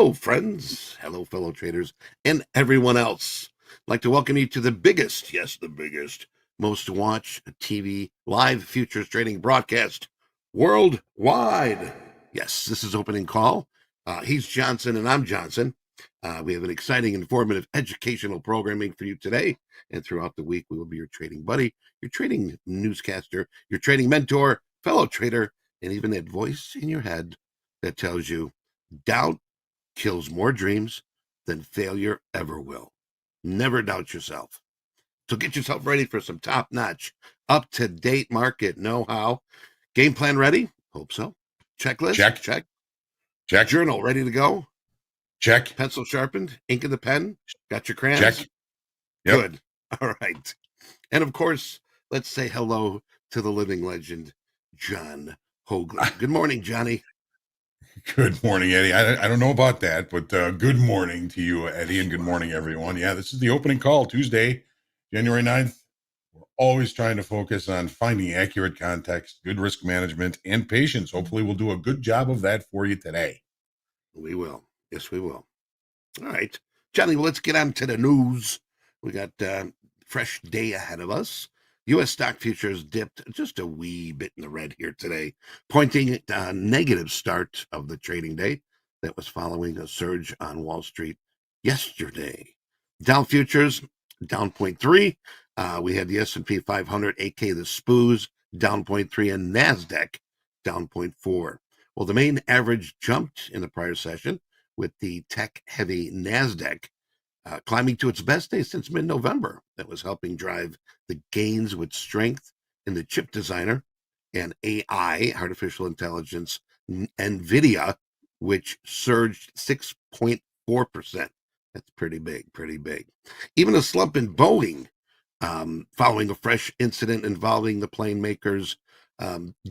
Hello, friends. Hello, fellow traders, and everyone else. I'd like to welcome you to the biggest, yes, the biggest, most watched TV live futures trading broadcast worldwide. Yes, this is Opening Call. He's Johnson, and I'm Johnson. We have an exciting, informative, educational programming for you today. And throughout the week, we will be your trading buddy, your trading newscaster, your trading mentor, fellow trader, and even that voice in your head that tells you doubt kills more dreams than failure ever will. Never doubt yourself. So get yourself ready for some top-notch, up-to-date market know-how. Game plan ready? Hope so. Checklist? Check. Journal ready to go? Check. Pencil sharpened? Ink in the pen? Got your crayons? Check. Yep. Good. All right. And of course, let's say hello to the living legend, John Hoagland. Good morning, Johnny. Good morning, Eddie. I don't know about that, but good morning to you, Eddie, and good morning, everyone. Yeah, this is the opening call, Tuesday, January 9th. We're always trying to focus on finding accurate context, good risk management, and patience. Hopefully, we'll do a good job of that for you today. We will. Yes, we will. All right. Johnny, well, let's get on to the news. We got a fresh day ahead of us. U.S. stock futures dipped just a wee bit in the red here today, pointing at a negative start of the trading day that was following a surge on Wall Street yesterday. Dow futures down 0.3. We had the S&P 500, aka the SPOOs, down 0.3, and NASDAQ down 0.4. Well, the main average jumped in the prior session, with the tech-heavy NASDAQ climbing to its best day since mid-November. That was helping drive the gains with strength in the chip designer and AI, artificial intelligence, NVIDIA, which surged 6.4%. That's pretty big. Even a slump in Boeing, following a fresh incident involving the plane makers,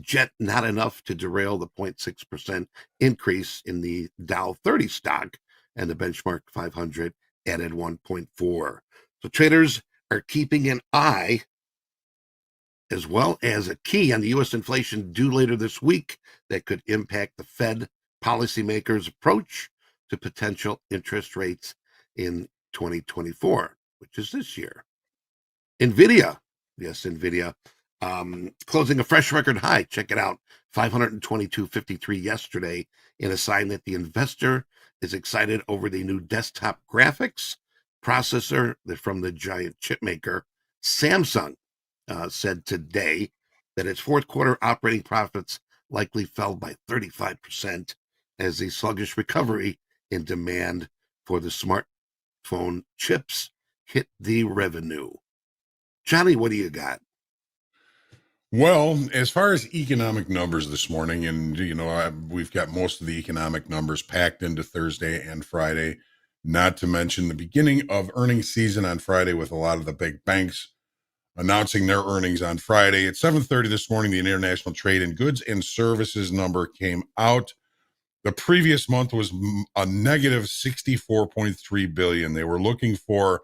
jet, not enough to derail the 0.6% increase in the Dow 30 stock, and the benchmark 500 added 1.4. So traders are keeping an eye as well as a key on the U.S. inflation due later this week that could impact the Fed policymakers' approach to potential interest rates in 2024, which is this year. NVIDIA, closing a fresh record high. Check it out, 522.53 yesterday, in a sign that the investor is excited over the new desktop graphics processor from the giant chip maker. Samsung said today that its fourth quarter operating profits likely fell by 35% as the sluggish recovery in demand for the smartphone chips hit the revenue. Johnny, what do you got? Well, as far as economic numbers this morning, and we've got most of the economic numbers packed into Thursday and Friday, not to mention the beginning of earnings season on Friday with a lot of the big banks announcing their earnings on Friday. At 7:30 this morning, the International Trade in Goods and Services number came out. The previous month was a negative 64.3 billion. They were looking for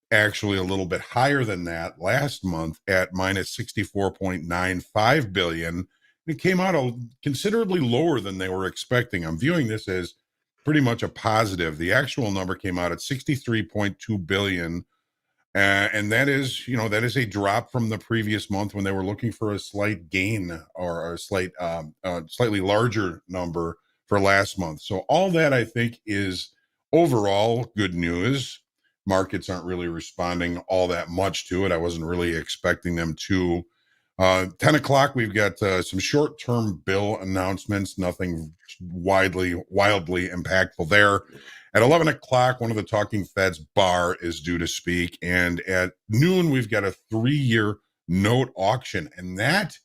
actually a little bit higher than that last month at minus 64.95 billion. It came out considerably lower than they were expecting. I'm viewing this as pretty much a positive. The actual number came out at 63.2 billion. And that is a drop from the previous month when they were looking for a slight gain or a slightly larger number for last month. So all that, I think, is overall good news. Markets aren't really responding all that much to it. I wasn't really expecting them to. 10 o'clock, we've got some short-term bill announcements, nothing wildly impactful there. At 11 o'clock, one of the talking Feds, Barr, is due to speak. And at noon, we've got a 3-year note auction. And that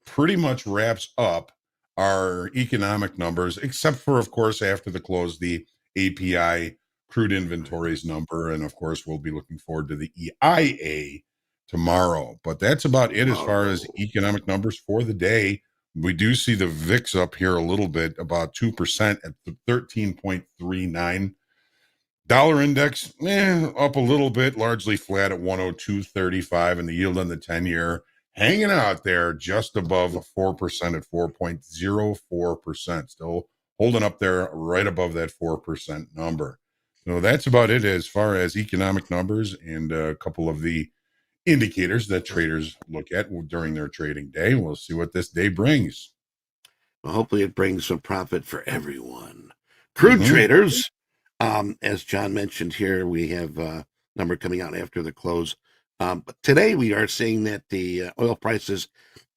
pretty much wraps up our economic numbers, except for, of course, after the close, the API crude inventories number. And, of course, we'll be looking forward to the EIA tomorrow. But that's about it as far as economic numbers for the day. We do see the VIX up here a little bit, about 2% at the 13.39. Dollar index, up a little bit, largely flat at 102.35, and the yield on the 10-year hanging out there just above 4% at 4.04%. Still holding up there right above that 4% number. So that's about it as far as economic numbers and a couple of the indicators that traders look at during their trading day. We'll see what this day brings. Well, hopefully it brings some profit for everyone. Crude Mm-hmm. traders, as John mentioned here, we have a number coming out after the close. But today we are seeing that the oil prices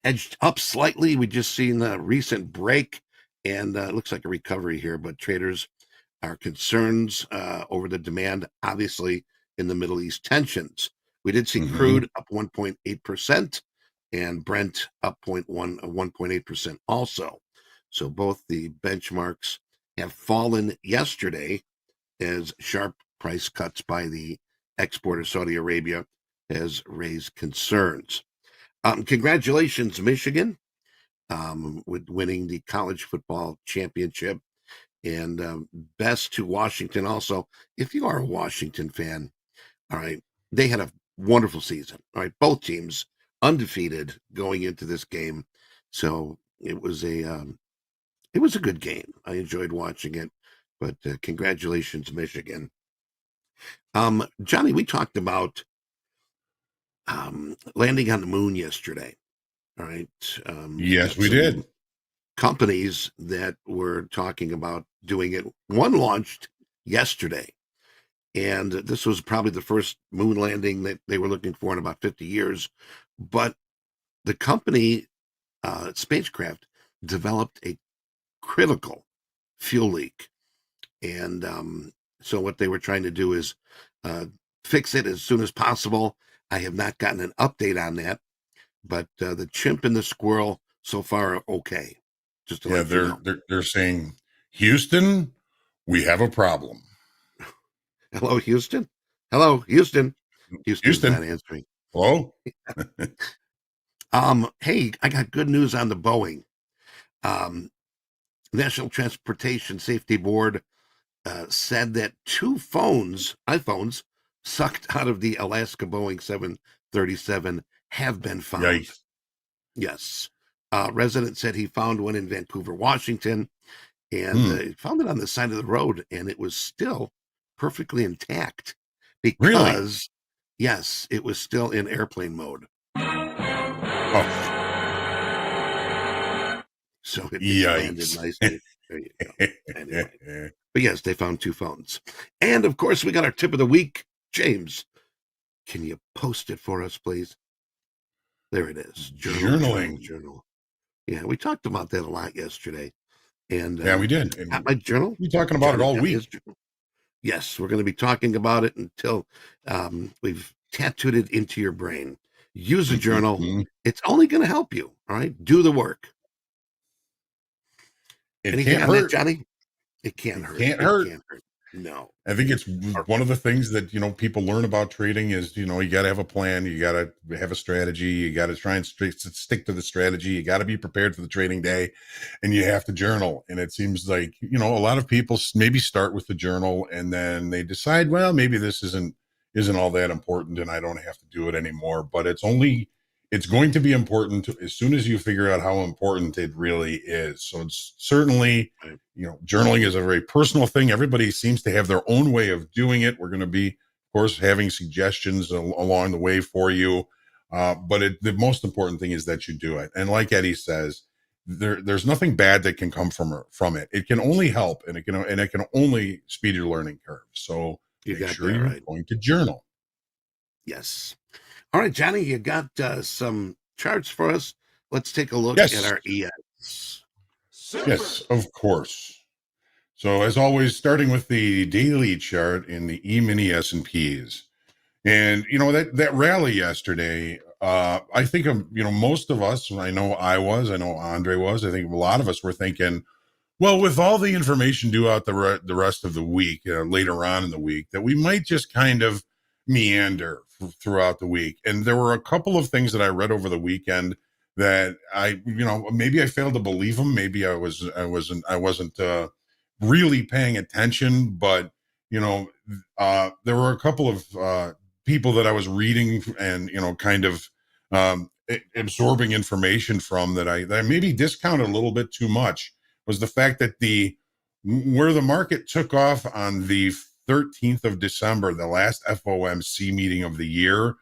edged up slightly. We just seen a recent break, and it looks like a recovery here. But traders are concerned over the demand, obviously, in the Middle East tensions. We did see Mm-hmm. crude up 1.8% and Brent up 1.8% also. So both the benchmarks have fallen yesterday as sharp price cuts by the exporter Saudi Arabia has raised concerns. Congratulations, Michigan, with winning the college football championship. And best to Washington also. If you are a Washington fan, all right, they had a wonderful season. All right, both teams undefeated going into this game. So it was a good game. I enjoyed watching it, but congratulations, Michigan. Johnny, we talked about landing on the moon yesterday. All right, Yes, got we did. some companies that were talking about doing it. One launched yesterday, and this was probably the first moon landing that they were looking for in about 50 years. But the company, spacecraft, developed a critical fuel leak. And so what they were trying to do is uh, fix it as soon as possible. I have not gotten an update on that, but the chimp and the squirrel so far are okay. Just to Yeah, let you they're know. they're they're saying, Houston, we have a problem. Hello, Houston. Hello, Houston. Houston's not Houston, answering. hello? Hey, I got good news on the Boeing. Um, National Transportation Safety Board said that two iPhones, sucked out of the Alaska Boeing 737 have been found. Yikes. Yes. Resident said he found one in Vancouver, Washington, and Hmm. found it on the side of the road, and it was still perfectly intact Really? because, yes, it was still in airplane mode. Oh, So it landed yikes. nicely. There you go. Anyway, but yes, they found two phones. And of course, we got our tip of the week. James, can you post it for us, please? There it is. Journal, journal, Journaling. journal. Yeah, we talked about that a lot yesterday. And Yeah, we did. got And my journal. we're talking about it Johnny's all got his week. journal. Yes, we're going to be talking about it until we've tattooed it into your brain. Use a journal. Mhm. It's only going to help you. All right. Do the work. It Anything can't on that, hurt. Johnny? It can't It hurt. can't It hurt. can't hurt. No. I think it's Or- one of the things that, people learn about trading is, you got to have a plan. You got to have a strategy. You got to try and stick to the strategy. You got to be prepared for the trading day, and you have to journal. And it seems like, a lot of people maybe start with the journal and then they decide, well, maybe this isn't all that important and I don't have to do it anymore. But it's going to be important as soon as you figure out how important it really is. So it's certainly, journaling is a very personal thing. Everybody seems to have their own way of doing it. We're going to be, of course, having suggestions along the way for you. But the most important thing is that you do it. And like Eddie says, there's nothing bad that can come from it. It can only help, and it can only speed your learning curve. So You make got sure that you're right. going to journal. Yes. All right, Johnny, you got some charts for us. Let's take a look at Yes, our ES. yes, of course. So as always, starting with the daily chart in the E-mini S&Ps. And that rally yesterday, I think most of us, I know Andre was, I think a lot of us were thinking, well, with all the information due out the rest of the week, later on in the week, that we might just kind of meander throughout the week. And there were a couple of things that I read over the weekend that maybe I failed to believe them. Maybe I wasn't really paying attention, but there were a couple of people that I was reading and kind of absorbing information from that I maybe discounted a little bit too much, was the fact that the Where the market took off on the 13th of December, the last FOMC meeting of the year,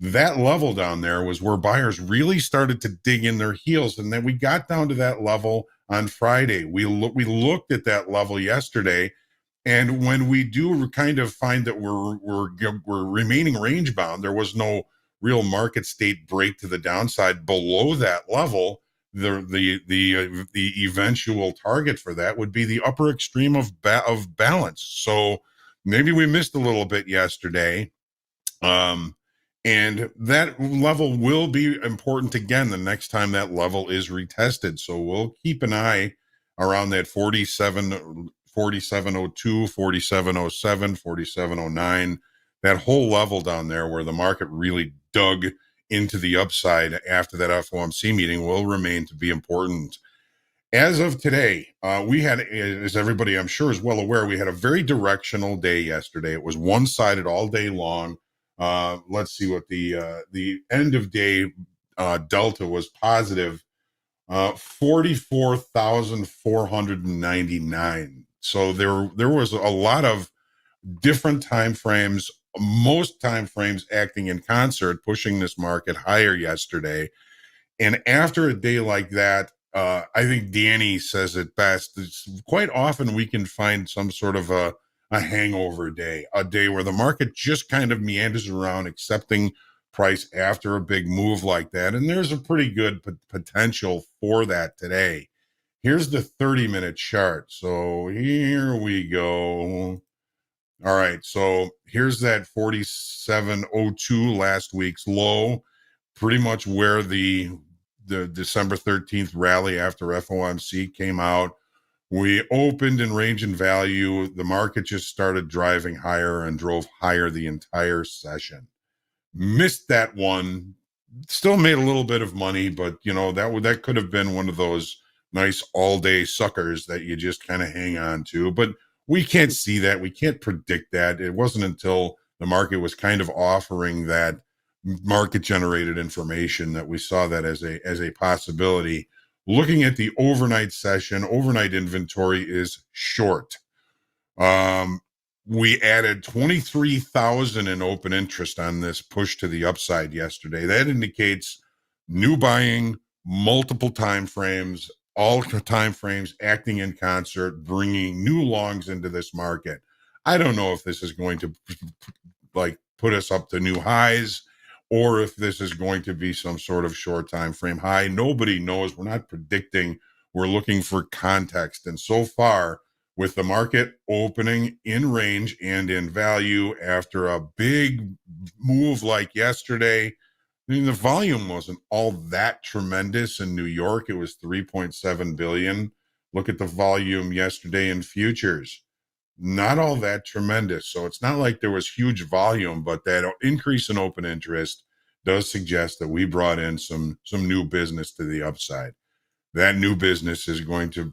that level down there was where buyers really started to dig in their heels. And then we got down to that level on Friday. We looked at that level yesterday. And when we do kind of find that we're remaining range bound, there was no real market state break to the downside below that level. The eventual target for that would be the upper extreme of balance. So maybe we missed a little bit yesterday. And that level will be important again the next time that level is retested. So we'll keep an eye around that 4702, 4707, 4709, that whole level down there where the market really dug into the upside after that FOMC meeting will remain to be important. As of today, we had, as everybody I'm sure is well aware, we had a very directional day yesterday. It was one-sided all day long. Let's see what the end of day delta was positive, 44,499. So there was a lot of different time frames, most time frames acting in concert, pushing this market higher yesterday. And after a day like that, I think Danny says it best. It's quite often we can find some sort of a hangover day, a day where the market just kind of meanders around, accepting price after a big move like that. And there's a pretty good potential for that today. Here's the 30-minute chart. So here we go. All right. So here's that 4702 last week's low, pretty much where the December 13th rally after FOMC came out. We opened in range and value. The market just started driving higher and drove higher the entire session. Missed that one. Still made a little bit of money, but that could have been one of those nice all-day suckers that you just kind of hang on to. But we can't see that. We can't predict that. It wasn't until the market was kind of offering that market-generated information that we saw that as a possibility. Looking at the overnight session, overnight inventory is short. We added 23,000 in open interest on this push to the upside yesterday. That indicates new buying, multiple time frames, all time frames acting in concert, bringing new longs into this market. I don't know if this is going to put us up to new highs or if this is going to be some sort of short time frame high. Nobody knows. We're not predicting. We're looking for context. And so far, with the market opening in range and in value after a big move like yesterday, I mean, the volume wasn't all that tremendous in New York. It was 3.7 billion. Look at the volume yesterday in futures. Not all that tremendous. So it's not like there was huge volume, but that increase in open interest does suggest that we brought in some new business to the upside. That new business is going to,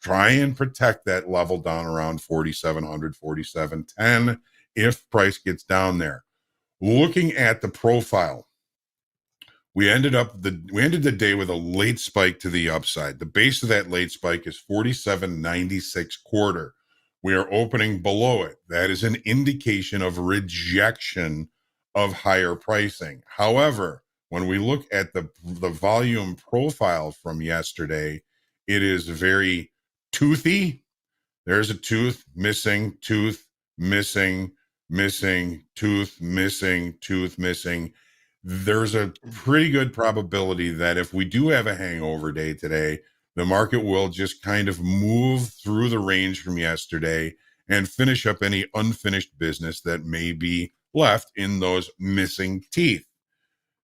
try and protect that level down around 4,700, 4,710 if price gets down there. Looking at the profile, we ended the day with a late spike to the upside. The base of that late spike is 47.96 quarter. We are opening below it. That is an indication of rejection of higher pricing. However, when we look at the volume profile from yesterday, it is very toothy. There's a tooth, missing, tooth, missing, missing, tooth, missing, tooth, missing. There's a pretty good probability that if we do have a hangover day today, the market will just kind of move through the range from yesterday and finish up any unfinished business that may be left in those missing teeth.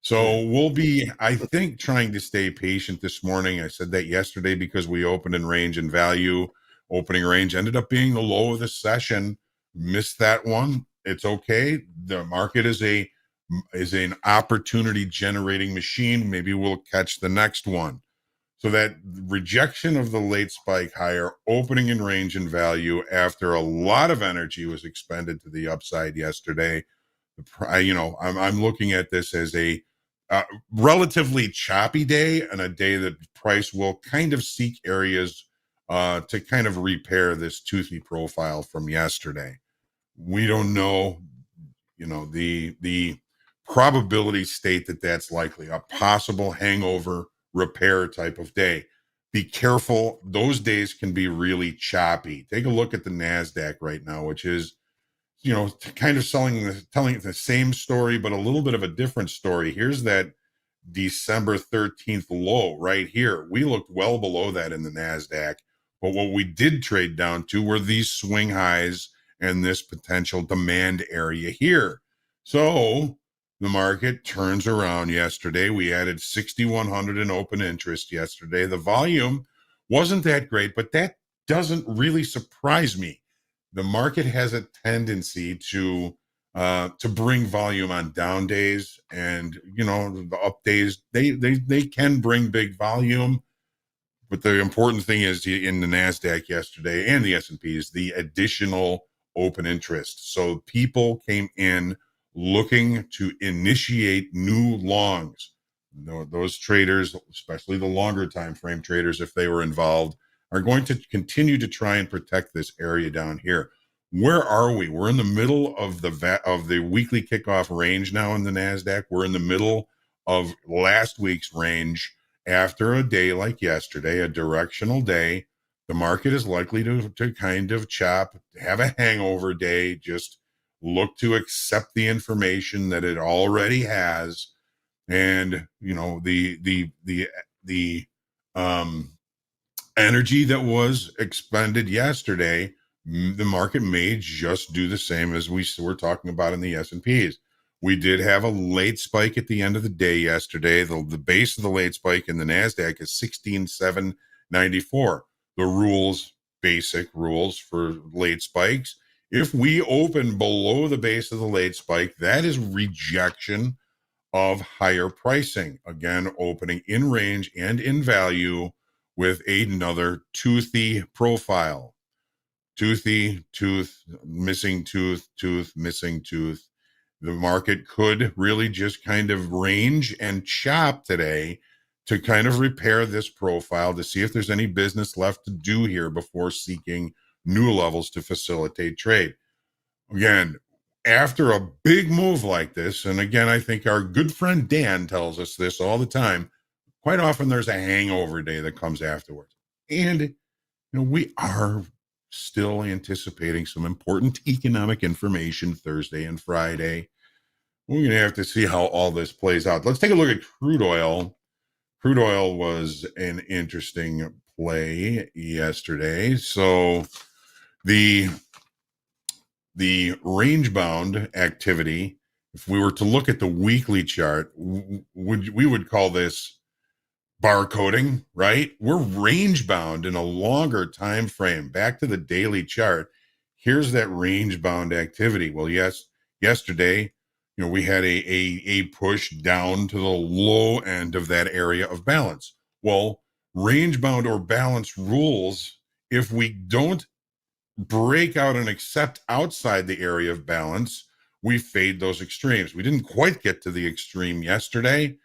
So we'll be, I think, trying to stay patient this morning. I said that yesterday because we opened in range and value. Opening range ended up being the low of the session. Missed that one. It's okay. The market is an opportunity generating machine. Maybe we'll catch the next one. So that rejection of the late spike higher, opening in range and value after a lot of energy was expended to the upside yesterday. I'm looking at this as a relatively choppy day and a day that price will kind of seek areas to kind of repair this toothy profile from yesterday. We don't know, the probability state that that's likely a possible hangover repair type of day. Be careful. Those days can be really choppy. Take a look at the NASDAQ right now, which is, kind of telling the same story, but a little bit of a different story. Here's that December 13th low right here. We looked well below that in the NASDAQ, but what we did trade down to were these swing highs and this potential demand area here. So the market turns around yesterday. We added 6,100 in open interest yesterday. The volume wasn't that great, but that doesn't really surprise me. The market has a tendency to bring volume on down days, and the up days they can bring big volume. But the important thing is in the NASDAQ yesterday and the S&P is the additional open interest. So people came in looking to initiate new longs. Those traders, especially the longer time frame traders, if they were involved, are going to continue to try and protect this area down here. Where are we? We're in the middle of the weekly kickoff range now in the NASDAQ. We're in the middle of last week's range. After a day like yesterday, a directional day, the market is likely to kind of chop, have a hangover day, just look to accept the information that it already has. And, the energy that was expended yesterday, the market may just do the same as we were talking about in the S&Ps. We did have a late spike at the end of the day yesterday. The base of the late spike in the NASDAQ is 16,794. The basic rules for late spikes. If we open below the base of the late spike, that is rejection of higher pricing. Again, opening in range and in value with another toothy profile. Toothy, tooth, missing tooth, tooth, missing tooth. The market could really just kind of range and chop today to kind of repair this profile to see if there's any business left to do here before seeking new levels to facilitate trade. Again, after a big move like this, and again, I think our good friend Dan tells us this all the time, quite often there's a hangover day that comes afterwards. And, we are still anticipating some important economic information Thursday and Friday. We're going to have to see how all this plays out. Let's take a look at crude oil. Crude oil was an interesting play yesterday. So the range bound activity, if we were to look at the weekly chart, we would call this barcoding, right? We're range bound in a longer time frame. Back to the daily chart. Here's that range bound activity. Well, yes, yesterday, we had a push down to the low end of that area of balance. Well, range bound or balance rules, if we don't break out and accept outside the area of balance, we fade those extremes. We didn't quite get to the extreme yesterday,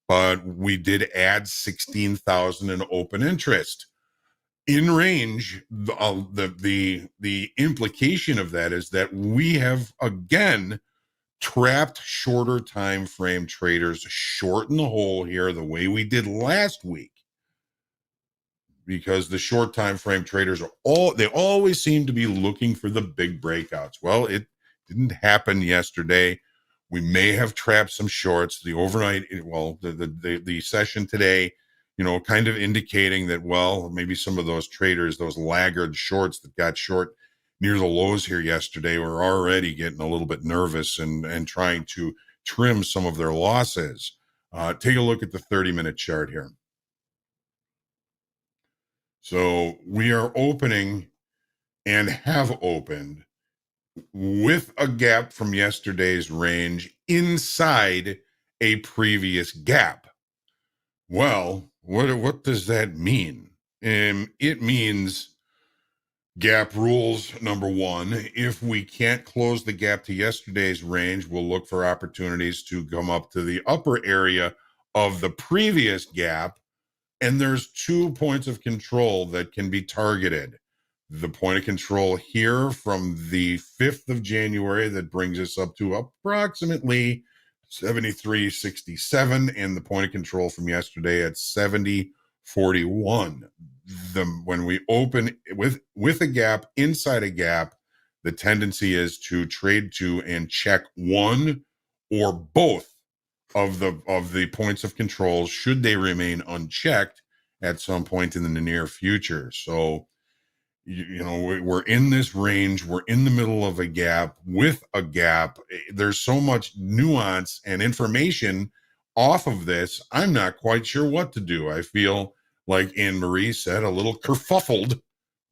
but we did add 16,000 in open interest. In range, the implication of that is that we have again trapped shorter time frame traders short in the hole here the way we did last week, because the short time frame traders they always seem to be looking for the big breakouts. Well, it didn't happen yesterday. We may have trapped some shorts. The overnight, the session today, kind of indicating that, maybe some of those traders, those laggard shorts that got short near the lows here yesterday, were already getting a little bit nervous and trying to trim some of their losses. Take a look at the 30-minute chart here. So we are opening and have opened with a gap from yesterday's range inside a previous gap. Well, what does that mean? It means gap rules, number one. If we can't close the gap to yesterday's range, we'll look for opportunities to come up to the upper area of the previous gap And there's 2 points of control that can be targeted. The point of control here from the 5th of January that brings us up to approximately 73.67, and the point of control from yesterday at 70.41. When we open with a gap inside a gap, the tendency is to trade to and check one or both of the points of control should they remain unchecked at some point in the near future. So we're in this range, we're in the middle of a gap with a gap. There's so much nuance and information off of this. I'm not quite sure what to do. I feel, like Anne Marie said, a little kerfuffled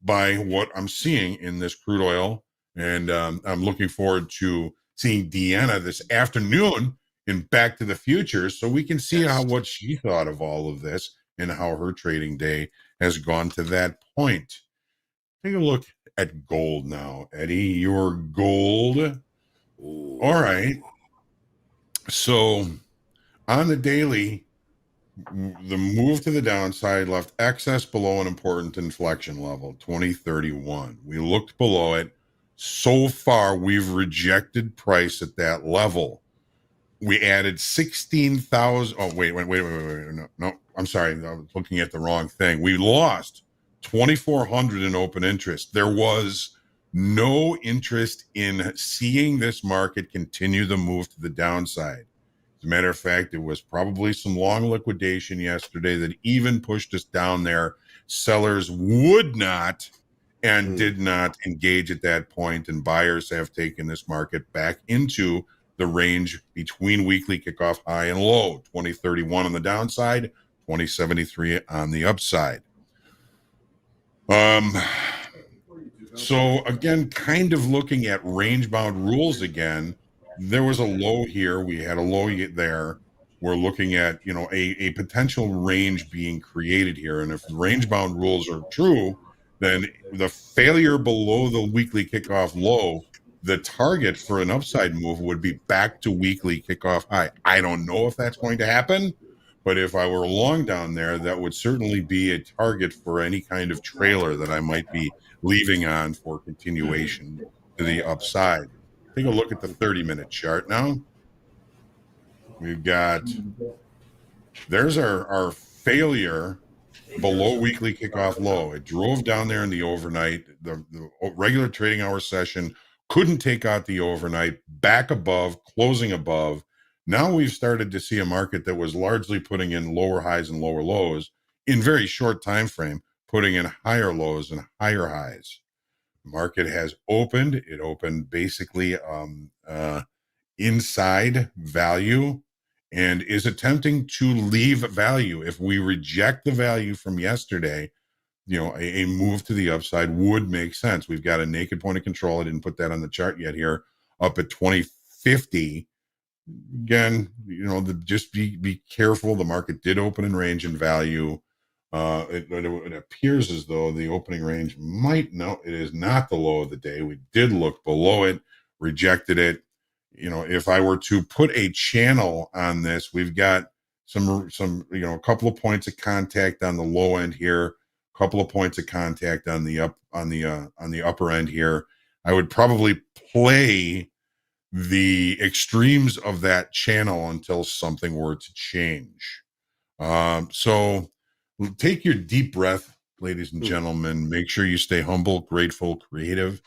by what I'm seeing in this crude oil, and I'm looking forward to seeing Deanna this afternoon in Back to the Future, so we can see what she thought of all of this and how her trading day has gone to that point. Take a look at gold now, Eddie. Your gold. Ooh. All right. So on the daily, the move to the downside left excess below an important inflection level, 2031. We looked below it. So far, we've rejected price at that level. We added 16,000. Oh, wait. No, I'm sorry. I was looking at the wrong thing. We lost 2,400 in open interest. There was no interest in seeing this market continue the move to the downside. As a matter of fact, it was probably some long liquidation yesterday that even pushed us down there. Sellers would not and did not engage at that point, and buyers have taken this market back into the range between weekly kickoff high and low, 2031 on the downside, 2073 on the upside. So again, kind of looking at range bound rules again, there was a low here. We had a low there. We're looking at, a potential range being created here. And if range bound rules are true, then the failure below the weekly kickoff low, the target for an upside move would be back to weekly kickoff high. I don't know if that's going to happen, but if I were long down there, that would certainly be a target for any kind of trailer that I might be leaving on for continuation to the upside. Take a look at the 30-minute chart now. We've got, there's our failure below weekly kickoff low. It drove down there in the overnight. The regular trading hour session couldn't take out the overnight, back above, closing above. Now we've started to see a market that was largely putting in lower highs and lower lows in very short time frame, putting in higher lows and higher highs. The market has opened. It opened basically inside value and is attempting to leave value. If we reject the value from yesterday, a move to the upside would make sense. We've got a naked point of control. I didn't put that on the chart yet here, up at 2050. Again, just be careful. The market did open in range and value. It appears as though the opening range it is not the low of the day. We did look below it, rejected it. If I were to put a channel on this, we've got some a couple of points of contact on the low end here, a couple of points of contact on the upper end here. I would probably play the extremes of that channel until something were to change. So take your deep breath, ladies and gentlemen. Make sure you stay humble, grateful, creative,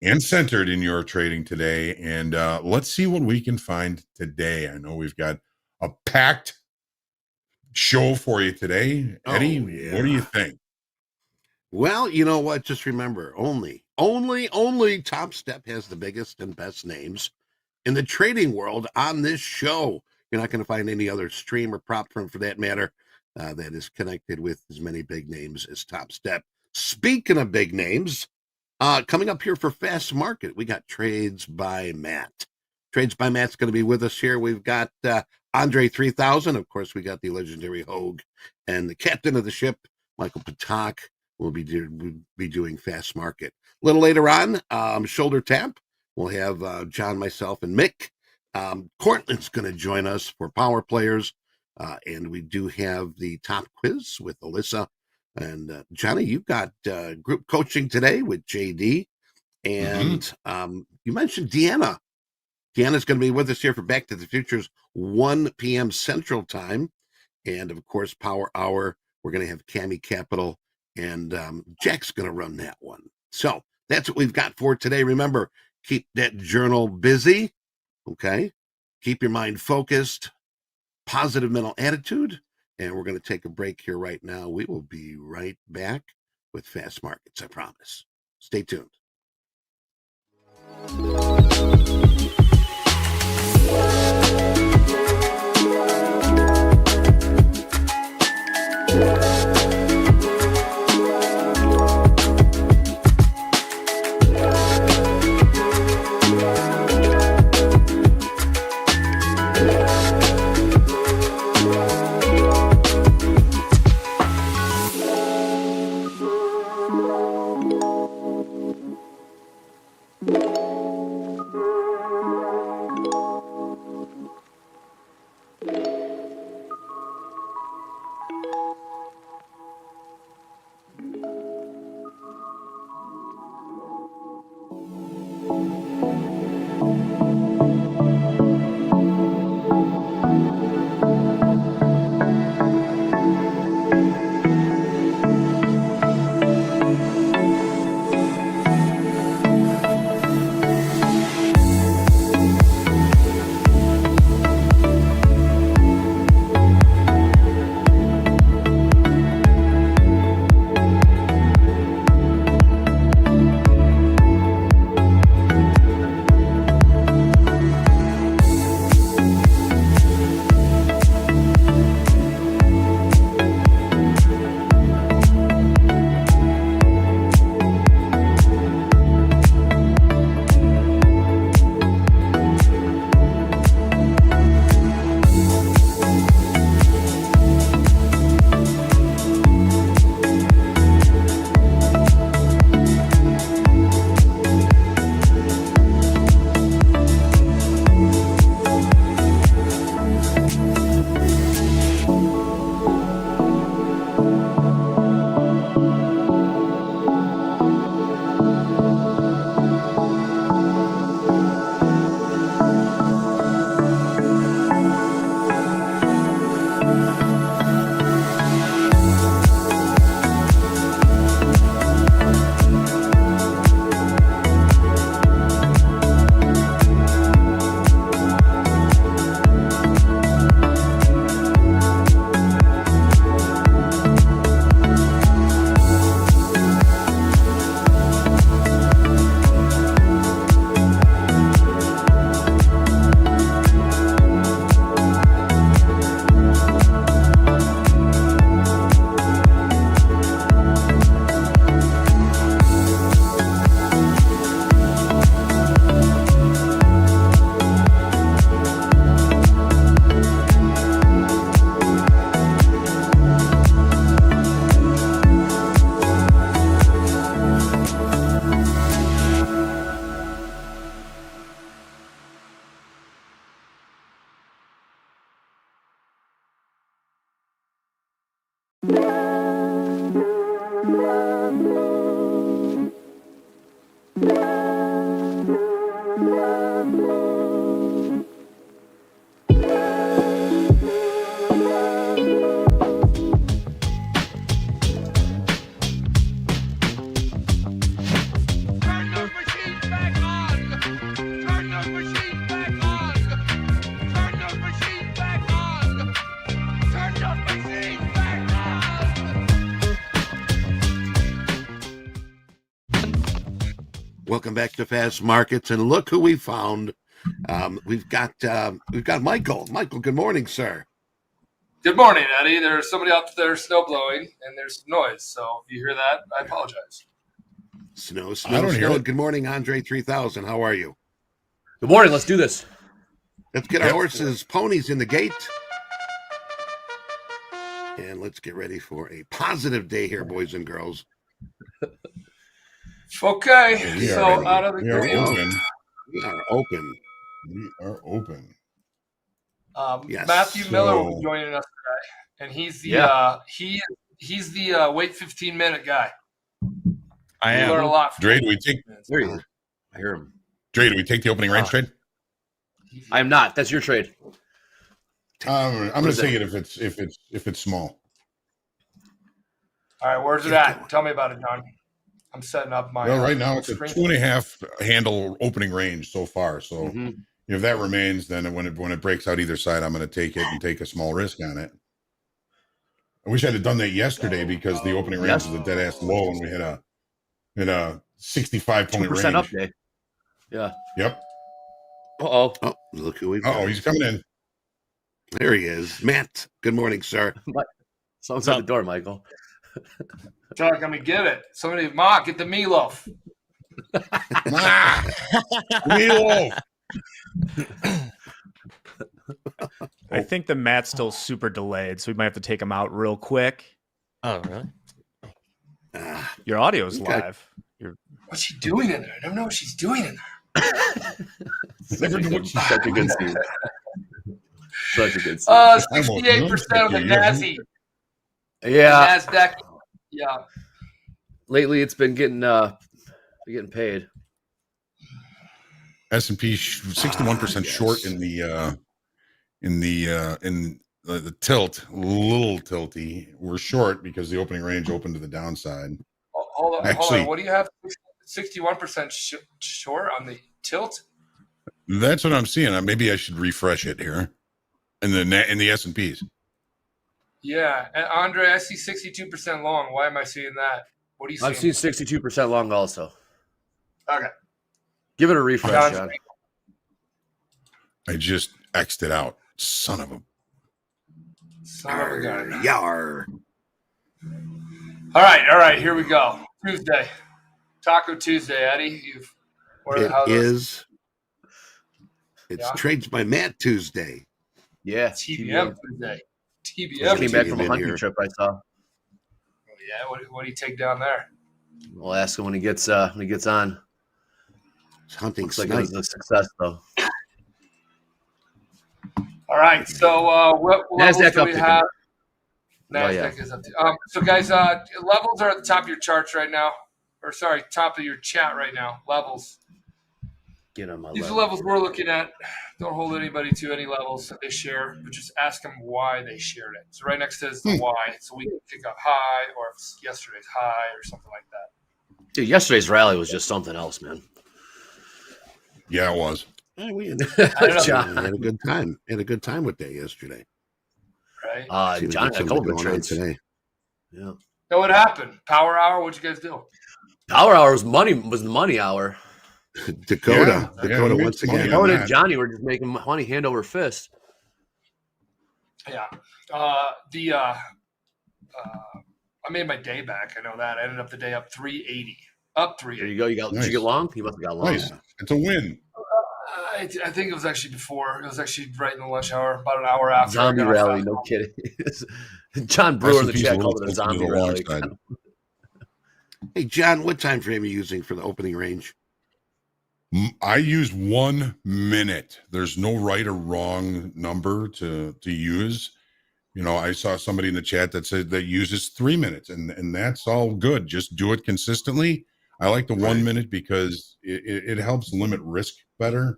and centered in your trading today. And let's see what we can find today. I know we've got a packed show for you today. Eddie, what do you think? Well, you know what? Just remember, only Topstep has the biggest and best names in the trading world on this show. You're not going to find any other stream or prop firm, for that matter, that is connected with as many big names as Topstep. Speaking of big names, coming up here for Fast Market, we got Trades by Matt. Trades by Matt's going to be with us here. We've got Andre 3000. Of course, we got the legendary Hoag, and the captain of the ship, Michael Patak, will be doing Fast Market. A little later on, Shoulder Tap, we'll have John, myself, and Mick. Cortland's going to join us for Power Players. And we do have the top quiz with Alyssa. And Johnny, you've got group coaching today with JD. And you mentioned Deanna. Deanna's going to be with us here for Back to the Future's 1 p.m. Central Time. And, of course, Power Hour. We're going to have Cammy Capital. And Jack's going to run that one. So that's what we've got for today. Remember, keep that journal busy. Okay? Keep your mind focused. Positive mental attitude. And we're going to take a break here right now. We will be right back with Fast Markets, I promise. Stay tuned. Welcome back to Fast Markets, and look who we found. We've got Michael. Michael, good morning, sir. Good morning, Eddie. There's somebody out there snow blowing, and there's noise. So if you hear that, I apologize. Snow. I don't hear it. Good morning, Andre 3000. How are you? Good morning. Let's do this. Let's get our horses, ponies in the gate. And let's get ready for a positive day here, boys and girls. Okay, We so are out of the we are gate, open. We are open. We are open. Yes. Matthew Miller will So- be joining us today, and he's the Yeah. he's the wait 15-minute guy. I We learn a am. lot from Dre, him. do we take There he is. I hear him. the opening range trade? I am not. That's your trade. I'm going to is take it? it if it's small. All right, where's it Keep at? going. Tell me about it, John. I'm setting up my. Well, right now it's a screen. 2.5 handle opening range so far. So Mhm. if that remains, then when it breaks out either side, I'm going to take it and take a small risk on it. I wish I'd have done that yesterday because the opening range Yes. was a dead ass low, and we had a 65 point 2% range. up day. Yeah. Yep. Uh-oh. Oh, look who we've got. Oh, he's coming in. There he is. Matt, good morning, sir. Someone's at the door, Michael. Chuck, let me get it. Somebody, Ma, get the meatloaf. Meatloaf. I think the mat's still super delayed, so we might have to take him out real quick. Oh, really? Your audio's Okay. live. What's she doing in there? I don't know what she's doing in there. Such a good scene. Such a good scene. 68% of the Nazi. Yeah. NASDAQ. Yeah. Lately, it's been getting paid. S&P 61% short yes. in the tilt, a little tilty. We're short because the opening range opened to the downside. Oh, hold on. Actually- What do you have? 61% short on the tilt? That's what I'm seeing. Maybe I should refresh it here in the S&Ps. Yeah. And Andre, I see 62% long. Why am I seeing that? What do you see? I've seen 62% long also. Okay. Give it a refresh, John. I just X'd it out. Son of a. Son of a gun. Yar. All right. Here we go. Tuesday. Taco Tuesday, Eddie. It is. It's Yeah. Trades by Matt Tuesday. Yeah. TBM Tuesday. Just TBM. came back from a in hunting here. trip I saw. Yeah. What do you take down there? We'll ask him when he gets on. It's hunting Looks like it snipe. was a success though. All right. So what levels NASDAQ do we uptick. have? Oh, yeah. NASDAQ is up to, so guys, levels are at the top of your charts right now. Or sorry, top of your chat right now. Levels. Get on my These are level. levels we're looking at. Don't hold anybody to any levels that they share, but just ask them why they shared it. So right next to it is the why. So we can pick up high, or if it's yesterday's high, or something like that. Dude, yesterday's rally was just something else, man. Yeah, it was. Hey, we I don't know. John, had a good time. Had a good time with that yesterday. Right? See, we John got had a something couple good going on trades. today. Yeah. So what happened? Power hour. What'd you guys do? Power hour was the money hour. Dakota. Yeah, Dakota we once made money again. on Dakota that. and Johnny were just making money hand over fist. Yeah. I made my day back. I know that. I ended up the day up 380. Up There 380. you go. Did Nice. you get long? You must have got long. Nice. It's a win. I think it was actually before. It was actually right in the lunch hour, about an hour after. Zombie I got off rally, that. no kidding. John Brewer in the S&P's chat a little called it a tilted to zombie the long rally. side. Hey, John, what time frame are you using for the opening range? I use 1 minute. There's no right or wrong number to use. You know, I saw somebody in the chat that said that uses 3 minutes, and that's all good. Just do it consistently. I like the 1 Right. minute because it helps limit risk better.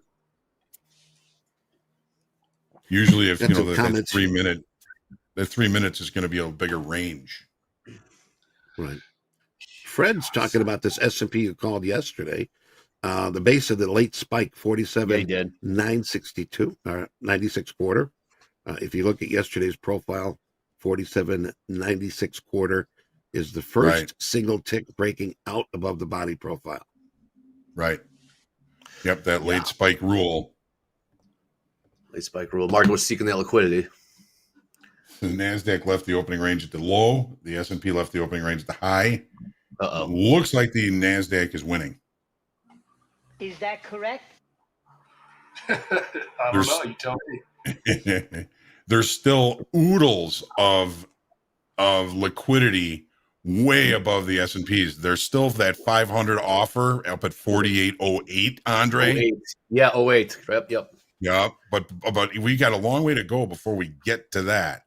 Usually, if Got you know some that comments. 3 minute, that 3 minutes is going to be a bigger range. Right. Fred's talking about this S&P you called yesterday. The base of the late spike, Yeah, he 47, did. 962 or 96 quarter. If you look at yesterday's profile, 47, 96 quarter is the first Right. single tick breaking out above the body profile. Right. Yep. That late spike rule. Late spike rule. Market was seeking that liquidity. The NASDAQ left the opening range at the low. The S&P left the opening range at the high. Uh-oh. Looks like the NASDAQ is winning. Is that correct? I don't There's- know. You tell me. There's still oodles of liquidity way above the S&Ps. There's still that 500 offer up at 48.08, Andre. 08. Yeah, 08. Yep. Yeah, but we got a long way to go before we get to that.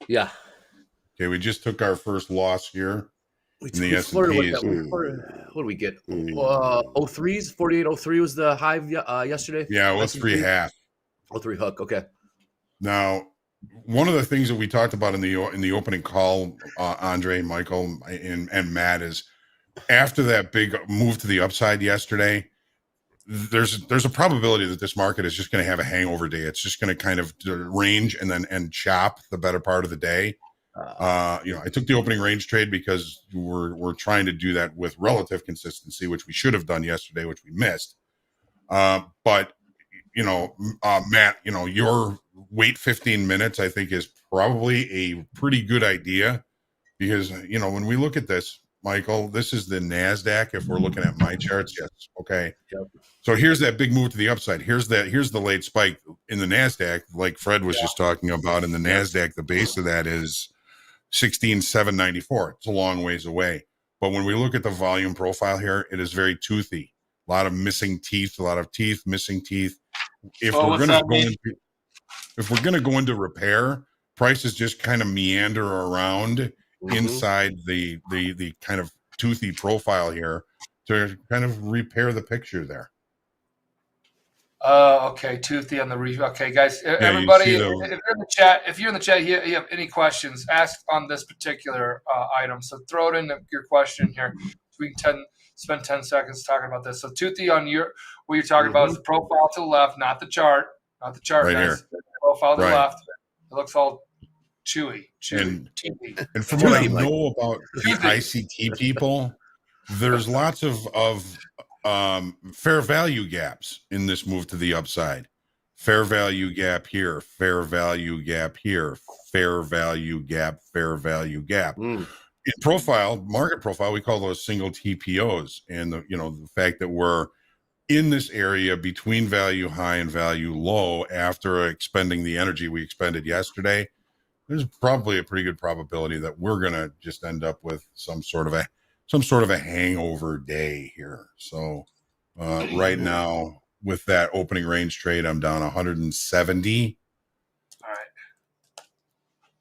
Yeah. Okay, we just took our first loss here. We In the flirted with S&Ps. that. What do we get? 03s, 48.03 was the high yesterday. Yeah, it was 3.5. 03 hook. Okay. Now, one of the things that we talked about in the opening call, Andre, Michael, and Matt, is after that big move to the upside yesterday, there's a probability that this market is just going to have a hangover day. It's just going to kind of range and chop the better part of the day. I took the opening range trade because we're trying to do that with relative consistency, which we should have done yesterday, which we missed. But Matt, your wait 15 minutes, I think, is probably a pretty good idea because when we look at this, Michael, this is the NASDAQ. If we're looking at my charts, yes, okay. Yep. So here's that big move to the upside. Here's the late spike in the NASDAQ, like Fred was just talking about. In the NASDAQ, the base of that is 16,794. It's a long ways away. But when we look at the volume profile here, it is very toothy. A lot of missing teeth, missing teeth. If we're going to go into repair, prices just kind of meander around inside the kind of toothy profile here to kind of repair the picture there. Okay, toothy on the review. Okay, guys, everybody, if you're in the chat, you have any questions, ask on this particular item. So throw it in your question here. We can spend 10 seconds talking about this. So toothy on what you're talking about is the profile to the left, not the chart, right guys. Here. The profile to the left. It looks all chewy. And from what I know about the ICT people, there's lots of fair value gaps in this move to the upside. Fair value gap here, fair value gap here, fair value gap, fair value gap. In market profile, we call those single TPOs. And the fact that we're in this area between value high and value low after expending the energy we expended yesterday, there's probably a pretty good probability that we're going to just end up with some sort of a hangover day here. So right now with that opening range trade, I'm down 170.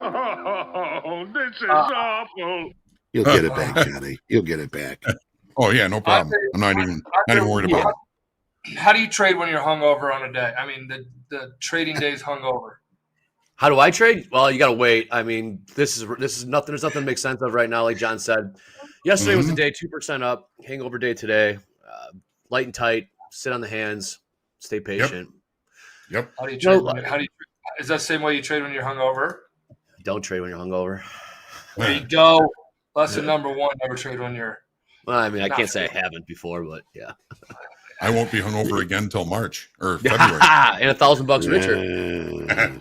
All right. Oh, this is awful. You'll get it back, Johnny. You'll get it back. Oh yeah, no problem. I'm not even worried about it. How do you trade when you're hungover on a day? I mean, the trading day's hungover. How do I trade? Well, you got to wait. I mean, this is nothing. There's nothing to make sense of right now. Like John said, yesterday was the day 2% up. Hangover day today. Light and tight. Sit on the hands. Stay patient. Yep. How do you trade? Is that the same way you trade when you're hungover? Don't trade when you're hungover. There you go. Lesson number one: never trade when you're. Well, I mean, I can't say I haven't before, but yeah. I won't be hungover again until March or February. And $1,000 richer.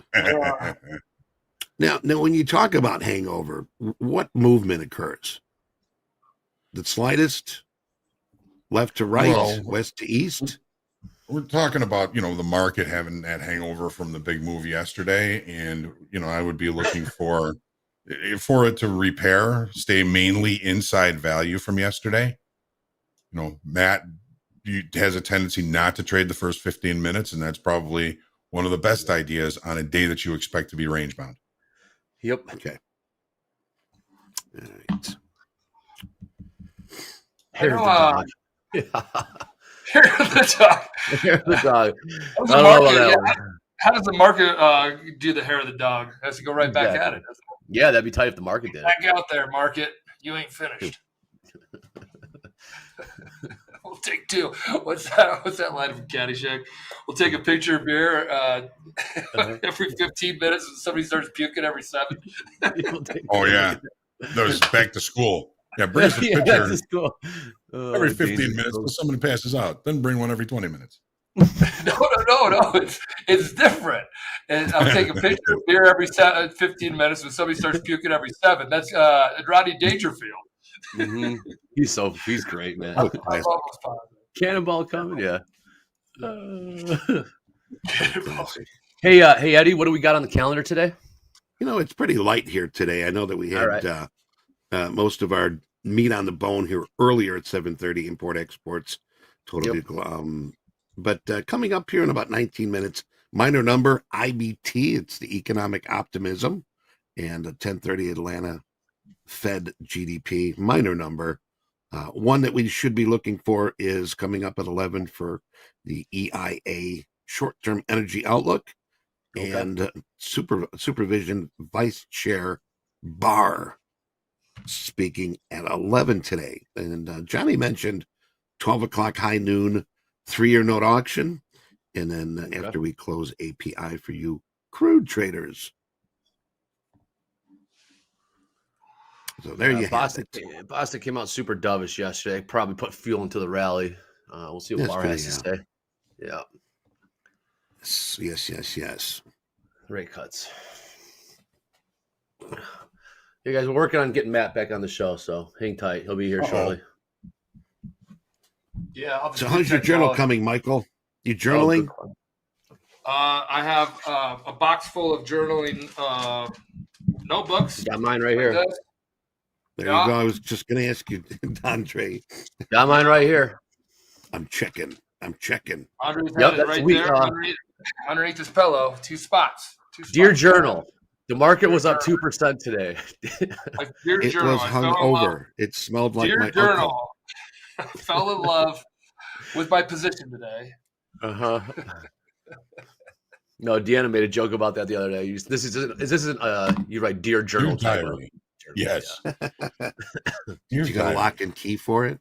Now, when you talk about hangover, what movement occurs? The slightest, left to right, west to east? We're talking about, the market having that hangover from the big move yesterday. And, I would be looking for it to repair, stay mainly inside value from yesterday. Matt has a tendency not to trade the first 15 minutes. And that's probably one of the best ideas on a day that you expect to be range bound. Yep. Okay. All right. Hair of the dog. Hair of the dog. Hair of the dog. How does the market do the hair of the dog? It has to go right back at it. Yeah, that'd be tight if the market did. Back out there, market. You ain't finished. We'll take two. What's that line from Caddyshack? We'll take a picture of beer every 15 minutes and somebody starts puking every 7. Oh, yeah. Those back to school. Yeah, bring us a picture every 15 minutes till somebody passes out. Then bring one every 20 minutes. No. It's different. And I'll take a picture of beer every 15 minutes when somebody starts puking every 7. That's Rodney Dangerfield. Mm-hmm. He's great, man. Cannonball coming, yeah. Hey, Eddie, what do we got on the calendar today? It's pretty light here today. I know that we had most of our meat on the bone here earlier at 7:30. Import exports total vehicle But coming up here in about 19 minutes, minor number, IBT. It's the economic optimism. And a 10:30 Atlanta Fed GDP, minor number. One that we should be looking for is coming up at 11 for the EIA short-term energy outlook. Okay. And supervision vice chair Barr speaking at 11 today. And Johnny mentioned 12 o'clock high noon 3-year note auction. And then after we close API for you crude traders. So there you have it. Boston came out super dovish yesterday. Probably put fuel into the rally. We'll see what Barr has to say. Yeah. Yes. Rate cuts. Hey guys, we're working on getting Matt back on the show, so hang tight. He'll be here shortly. Yeah. So how's your journal coming, Michael? You journaling? I have a box full of journaling notebooks. Got mine right here. There you go. I was just going to ask you, Andre. Got mine right here. I'm checking. Andre's got it right there. Underneath his pillow, 2 spots. Dear Journal, the market was up 2% today. Dear it Journal, was hung over. It smelled like Dear my Journal, I fell in love with my position today. No, Deanna made a joke about that the other day. This isn't you write Dear Journal entirely. Yes. You got a lock and key for it?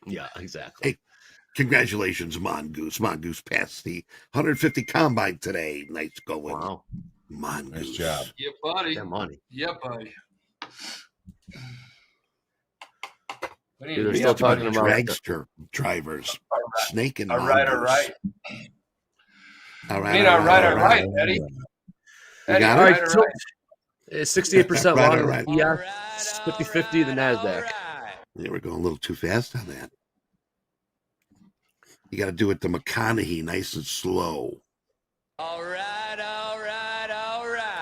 Yeah, exactly. Hey, congratulations, Mongoose. Mongoose passed the 150 combine today. Nice going. Wow. Mongoose. Nice job. Yeah, buddy. That money. Yeah, buddy. They're still talking about dragster drivers. Snaking All right. All right, Eddie. You got it? All right. It's 68% long. Right. Yeah, 50-50 the NASDAQ. Yeah, we're going a little too fast on that. You got to do it to McConaughey, nice and slow. All right.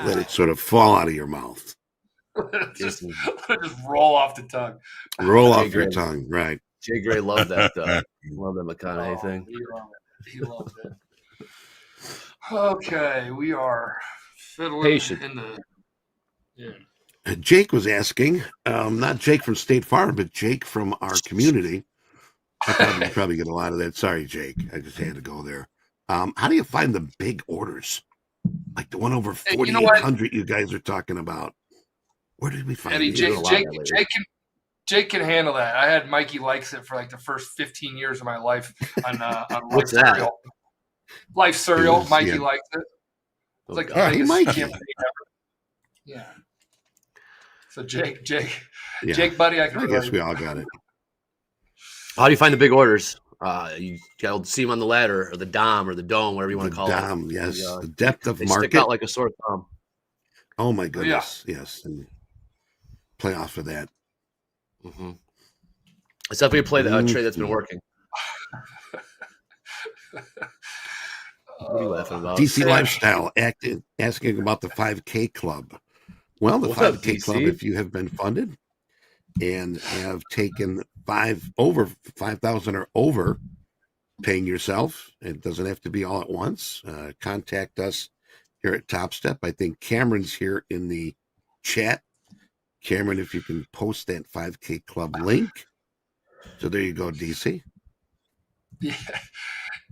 Let it sort of fall out of your mouth. just roll off the tongue. Roll off your tongue, right. Jay Gray loved that. Loved the McConaughey thing. He loved it. Okay, we are fiddling Patient. in the... Yeah. Jake was asking, not Jake from State Farm, but Jake from our community. I probably get a lot of that. Sorry, Jake. I just had to go there. How do you find the big orders? Like the one over 4,800 you guys are talking about. Where did we find Eddie, Jake can handle that. I had Mikey Likes It for like the first 15 years of my life on What's Life that? Cereal. Life Cereal, Mikey Likes It. It's like the biggest campaign ever. Yeah. So Jake, buddy, I guess we all got it. How do you find the big orders? You got to see them on the ladder or the dom or the dome, whatever you want to call it. Yes, the depth of they market. Stick out like a sore thumb. Oh my goodness! Yeah. Yes, and play off of that. Mm-hmm. It's definitely a play that trade that's been working. What are you laughing about? DC Lifestyle asking about the 5K Club. Well, the 5K Club, if you have been funded and have taken over 5,000 or over, paying yourself, it doesn't have to be all at once. Contact us here at Topstep. I think Cameron's here in the chat. Cameron, if you can post that 5K Club link. So there you go, DC. Yeah.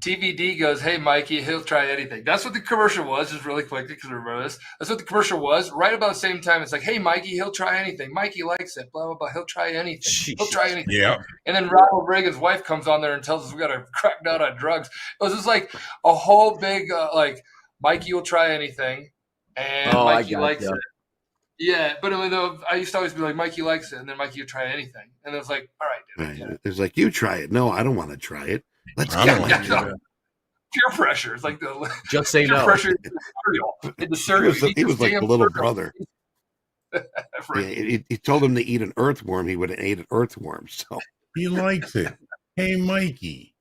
TVD goes, hey, Mikey, he'll try anything. That's what the commercial was, just really quickly, because remember this. That's what the commercial was. Right about the same time, it's like, hey, Mikey, he'll try anything. Mikey likes it, blah, blah, blah. He'll try anything. He'll try anything. Yeah. And then Ronald Reagan's wife comes on there and tells us we got to crack down on drugs. It was just like a whole big, Mikey will try anything, and Mikey likes it. Yeah, but I used to always be like, Mikey likes it, and then Mikey would try anything. And it was like, all right, dude. Right. It's like, you try it. No, I don't want to try it. Let's go. Peer pressure. It's like the just say no. Pressure in the cereal. He was like the little brother. Yeah, he told him to eat an earthworm. He would have ate an earthworm. So he likes it. Hey, Mikey.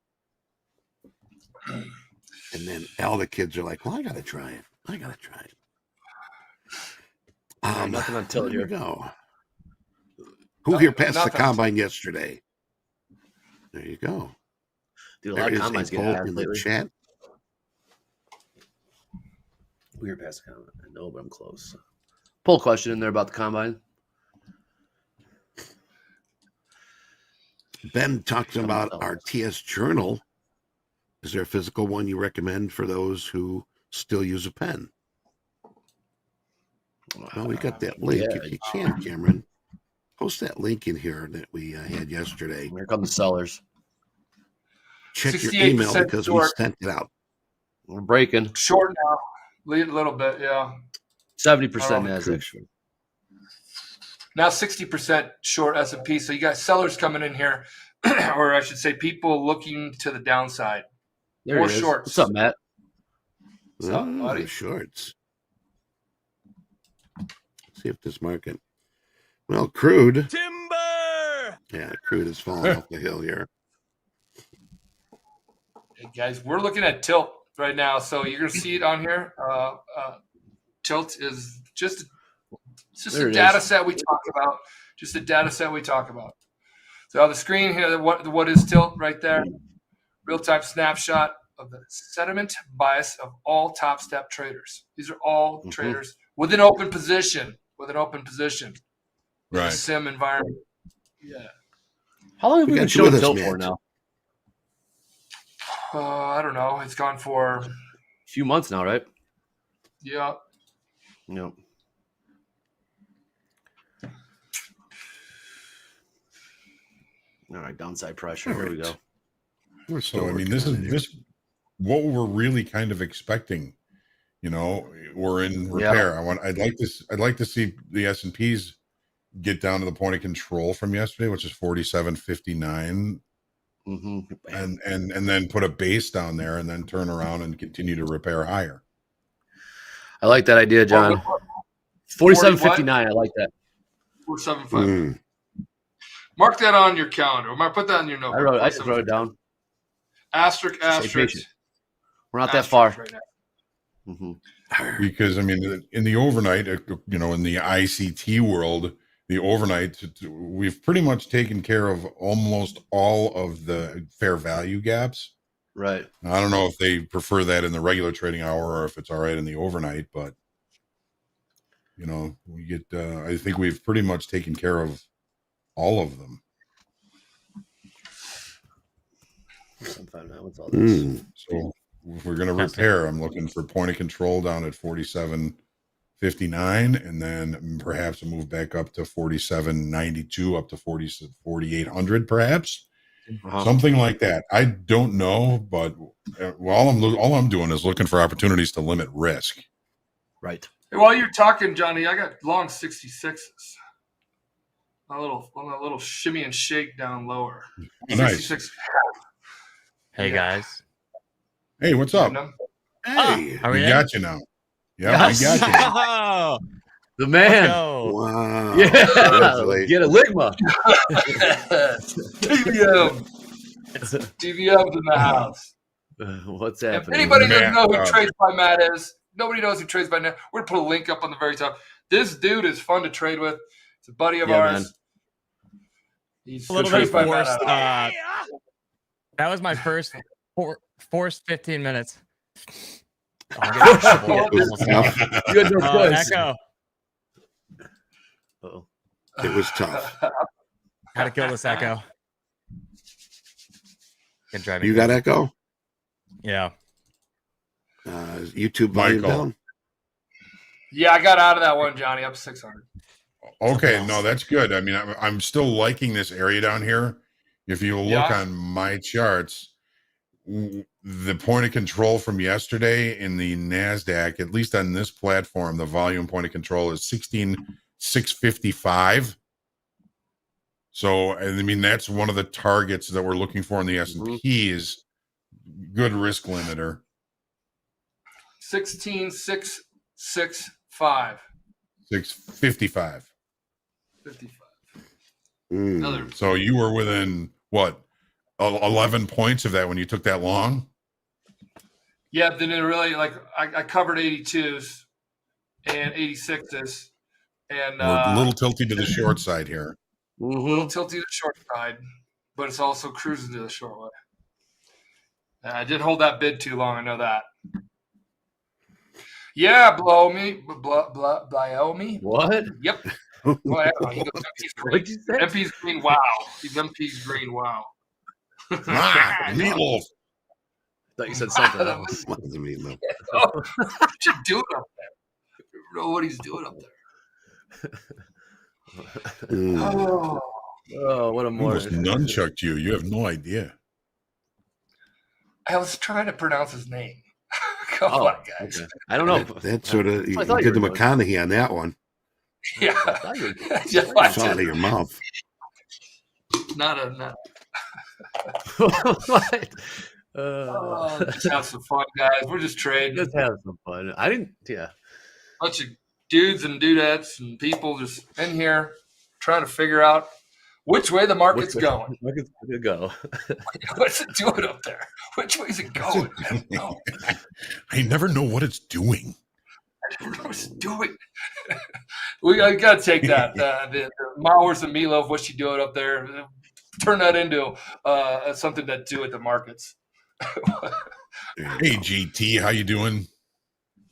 And then all the kids are like, well, I got to try it. Nothing until here we go. Who here passed the combine yesterday? There you go. Dude, a There lot of is combines a getting poll passed in the lately. chat. Weird past the comment. I know, but I'm close. Poll question in there about the combine. Ben talks about our else. TS journal. Is there a physical one you recommend for those who still use a pen? Well, we got that link. Yeah. If you can, Cameron, post that link in here that we had yesterday. Here come the sellers. Check your email 68% because we short. sent it out. We're breaking. Short now. Lead a little bit, yeah. 70% Oh, NASDAQ short. Now 60% short S&P. So you got sellers coming in here, or I should say people looking to the downside. There More it is. shorts. What's up, Matt? What's up, buddy? Shorts. Let's see if this market. Well, crude. Timber! Yeah, crude is falling off the hill here. Hey guys, we're looking at tilt right now, so you're gonna see it on here. Tilt is just There a it data is. set we talk about. Just a data set we talk about. So on the screen here, what is tilt right there? Real-time snapshot of the sentiment bias of all top step traders. These are all traders with an open position. In a Right. sim environment. Yeah. How long have we got been you showing with us, tilt for Matt. now? I don't know. It's gone for A few months now, right? yeah. No. All right, downside pressure. Here we go. We're still So I mean, working this on is it here. this what we're really kind of expecting. You know, we're in repair. I'd like to see the S&Ps get down to the point of control from yesterday, which is 47.59, and then put a base down there, and then turn around and continue to repair higher. I like that idea, John. 47.59. I like that. 475. Mark that on your calendar. Mark, put that in your notebook. I just wrote it down. Asterisk. patient. We're not that far. Right now. Because I mean, in the overnight, you know, in the ICT world, the overnight, we've pretty much taken care of almost all of the fair value gaps. Right. I don't know if they prefer that in the regular trading hour or if it's all right in the overnight, but you know, we get. I think we've pretty much taken care of all of them. What's all this? So if we're going to repair, I'm looking for point of control down at 47.59, and then perhaps a move back up to 47.92, up to 4,800, perhaps something like that. I don't know, but all I'm doing is looking for opportunities to limit risk. Right. Hey, while you're talking, Johnny, I got long 66s. A little shimmy and shake down lower. Oh, nice. 66. Hey guys. Hey, what's up? Hey, Are we We in? got you now. Yeah, Yes. I got you. Oh, The man. let's go. wow. Yeah. Congratulations. Get a Ligma. DVM's in the house. What's If happening? anybody doesn't know who Matt, Trades by Matt is, nobody knows who Trades by Matt. We're going to put a link up on the very top. This dude is fun to trade with. It's a buddy of ours. Man. He's A little Trades bit by forced. Matt. That was my first forced 15 minutes. You had no choice. Echo. Uh-oh. It was tough. Gotta kill this Echo. Can drive me You got Echo? Yeah. YouTube volume Michael. down? Yeah, I got out of that one, Johnny, up 600. Okay, no, that's good. I mean, I'm still liking this area down here. If you look Yeah. on my charts, the point of control from yesterday in the NASDAQ, at least on this platform, the volume point of control is 16,655. So, I mean, that's one of the targets that we're looking for in the S&P is good risk limiter. 16,665. 655. 55. Mm. Another. So you were within what, 11 points of that when you took that long? Yeah, then it really, like, I covered 82s and 86s. And We're a little tilted to the short side here. a little tilty to the short side, but it's also cruising to the short way. I didn't hold that bid too long. I know that. Yeah, blow me. What? Yep. Well, he goes, What'd you say? MP's green. Wow. He's MP's green. Wow. Meatloaf. Thought you said something else. What does it mean, though? What you doing up there? I don't know what he's doing up there. Mm. Oh, what a Almost morning. nunchucked you. You have no idea. I was trying to pronounce his name. Come on, guys. Okay. I don't know. That sort of, you I thought did the you were doing. McConaughey on that one. Yeah. Saw it out of your mouth. Not. What? Just have some fun, guys. We're just trading. Just have some fun. I didn't. Yeah. Bunch of dudes and dudettes and people just in here trying to figure out which way the market's going. Market's gonna go. What's it doing up there? Which way is it going? I don't know. I never know what it's doing. I don't know what it's doing. We got to take that. The Mowers and Meatloaf, what's she doing up there? Turn that into something to do with the markets. Hey, JT, how you doing?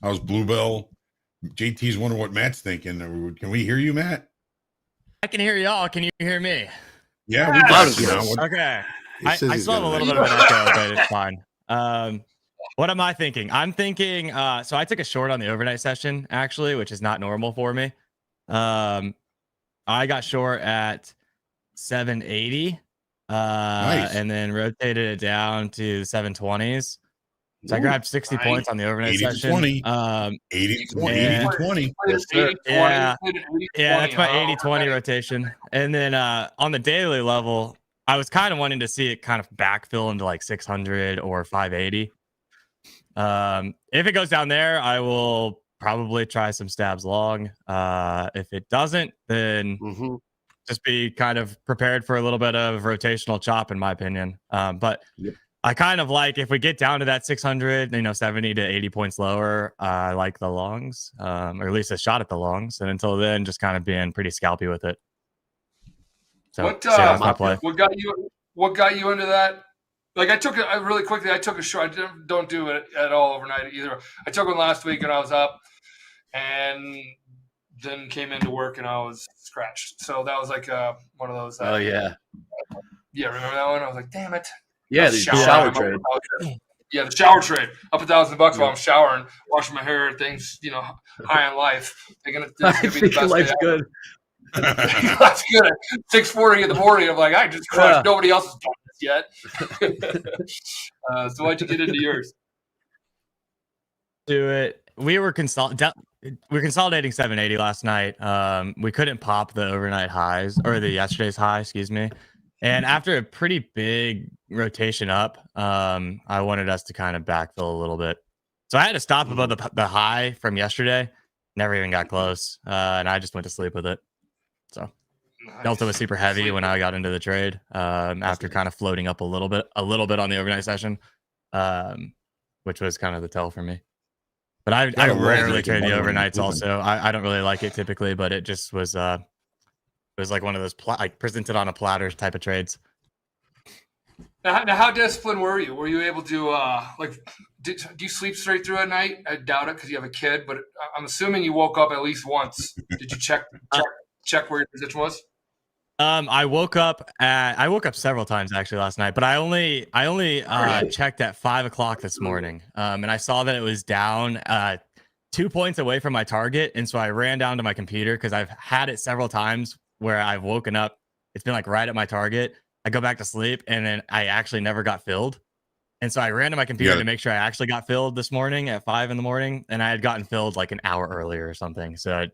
How's Bluebell? JT's wondering what Matt's thinking. Can we hear you, Matt? I can hear y'all. Can you hear me? Yeah, we got you now. Okay. He I says he's still have a got little bit of an echo, but it's fine. What am I thinking? I'm thinking, so I took a short on the overnight session, actually, which is not normal for me. I got short at 780, Nice. and then rotated it down to 720s. So I grabbed 60 points on the overnight 80 to session. 20. 80 to 20. Yes, sir. Yeah. 80-20, Yeah, that's my huh? 80-20 rotation. And then on the daily level, I was kind of wanting to see it kind of backfill into like 600 or 580. If it goes down there, I will probably try some stabs long. If it doesn't, then just be kind of prepared for a little bit of rotational chop, in my opinion. But I kind of like, if we get down to that 600, 70 to 80 points lower, I like the longs, or at least a shot at the longs. And until then, just kind of being pretty scalpy with it. So that's my play. What got you into that? Like I took it really quickly. I took a short. I don't do it at all overnight either. I took one last week and I was up, and then came into work and I was scratched. So that was like one of those. Oh yeah. Yeah, remember that one? I was like, damn it. Yeah, the shower trade. Yeah, the shower trade. Up $1,000 while I'm showering, washing my hair, things, high on life. Thinking it's gonna be the best life's day good. That's good. At 6:40 in the morning, I'm like, I just crushed. Nobody else has done this yet. So why'd you get into yours? Do it. We were consolidating 780 last night. We couldn't pop the overnight highs or the yesterday's high, excuse me. And after a pretty big rotation up, I wanted us to kind of backfill a little bit. So I had to stop above the high from yesterday. Never even got close, and I just went to sleep with it. So Delta was super heavy when I got into the trade. After kind of floating up a little bit on the overnight session, which was kind of the tell for me. But I rarely trade the overnights. Also, I don't really like it typically, but it just was. It was like one of those like presented on a platter type of trades. Now, how disciplined were you? Were you able to do you sleep straight through at night? I doubt it because you have a kid, but I'm assuming you woke up at least once. Did you check where your position was? I woke up several times actually last night, but I only checked at 5 o'clock this morning, and I saw that it was down 2 points away from my target, and so I ran down to my computer because I've had it several times where I've woken up, it's been like right at my target. I go back to sleep, and then I actually never got filled, and so I ran to my computer to make sure I actually got filled this morning at 5 in the morning, and I had gotten filled like an hour earlier or something. So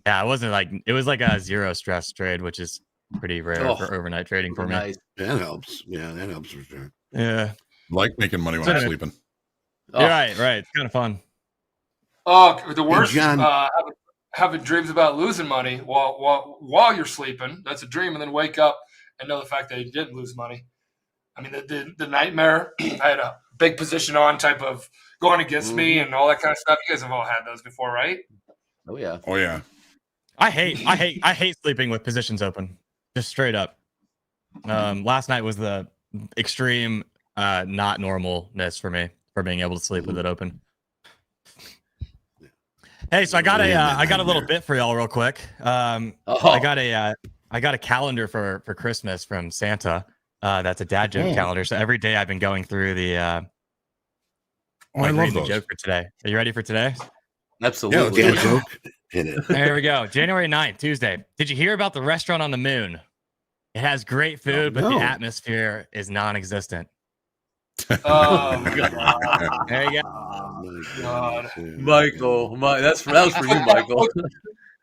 yeah, it was like a zero stress trade, which is pretty rare for overnight trading for me. That helps. Yeah, that helps for sure. Yeah. Like making money when I'm sleeping. Oh. Right. It's kind of fun. Oh, the worst, hey, John, having dreams about losing money while you're sleeping. That's a dream, and then wake up and know the fact that you didn't lose money. I mean, the nightmare. I had a big position on type of going against me and all that kind of stuff. You guys have all had those before, right? Oh yeah. Oh yeah. I hate sleeping with positions open. Just straight up. Last night was the extreme not normalness for me for being able to sleep with it open. Hey, so I got a little bit for y'all real quick. I got a calendar for Christmas from Santa. That's a dad joke calendar. So every day I've been going through the I love the those. joke for today. Are you ready for today? Absolutely. Yeah, joke. Hit it. There we go. January 9th, Tuesday. Did you hear about the restaurant on the moon? It has great food, but the atmosphere is non-existent. Oh, There you go. Oh, God. Michael, that was for you, Michael.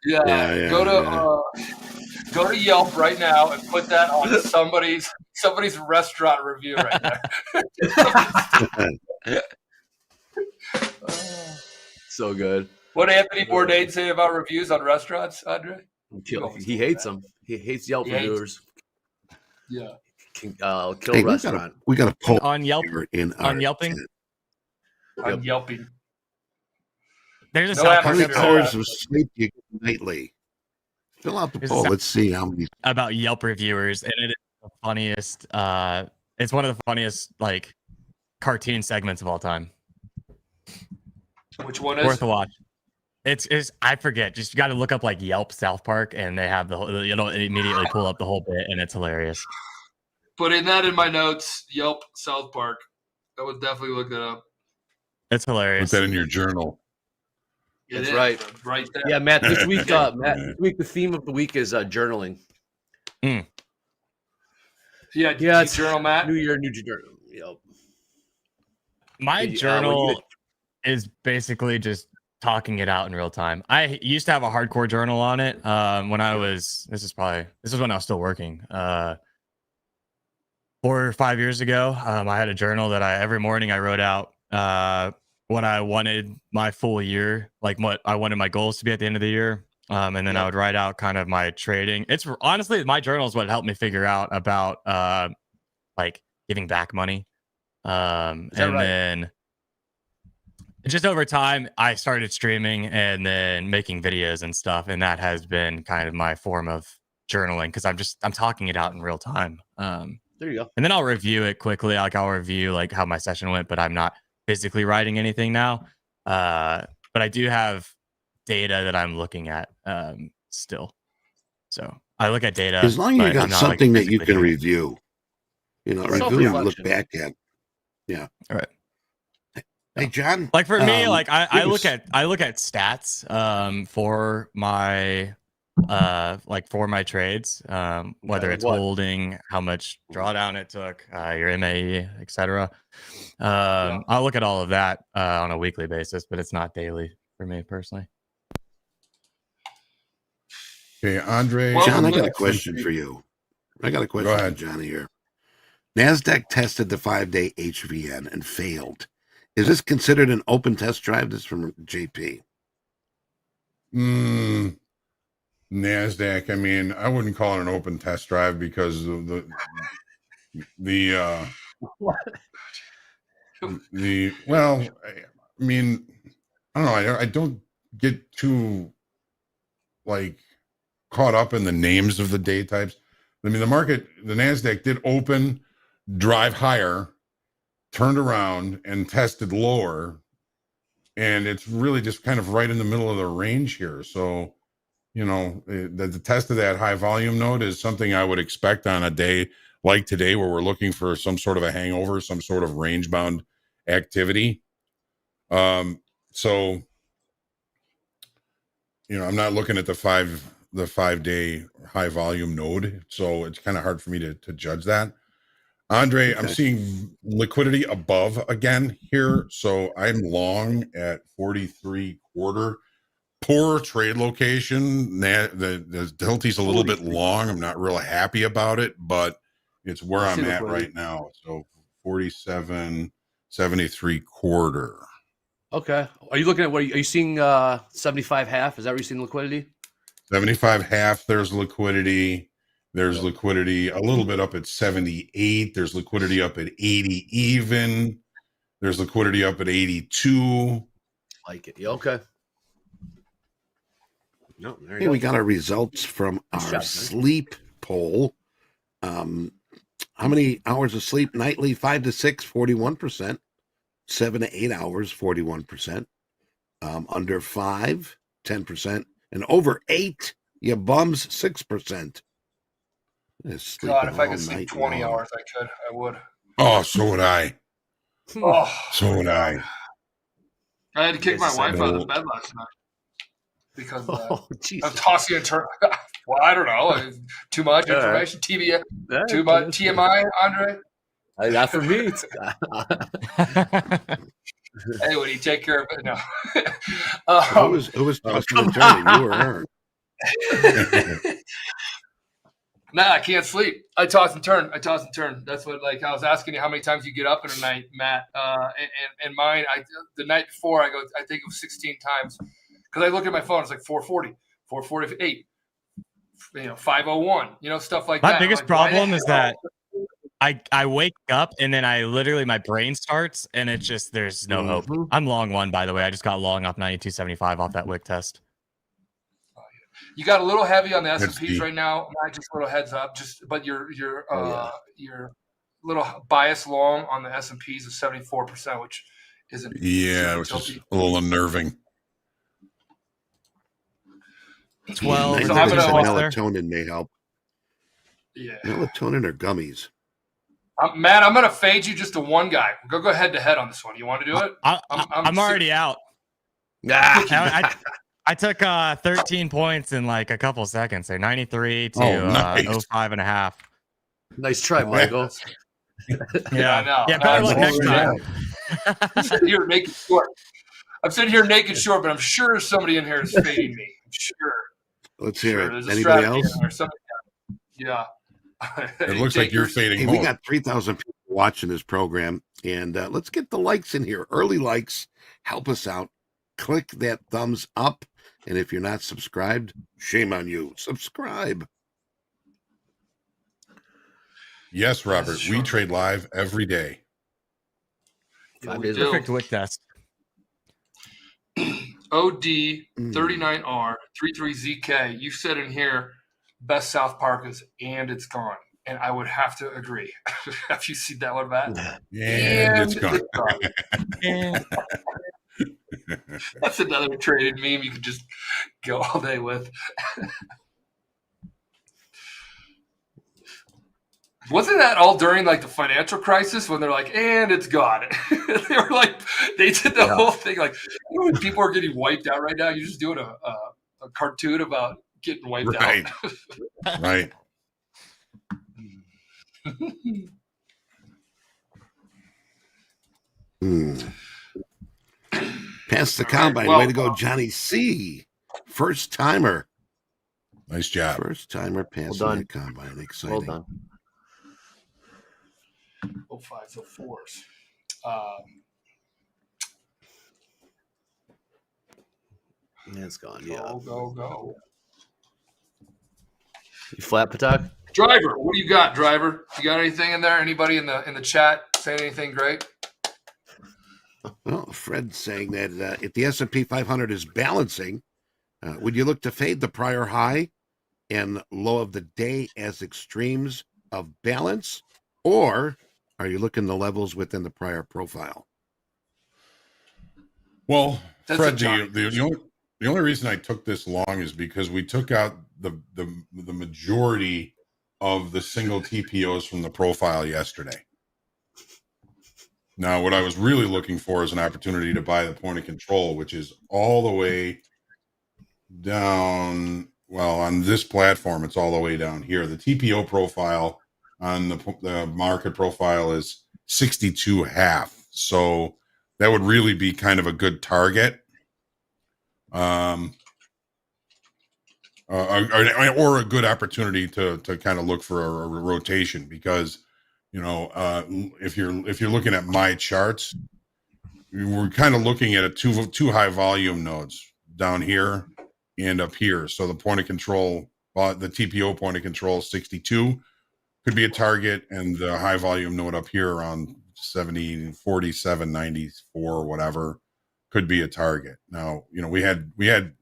Yeah. Go to Yelp right now and put that on somebody's restaurant review right there. So good. What did Anthony Bourdain say about reviews on restaurants, Andre? He hates them. He hates Yelp reviewers. Yeah. Kill restaurant. We got a poll on Yelp. On Yelping. On Yelping. There's a how many hours of sleep you get nightly? Fill out the poll. Let's see how many. About Yelp reviewers, and it is the funniest. It's one of the funniest like cartoon segments of all time. Which one is worth a watch? It's I forget. Just you got to look up like Yelp South Park, and they have immediately pull up the whole bit, and it's hilarious. Putting that in my notes. Yelp South Park. I would definitely look that up. It's hilarious. Put that in your journal. That's right. Right there. Yeah, Matt. This week, the theme of the week is journaling. Mm. Yeah, it's journal, Matt. New year, new journal. Yep. My journal is basically just talking it out in real time. I used to have a hardcore journal on it when I was. This is when I was still working. 4 or 5 years ago, I had a journal that every morning I wrote out what I wanted my full year, like what I wanted my goals to be at the end of the year. And then I would write out kind of my trading. It's honestly, my journal is what helped me figure out about like giving back money. Then just over time, I started streaming and then making videos and stuff. And that has been kind of my form of journaling because I'm talking it out in real time. There you go. And then I'll review it quickly. Like I'll review like how my session went, but I'm not physically writing anything now. But I do have data that I'm looking at still. So I look at data. As long as you got something that you can review. Review and look back at. Yeah. All right. Hey, John. Like for me, like I look at stats for my for my trades, whether it's holding, how much drawdown it took, your MAE, etc. I'll look at all of that on a weekly basis, but it's not daily for me personally. Okay, Andre. John, I got a question for you. I got a question for Johnny here. NASDAQ tested the 5-day HVN and failed. Is this considered an open test drive? This is from JP. NASDAQ, I mean, I wouldn't call it an open test drive because of the well, I mean, I don't know. I don't get too like caught up in the names of the day types. I mean, the NASDAQ did open, drive higher, turned around and tested lower. And it's really just kind of right in the middle of the range here. So, the test of that high volume node is something I would expect on a day like today, where we're looking for some sort of a hangover, some sort of range bound activity. So, I'm not looking at the 5-day high volume node. So it's kind of hard for me to judge that. Andre, I'm seeing liquidity above again here. So I'm long at 43.25. Poor trade location. The Hilti's a little bit long. I'm not real happy about it, but it's where I'm at right now. So 47.73. Okay. Are you looking at are you seeing 75 half? Is that where you're seeing liquidity? 75 half, there's liquidity. There's liquidity a little bit up at 78. There's liquidity up at 80 even. There's liquidity up at 82. Like it. Yeah, okay. No, we got our results from our sleep poll. How many hours of sleep nightly? 5 to 6, 41%. 7 to 8 hours, 41%. Under 5, 10%. And over 8, you bums, 6%. God, if I could sleep 20 hours, I would. Oh, so would I. Oh, so would I. I had to kick my wife out of the bed last night because of tossing and turning. Well, I don't know. Too much information. Too much TMI, Andre? Not for me. Hey, would you take care of it? No. Who was tossing and turning? You or her? Nah, I can't sleep. I toss and turn. That's what, like, I was asking you how many times you get up in a night, Matt. And mine, the night before, I think it was 16 times. Because I look at my phone, it's like 4:40, 4:48, 5:01, stuff like that. My biggest problem is that I wake up and then my brain starts and it's just, there's no hope. I'm long one, by the way. I just got long off 92.75 off that wick test. You got a little heavy on the S&Ps right now. Not just a little heads up, but your little bias long on the S&Ps is 74%, which isn't. Yeah, which is a little unnerving. 12. So melatonin may help. Yeah, melatonin or gummies. Matt, I'm gonna fade you just to one guy. Go head to head on this one. You want to do it? I'm already out. I took 13 points in like a couple seconds there, 93 to nice. 05.5. Nice try, Michael. Yeah, I know. Yeah, better luck next time. I'm sitting here naked short, but I'm sure somebody in here is fading me. I'm sure. Let's hear it. There's Anybody else? Yeah. It looks like you're fading. We got 3,000 people watching this program, and let's get the likes in here. Early likes help us out. Click that thumbs up, and if you're not subscribed, shame on you. Subscribe. Yes, Robert. We trade live every day. Perfect wick test. OD 39R 33ZK. You said in here, best South Park is and it's gone. And I would have to agree. Have you seen that one, Matt? And it's gone. That's another traded meme you could just go all day with. Wasn't that all during like the financial crisis when they're like, and it's gone? They were like, they did the whole thing. Like, when people are getting wiped out right now, you're just doing a cartoon about getting wiped out. Right. Pass the combine. Way to go, Johnny C. First timer. Nice job. First timer passing the combine. Exciting. Well done. 05s, 04s. It's gone. Go. You flat, Patak? Driver, what do you got, Driver? You got anything in there? Anybody in the chat saying anything great? Well, Fred's saying that if the S&P 500 is balancing, would you look to fade the prior high and low of the day as extremes of balance, or are you looking the levels within the prior profile? Well, Fred, the only reason I took this long is because we took out the majority of the single TPOs from the profile yesterday. Now, what I was really looking for is an opportunity to buy the point of control, which is all the way down. Well, on this platform, it's all the way down here. The TPO profile on the market profile is 62.5. So that would really be kind of a good target. Or a good opportunity to kind of look for a rotation, because if you're looking at my charts, we're kind of looking at two high volume nodes down here and up here. So the point of control, the TPO point of control 62 could be a target, and the high volume node up here around 70, 47, 94, whatever, could be a target. Now, we had a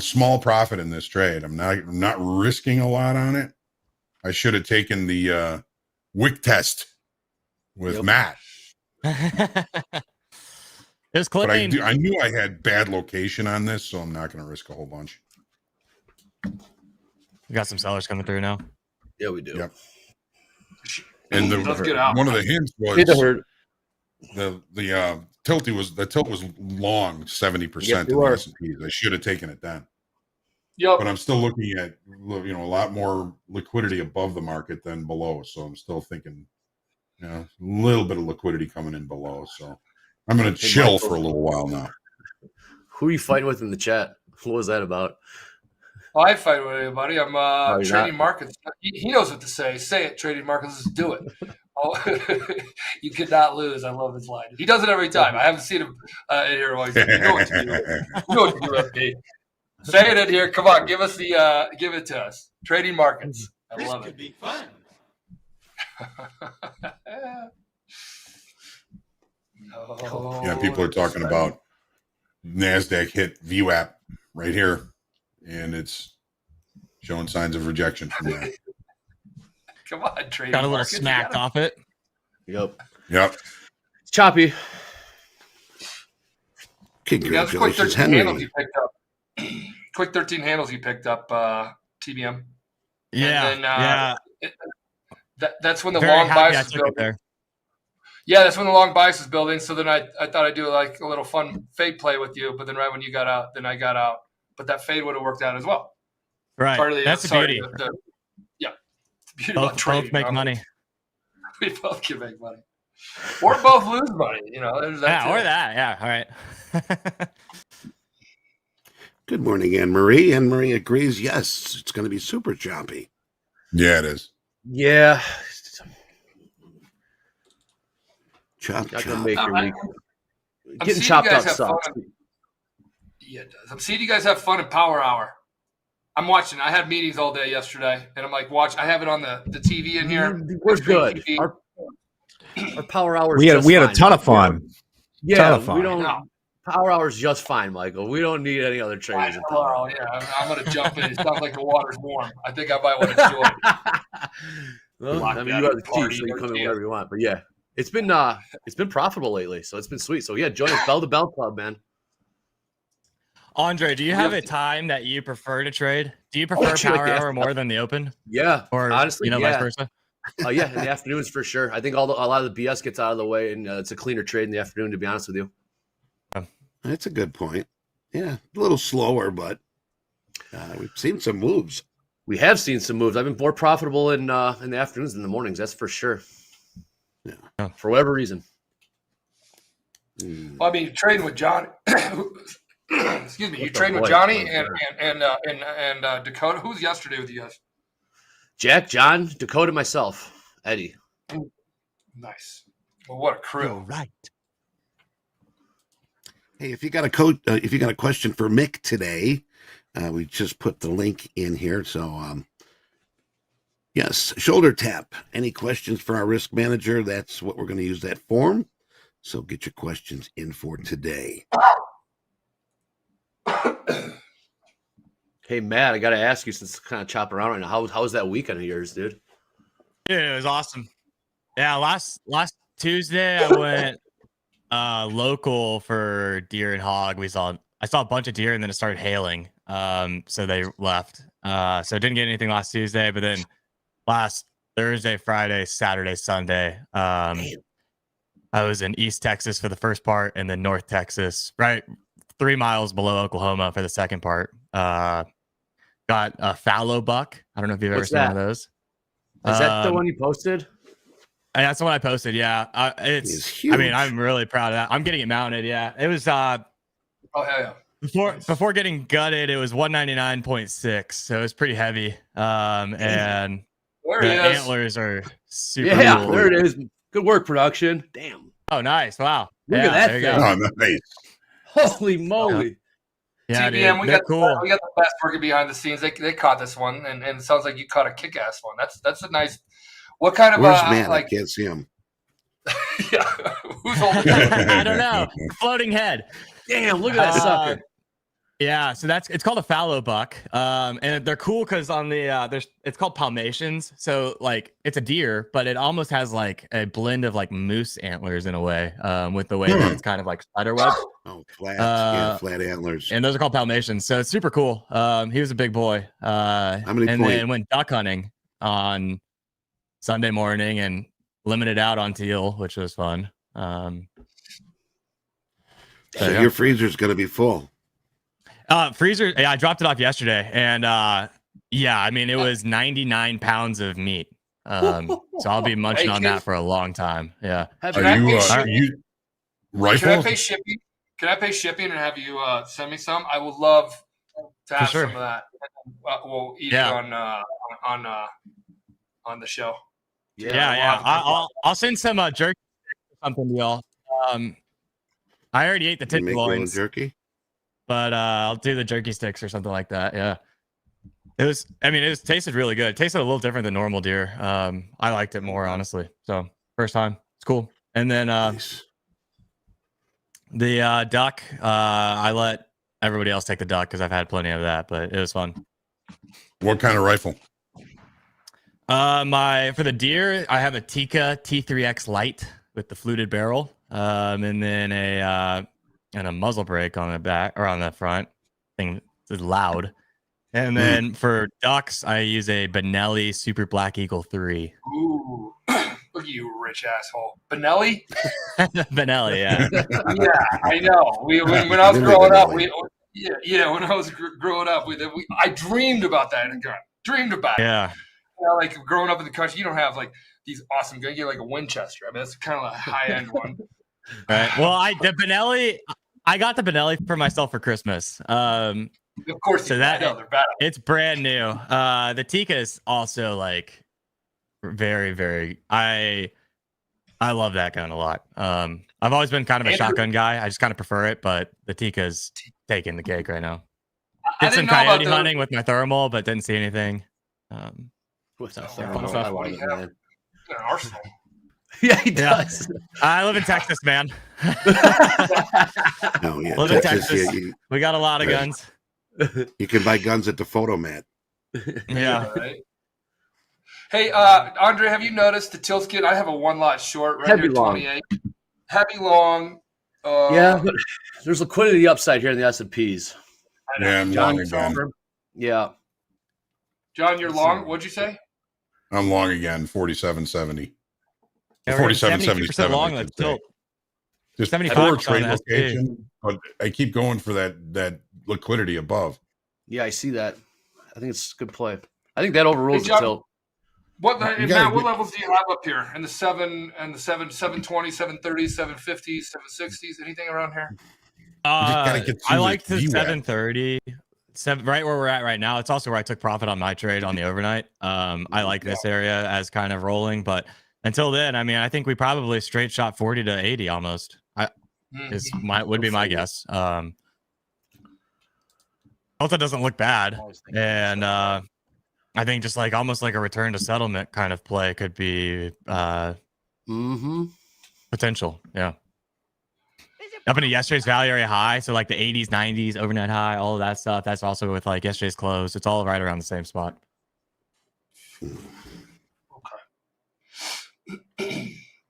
small profit in this trade. I'm not risking a lot on it. I should have taken the wick test with Matt. It was clean. But I knew I had bad location on this, so I'm not going to risk a whole bunch. We got some sellers coming through now. Yeah, we do. Yep. And Let's get out. one of the hints was the tilt was long 70% in the S&Ps. I should have taken it then. Yep. But I'm still looking at a lot more liquidity above the market than below. So I'm still thinking, a little bit of liquidity coming in below. So I'm going to chill for a little while now. Who are you fighting with in the chat? What was that about? I fight with anybody. I'm trading markets. He knows what to say. Say it, trading markets. Let's do it. You could not lose. I love his line. He does it every time. I haven't seen him in here while he's like, you know what to do. You know what to do, FP. Say it in here. Come on, give it to us. Trading markets. I love it. This could be fun. Yeah, people are talking about NASDAQ hit VWAP right here, and it's showing signs of rejection from there. Come on, trading Got a little markets. smacked off it. Yep. It's choppy. Congratulations, Henry. Quick 13 handles you picked up, TBM. Yeah. That's when the Very long happy I bias is took it building. there. Yeah, that's when the long bias is building. So then I thought I'd do like a little fun fade play with you, but then right when you got out, then I got out. But that fade would have worked out as well. Right. That's the beauty. The beauty about trading. Both make money. We both can make money. Or both lose money. There's that. Yeah, or that. Yeah. All right. Good morning, Anne-Marie. Anne-Marie agrees. Yes, it's going to be super choppy. Yeah, it is. Yeah. Chop. Getting chopped up sucks. Yeah, it does. I'm seeing you guys have fun in Power Hour. I'm watching. I had meetings all day yesterday, and I'm like, I have it on the TV in here. We're good. Our Power Hour. We had a ton of fun. Yeah, ton of fun. we don't. Power Hour is just fine, Michael. We don't need any other traders. Yeah, I'm going to jump in. It sounds like the water's warm. I think I might want to join. Well, you have the key, so you come in whenever you want. But yeah, it's been profitable lately, so it's been sweet. So yeah, join us, Bell to Bell Club, man. Andre, do you have a time that you prefer to trade? Do you prefer Power Hour more than the Open? Yeah, or honestly, vice versa. Yeah, in the afternoons for sure. I think a lot of the BS gets out of the way, and it's a cleaner trade in the afternoon. To be honest with you. That's a good point. Yeah, a little slower, but we've seen some moves. We have seen some moves. I've been more profitable in the afternoons than the mornings. That's for sure. Yeah, for whatever reason. Well, I mean, you're trading with Johnny. Excuse me. You're trading with Johnny and Dakota. Who was yesterday with you guys? Jack, John, Dakota, myself, Eddie. Nice. Well, what a crew! You're right. Hey, if you got a question for Mick today, we just put the link in here. So, yes, shoulder tap. Any questions for our risk manager? That's what we're going to use that form. So get your questions in for today. Hey, Matt, I got to ask you, since it's kind of chopping around right now, how was that weekend of yours, dude? Dude, it was awesome. Yeah, last Tuesday I went local for deer and hog. I saw a bunch of deer, and then it started hailing. So they left. So didn't get anything last Tuesday, but then last Thursday, Friday, Saturday, Sunday, I was in East Texas for the first part, and then North Texas, right 3 miles below Oklahoma for the second part. Got a fallow buck. I don't know if you've ever seen one of those. Is that the one you posted? And that's the one I posted. Yeah, it's huge. I mean, I'm really proud of that. I'm getting it mounted. Yeah, it was. Oh hell yeah! Before getting gutted, it was 199.6, so it was pretty heavy. And the antlers are super. Yeah, cool. There it is. Good work, production. Damn. Oh, nice! Wow. Look at that thing. Oh, nice. Holy moly! Yeah, TBM, dude, we got cool. we got the best working behind the scenes. They caught this one, and it sounds like you caught a kick-ass one. That's a nice. What kind of Where's Matt? I can't see him. Yeah, who's holding? I don't know. Floating head. Damn! Look at that sucker. Yeah, so it's called a fallow buck, and they're cool because on the it's called palmations. So like it's a deer, but it almost has like a blend of like moose antlers in a way, with the way that it's kind of like spider web. Oh, flat, flat antlers. And those are called palmations. So it's super cool. He was a big boy. How many and points? then went duck hunting on Sunday morning and limited out on teal, which was fun. So your freezer's gonna be full. Freezer. Yeah, I dropped it off yesterday, and yeah, I mean it was 99 pounds of meat. So I'll be munching on that for a long time. Yeah. Can I pay shipping? Can I pay shipping and have you send me some? I would love to have some of that. We'll eat it on the show. Yeah. I'll send some jerky or something to y'all. I already ate the tenderloins. Jerky. But I'll do the jerky sticks or something like that. Yeah. It tasted really good. It tasted a little different than normal deer. I liked it more, honestly. So first time. It's cool. And then Nice. the duck, I let everybody else take the duck because I've had plenty of that, but it was fun. What kind of rifle? For the deer, I have a Tika T3X Lite with the fluted barrel. And then a muzzle brake on the back or on the front thing is loud. And then for ducks, I use a Benelli Super Black Eagle 3. Ooh, look at you, rich asshole. Benelli? Benelli, yeah. Yeah, I know. When I was growing up, when I was growing up, I dreamed about that gun. Dreamed about it. Yeah. You know, like growing up in the country, you don't have like these awesome guns. You get like a Winchester. I mean, that's kind of a high end one. Right. Well, I got the Benelli for myself for Christmas. Of course, so they're bad. It's brand new. The Tika is also like very, very. I love that gun a lot. I've always been kind of a shotgun guy. I just kind of prefer it, but the Tika's taking the cake right now. Did some coyote hunting with my thermal, but didn't see anything. What's so that? fun stuff. What do you have? An arsenal. Yeah, he does. I live in Texas, man. Oh yeah, Live in Texas. We got a lot of Right. guns. You can buy guns at the photo mat. Yeah. Right. Hey, Andre, have you noticed the tilt skid? I have a one lot short right Heavy here, long. 28. Heavy long. Yeah, but there's liquidity upside here in the S&Ps. Yeah, I'm long again. Yeah. John, you're long. What'd you say? I'm long again, 47.70. Yeah, 47.77. long. Let's tilt. Just 75 poor on trade the SP. location, but I keep going for that liquidity above. Yeah, I see that. I think it's a good play. I think that overrules the tilt. Matt, what levels do you have up here? In the 720, 730, 750s, 760s? Anything around here? I like the 730. Right where we're at right now. It's also where I took profit on my trade on the overnight. I like this area as kind of rolling, but until then, I mean, I think we probably straight shot 40 to 80 almost. Would be my guess. Delta doesn't look bad, and I think just like almost like a return to settlement kind of play could be potential. Yeah. Up into yesterday's value area high, so like the 80s, 90s, overnight high, all of that stuff. That's also with like yesterday's close. It's all right around the same spot.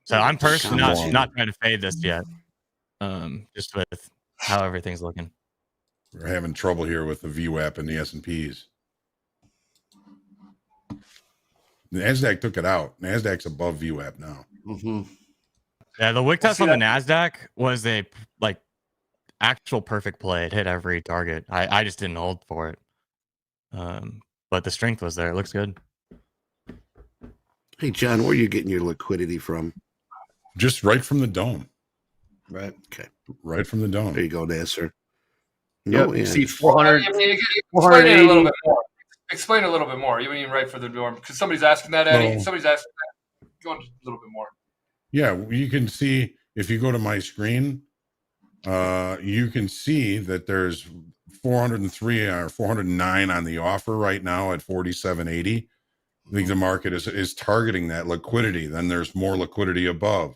So I'm personally not trying to fade this yet. Just with how everything's looking. We're having trouble here with the VWAP and the S&Ps. The NASDAQ took it out. NASDAQ's above VWAP now. Yeah, the wick test on the NASDAQ was a actual perfect play. It hit every target. I just didn't hold for it. But the strength was there. It looks good. Hey, John, where are you getting your liquidity from? Just right from the dome. Right. Okay. Right from the dome. There you go, Nasser. No, you see 400. Explain it a little bit more. Explain a little bit more. You mean right for the dorm? Because somebody's asking that, Eddie. Somebody's asking that. Go on a little bit more. Yeah, you can see if you go to my screen, you can see that there's 403 or 409 on the offer right now at 47.80. I think the market is targeting that liquidity. Then there's more liquidity above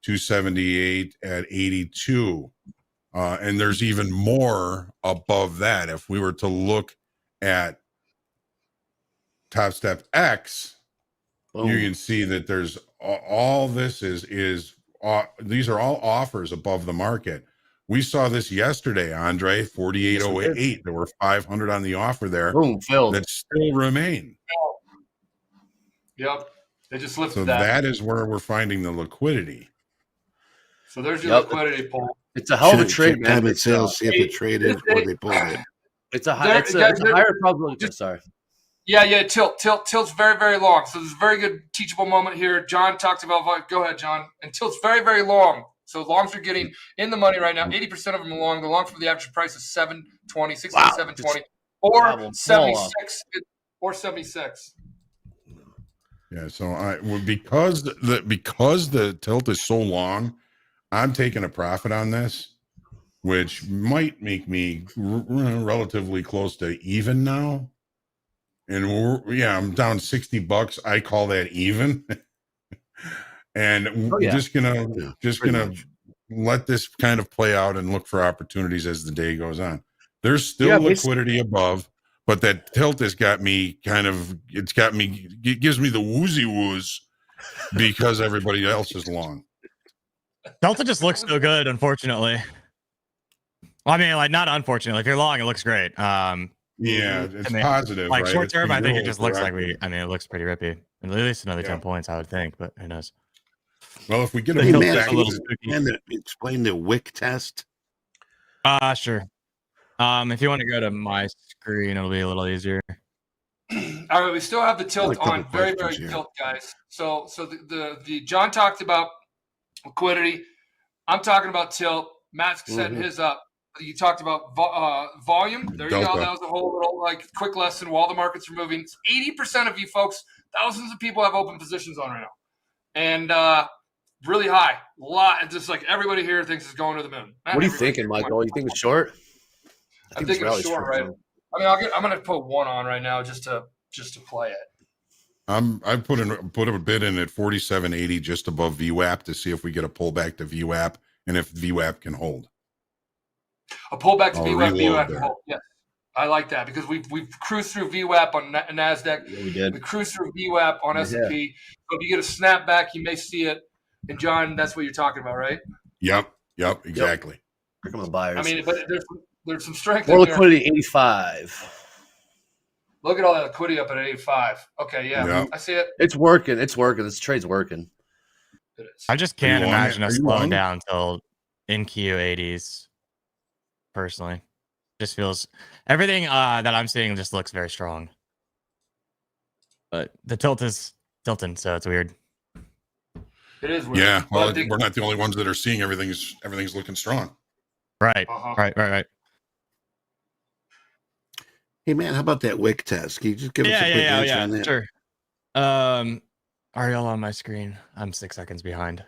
278 at 82. And there's even more above that. If we were to look at Topstep X, you can see that there's all this is these are all offers above the market. We saw this yesterday, Andre, 4808. There were 500 on the offer there. Boom, filled. That still remain. Yep. They just lifted So that is where we're finding the liquidity. So there's your liquidity pool. It's a hell of a trade, man. Time at sales, see if it traded or they pulled it. It's a higher probability. Sorry. Yeah. Tilt's very, very long. So there's a very good teachable moment here. John talked about. Go ahead, John. And tilt's very, very long. So longs are getting in the money right now. 80% of them are long. The long for the average price is 720, 720, or 76, or 76. Yeah. So because the tilt is so long, I'm taking a profit on this, which might make me relatively close to even now. And I'm down $60. I call that even. And we're just gonna let this kind of play out and look for opportunities as the day goes on. There's still liquidity above, but that tilt has got me it gives me the woozy woos because everybody else is long. Delta just looks so good, unfortunately. Well, I mean, like, not unfortunately. If you're long, it looks great. It's positive. Like, right? short term, I think it just looks correctly. like it looks pretty rippy. At least another 10 points, I would think, but who knows? Well, if we get Hey, a man, back, can you explain the wick test? Sure. If you want to go to my screen, it'll be a little easier. All right, we still have the tilt on. Very, very tilt, guys. So the John talked about liquidity. I'm talking about tilt. Matt's setting his up. You talked about volume. There you go. That was a whole little quick lesson. While the markets are moving, 80% of you folks, thousands of people have open positions on right now, and really high. A lot. Just like everybody here thinks it's going to the moon. What are you thinking, Michael? You think it's short? I think it's short, right? I mean, I'm going to put one on right now just to play it. I put a bid in at 47.80 just above VWAP to see if we get a pullback to VWAP and if VWAP can hold. A pullback to VWAP can hold. Yes, I like that because we've cruised through VWAP on Nasdaq. Yeah, we did. We cruised through VWAP on S&P. So if you get a snapback, you may see it. And John, that's what you're talking about, right? Yep, exactly. Here come the buyers. I mean, but there's some strength. More liquidity, 85. Look at all that liquidity up at 85. Okay, I see it. It's working. This trade's working. It is. I just can't imagine us slowing down until in Q80s. Personally, just feels everything that I'm seeing just looks very strong. But the tilt is tilting, so it's weird. It is weird. Yeah, well, we're not the only ones that are seeing everything's looking strong. Right. Hey man, how about that wick test? Can you just give us a quick answer on that? Sure. Are y'all on my screen? I'm 6 seconds behind.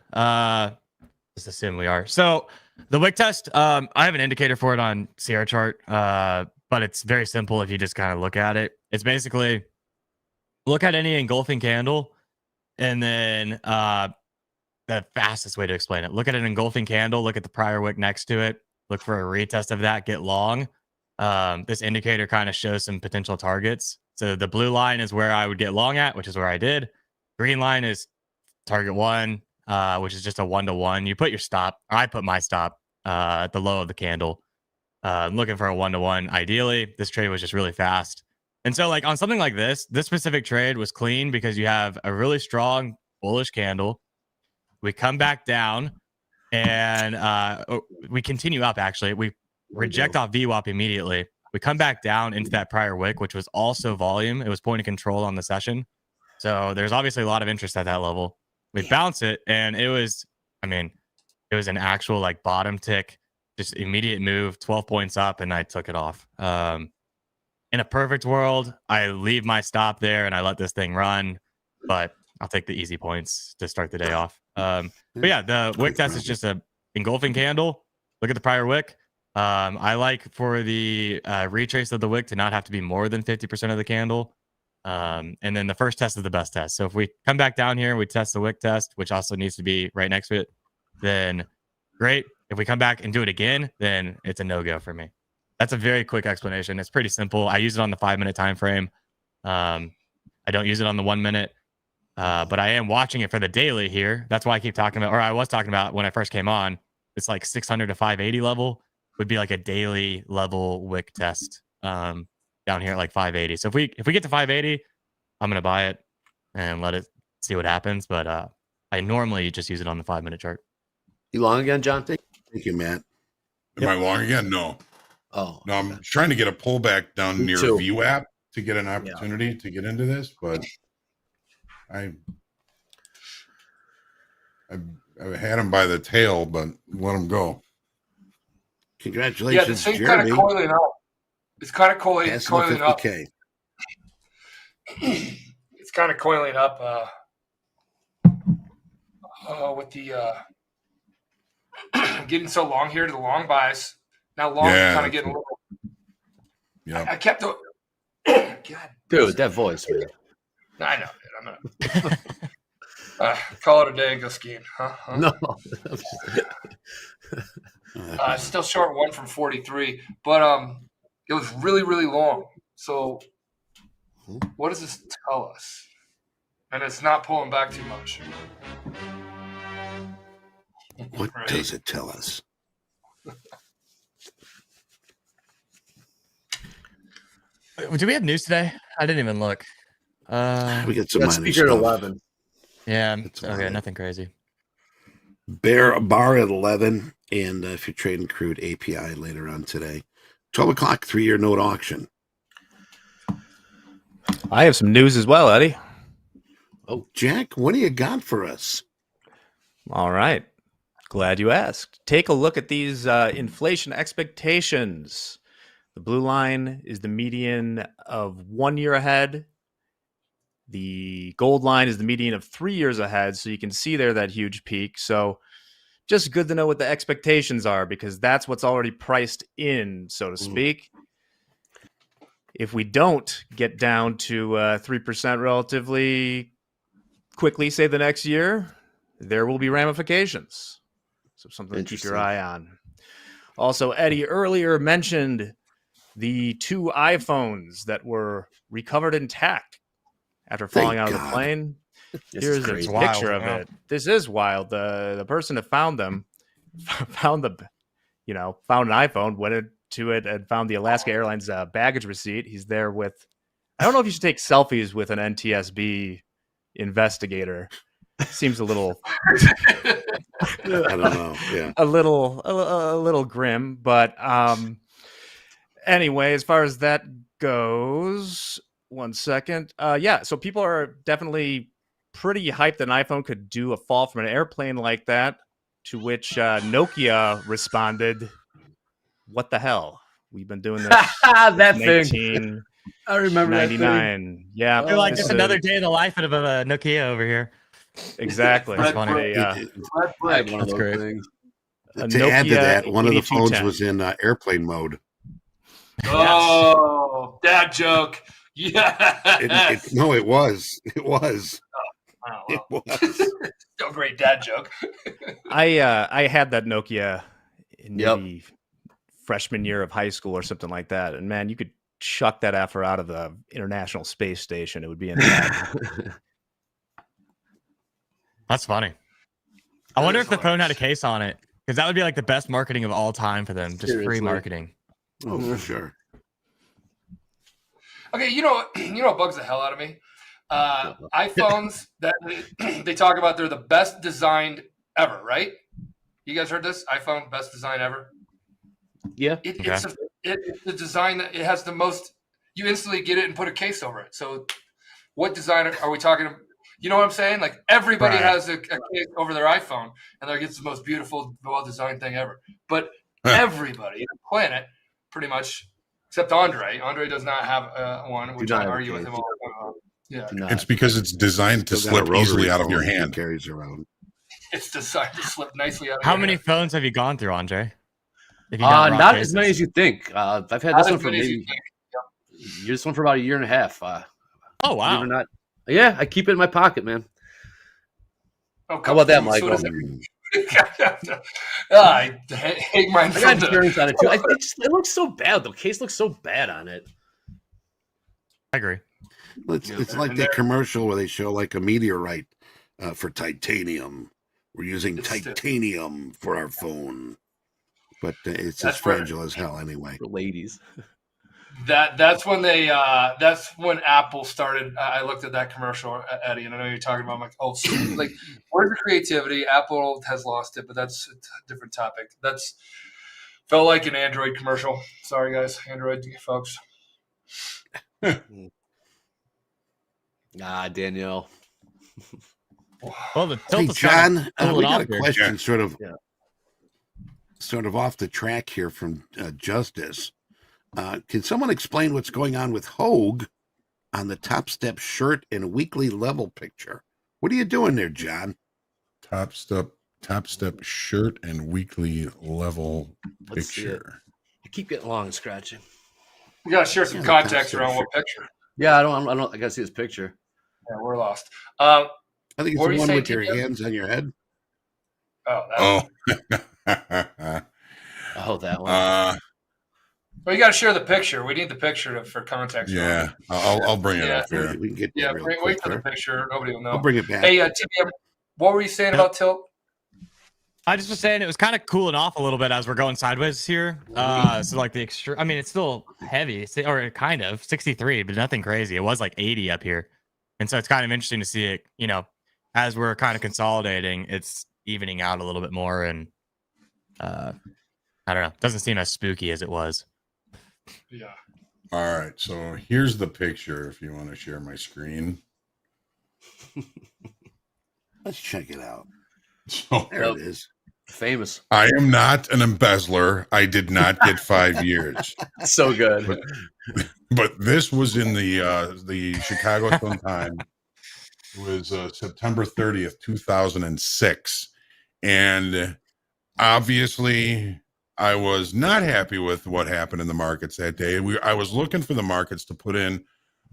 Just assume we are. So the wick test, I have an indicator for it on CR chart, but it's very simple if you just kind of look at it. It's basically look at any engulfing candle, and then the fastest way to explain it. Look at an engulfing candle, look at the prior wick next to it, look for a retest of that, get long. This indicator kind of shows some potential targets. So the blue line is where I would get long at, which is where I did. Green line is target 1, which is just a 1-to-1. You put your stop, or I put my stop at the low of the candle. I'm looking for a 1-to-1. Ideally, this trade was just really fast. And so like on something like this specific trade was clean because you have a really strong bullish candle. We come back down and we continue up, actually. We reject off VWAP immediately. We come back down into that prior wick, which was also volume. It was point of control on the session. So there's obviously a lot of interest at that level. We bounce it, and it was an actual like bottom tick, just immediate move, 12 points up, and I took it off. In a perfect world, I leave my stop there and I let this thing run, but I'll take the easy points to start the day off. But yeah, the wick test is just a engulfing candle. Look at the prior wick. I like for the retrace of the wick to not have to be more than 50% of the candle. And then the first test is the best test. So if we come back down here, we test the wick test, which also needs to be right next to it, then great. If we come back and do it again, then it's a no-go for me. That's a very quick explanation. It's pretty simple. I use it on the 5-minute time frame. I don't use it on the 1 minute, but I am watching it for the daily here. That's why I keep talking about, or I was talking about when I first came on. It's like 600 to 580 level would be like a daily level wick test down here at like 580. So if we get to 580, I'm gonna buy it and let it see what happens. But I normally just use it on the 5-minute chart. You long again, John? Thank you, Matt. Am I long again? No. Oh, No, I'm trying to get a pullback down Me near too. VWAP to get an opportunity to get into this, but I had him by the tail, but let him go. Congratulations, Yeah, this thing's kind Jeremy. of coiling up. It's kind of coiling up. 50K. It's kind of coiling up with the getting so long here to the long buys. Now long kind of getting a little. Yeah, I kept the. God, dude, that voice, man. I know, dude. I'm gonna call it a day and go skiing. Huh? No. Still short one from 43, but it was really, really long. So, what does this tell us? And it's not pulling back too much. What does it tell us? Do we have news today? I didn't even look. We got some That's minor speaker at stuff. 11. Yeah. That's Okay. fine. Nothing crazy. Bar at 11, and if you're trading crude, API later on today. 12 o'clock, 3-year note auction. I have some news as well, Eddie. Oh, Jack, what do you got for us? All right. Glad you asked. Take a look at these inflation expectations. The blue line is the median of 1 year ahead. The gold line is the median of 3 years ahead. So you can see there that huge peak. So just good to know what the expectations are, because that's what's already priced in, so to speak. If we don't get down to 3% relatively quickly, say the next year, there will be ramifications. So something to keep your eye on. Also, Eddie earlier mentioned the 2 iPhones that were recovered intact after falling out of the plane. Here's a picture of it. This is wild. The person that found them found an iPhone, went into it and found the Alaska Airlines baggage receipt. He's there with, I don't know if you should take selfies with an NTSB investigator. Seems a little I don't know. Yeah. a little grim, but anyway, as far as that goes, 1 second. So people are definitely pretty hyped that an iPhone could do a fall from an airplane like that, to which Nokia responded, "What the hell? We've been doing this that since thing. I remember 1999. Yeah, They're like, just another day in the life of a Nokia over here. Exactly. That's funny. That's great. To add to that, one of the phones 8210. was in airplane mode. Oh, dad joke. Yeah. No, it was. It was. Oh, It well. was. Still great dad joke. I had that Nokia in maybe freshman year of high school or something like that, and man, you could chuck that after out of the International Space Station. It would be in the That's funny. I wonder if the phone had a case on it, because that would be like the best marketing of all time for them. Just free marketing. Oh, for sure. Okay, you know what bugs the hell out of me? iPhones that they talk about, they're the best designed ever, right? You guys heard this? iPhone best design ever. Yeah. It's the design that it has the most. You instantly get it and put a case over it. So, what design are we talking about? You know what I'm saying? Like everybody has a case over their iPhone, and they get the most beautiful, well-designed thing ever. But everybody on the planet, pretty much, except Andre. Andre does not have one. We don't argue with him all the time. Yeah, it's because it's designed to slip easily out of your hand. Carries around. It's designed to slip nicely out of How your many hand. phones have you gone through, Andre? If you Not as many as you think. I've had Not this as one for many as maybe you this one for about a year and a half. Oh Believe wow! it or not. Yeah, I keep it in my pocket, man. Oh, How about that, so Michael? I hate mine. I got insurance on it too. It looks so bad. The case looks so bad on it. I agree. It's like that commercial where they show like a meteorite for titanium. We're using titanium for our phone, but it's as fragile as hell anyway. For ladies. That's when Apple started. I looked at that commercial, Eddie, and I know you're talking about. I'm like, oh, like where's the creativity? Apple has lost it, but that's a different topic. That's felt like an Android commercial. Sorry, guys, Android folks. Nah, Danielle. Well, the hey, John, we got a here. question sort of off the track here from Justice. Can someone explain what's going on with Hoag on the Topstep shirt and weekly level picture? What are you doing there, John? Topstep shirt and weekly level picture. I keep getting long and scratching. You gotta share some context around what picture. Yeah, I gotta see this picture. Yeah, we're lost. I think it's the one with your hands on your head. Oh, that one. Well, you got to share the picture. We need the picture for context. Yeah, I'll bring it up here. We can get wait for the picture. Nobody will know. I'll bring it back. Hey, TBM, what were you saying about tilt? I just was saying it was kind of cooling off a little bit as we're going sideways here. So like the extra, I mean, it's still heavy, or kind of 63, but nothing crazy. It was like 80 up here, and so it's kind of interesting to see it. As we're kind of consolidating, it's evening out a little bit more, and I don't know, doesn't seem as spooky as it was. Yeah. All right, so here's the picture. If you want to share my screen, let's check it out. So there it is. Famous. I am not an embezzler. I did not get 5 years. So good. But this was in the Chicago Sun-Times. It was September 30th, 2006. And obviously, I was not happy with what happened in the markets that day. I was looking for the markets to put in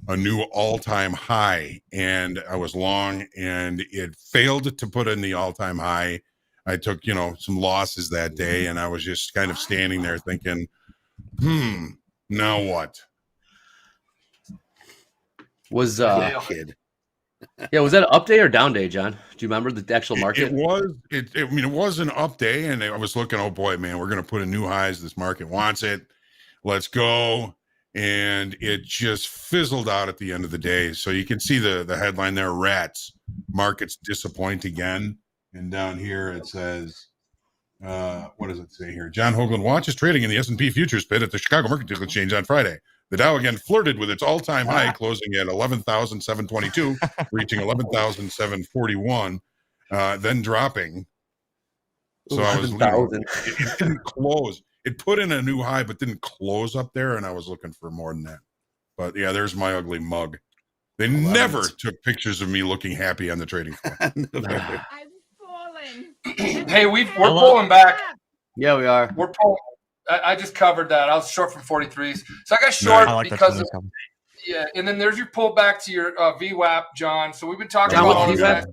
a new all-time high, and I was long, and it failed to put in the all-time high. I took, some losses that day, and I was just kind of standing there thinking, now what? Was kid. Yeah, was that an up day or down day, John? Do you remember the actual market? It was an up day, and I was looking, oh boy, man, we're going to put in new highs. This market wants it. Let's go. And it just fizzled out at the end of the day. So you can see the headline there, rats, markets disappoint again. And down here it says, what does it say here? John Hoagland watches trading in the S&P futures pit at the Chicago Mercantile Exchange on Friday. The Dow again flirted with its all-time high, closing at 11,722, reaching 11,741, then dropping. So I was, it didn't close. It put in a new high, but didn't close up there, and I was looking for more than that. But yeah, there's my ugly mug. They never took pictures of me looking happy on the trading floor. I'm falling. Hey, we're pulling back. Yeah, we are. We're pulling. I just covered that. I was short from 43s, so I got short because of and then there's your pullback to your VWAP, John. So we've been talking about all that.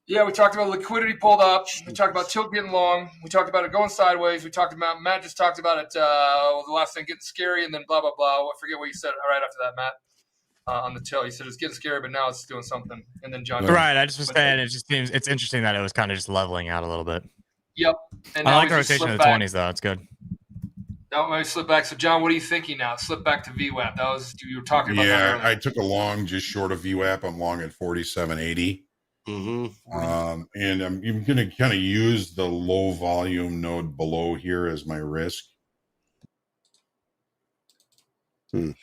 Yeah, we talked about liquidity pulled up. We talked about tilt getting long. We talked about it going sideways. We talked about Matt just talked about it. The last thing getting scary, and then blah blah blah. I forget what you said right after that, Matt. On the tilt, you said it's getting scary, but now it's doing something. And then John. Right, I just was saying it just seems it's interesting that it was kind of just leveling out a little bit. Yep. And I like the rotation of the 20s though. It's good. That might slip back. So John, what are you thinking now? Slip back to VWAP. That was you were talking about. Yeah, I took a long just short of VWAP. I'm long at 47.80. Mm-hmm. And I'm going to kind of use the low volume node below here as my risk. Got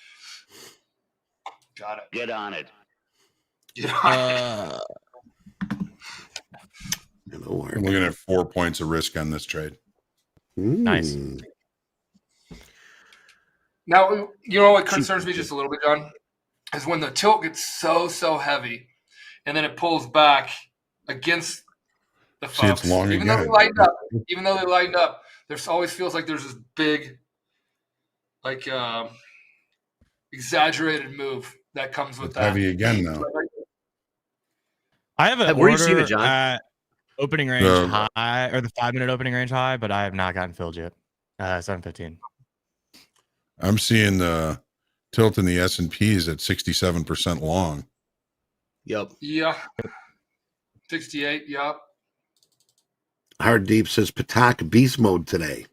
it. Get on it. I'm looking at 4 points of risk on this trade. Nice. Now, you know what concerns me just a little bit, John, is when the tilt gets so heavy, and then it pulls back against the folks. It's long even again. though they lightened up, there's always feels like there's this big, like exaggerated move that comes with that. Heavy again now. I have an Where order you seen it, John? opening range high, or the 5-minute opening range high, but I have not gotten filled yet. 7:15. I'm seeing the tilt in the S&Ps at 67% long. Yep. Yeah. 68. Yep. Hard Deep says Patak beast mode today.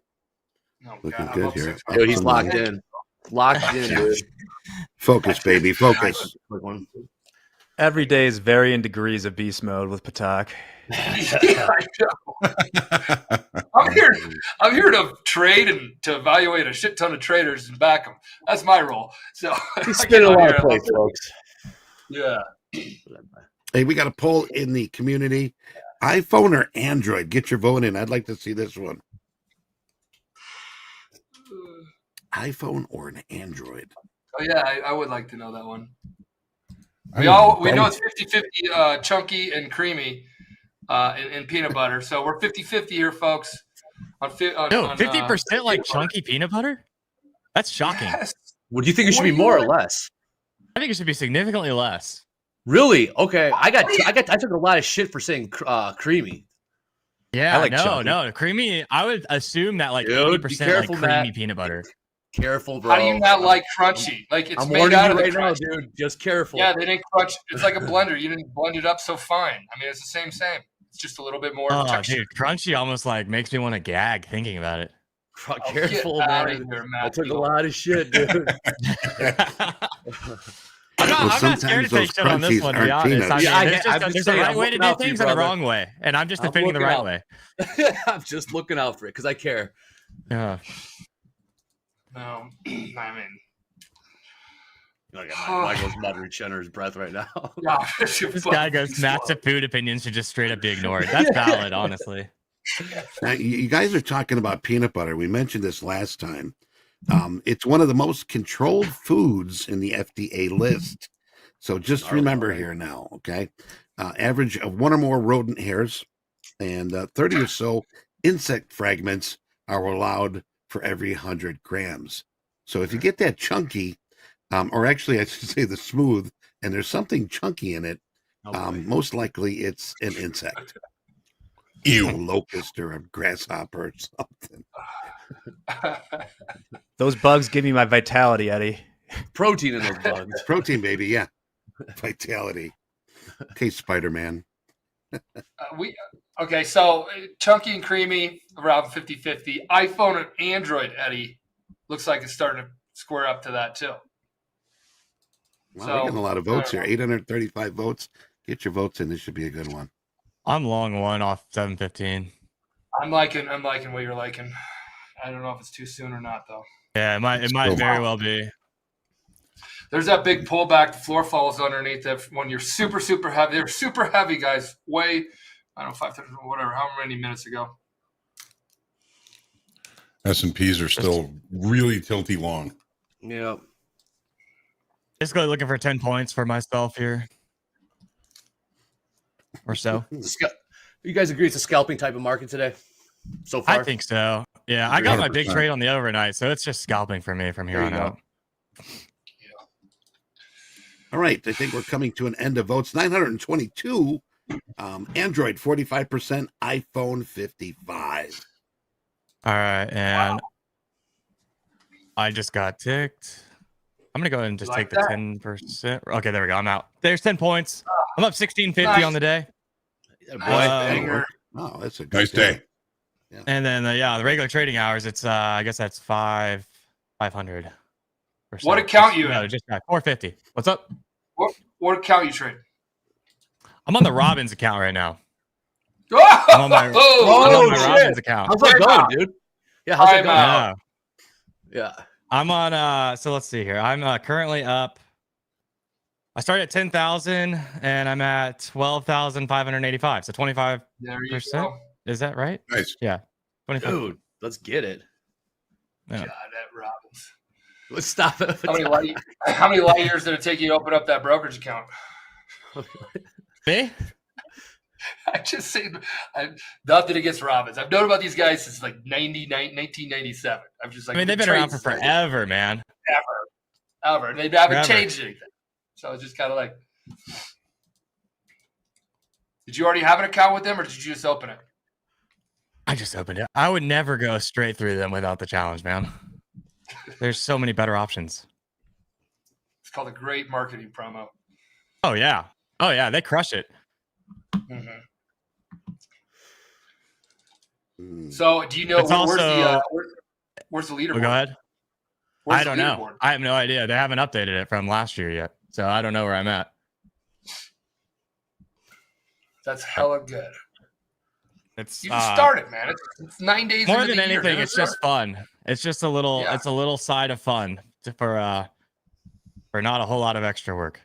Oh, Looking God, good here. Yo, he's locked in. Locked in, dude. Focus, baby. Focus. Every day is varying degrees of beast mode with Patak. Yeah, I know. I'm here to trade and to evaluate a shit ton of traders and back them. That's my role. So He's spinning a lot of plates, folks. Yeah. Hey, we got a poll in the community. iPhone or Android? Get your vote in. I'd like to see this one. iPhone or an Android? Oh yeah, I would like to know that one. We know it's 50-50 chunky and creamy in peanut butter. So we're 50-50 here, folks. No, 50% like chunky peanut butter? That's shocking. Yes. Would you think it should be more or less? I think it should be significantly less. Really? Okay. I took a lot of shit for saying creamy. Yeah, I like no, creamy. I would assume that like Dude, 80% like creamy Matt. peanut butter. Careful, bro. How do you not like crunchy? Like it's I'm made warning out you of the right now, crunchy. dude. Just careful. Yeah, they didn't crunch. It's like a blender. You didn't blend it up so fine. I mean, it's the same. It's just a little bit more texture. Dude, crunchy almost like makes me want to gag thinking about it. Careful, get man. outta here, Matt. I took a lot of shit, dude. I'm not scared to take shit on this one, to be honest. I mean, there's a right way to do things and a wrong way, and I'm just defending the right way. I'm just looking out for it because I care. Yeah. No, I mean, Michael's muttering Chenner's breath right now. This guy goes, massive food opinions should just straight up be ignored. That's valid, honestly. Now, you guys are talking about peanut butter. We mentioned this last time. It's one of the most controlled foods in the FDA list. So just remember here now, okay? Average of 1 or more rodent hairs and 30 or so insect fragments are allowed for every 100 grams. So if you get that chunky, or actually I should say the smooth, and there's something chunky in it, most likely it's an insect. A locust or a grasshopper or something. Those bugs give me my vitality, Eddie. Protein in those bugs. Protein, baby, yeah. Vitality. Okay, Spider-Man. Okay, so chunky and creamy, around 50-50. iPhone and Android, Eddie, looks like it's starting to square up to that too. Wow, we're getting a lot of votes here. 835 votes. Get your votes in. This should be a good one. I'm long one off 7:15. I'm liking what you're liking. I don't know if it's too soon or not, though. Yeah, it might very well be. There's that big pullback. The floor falls underneath it when you're super, super heavy. They're super heavy, guys. I don't know, 5,000, whatever, how many minutes ago. S&Ps are still really tilty long. Yeah. Basically looking for 10 points for myself here. Or so. You guys agree it's a scalping type of market today? So far? I think so. Yeah, I got my big trade on the overnight, so it's just scalping for me from here on out. All right, I think we're coming to an end of votes. 922. Android 45%, iPhone 55. All right, and I just got ticked. I'm gonna go ahead and just take the 10%. Okay, there we go. I'm out. There's 10 points. I'm up 1650 on the day. Oh, that's a good nice day. Yeah. And then the regular trading hours, it's I guess that's 500. What account you in? No, just 450. What's up? What account you trade? I'm on the Robbins account right now. Oh, I'm on my Robbins account. How's that going, dude? Yeah, how's it going? Yeah. I'm on so let's see here. I'm currently up. I started at 10,000 and I'm at 12,585. So 25%. There you go. Is that right? Nice. Yeah. 25. Dude, let's get it. Yeah. God, that Robbins. Let's stop it. How many light years did it take you to open up that brokerage account? Me? I just say nothing against Robbins. I've known about these guys since like 1997. I'm just like, I mean, they've been around for forever, man. Ever. And they haven't changed anything. So it's just kind of like, Did you already have an account with them, or did you just open it? I just opened it. I would never go straight through them without the challenge, man. There's so many better options. It's called a great marketing promo. Oh yeah. Oh yeah, they crush it. Mm-hmm. So, do you know where's the leaderboard? Go ahead. Where's I don't know. I have no idea. They haven't updated it from last year yet, so I don't know where I'm at. That's hella good. It's you just started, man. It's 9 days. More into than the year, anything, it's just fun. It's just a little. Yeah. It's a little side of fun for not a whole lot of extra work.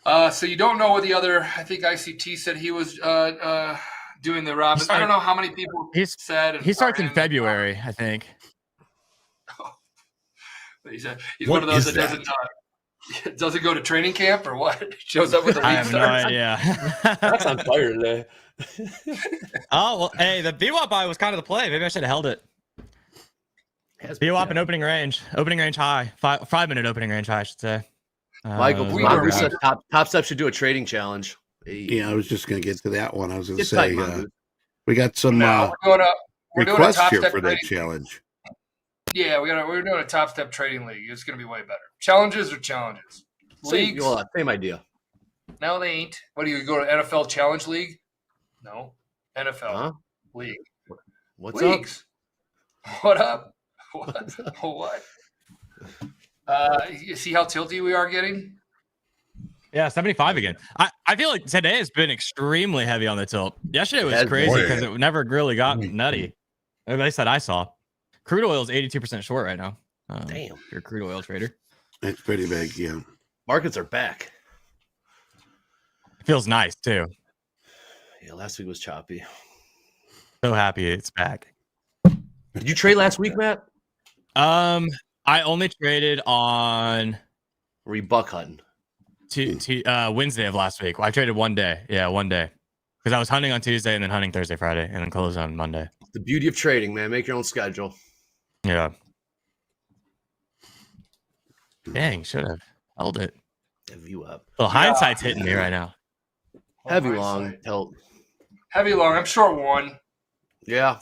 So you don't know what the other? I think ICT said he was doing the Robin. I don't know how many people said. He starts in February, I think. He said he's one of those that doesn't go to training camp or what? Shows up with the league. I have no idea. That's on fire today. Oh well, hey, the BWAP buy was kind of the play. Maybe I should have held it. BWAP and opening range high, 5-minute opening range high, I should say. Michael, said Topstep should do a trading challenge. Yeah, I was just going to get to that one. I was going to say we got some we're doing requests a here for that challenge. Yeah, we're doing a Topstep trading league. It's going to be way better. Challenges or challenges? Leagues? Same idea. No, they ain't. What do you go to NFL Challenge League? No, NFL League. What's Leagues. Up? What up? What? You see how tilty we are getting? Yeah, 75 again. I feel like today has been extremely heavy on the tilt. Yesterday was crazy because it never really got nutty. At least that I saw. Crude oil is 82% short right now. Damn. You're a crude oil trader. It's pretty big, yeah. Markets are back. It feels nice too. Yeah, last week was choppy. So happy it's back. Did you trade last week, Matt? I only traded on Were you buck hunting? Wednesday of last week. I traded one day. Yeah, one day. Because I was hunting on Tuesday and then hunting Thursday, Friday, and then closed on Monday. The beauty of trading, man. Make your own schedule. Yeah. Dang, should have held it. Have you up? Well, hindsight's hitting me right now. Heavy long tilt. Heavy long. I'm short one. Yeah.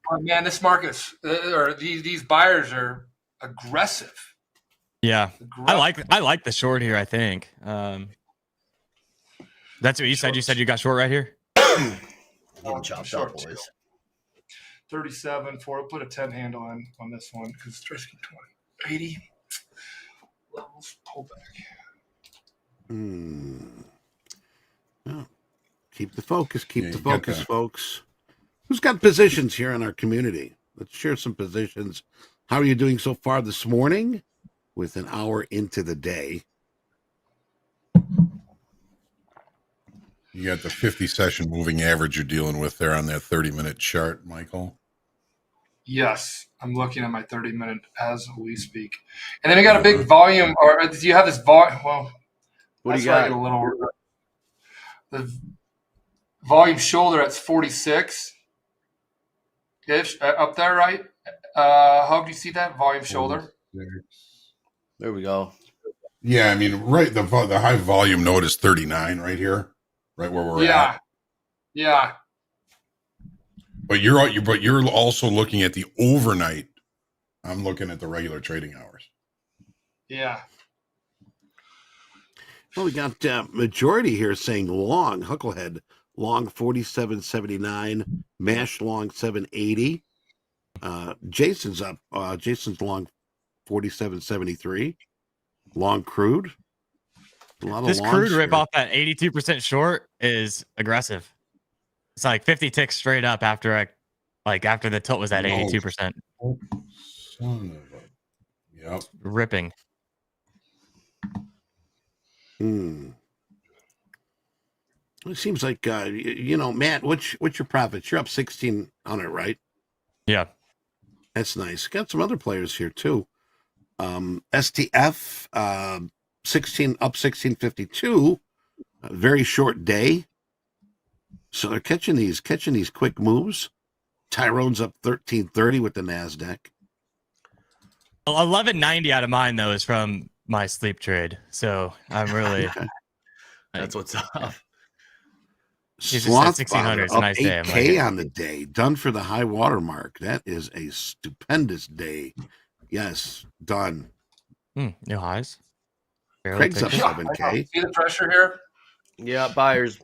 Oh, man, this market or these buyers are aggressive. Yeah, I like the short here. I think that's what you said. You said you got short right here. I'm short boys. 37 for put a 10 handle on this one because it's risking 20. 80 levels pull back. Well, keep the focus. Keep the focus, folks. Who's got positions here in our community? Let's share some positions. How are you doing so far this morning? With an hour into the day. You got the 50 session moving average you're dealing with there on that 30-minute chart, Michael. Yes, I'm looking at my 30-minute as we speak. And then I got a big volume, or do you have this volume? Well, what do you got? The volume shoulder at 46. Up there, right? How do you see that volume shoulder? There we go. Yeah, I mean, right. The high volume node is 39 right here, right where we're at. Yeah. But you're also looking at the overnight. I'm looking at the regular trading hours. Yeah. Well, we got majority here saying long, Hucklehead, long 47.79, Mash long 780. Jason's up. Jason's long 47.73. Long crude. This crude rip off that 82% short is aggressive. It's like 50 ticks straight up after the tilt was at 82%. Yep. Ripping. It seems like Matt, what's your profits? You're up 16 on it, right? Yeah. That's nice. Got some other players here too. STF 16 up 1652. Very short day. So they're catching these quick moves. Tyrone's up 1330 with the NASDAQ. 1190 out of mine though is from my sleep trade. So I'm really That's what's up. He just Slump said 1600. It's a up nice day. I'm 8K like, on the day. Done for the high water mark. That is a stupendous day. Yes, done. new highs. Barely Craig's up ticked it. 7K. See the pressure here? Yeah, buyers.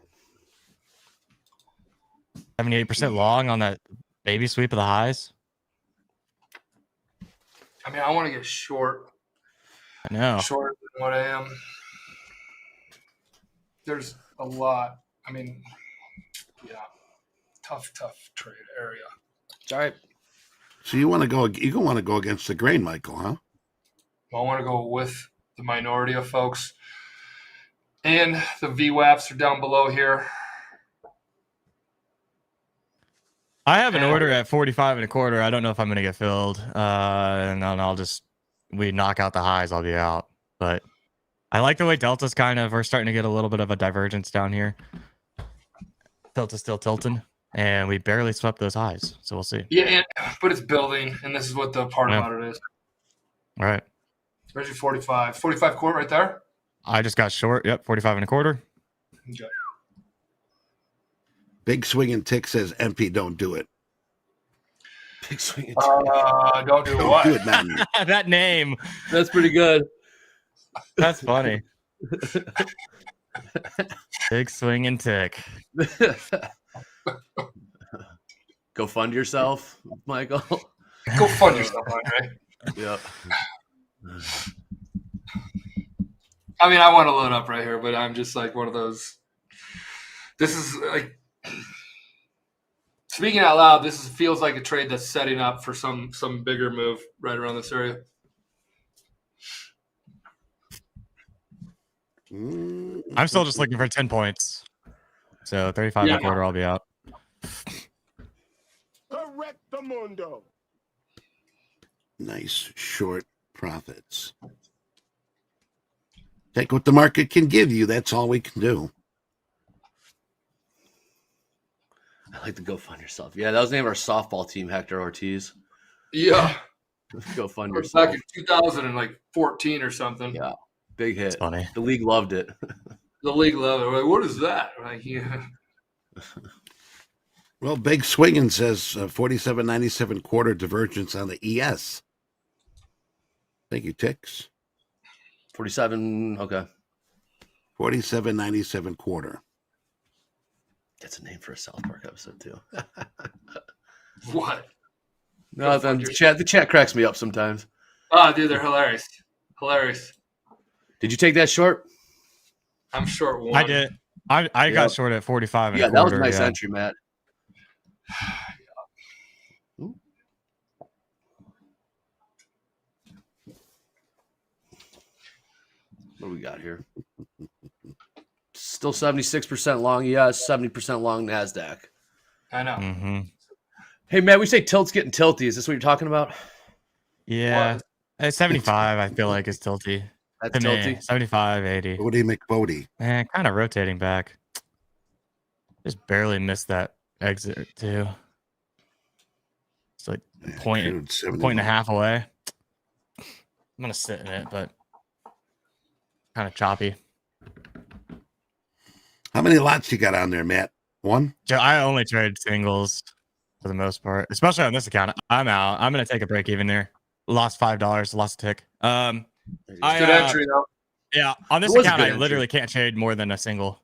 78% long on that baby sweep of the highs. I mean, I want to get short. I know. Shorter than what I am. There's a lot. I mean, yeah, tough trade area. It's all right. So you want to go? You want to go against the grain, Michael? Huh? I want to go with the minority of folks, and the VWAPs are down below here. I have an order at 45 and a quarter. I don't know if I'm going to get filled. And then I'll just, we knock out the highs, I'll be out. But I like the way Delta's we're starting to get a little bit of a divergence down here. Delta's still tilting, and we barely swept those highs. So we'll see. Yeah, but it's building, and this is what the part about it is. All right. Where's your 45? 45 quart right there? I just got short. Yep, 45 and a quarter. Okay. Big swinging tick says MP, don't do it. Big swinging tick. Don't do Don't what? do it, man. That name. That's pretty good. That's funny. Big swinging tick. Go fund yourself, Michael. Go fund yourself, Andre. Yep. I mean, I want to load up right here, but I'm just like one of those. This is like, speaking out loud, this feels like a trade that's setting up for some bigger move right around this area. I'm still just looking for 10 points. So 35 and a quarter, I'll be out. Correctamundo. Nice short profits. Take what the market can give you. That's all we can do. I like to go fund yourself. Yeah, that was the name of our softball team, Hector Ortiz. Yeah. Go fund yourself. Back in 2014 or something. Yeah. Big hit. That's funny. The league loved it. The league loved it. We're like, what is that? We're like, yeah. Well, Big Swinging says 47.97 quarter divergence on the ES. Thank you, Ticks. 47. Okay. 47.97 quarter. That's a name for a South Park episode too. What? No, the chat cracks me up sometimes. Oh, dude, they're hilarious. Hilarious. Did you take that short? I'm short one. I did. I got short at 45 and a that was quarter. a nice entry, Matt. What do we got here? Still 76% long ES, 70% long NASDAQ. I know. Mm-hmm. Hey, Matt, we say tilt's getting tilty. Is this what you're talking about? Yeah. At 75, I feel like is tilty. That's To me, tilty. 75, 80. Bodie McBodie. Kind of rotating back. Just barely missed that exit too. It's like a point and a half away. I'm gonna sit in it, but kind of choppy. How many lots you got on there, Matt? One? I only trade singles for the most part, especially on this account. I'm out. I'm gonna take a break even there. Lost $5, lost a tick. Good entry though. Yeah, on this account, I literally can't trade more than a single.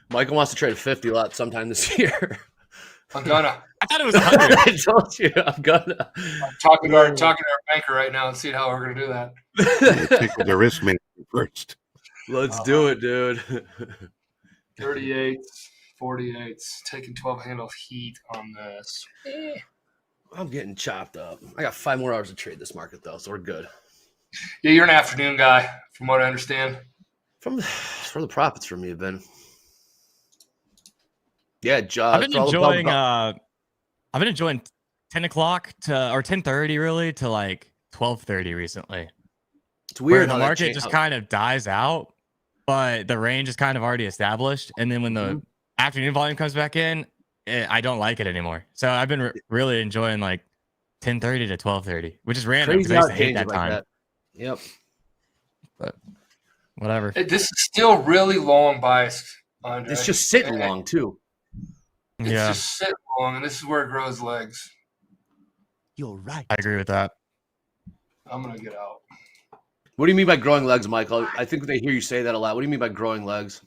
Michael wants to trade a 50 lot sometime this year. I'm gonna. I thought it was 100. I told you, I'm gonna. I'm talking to our banker right now and see how we're gonna do that. Take the risk man first. Let's do it, dude. 38s, 48s, taking 12 handle heat on this. I'm getting chopped up. I got 5 more hours to trade this market though, so we're good. Yeah, you're an afternoon guy, from what I understand. From the profits for me have been. Yeah, I've been enjoying. I've been enjoying 10 o'clock to or 10:30 really to like 12:30 recently. It's weird where the market just kind of dies out, but the range is kind of already established. And then when the afternoon volume comes back in, I don't like it anymore. So I've been really enjoying like 10:30 to 12:30, which is random because I used to hate that time. Yep. But whatever. This is still really long biased, Andre. It's just sitting long too. It's just sitting long, and this is where it grows legs. You're right. I agree with that. I'm gonna get out. What do you mean by growing legs, Michael? I think they hear you say that a lot. What do you mean by growing legs?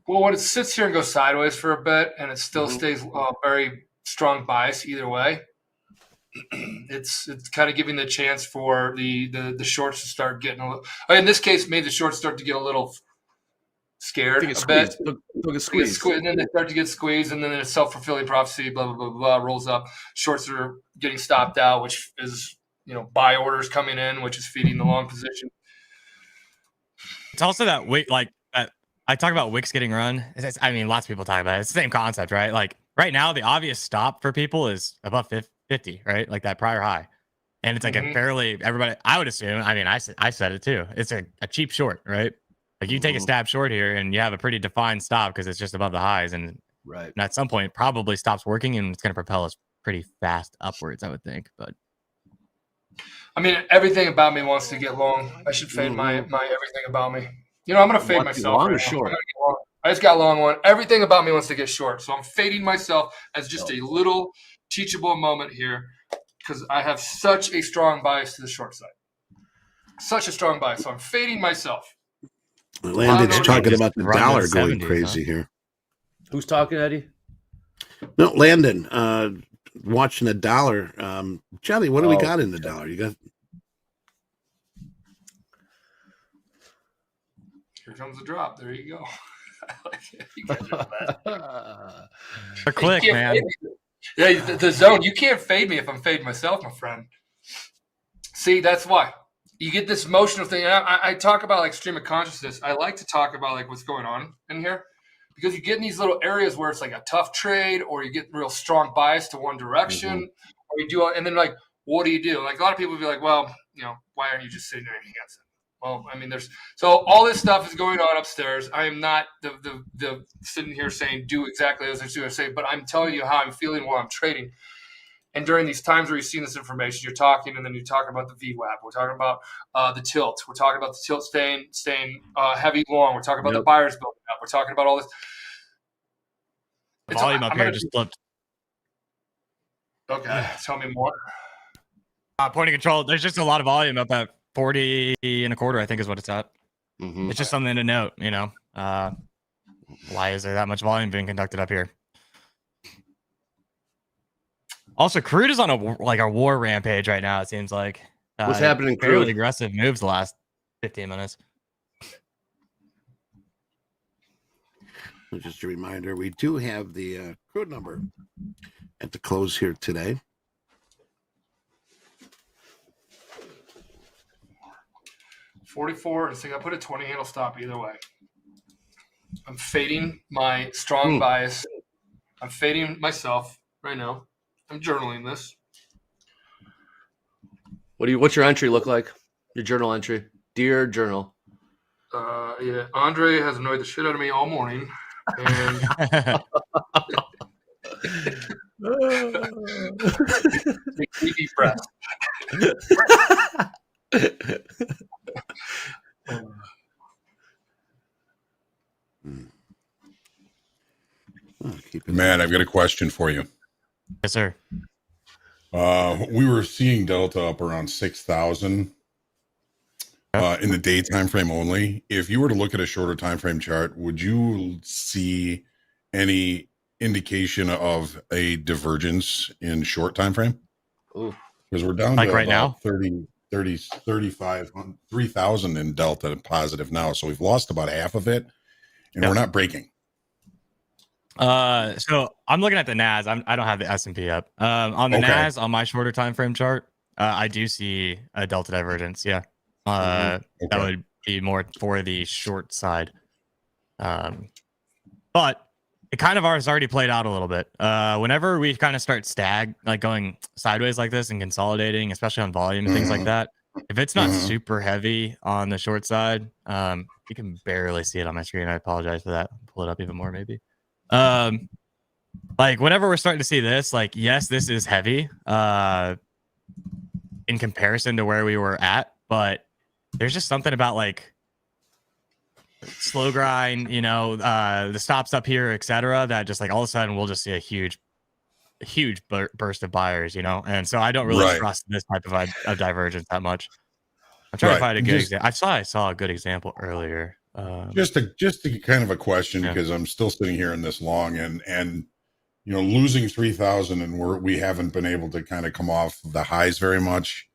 Well, when it sits here and goes sideways for a bit, and it still stays very strong bias either way, it's kind of giving the chance for the shorts to start getting a little. In this case, maybe the shorts start to get a little scared a bit. They'll get squeezed. And then they start to get squeezed, and then it's self-fulfilling prophecy, blah, blah, blah, blah, rolls up. Shorts are getting stopped out, which is, buy orders coming in, which is feeding the long position. It's also that I talk about wicks getting run. Lots of people talk about it. It's the same concept, right? Like right now, the obvious stop for people is above 50, right? Like that prior high. And it's like a fairly, everybody, I would assume, I said it too. It's a cheap short, right? Like you take a stab short here and you have a pretty defined stop because it's just above the highs. And at some point, it probably stops working and it's going to propel us pretty fast upwards, I would think. But everything about me wants to get long. I should fade my everything about me. I'm going to fade myself. Long or short? I just got long one. Everything about me wants to get short. So I'm fading myself as just a little teachable moment here because I have such a strong bias to the short side. Such a strong bias. So I'm fading myself. Landon's talking about the dollar going crazy here. Who's talking, Eddie? No, Landon. Watching the dollar. Johnny, what do we got in the dollar? You got... Here comes the drop. There you go. You guys are a click, man. Yeah, the zone. You can't fade me if I'm fading myself, my friend. See, that's why. You get this emotional thing. I talk about like stream of consciousness. I like to talk about like what's going on in here because you get in these little areas where it's like a tough trade or you get real strong bias to one direction or you do, and then like, what do you do? Like a lot of people will be like, well, why aren't you just sitting there in your hands? Well, so all this stuff is going on upstairs. I am not the sitting here saying do exactly as I say, but I'm telling you how I'm feeling while I'm trading. And during these times where you're seeing this information, you're talking, and then you're talking about the VWAP. We're talking about the tilt. We're talking about the tilt staying heavy long. We're talking about the buyers building up. We're talking about all this. The volume up here just flipped. Okay, tell me more. Point of control. There's just a lot of volume up at 40 and a quarter, I think is what it's at. It's just something to note, why is there that much volume being conducted up here? Also, crude is on a war rampage right now, it seems like. What's happening in crude? Fairly aggressive moves the last 15 minutes. Just a reminder, we do have the crude number at the close here today. $44, and so I put a 20 handle stop either way. I'm fading my strong bias. I'm fading myself right now. I'm journaling this. What's your entry look like? Your journal entry. Dear journal. Yeah, Andre has annoyed the shit out of me all morning. And deep breath. Matt, I've got a question for you. Yes, sir. We were seeing Delta up around 6,000 in the day time frame only. If you were to look at a shorter time frame chart, would you see any indication of a divergence in short time frame? Because we're down like to right about now? 3,000 in Delta positive now. So we've lost about half of it, and we're not breaking. So I'm looking at the NAS. I don't have the S&P up. On the NAS, on my shorter time frame chart, I do see a delta divergence. Yeah. That would be more for the short side. But it kind of has already played out a little bit. Whenever we kind of start going sideways like this and consolidating, especially on volume and things like that, if it's not super heavy on the short side, you can barely see it on my screen. I apologize for that. Pull it up even more, maybe. Like whenever we're starting to see this, like, yes, this is heavy in comparison to where we were at, but there's just something about like slow grind, the stops up here, etc. That just like all of a sudden we'll just see a huge burst of buyers, and so I don't really Right. trust this type of divergence that much. I'm trying to find a good example. I saw a good example earlier. Just a kind of a question, because I'm still sitting here in this long and losing 3,000 and we haven't been able to kind of come off the highs very much.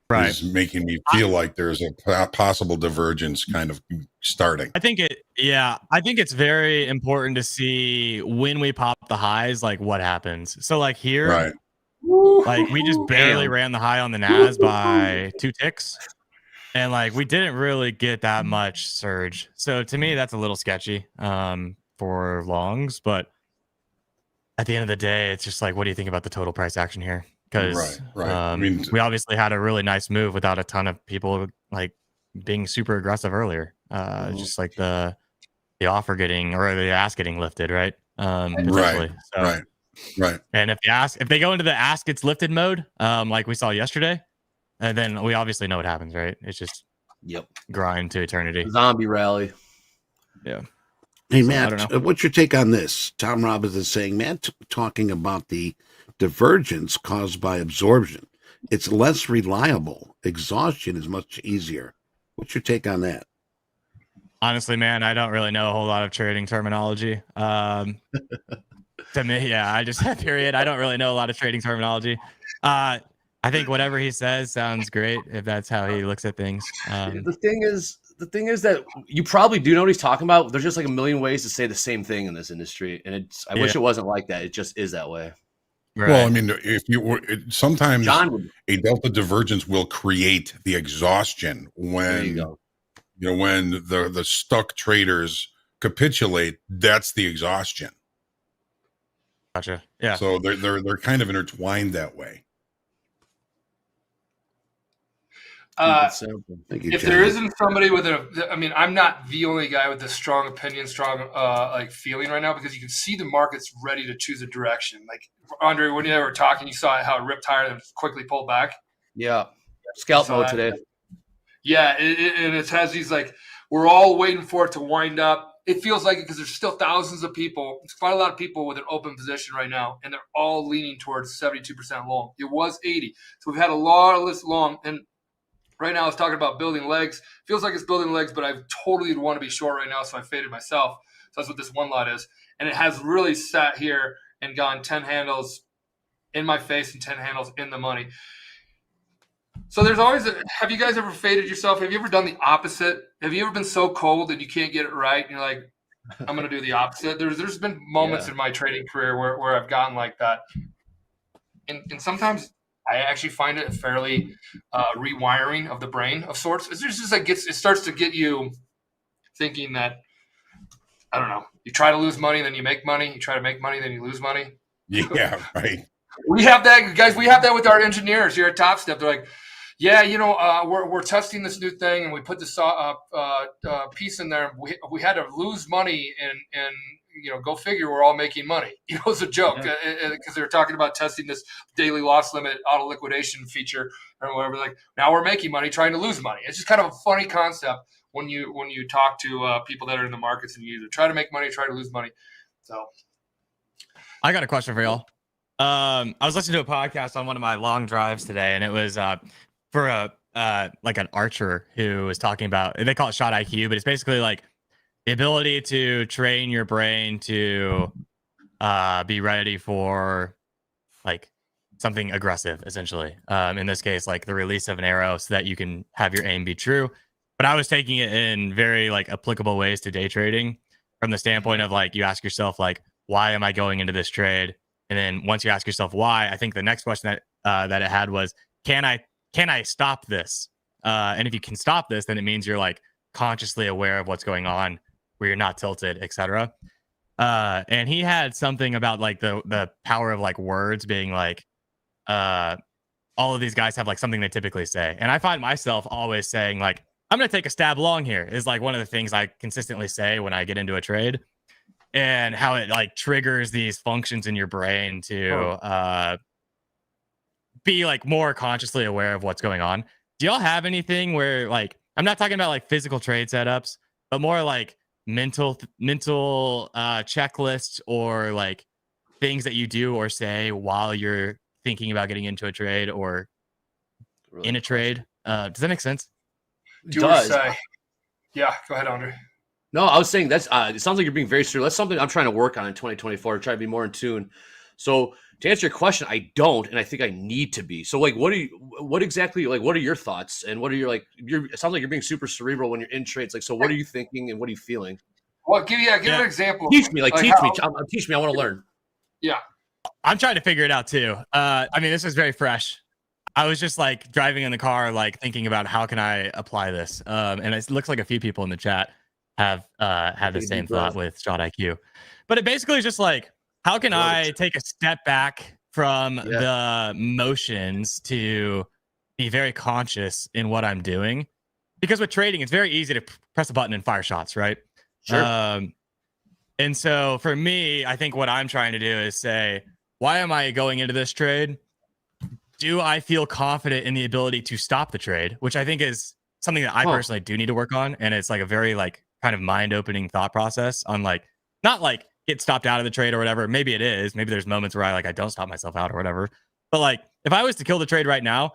Right. Is making me feel like there's a possible divergence kind of starting. I think it's very important to see when we pop the highs, like what happens. So like here, right. Like we just barely ran the high on the NAS by 2 ticks. And like we didn't really get that much surge. So to me, that's a little sketchy for longs. But at the end of the day, it's just like, what do you think about the total price action here? Because we obviously had a really nice move without a ton of people like being super aggressive earlier. Just like the offer getting or the ask getting lifted, right? Potentially. Right. And if they go into the ask gets lifted mode, like we saw yesterday, and then we obviously know what happens, right? It's just grind to eternity. Zombie rally. Yeah. Hey, Matt, what's your take on this? Tom Robbins is saying, Matt, talking about the divergence caused by absorption. It's less reliable. Exhaustion is much easier. What's your take on that? Honestly, man, I don't really know a whole lot of trading terminology. To me, I just period. I don't really know a lot of trading terminology. I think whatever he says sounds great if that's how he looks at things. The thing is that you probably do know what he's talking about. There's just like a million ways to say the same thing in this industry, and I wish it wasn't like that. It just is that way. Right. Well, I mean, if you were sometimes a delta divergence will create the exhaustion when when the stuck traders capitulate. That's the exhaustion. Gotcha. Yeah. So they're kind of intertwined that way. If there isn't somebody with I'm not the only guy with a strong opinion, strong like feeling right now, because you can see the market's ready to choose a direction. Like Andre, when you were talking, you saw how it ripped higher and quickly pulled back. Yeah, scalp mode today. Yeah, and it has these like we're all waiting for it to wind up. It feels like it because there's still thousands of people. It's quite a lot of people with an open position right now, and they're all leaning towards 72% long. It was 80, so we've had a lot of this long and. Right now, I was talking about building legs. Feels like it's building legs, but I totally want to be short right now, so I faded myself. So that's what this one lot is. And it has really sat here and gone 10 handles in my face and 10 handles in the money. So there's always have you guys ever faded yourself? Have you ever done the opposite? Have you ever been so cold that you can't get it right? And you're like, I'm going to do the opposite. There's been moments in my trading career where I've gotten like that. And sometimes – I actually find it fairly rewiring of the brain of sorts. It's just like it starts to get you thinking that, I don't know, you try to lose money, then you make money. You try to make money, then you lose money. Yeah, right. We have that, guys. We have that with our engineers here at Topstep. They're like, yeah, we're testing this new thing, and we put this piece in there. We had to lose money and go figure, we're all making money. It's a joke because they're talking about testing this daily loss limit auto liquidation feature or whatever. Like now we're making money trying to lose money. It's just kind of a funny concept when you talk to people that are in the markets and you either try to make money or try to lose money. So I got a question for y'all. I was listening to a podcast on one of my long drives today, and it was for like an archer who was talking about, they call it shot IQ, but it's basically like the ability to train your brain to be ready for like something aggressive, essentially. In this case, like the release of an arrow so that you can have your aim be true. But I was taking it in very like applicable ways to day trading from the standpoint of like, you ask yourself, like, why am I going into this trade? And then once you ask yourself why, I think the next question that it had was, can I stop this? And if you can stop this, then it means you're like consciously aware of what's going on, where you're not tilted, etc. And he had something about like the power of like words being like, all of these guys have like something they typically say. And I find myself always saying like, I'm going to take a stab long here is like one of the things I consistently say when I get into a trade, and how it like triggers these functions in your brain to be like more consciously aware of what's going on. Do y'all have anything where like I'm not talking about like physical trade setups, but more like mental checklists or like things that you do or say while you're thinking about getting into a trade or Really in a trade. Does that make sense? Do or say. Yeah, go ahead, Andre. No, I was saying that's. It sounds like you're being very serious. That's something I'm trying to work on in 2024. Try to be more in tune. So to answer your question, I don't, and I think I need to be. So like, what exactly? Like, what are your thoughts? And what are your like? It sounds like you're being super cerebral when you're in trades. Like, so what are you thinking and what are you feeling? Well, give an example. Teach me, teach me. Teach me. I want to learn. Yeah, I'm trying to figure it out too. I mean, this is very fresh. I was just like driving in the car, like thinking about how can I apply this. And it looks like a few people in the chat have had the same thought with Shot IQ. But it basically is just like, how can I take a step back from the motions to be very conscious in what I'm doing? Because with trading, it's very easy to press a button and fire shots, right? Sure. And so for me, I think what I'm trying to do is say, why am I going into this trade? Do I feel confident in the ability to stop the trade? Which I think is something that I personally do need to work on. And it's like a very like kind of mind-opening thought process on like, not like get stopped out of the trade or whatever. Maybe it is. Maybe there's moments where I don't stop myself out or whatever. But like, if I was to kill the trade right now,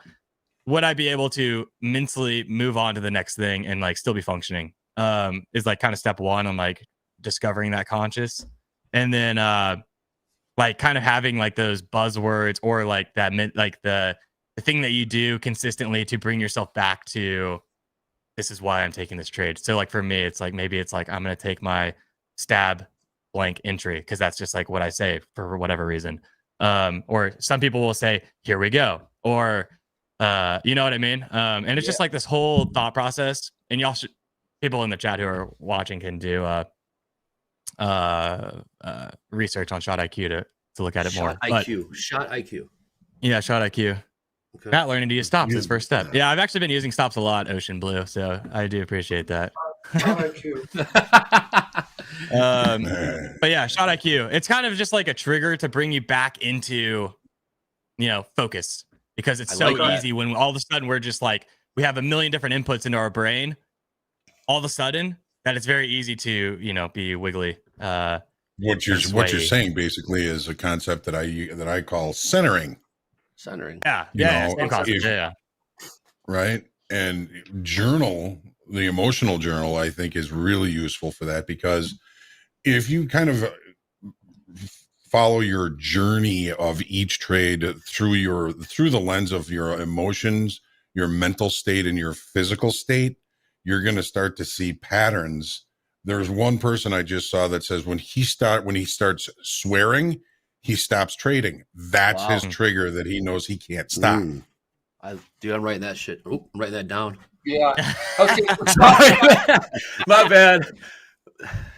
would I be able to mentally move on to the next thing and like still be functioning? Is like kind of step one on like discovering that conscious. And then like kind of having like those buzzwords or like that like the thing that you do consistently to bring yourself back to this is why I'm taking this trade. So like for me, it's like maybe it's like I'm gonna take my stab blank entry because that's just like what I say for whatever reason. Or some people will say, here we go. Or you know what I mean? And it's just like this whole thought process. And y'all should, people in the chat who are watching can do research on Shot IQ to look at it more. Shot IQ. Yeah, Shot IQ. Okay. Matt learning to use stops is first step. Yeah, I've actually been using stops a lot, Ocean Blue, so I do appreciate that. Shot IQ. But yeah, Shot IQ. It's kind of just like a trigger to bring you back into, focus because it's so easy when all of a sudden we're just like we have a million different inputs into our brain. All of a sudden, that it's very easy to be wiggly. What you're saying basically is a concept that I call centering. Yeah. Right. And the emotional journal, I think, is really useful for that because if you kind of follow your journey of each trade through the lens of your emotions, your mental state, and your physical state, you're going to start to see patterns. There's one person I just saw that says when he starts swearing, he stops trading. That's his trigger that he knows he can't stop. I'm writing that shit. I'm writing that down. Yeah. Okay. My bad.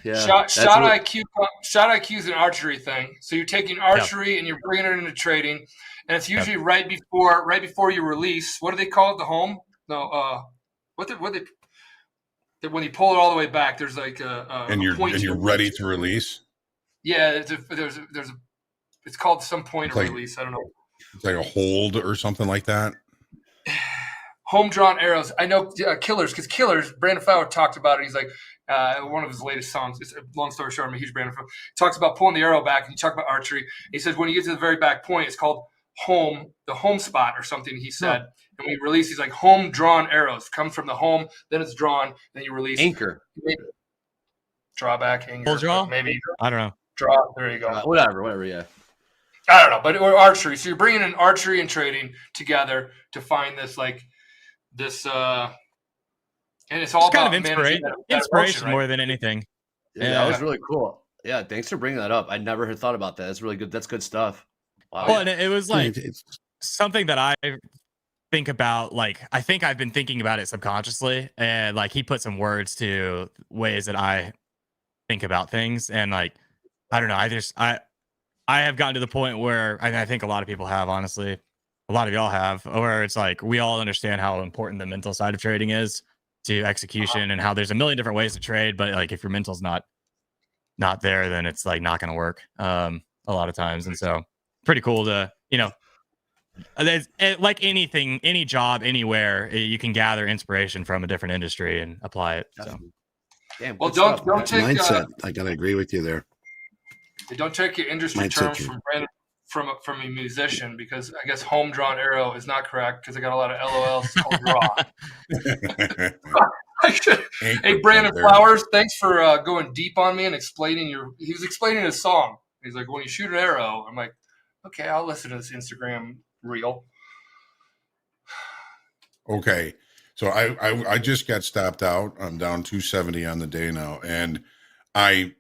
Yeah. Shot IQ is an archery thing. So you're taking archery and you're bringing it into trading, and it's usually right before you release. What do they call it? The home? No. When you pull it all the way back, there's like and you're ready to release. Yeah, it's called some point of release. I don't know. It's like a hold or something like that. Home drawn arrows. I know Killers because Brandon Fowler talked about it. He's like one of his latest songs. It's a long story short. I'm a huge Brandon Fowler. He talks about pulling the arrow back, and he talks about archery. He says when you get to the very back point, it's called home, the home spot or something. He said. Yeah. And we release, he's like home drawn arrows. Comes from the home, then it's drawn, then you release. Anchor. Drawback, anchor. Full draw? Maybe. I don't know. Draw. There you go. Whatever, yeah. I don't know, but or archery. So you're bringing in archery and trading together to find this and it's all about kind of inspiration more than anything. Yeah, that was really cool. Yeah, thanks for bringing that up. I never had thought about that. That's really good. That's good stuff. Wow. Well, and it was like something that I think about, like I think I've been thinking about it subconsciously, and like he put some words to ways that I think about things, and like I don't know, I have gotten to the point where I think a lot of people have, honestly, a lot of y'all have, where it's like we all understand how important the mental side of trading is to execution and how there's a million different ways to trade, but like if your mental's not there, then it's like not going to work a lot of times. And so pretty cool to Like anything, any job, anywhere, you can gather inspiration from a different industry and apply it. So. Damn, Well, good stuff, don't man. take Mindset. I gotta agree with you there. don't take your industry Mindset terms from a musician, because I guess home drawn arrow is not correct because I got a lot of LOLs called draw. Hey, Brandon Flowers, thanks for going deep on me and explaining he was explaining his song. He's like, when you shoot an arrow, I'm like, okay, I'll listen to this Instagram reel. Okay. So I just got stopped out. I'm down 270 on the day now. And I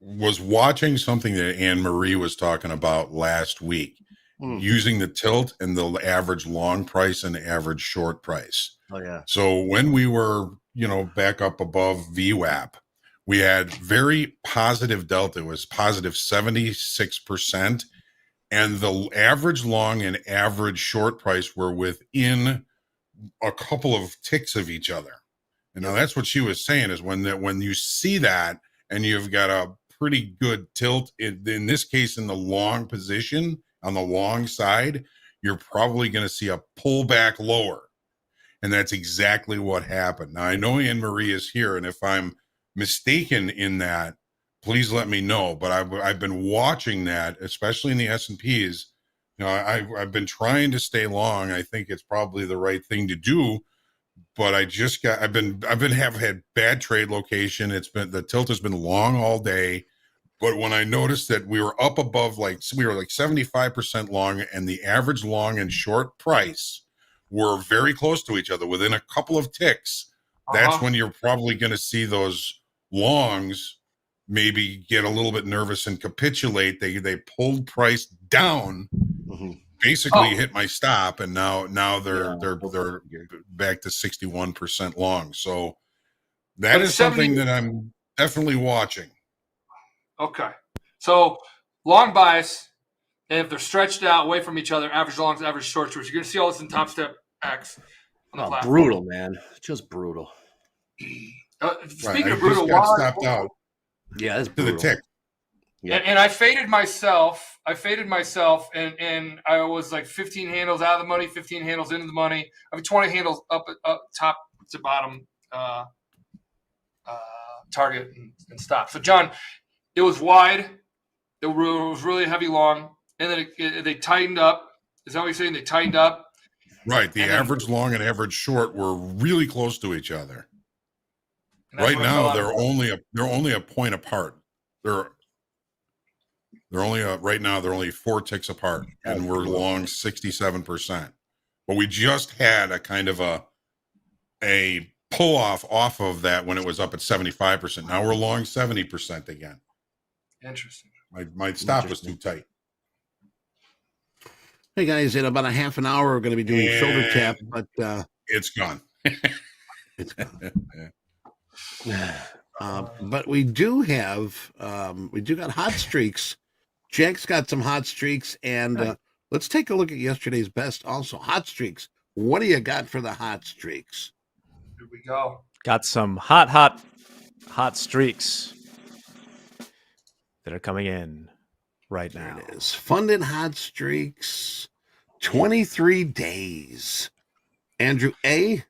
was watching something that Anne Marie was talking about last week, using the tilt and the average long price and the average short price. Oh yeah. So when we were, back up above VWAP, we had very positive delta. It was positive 76%. And the average long and average short price were within a couple of ticks of each other. And now that's what she was saying is when you see that and you've got a pretty good tilt in this case, in the long position on the long side, you're probably going to see a pullback lower. And that's exactly what happened. Now I know Anne Marie is here, and if I'm mistaken in that, please let me know. But I've been watching that, especially in the S&Ps. I've been trying to stay long. I think it's probably the right thing to do, but I've had bad trade location. The tilt has been long all day. But when I noticed that we were up above, we were like 75% long, and the average long and short price were very close to each other within a couple of ticks, that's when you're probably going to see those longs maybe get a little bit nervous and capitulate. They pulled price down, basically hit my stop, and now they're back to 61% long. So that is something that I'm definitely watching. Okay, so long bias, and if they're stretched out away from each other, average longs, average shorts, which you're going to see all this in Topstep X on the platform. Brutal, man, just brutal. Speaking of brutal, got stopped out. Yeah, that's brutal. To the tick. Yeah. And I faded myself. And I was like 15 handles out of the money, 15 handles into the money. I mean, 20 handles up top to bottom target and stop. So, John, it was wide. It was really heavy long. And then they tightened up. Is that what you're saying? They tightened up. Right. The average long and average short were really close to each other. Right now, they're only a point apart. They're only 4 ticks apart, and we're long 67%. But we just had a kind of a pull off of that when it was up at 75%. Now we're long 70% again. Interesting. My stop was too tight. Hey guys, in about a half an hour, we're going to be doing shoulder tap, but it's gone. It's gone. But we do got hot streaks. Jack's got some hot streaks, and let's take a look at yesterday's best. Also, hot streaks. What do you got for the hot streaks? Here we go. Got some hot streaks that are coming in right now. There it is. Funded hot streaks. 23 days. Andrew A.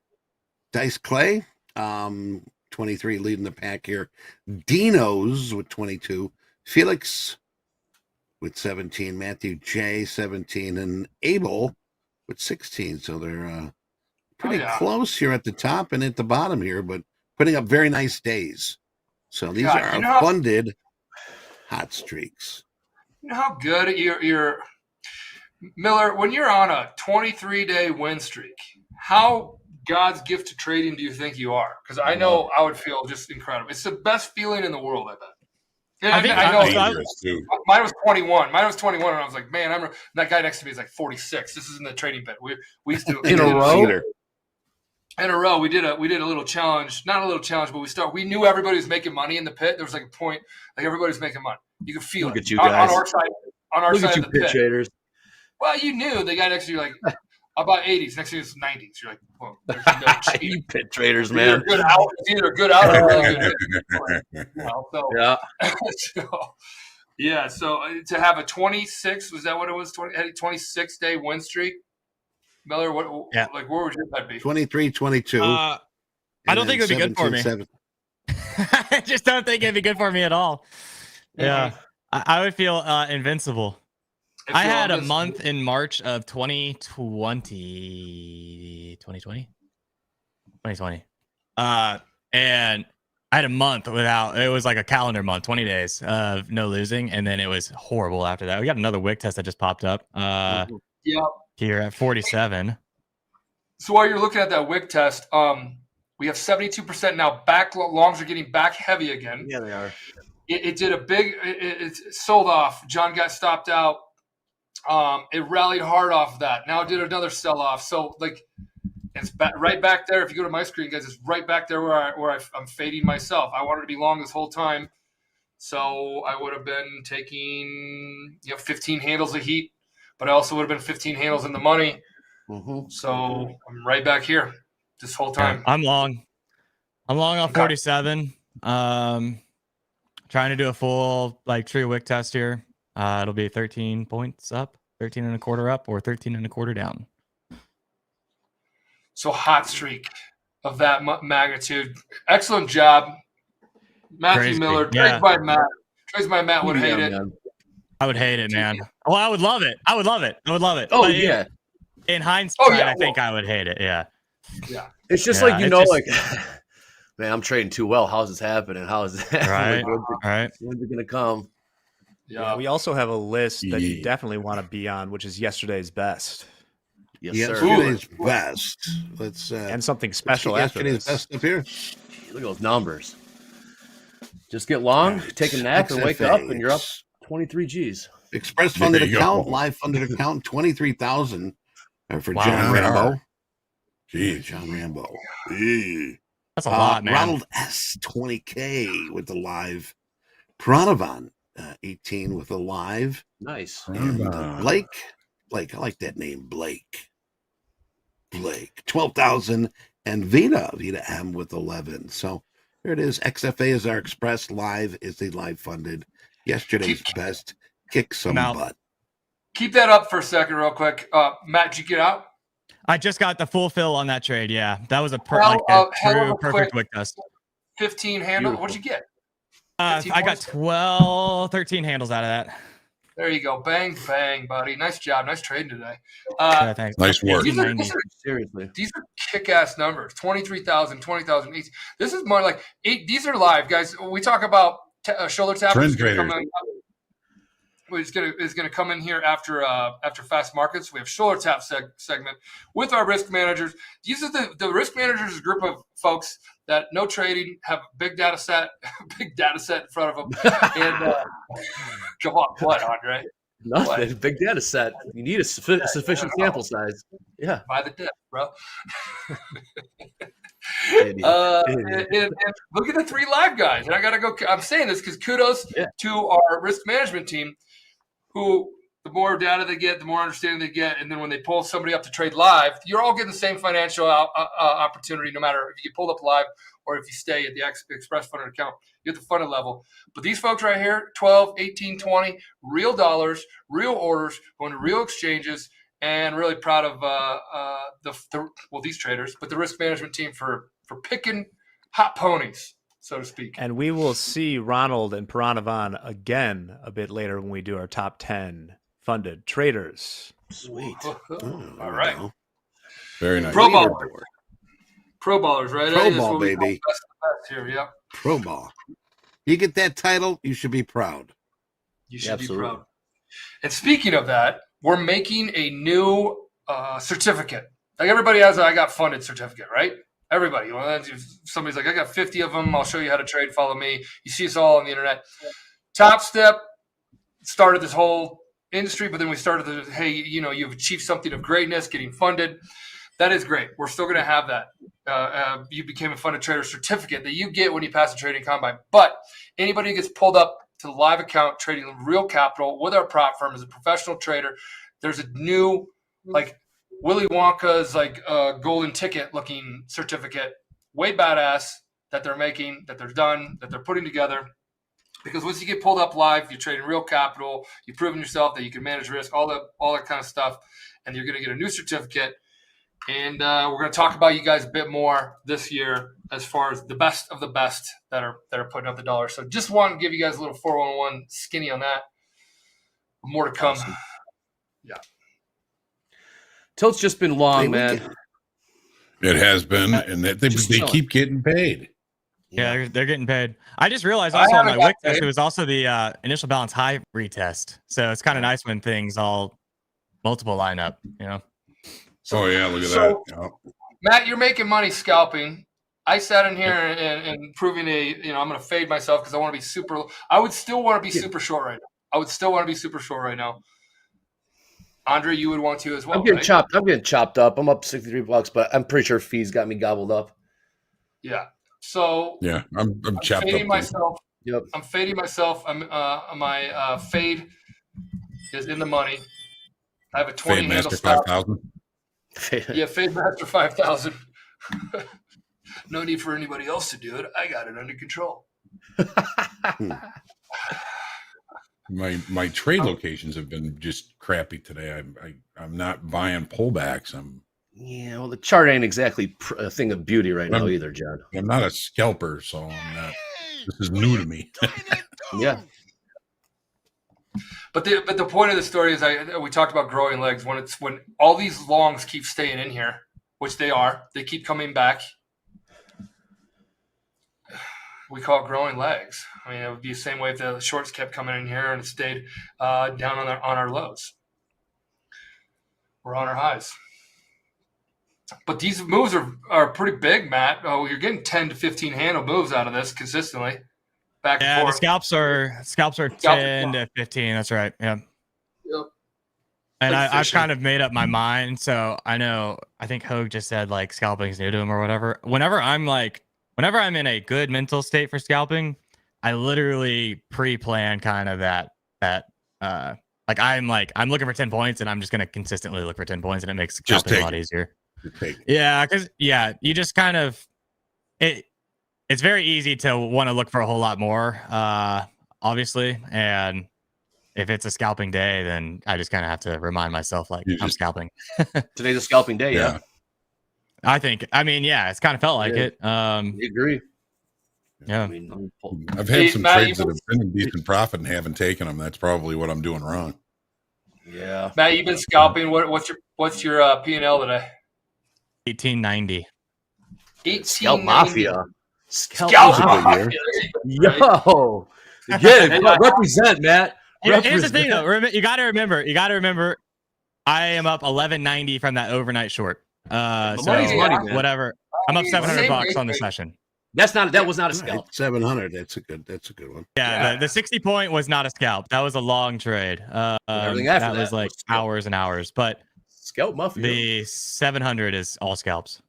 Dice Clay. 23 leading the pack here. Dino's with 22. Felix with 17. Matthew J. 17. And Abel with 16. So they're pretty close here at the top and at the bottom here, but putting up very nice days. So these are our funded hot streaks. You know how good you're Miller, when you're on a 23-day win streak, how God's gift to trading do you think you are? Because I know I would feel just incredible. It's the best feeling in the world, I bet. I know. Mine was 21. And I was like, man, that guy next to me is like 46. This is in the trading bit. We used to in a row. We did a little challenge, not a little challenge, but we knew everybody was making money in the pit. There was like a point, like everybody's making money. You could feel Look it at you guys. on our side of the pit. Traders. Well, you knew the guy next to you like about 80s. Next to you is 90s. You're like, whoa, there's no cheat. You pit traders, man. Either good out or really good. Yeah. Yeah, so to have a 26, was that what it was? 26-day win streak? Miller, Yeah. like where would your bet be? 23, 22. I don't think it would be good for me. 7. I just don't think it'd be good for me at all. Yeah. I would feel invincible. I had a month in March of 2020. And I had a month without, it was like a calendar month, 20 days of no losing. And then it was horrible after that. We got another wick test that just popped up here at 47. So while you're looking at that wick test, we have 72% now. Back longs are getting back heavy again. Yeah, they are. It did a big, it sold off. John got stopped out. It rallied hard off of that. Now it did another sell off. So like, it's right back there. If you go to my screen, guys, it's right back there where I'm fading myself. I wanted to be long this whole time, so I would have been taking 15 handles of heat, but I also would have been 15 handles in the money. So I'm right back here this whole time. I'm long on 47. Trying to do a full like true wick test here. It'll be 13 points up, 13 and a quarter up, or 13 and a quarter down. So hot streak of that magnitude. Excellent job, Matthew Crazy. Miller. Yeah. Trades by Matt would hate it. I would hate it, man. Well, I would love it. I would love it. Oh, but yeah. In hindsight, I think I would hate it. Yeah. Yeah. It's just like, man, I'm trading too well. How's this happening? How is that? Right. When's it going to come? Yeah. We also have a list that you definitely want to be on, which is yesterday's best. Yesterday's best. Let's and something special after yesterday's this. best up here. Look at those numbers. Just get long, take a nap, and wake up, and you're up 23 G's. Express funded account, live funded account, 23,000 for John Rambo. Jeez, John Rambo. That's a lot, man. Ronald S, 20K with the live. Pranavan, 18 with the live. Nice. And Blake, I like that name, Blake, 12,000, and Vita M with 11. So here it is. XFA is our express. Live is the live funded. Yesterday's best. Kick some butt. Keep that up for a second, real quick. Matt, did you get out? I just got the full fill on that trade. Yeah, that was a hell of a perfect wick test. 15 handle. Beautiful. What'd you get? I got 13 handles out of that. There you go. Bang, bang, buddy. Nice job. Nice trading today. Thanks. Nice work. Seriously. These are kick-ass numbers. 23,000, 20,000. This is more like 8. These are live, guys. We talk about shoulder tap. Trend traders. Is going to come in here after fast markets. We have shoulder tap segment with our risk managers. These are the risk managers is a group of folks that know trading, have a big data set in front of them. And come on, what, Andre? Nothing. What? Big data set. You need a sufficient sample size. Yeah. By the dip, bro. And look at the 3 live guys. And I gotta go. I'm saying this because kudos to our risk management team, who the more data they get, the more understanding they get, and then when they pull somebody up to trade live, you're all getting the same financial opportunity, no matter if you get pulled up live or if you stay at the express funded account. You're at the funded level. But these folks right here, 12, 18, 20, real dollars, real orders, going to real exchanges, and really proud of these traders, but the risk management team for picking hot ponies, so to speak. And we will see Ronald and Piranavan again a bit later when we do our top 10 funded traders. Sweet. All right. Very nice. Pro ballers, right? Pro ball, baby. Best here, yeah. Pro ball. You get that title, you should be proud. You should be proud. And speaking of that, we're making a new certificate. Like everybody has I got funded certificate, right? Everybody. Somebody's like, I got 50 of them. I'll show you how to trade. Follow me. You see us all on the internet. Topstep started this whole industry, but then we started you've achieved something of greatness, getting funded. That is great. We're still going to have that. You became a funded trader certificate that you get when you pass the trading combine. But anybody who gets pulled up to the live account trading real capital with our prop firm as a professional trader, there's a new Willy Wonka's golden ticket looking certificate, way badass, that they're making, that they're done, that they're putting together. Because once you get pulled up live, you're trading real capital. You've proven yourself that you can manage risk, all that kind of stuff, and you're going to get a new certificate. And we're going to talk about you guys a bit more this year as far as the best of the best that are putting up the dollar. So just want to give you guys a little 411 skinny on that. More to come. Awesome. Yeah. Tilt's just been long, man. It has been, and they keep getting paid. Yeah, they're getting paid. I just realized also on my wick test, it was also the initial balance high retest. So it's kind of nice when things all multiple line up, you know? So, yeah, look at that. Yeah. Matt, you're making money scalping. I sat in here and proving I'm going to fade myself because I want to be super. I would still want to be super short right now. Andre, you would want to as well. I'm getting chopped up. I'm up $63, but I'm pretty sure fees got me gobbled up. Yeah. So yeah, I'm chopped fading up myself. Yep. I'm fading myself. My fade is in the money. I have a 20 Fade handle Master stop. 5,000. Yeah, Fade Master 5,000. No need for anybody else to do it. I got it under control. My trade locations have been just crappy today. I'm not buying pullbacks. Yeah, well, the chart ain't exactly a thing of beauty right now either, John. I'm not a scalper, so I'm not. This is new to me. Yeah. But the point of the story is we talked about growing legs. When all these longs keep staying in here, which they keep coming back. We call it growing legs. I mean, it would be the same way if the shorts kept coming in here and it stayed down on our lows. We're on our highs. But these moves are pretty big, Matt. Oh, you're getting 10 to 15 handle moves out of this consistently. Back and forth. The scalps are 10 to 15. That's right. Yeah. Yep. And I've kind of made up my mind. So I think Hoag just said like scalping is new to him or whatever. Whenever I'm in a good mental state for scalping, I literally pre-plan kind of that I'm looking for 10 points and I'm just going to consistently look for 10 points and it makes scalping a lot easier. Yeah, because you just kind of it's very easy to want to look for a whole lot more, obviously. And if it's a scalping day, then I just kind of have to remind myself like I'm scalping. Today's a scalping day, yeah. It's kind of felt like it. I agree. Yeah. I've had some trades that have been in decent profit and haven't taken them. That's probably what I'm doing wrong. Yeah. Matt, you've been scalping. What's your P&L today? 1890. Scalp Mafia. Scalp Mafia. Yo. Again, represent, Matt. Here's the thing, though. You got to remember, I am up 1190 from that overnight short. Money's money, man. Whatever. I'm up $700 on the session. That was not a scalp. 700. That's a good one. Yeah. The 60 point was not a scalp. That was a long trade. That was like hours and hours. But Scalp Mafia. The 700 is all scalps.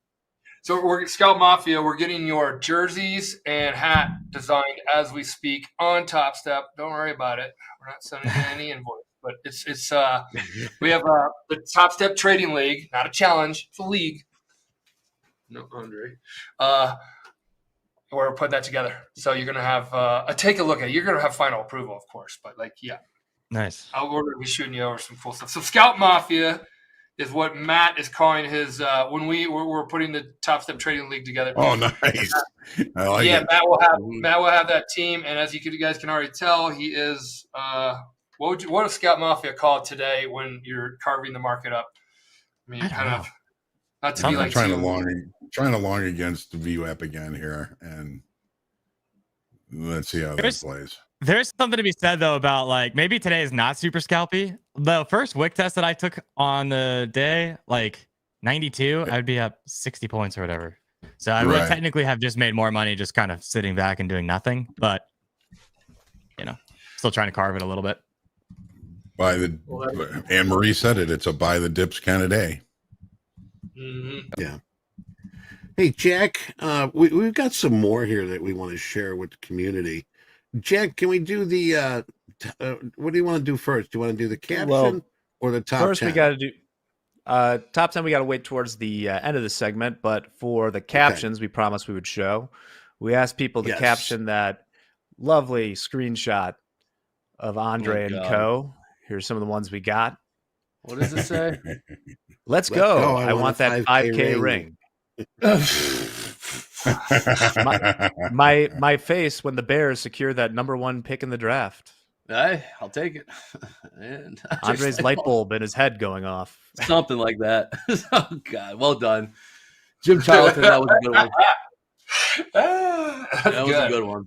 So we're Scalp Mafia. We're getting your jerseys and hat designed as we speak on Topstep. Don't worry about it. We're not sending any invoice, but it's we have the Topstep Trading League, not a challenge. It's a league. No, Andre. We're putting that together. So you're gonna have take a look at it. You're gonna have final approval, of course, but Nice. We're gonna be shooting you over some cool stuff. So Scalp Mafia is what Matt is calling his when we're putting the Topstep Trading League together. Oh, nice! I like it. Matt will have that team, and as you guys can already tell, he is. What does Scalp Mafia call it today when you're carving the market up? I mean, kind of not to be like trying to long against the VWAP again here, and let's see how this plays. There's something to be said though about like maybe today is not super scalpy. The first wick test that I took on the day, like 92, I'd be up 60 points or whatever. So I would technically have just made more money just kind of sitting back and doing nothing, but still trying to carve it a little bit. Anne Marie said it. It's a buy the dips kind of day. Mm-hmm. Yeah. Hey Jack, we've got some more here that we want to share with the community. Jack, can we do the what do you want to do first? Do you want to do the caption or the top 10? First, we got to do top 10. We got to wait towards the end of the segment, but for the captions, we promised we would show. We asked people to caption that lovely screenshot of Andre and God. Co. Here's some of the ones we got. What does it say? Let's go. I want a that 5K ring. My face when the Bears secure that #1 pick in the draft. Hey, I'll take it. And Andre's light bulb in his head going off. Something like that. Oh God, well done, Jim Charlton. That was a good one. That was a good one.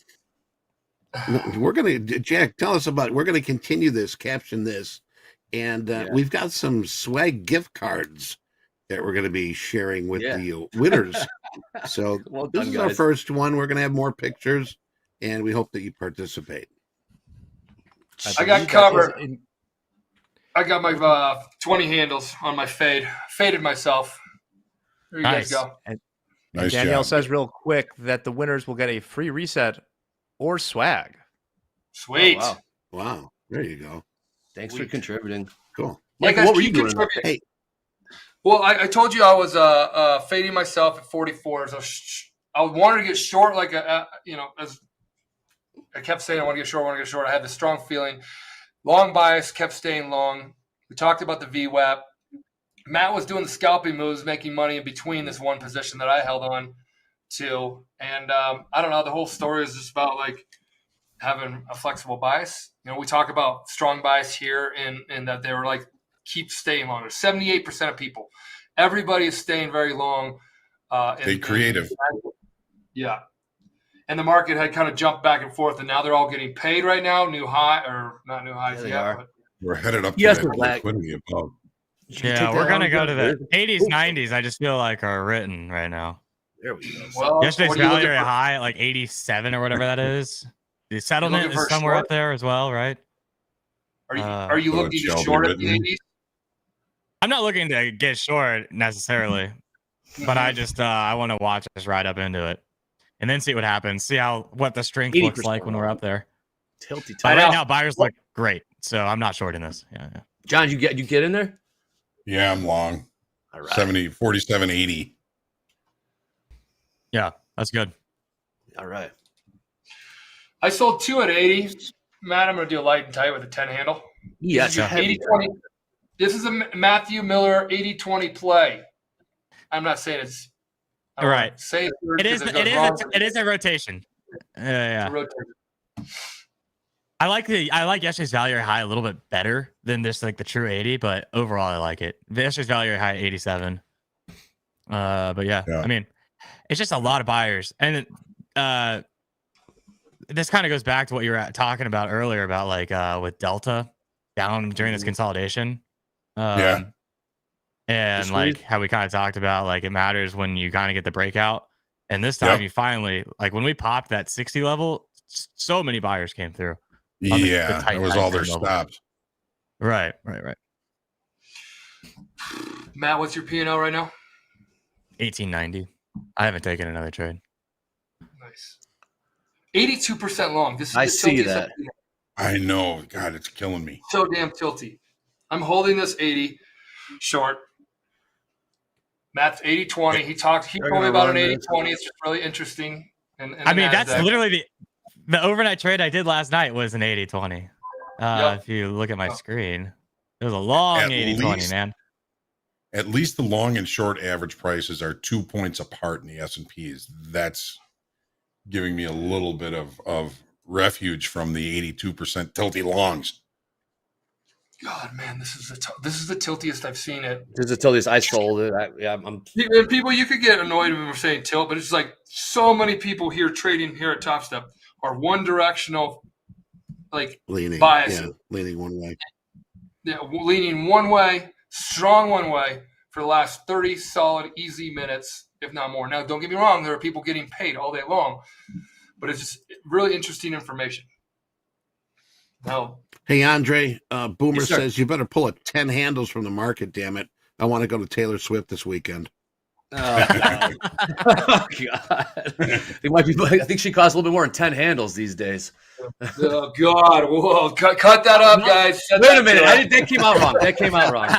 We're gonna, Jack, tell us about it. We're gonna continue this, caption this, and we've got some swag gift cards that we're gonna be sharing with the winners. So well done, this is our first one. We're gonna have more pictures, and we hope that you participate. I got covered. I got my 20 handles on my fade. Faded myself. There you guys go. And Nice Danielle job. says real quick that the winners will get a free reset or swag. Sweet. Oh, Wow. There you go. Thanks for contributing. Cool. Yeah, Mike, guys, what were you keep doing? contributing. Hey, Well, I told you I was fading myself at 44. So I wanted to get short, like as I kept saying, I want to get short. I had this strong feeling. Long bias, kept staying long. We talked about the VWAP. Matt was doing the scalping moves, making money in between this one position that I held on to. And I don't know, the whole story is just about like having a flexible bias. You know, we talk about strong bias here and that they were like, keep staying longer. 78% of people, everybody is staying very long. Stay creative. Yeah. And the market had kind of jumped back and forth, and now they're all getting paid right now. New high, or not new highs they yet. are. But We're headed up to Yes, that we're back. liquidity above. Yeah, we're gonna go to the 80s, 90s. I just feel like are written right now. There we go. well, Yesterday's what are you value looking for? high at like 87 or whatever that is. The settlement looking for is a somewhere short? up there as well, right? Are you So looking it to shall short be at the written. 80s? I'm not looking to get short necessarily, but I just I want to watch us ride up into it and then see what happens. See what the strength looks like when we're up there. Tilty But top. right now, buyers look great, so I'm not shorting this. Yeah. John, you get in there? Yeah, I'm long. All right. 47.80. Yeah, that's good. All right. I sold 2 at 80. Matt, I'm going to do a light and tight with a 10 handle. Yes, Yeah. 80-20. This is a Matthew Miller 80-20 play. I'm not saying it's I don't Right. wanna say it. It is. because It goes is. wrong. It is a rotation. Yeah. It's a rotation. I like yesterday's value high a little bit better than this like the true 80, but overall I like it. Yesterday's value high 87. But yeah, I mean, it's just a lot of buyers, and this kind of goes back to what you were talking about earlier about like with Delta down during this consolidation. And like how we kind of talked about, like it matters when you kind of get the breakout. And this time you finally, like when we popped that 60 level, so many buyers came through. Yeah, that was all their level. stops. Right. Matt, what's your P&L right now? 1890. I haven't taken another trade. Nice. 82% long. This is I the see tiltiest that. I've seen it. I know. God, it's killing me. So damn tilty. I'm holding this 80 short. Matt's 80-20. He told me about an 80-20. It's just really interesting. I mean, that's literally the overnight trade I did last night was an 80-20. If you look at my screen, it was a long 80-20, man. At least the long and short average prices are 2 points apart in the S&Ps. That's giving me a little bit of refuge from the 82% tilty longs. God, man, this is the tiltiest I've seen it. This is the tiltiest I sold it. I'm People, you could get annoyed when we're saying tilt, but it's like so many people here trading here at Topstep are one directional, like bias. Yeah, leaning one way. Yeah, leaning one way, strong one way for the last 30 solid, easy minutes, if not more. Now, don't get me wrong, there are people getting paid all day long, but it's just really interesting information. Now, hey, Andre, Boomer Yes, sir. says you better pull a 10 handles from the market, damn it. I want to go to Taylor Swift this weekend. Oh God! Oh, God. They might be. I think she costs a little bit more than 10 handles these days. oh God! Whoa! Cut that up, guys. Set Wait that a minute! to it. That came out wrong. That came out wrong.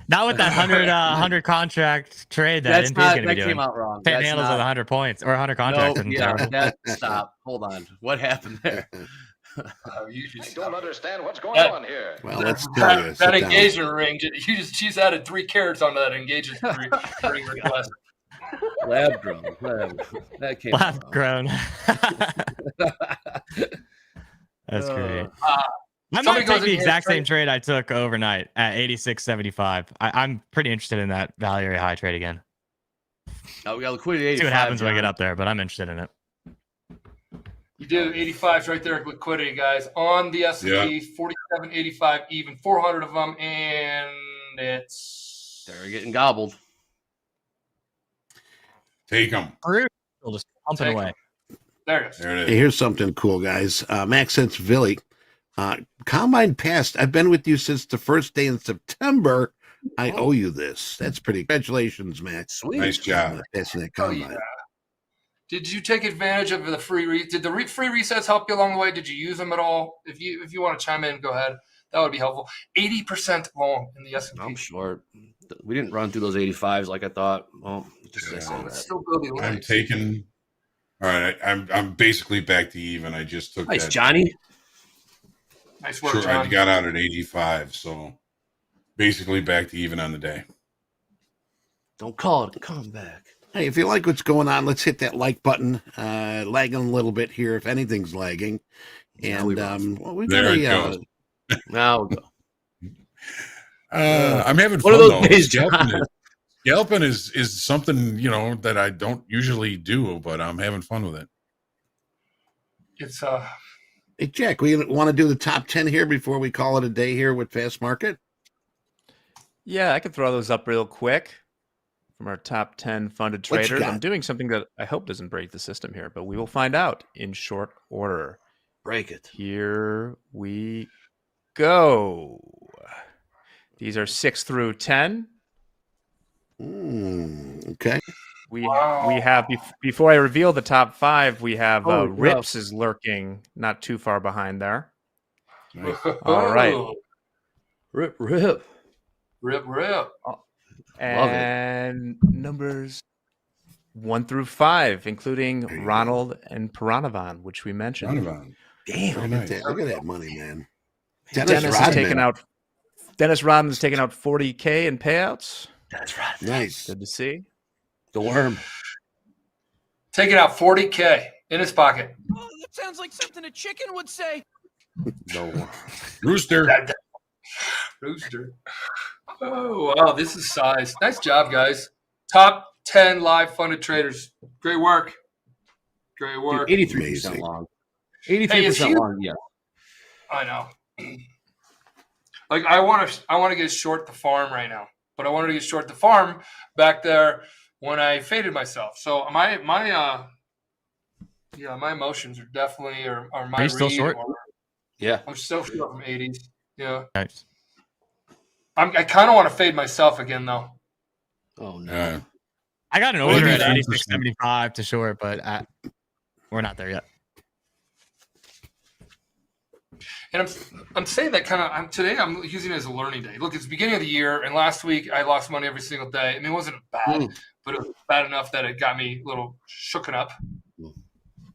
Not with that 100 contract trade that That's NP is not going to that be doing. came out wrong. 10 That's handles not, with 100 points or 100 contracts. no, yeah, stop. Hold on. What happened there? I don't understand what's going on here. Well, let's tell you. That engagement ring. She's added 3 carats onto that engagement ring request. Lab grown. That came Lab out grown. That's great. I might take the exact same trade I took overnight at 86.75. I'm pretty interested in that value area high trade again. Oh, we got liquidity 85. See what happens when I get up there, but I'm interested in it. You do 85s right there, liquidity, guys. On the S&P, 47.85 even, 400 of them, and it's... They're getting gobbled. Take them. Just pumping away. There it is. There it is. Hey, here's something cool, guys. Max Sense Villy. Combine passed. I've been with you since the first day in September. I owe you this. That's pretty. Congratulations, Max. Sweet. Nice job. Passing that combine. Yeah. Did you take advantage of the free? Did the free resets help you along the way? Did you use them at all? If you want to chime in, go ahead. That would be helpful. 80% long in the S&P. I'm short. We didn't run through those 85s like I thought. Well, just It's still building legs. I'm taking. All right, I'm basically back to even. I just took nice, that. Johnny. Nice work, Sure, I John. got out at 85, so basically back to even on the day. Don't call it a comeback. Hey, if you like what's going on, let's hit that like button. Lagging a little bit here, if anything's lagging. And we got There it a goes. Now we go. I'm having One fun of those though. days, Scalping is something that I don't usually do, but I'm having fun with it. It's Hey, Jack, we want to do the top 10 here before we call it a day here with Fast Market? Yeah, I could throw those up real quick from our top 10 funded What you traders. got? I'm doing something that I hope doesn't break the system here, but we will find out in short order. Break it. Here we go. These are 6 through 10. Okay. We have before I reveal the top 5, we have Oh, Rips is lurking not too far behind there. Nice. All right. Rip. Rip. And numbers 1 through 5, including Ronald and Piranavan, which we mentioned. Donovan. Damn. Very nice. Look at that money, man. Dennis Rodman's taking out 40K in payouts. That's right. Nice. Good to see. The worm. Taking out 40K in his pocket. Oh, that sounds like something a chicken would say. No. Rooster. Rooster. Oh, wow. This is size. Nice job, guys. Top 10 live funded traders. Great work. Great work. 83% Amazing. long. Hey, 83% long, yeah. I know. Like I want to get short the farm right now, but I wanted to get short the farm back there when I faded myself. So my emotions are definitely are my. Are you still short? Yeah. I'm still short from 80s. Yeah. Nice. I kind of want to fade myself again though. Oh no. I got an order at 83%. 86.75 to short, but we're not there yet. And I'm saying that kind of today I'm using it as a learning day. Look, it's the beginning of the year, and last week I lost money every single day. I mean, it wasn't bad, but it was bad enough that it got me a little shooken up.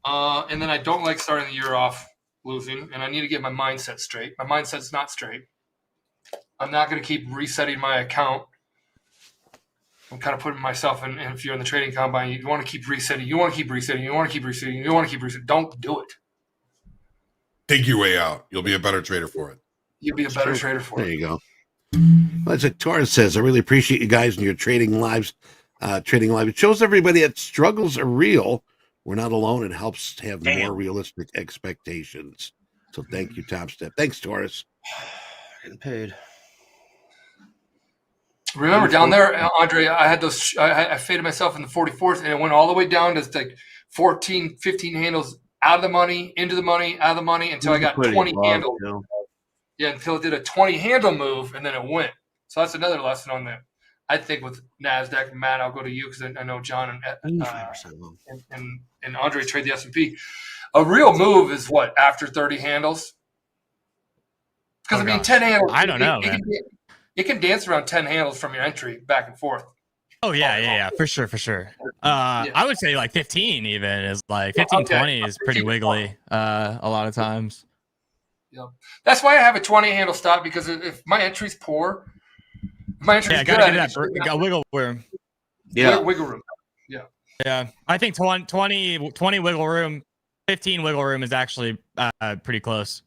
And then I don't like starting the year off losing, and I need to get my mindset straight. My mindset's not straight. I'm not going to keep resetting my account. I'm kind of putting myself in. And if you're in the trading combine, you want to keep resetting. You want to keep resetting. You want to keep resetting. You want to keep resetting. Don't do it. Take your way out. You'll be a better trader for it. You'll be a better trader for There it. you go. Well, as Torres says, I really appreciate you guys and your trading lives. It shows everybody that struggles are real. We're not alone. It helps to have more realistic expectations. So thank you, Topstep. Thanks, Torres. Getting paid. Remember down there, Andre, I had those. I faded myself in the 44th, and it went all the way down to like 14, 15 handles out of the money, into the money, out of the money until I got 20 handles. Yeah, until it did a 20 handle move, and then it went. So that's another lesson on that. I think with NASDAQ, Matt, I'll go to you because I know John and Andre trade the S&P. A real move is what, after 30 handles? Because, 10 handles. I don't know, man. it can dance around 10 handles from your entry back and forth. Oh yeah, for sure. I would say like 15 even is like 15, 20 is pretty wiggly. A lot of times. Yep. That's why I have a 20 handle stop, because if my entry's poor, my entry's good. Gotta get that wiggle room. Yeah, wiggle room. Yeah. I think 20 wiggle room, 15 wiggle room is actually pretty close.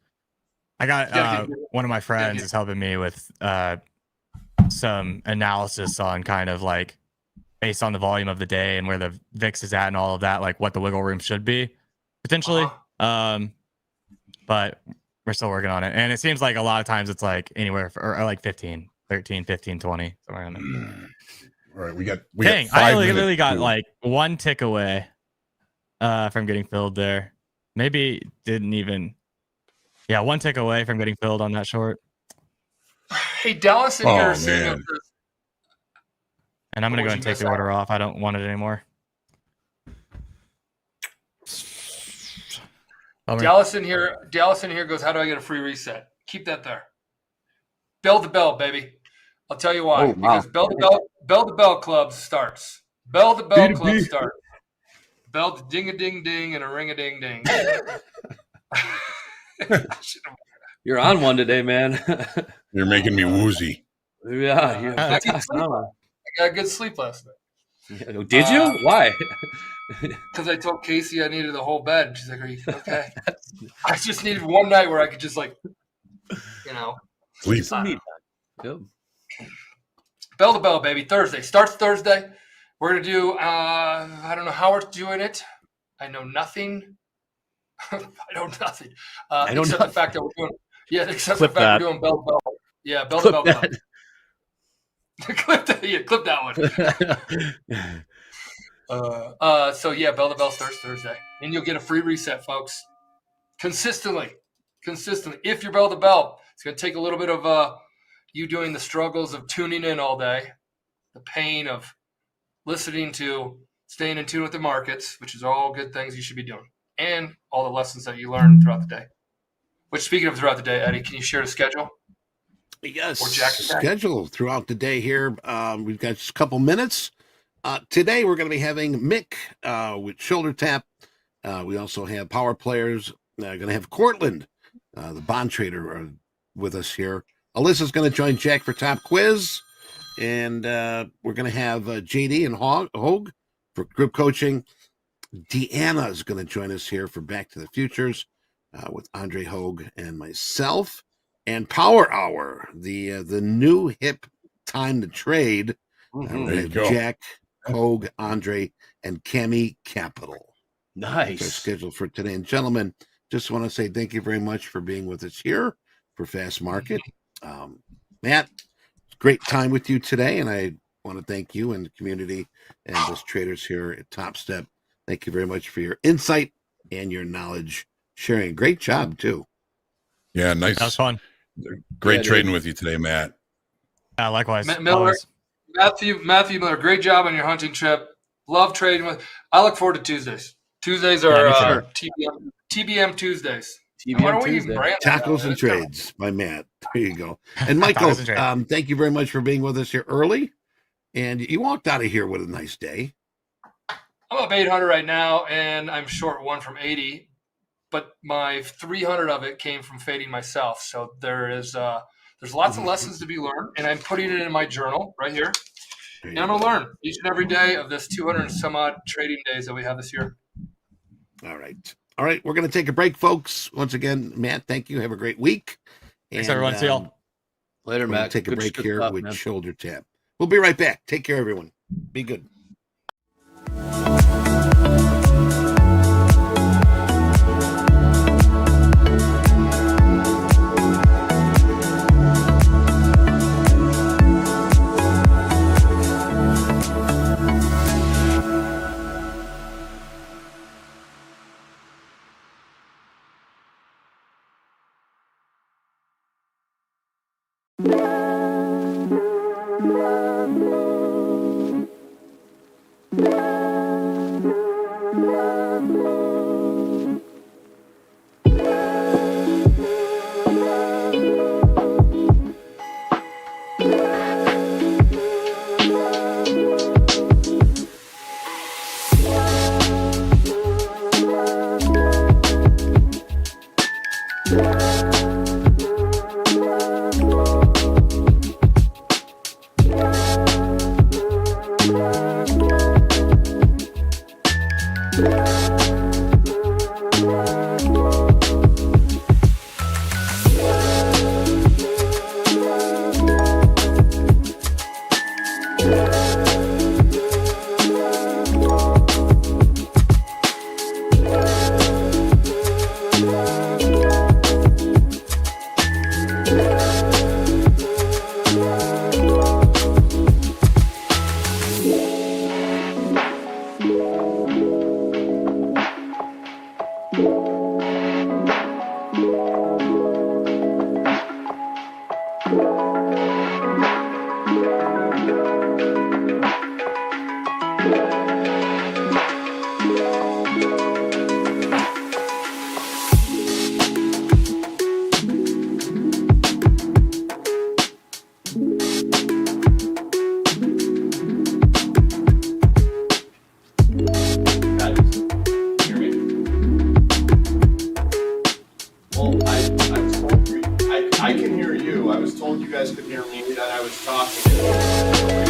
I got one of my friends is helping me with some analysis on kind of like based on the volume of the day and where the VIX is at and all of that, like what the wiggle room should be potentially. But we're still working on it. And it seems like a lot of times it's like anywhere or like 15, 13, 15, 20, somewhere in there. All right, we got I literally got like one tick away from getting filled there. Maybe didn't even. Yeah, one tick away from getting filled on that short. Hey, Dallas in here. Man. And I'm going to go and take the order off. I don't want it anymore. Dallas in here goes, how do I get a free reset? Keep that there. Bell to bell, baby. I'll tell you why. Because Bell to Bell Club starts. Bell to Bell Club starts. Bell to ding a ding ding and a ring a ding ding. You're on one today, man. You're making me woozy. Yeah. I got good sleep last night. Did you? Why? Because I told Casey I needed the whole bed. She's like, "Are you okay?" I just needed one night where I could just sleep. Good. Bell to bell, baby. Thursday starts Thursday. We're gonna do. I don't know how we're doing it. I know nothing. I know nothing. Except the fact that we're doing. Yeah, except the fact we're doing bell to bell. Yeah, bell to bell. Clip that. Yeah, clip that one. So yeah, bell to bell starts Thursday, and you'll get a free reset, folks. Consistently. If you're bell to bell, it's gonna take a little bit of you doing the struggles of tuning in all day, the pain of listening to, staying in tune with the markets, which is all good things you should be doing, and all the lessons that you learn throughout the day. Which, speaking of throughout the day, Eddie, can you share the schedule? Yes, schedule throughout the day here. We've got just a couple minutes. Today we're going to be having Mick with shoulder tap. We also have power players. Going to have Cortland, the bond trader, with us here. Alyssa's going to join Jack for top quiz. And we're going to have JD and Hoag for group coaching. Deanna is going to join us here for Back to the Futures with Andre Hoag and myself. And Power Hour, the new hip time to trade. Jack, Hoag, Andre, and Cammy Capital. Nice. That's our schedule for today. And gentlemen, just want to say thank you very much for being with us here for Fast Market. Matt, great time with you today, and I want to thank you and the community and those traders here at Topstep. Thank you very much for your insight and your knowledge sharing. Great job, too. Yeah, nice. That was fun. Great trading with you today, Matt. Yeah, likewise. Matthew Miller, great job on your hunting trip. Love trading with. I look forward to Tuesdays. Tuesdays are TBM Tuesdays. Tacos and Trades by Matt. There you go. And Michael, thank you very much for being with us here early. And you walked out of here with a nice day. I'm up 800 right now, and I'm short one from 80. But my 300 of it came from fading myself. So there's lots of lessons to be learned, and I'm putting it in my journal right here. And I'm going to learn each and every day of this 200 and some odd trading days that we have this year. All right. We're going to take a break, folks. Once again, Matt, thank you. Have a great week. Thanks, everyone. See y'all later, Matt. Take a break here with shoulder tap. We'll be right back. Take care, everyone. Be good. I can hear you. I was told you guys could hear me, and I was talking.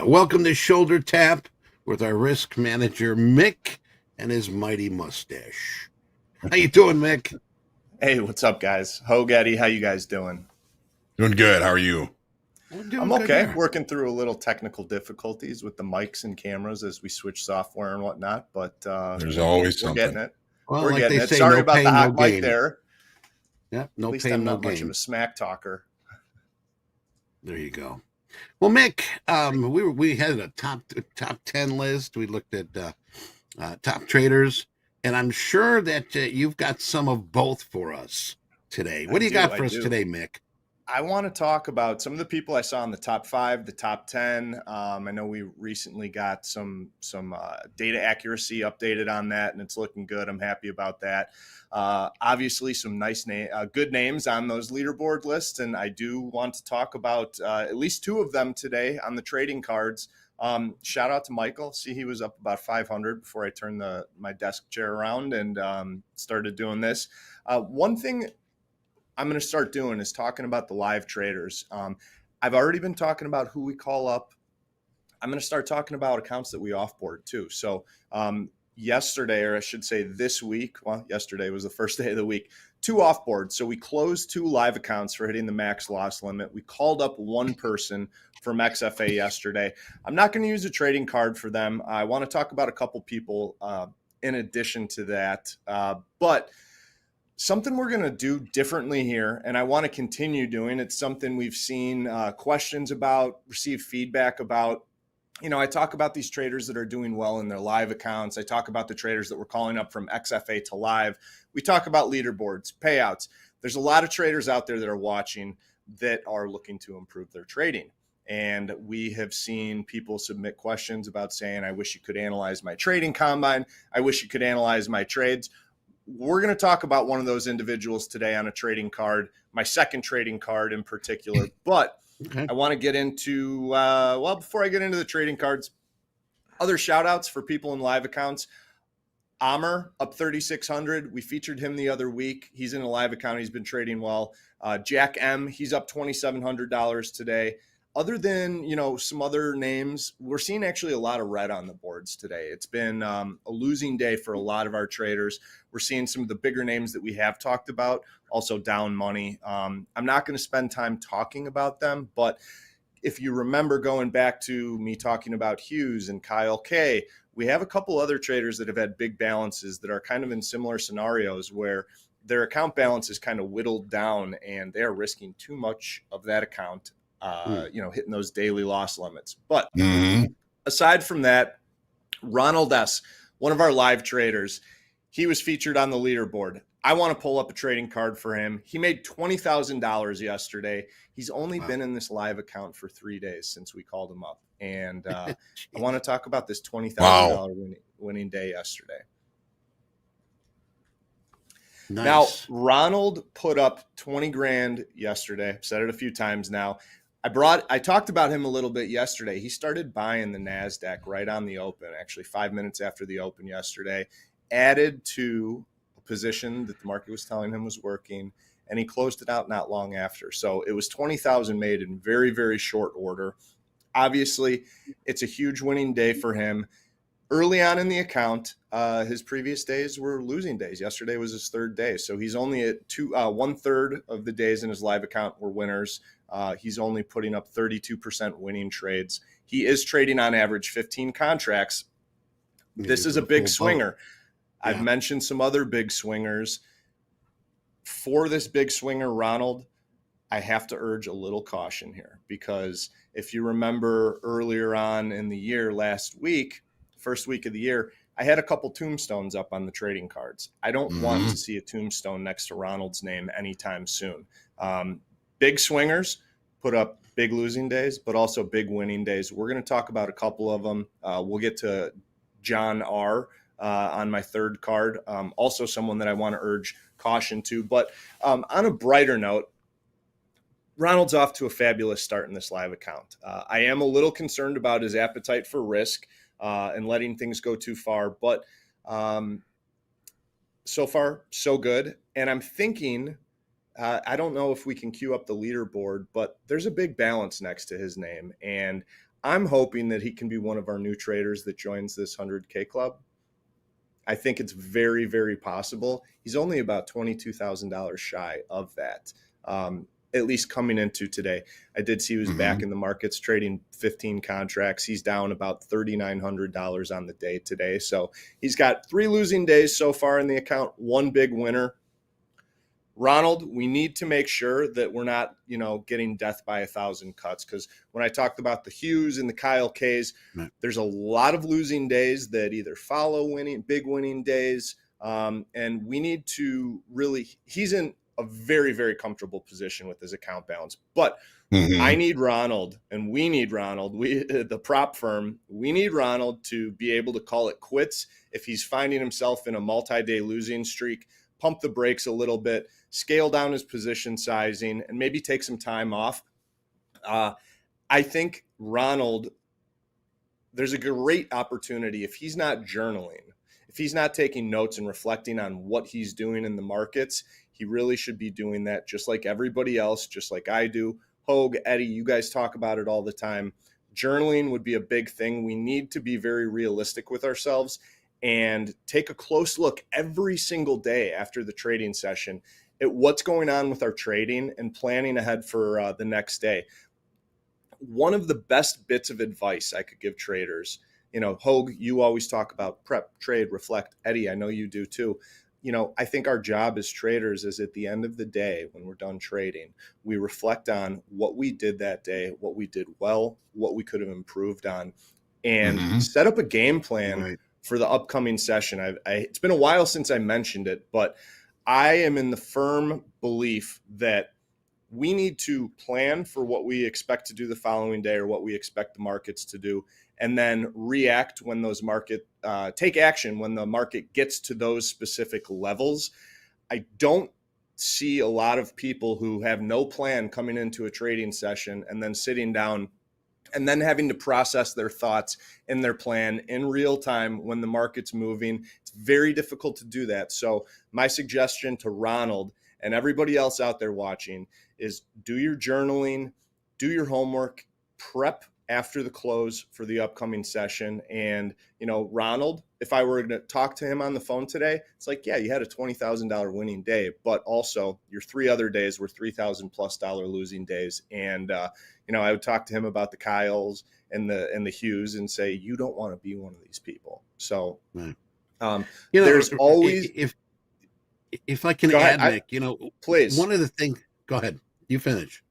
Welcome to Shoulder Tap with our risk manager, Mick, and his mighty mustache. How you doing, Mick? Hey, what's up, guys? Hoagland, how you guys doing? Doing good. How are you? I'm okay. Working through a little technical difficulties with the mics and cameras as we switch software and whatnot, but there's always something. We're getting it. Well, we're like getting they it. say, Sorry no about pain, the no hot mic gain. there. Yeah, no At least pain, I'm no not much gain. of a smack talker. There you go. Well, Mick, we had a top 10 list. We looked at top traders, and I'm sure that you've got some of both for us today. What do you got for us today, Mick? I want to talk about some of the people I saw in the top 5, the top 10. I know we recently got some data accuracy updated on that, and it's looking good. I'm happy about that. Obviously, some nice good names on those leaderboard lists, and I do want to talk about at least 2 of them today on the trading cards. Shout out to Michael. See, he was up about 500 before I turned my desk chair around and started doing this. One thing I'm going to start doing is talking about the live traders. I've already been talking about who we call up. I'm going to start talking about accounts that we offboard too. So yesterday, or I should say this week, well, yesterday was the first day of the week, 2 offboards. So we closed 2 live accounts for hitting the max loss limit. We called up 1 person from XFA yesterday. I'm not going to use a trading card for them. I want to talk about a couple people in addition to that. But something we're going to do differently here, and I want to continue doing. It's something we've seen questions about, received feedback about. You know, I talk about these traders that are doing well in their live accounts. I talk about the traders that we're calling up from XFA to live. We talk about leaderboards, payouts. There's a lot of traders out there that are watching that are looking to improve their trading. And we have seen people submit questions about saying, I wish you could analyze my trading combine. I wish you could analyze my trades. We're going to talk about one of those individuals today on a trading card, my second trading card in particular. But I want to get into, before I get into the trading cards, other shout outs for people in live accounts. Amr up 3,600. We featured him the other week. He's in a live account. He's been trading well. Jack M, he's up $2,700 today. Other than, some other names, we're seeing actually a lot of red on the boards today. It's been a losing day for a lot of our traders. We're seeing some of the bigger names that we have talked about also down money. I'm not going to spend time talking about them, but if you remember going back to me talking about Hughes and Kyle K, we have a couple other traders that have had big balances that are kind of in similar scenarios where their account balance is kind of whittled down and they are risking too much of that account. Hitting those daily loss limits. But aside from that, Ronald S., one of our live traders, he was featured on the leaderboard. I want to pull up a trading card for him. He made $20,000 yesterday. He's only been in this live account for 3 days since we called him up. And I want to talk about this $20,000 winning day yesterday. Nice. Now, Ronald put up 20 grand yesterday. I've said it a few times now. I talked about him a little bit yesterday. He started buying the NASDAQ right on the open, actually 5 minutes after the open yesterday, added to a position that the market was telling him was working, and he closed it out not long after. So it was 20,000 made in very, very short order. Obviously, it's a huge winning day for him. Early on in the account, his previous days were losing days. Yesterday was his 3rd day. So he's only at 1/3 of the days in his live account were winners. He's only putting up 32% winning trades. He is trading on average 15 contracts. This is a big swinger. I've mentioned some other big swingers. For this big swinger, Ronald, I have to urge a little caution here because if you remember earlier on in the year, last week, first week of the year, I had a couple tombstones up on the trading cards. I don't want to see a tombstone next to Ronald's name anytime soon. Big swingers put up big losing days, but also big winning days. We're going to talk about a couple of them. We'll get to John R. On my 3rd card. Also someone that I want to urge caution to. But on a brighter note, Ronald's off to a fabulous start in this live account. I am a little concerned about his appetite for risk and letting things go too far. But so far, so good. And I'm thinking, I don't know if we can queue up the leaderboard, but there's a big balance next to his name. And I'm hoping that he can be one of our new traders that joins this 100K club. I think it's very, very possible. He's only about $22,000 shy of that, at least coming into today. I did see he was back in the markets trading 15 contracts. He's down about $3,900 on the day today. So he's got 3 losing days so far in the account, 1 big winner. Ronald, we need to make sure that we're not, getting death by 1,000 cuts. Because when I talked about the Hughes and the Kyle K's, there's a lot of losing days that either follow big winning days. And we need to really, he's in a very, very comfortable position with his account balance. But I need Ronald, and we need Ronald. The prop firm, we need Ronald to be able to call it quits if he's finding himself in a multi-day losing streak. Pump the brakes a little bit, scale down his position sizing, and maybe take some time off. I think Ronald, there's a great opportunity if he's not journaling, if he's not taking notes and reflecting on what he's doing in the markets. He really should be doing that just like everybody else, just like I do. Hoag, Eddie, you guys talk about it all the time. Journaling would be a big thing. We need to be very realistic with ourselves and take a close look every single day after the trading session at what's going on with our trading and planning ahead for the next day. One of the best bits of advice I could give traders, Hoag, you always talk about prep, trade, reflect. Eddie, I know you do too. I think our job as traders is at the end of the day, when we're done trading, we reflect on what we did that day, what we did well, what we could have improved on, and set up a game plan for the upcoming session. It's been a while since I mentioned it, but I am in the firm belief that we need to plan for what we expect to do the following day or what we expect the markets to do, and then react when those take action when the market gets to those specific levels. I don't see a lot of people who have no plan coming into a trading session and then sitting down and then having to process their thoughts and their plan in real time when the market's moving. It's very difficult to do that. So my suggestion to Ronald and everybody else out there watching is do your journaling, do your homework, prep after the close for the upcoming session. And, Ronald, if I were to talk to him on the phone today, it's like, yeah, you had a $20,000 winning day, but also your 3 other days were $3,000+ losing days. And, I would talk to him about the Kyles and the Hughes and say, you don't want to be one of these people. So there's always, if I can add, Nick, please. One of the things, go ahead, you finish.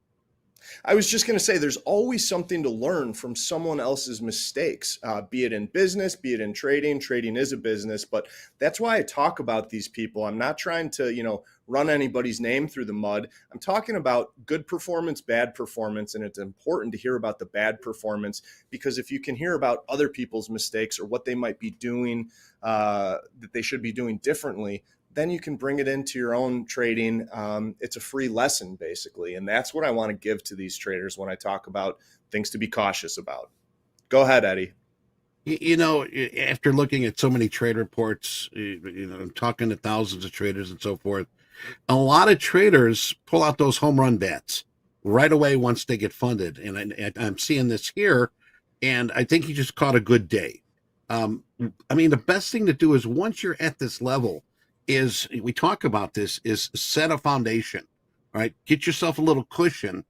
I was just going to say there's always something to learn from someone else's mistakes, be it in business, be it in trading. Trading is a business, but that's why I talk about these people. I'm not trying to, run anybody's name through the mud. I'm talking about good performance, bad performance, and it's important to hear about the bad performance, because if you can hear about other people's mistakes or what they might be doing that they should be doing differently, then you can bring it into your own trading. It's a free lesson, basically. And that's what I want to give to these traders when I talk about things to be cautious about. Go ahead, Eddie. After looking at so many trade reports, talking to thousands of traders and so forth, a lot of traders pull out those home run bats right away once they get funded. And I'm seeing this here, and I think he just caught a good day. The best thing to do is once you're at this level, is we talk about this, is set a foundation, right? Get yourself a little cushion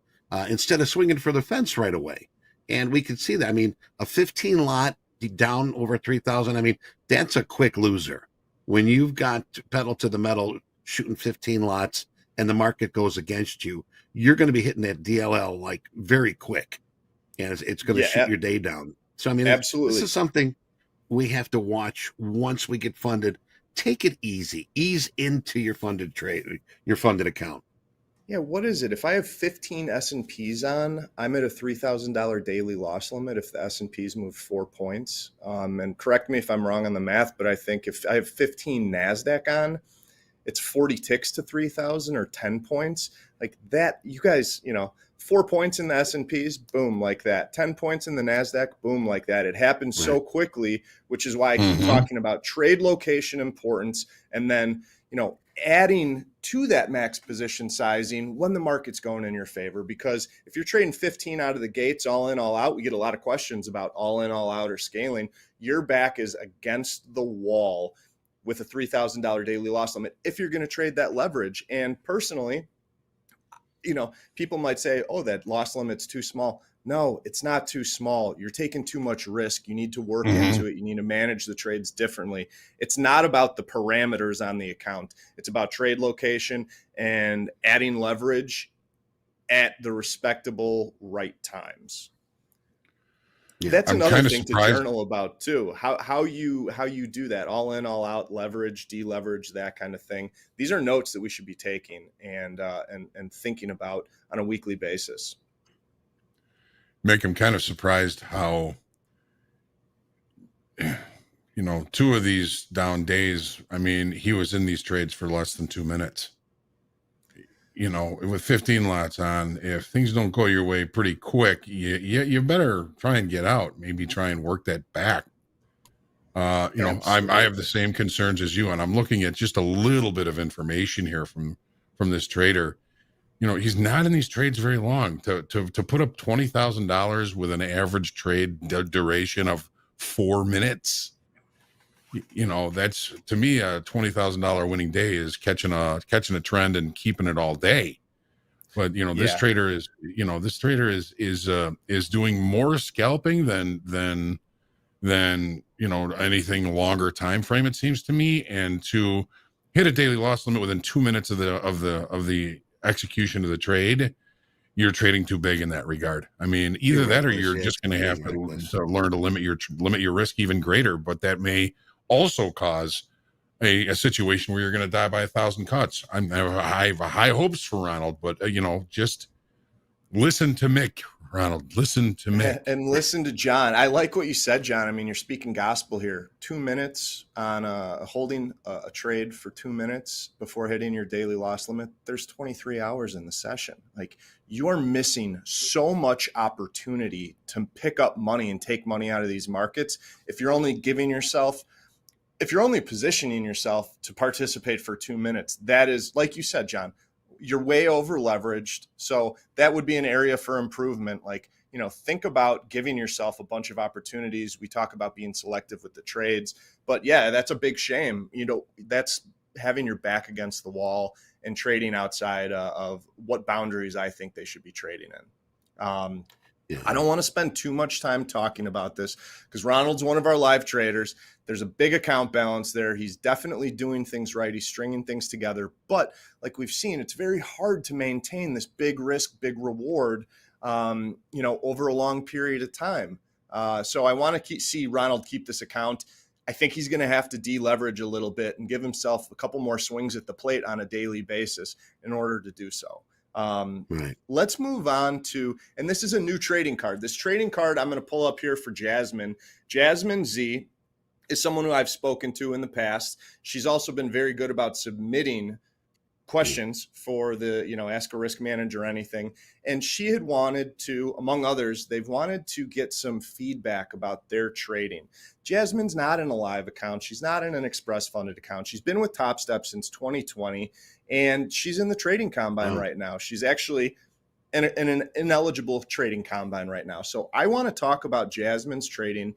instead of swinging for the fence right away. And we can see that. A 15 lot down over 3,000. That's a quick loser. When you've got pedal to the metal shooting 15 lots and the market goes against you, you're going to be hitting that DLL like very quick, and it's going to shoot your day down. So absolutely, this is something we have to watch once we get funded. Take it easy. Ease into your funded trade, your funded account. Yeah, what is it? If I have 15 S&Ps on, I'm at a $3,000 daily loss limit if the S&Ps move 4 points. And correct me if I'm wrong on the math, but I think if I have 15 NASDAQ on, it's 40 ticks to 3,000 or 10 points. Like that, you guys, 4 points in the S&Ps, boom, like that. 10 points in the NASDAQ, boom, like that. It happens so quickly, which is why I keep talking about trade location importance. And then, adding to that max position sizing when the market's going in your favor. Because if you're trading 15 out of the gates, all in, all out, we get a lot of questions about all in, all out or scaling. Your back is against the wall with a $3,000 daily loss limit if you're going to trade that leverage. And personally, people might say, oh, that loss limit's too small. No, it's not too small. You're taking too much risk. You need to work into it. You need to manage the trades differently. It's not about the parameters on the account. It's about trade location and adding leverage at the respectable right times. Yeah, that's another thing to journal about too. How you do that, all in, all out, leverage, deleverage, that kind of thing. These are notes that we should be taking and thinking about on a weekly basis. Mick, I'm kind of surprised how, two of these down days, I mean, he was in these trades for less than 2 minutes. With 15 lots on, if things don't go your way pretty quick, you better try and get out. Maybe try and work that back. I have the same concerns as you, and I'm looking at just a little bit of information here from this trader. He's not in these trades very long. To put up $20,000 with an average trade duration of 4 minutes, that's, to me, a $20,000 winning day is catching a trend and keeping it all day. But this trader is doing more scalping than anything longer time frame, it seems to me. And to hit a daily loss limit within 2 minutes of the execution of the trade, you're trading too big in that regard. I mean, either that or you're just going to have to learn to limit your risk even greater. But that may also cause a situation where you're going to die by 1,000 cuts. I have high hopes for Ronald, but just listen to Mick. Ronald, listen to Mick. And listen to John. I like what you said, John. I mean, you're speaking gospel here. 2 minutes on holding a trade for 2 minutes before hitting your daily loss limit. There's 23 hours in the session. Like, you are missing so much opportunity to pick up money and take money out of these markets. If you're only positioning yourself to participate for 2 minutes, that is, like you said, John, you're way over leveraged. So that would be an area for improvement. Like, think about giving yourself a bunch of opportunities. We talk about being selective with the trades, but yeah, that's a big shame. That's having your back against the wall and trading outside of what boundaries I think they should be trading in. I don't want to spend too much time talking about this because Ronald's one of our live traders. There's a big account balance there. He's definitely doing things right. He's stringing things together. But like we've seen, it's very hard to maintain this big risk, big reward, over a long period of time. So I want to see Ronald keep this account. I think he's going to have to deleverage a little bit and give himself a couple more swings at the plate on a daily basis in order to do so. Right. Let's move on to, and this is a new trading card. This trading card I'm going to pull up here for Jasmine. Jasmine Z is someone who I've spoken to in the past. She's also been very good about submitting questions for the, Ask a Risk Manager or anything. And she had wanted to, among others, they've wanted to get some feedback about their trading. Jasmine's not in a live account. She's not in an express funded account. She's been with Topstep since 2020, and she's in the trading combine right now. She's actually in an ineligible trading combine right now. So I want to talk about Jasmine's trading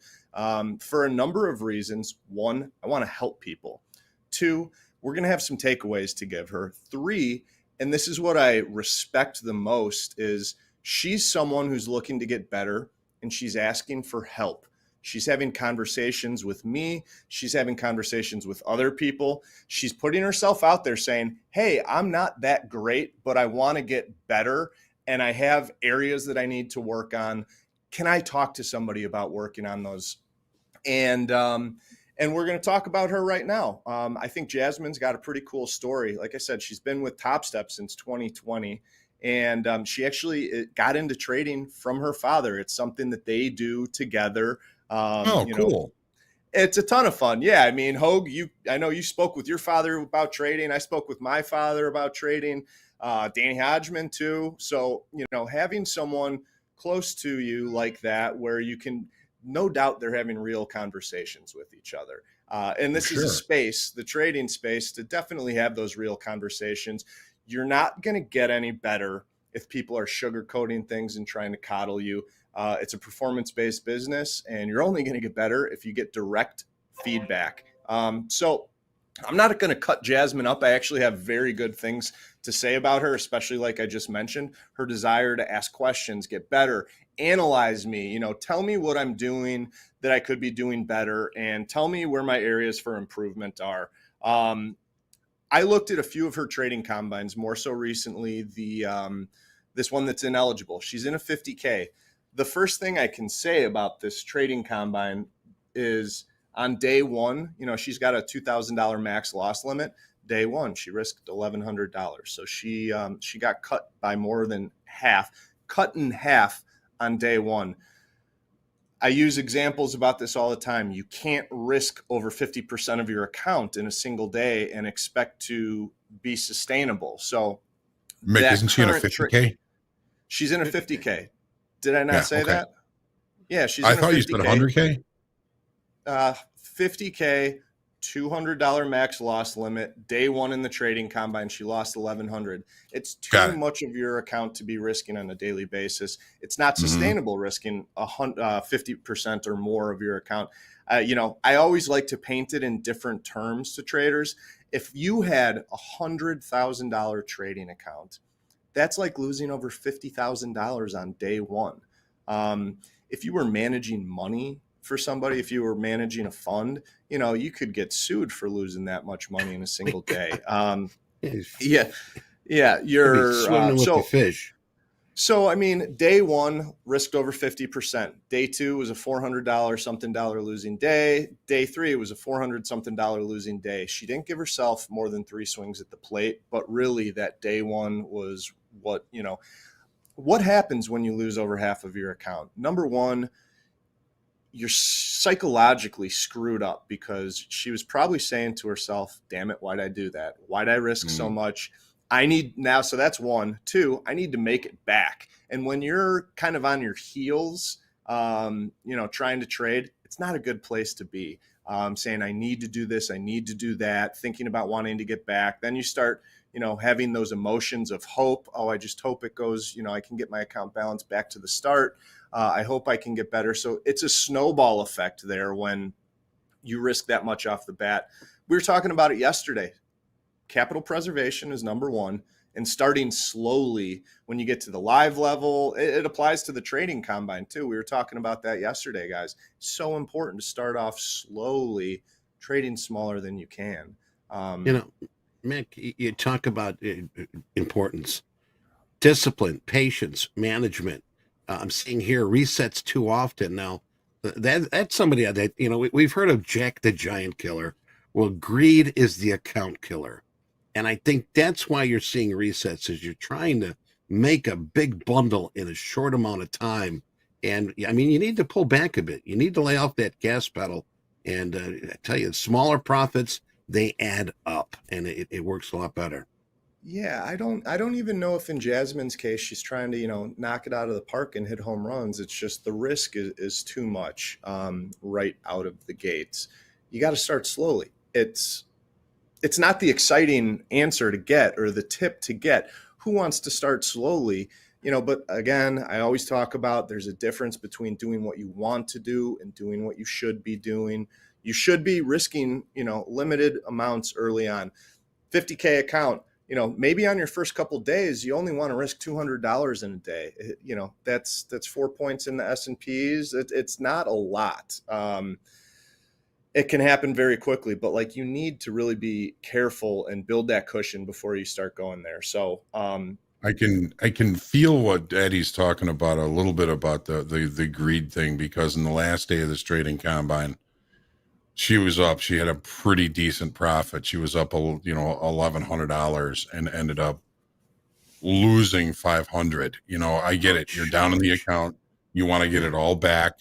for a number of reasons. One, I want to help people. Two, we're going to have some takeaways to give her. Three, and this is what I respect the most, is she's someone who's looking to get better and she's asking for help. She's having conversations with me. She's having conversations with other people. She's putting herself out there saying, hey, I'm not that great, but I want to get better. And I have areas that I need to work on. Can I talk to somebody about working on those? And we're going to talk about her right now. I think Jasmine's got a pretty cool story. Like I said, she's been with Topstep since 2020. And she actually got into trading from her father. It's something that they do together. Cool. It's a ton of fun. Yeah. I mean, Hoag, I know you spoke with your father about trading. I spoke with my father about trading, Danny Hodgman too. So, having someone close to you like that, where you can, no doubt they're having real conversations with each other. And this is a space, the trading space, to definitely have those real conversations. You're not going to get any better if people are sugarcoating things and trying to coddle you. It's a performance-based business, and you're only going to get better if you get direct feedback. So I'm not going to cut Jasmine up. I actually have very good things to say about her, especially like I just mentioned, her desire to ask questions, get better, analyze me, tell me what I'm doing that I could be doing better, and tell me where my areas for improvement are. I looked at a few of her trading combines, more so recently, this one that's ineligible. She's in a 50K. The first thing I can say about this trading combine is on day one, she's got a $2,000 max loss limit. Day one, she risked $1,100. So she got cut by more than half, cut in half on day one. I use examples about this all the time. You can't risk over 50% of your account in a single day and expect to be sustainable. So Mick, isn't she in a 50K? She's in a 50K. Did I not say that? Yeah, she's in I thought you said 100K. 50K, $200 max loss limit. Day one in the trading combine, she lost $1,100. It's too much of your account to be risking on a daily basis. It's not sustainable risking 50% or more of your account. I always like to paint it in different terms to traders. If you had $100,000 trading account, that's like losing over $50,000 on day one. If you were managing money for somebody, if you were managing a fund, you could get sued for losing that much money in a single day. You're swimming with the fish. So, day one risked over 50%. Day two was a $400 something losing day. Day three was a $400 something losing day. She didn't give herself more than 3 swings at the plate, but really that day one was what happens when you lose over half of your account? Number one, you're psychologically screwed up because she was probably saying to herself, damn it, why'd I do that? Why'd I risk so much? I need now. So that's one. Two, I need to make it back. And when you're kind of on your heels, trying to trade, it's not a good place to be. Saying I need to do this, I need to do that, thinking about wanting to get back. Then you start, having those emotions of hope. Oh, I just hope it goes, I can get my account balance back to the start. I hope I can get better. So it's a snowball effect there when you risk that much off the bat. We were talking about it yesterday. Capital preservation is number one, and starting slowly when you get to the live level. It applies to the trading combine too. We were talking about that yesterday, guys. So important to start off slowly, trading smaller than you can. Mick, you talk about importance, discipline, patience, management. I'm seeing here resets too often. Now, that's somebody that, we've heard of Jack the Giant Killer. Well, greed is the account killer. And I think that's why you're seeing resets, is you're trying to make a big bundle in a short amount of time. And you need to pull back a bit. You need to lay off that gas pedal. And I tell you, smaller profits, they add up, and it works a lot better. Yeah, I don't even know if in Jasmine's case she's trying to knock it out of the park and hit home runs. It's just the risk is too much right out of the gates. You got to start slowly. It's not the exciting answer to get or the tip to get. Who wants to start slowly? But again, I always talk about there's a difference between doing what you want to do and doing what you should be doing. You should be risking, limited amounts early on. 50K account, maybe on your first couple days, you only want to risk $200 in a day. That's 4 points in the S&Ps. It's not a lot. It can happen very quickly, but you need to really be careful and build that cushion before you start going there. So I can feel what Eddie's talking about a little bit about the greed thing, because in the last day of this trading combine, she was up. She had a pretty decent profit. She was up, $1,100 and ended up losing $500. I get it. You're down in the account. You want to get it all back,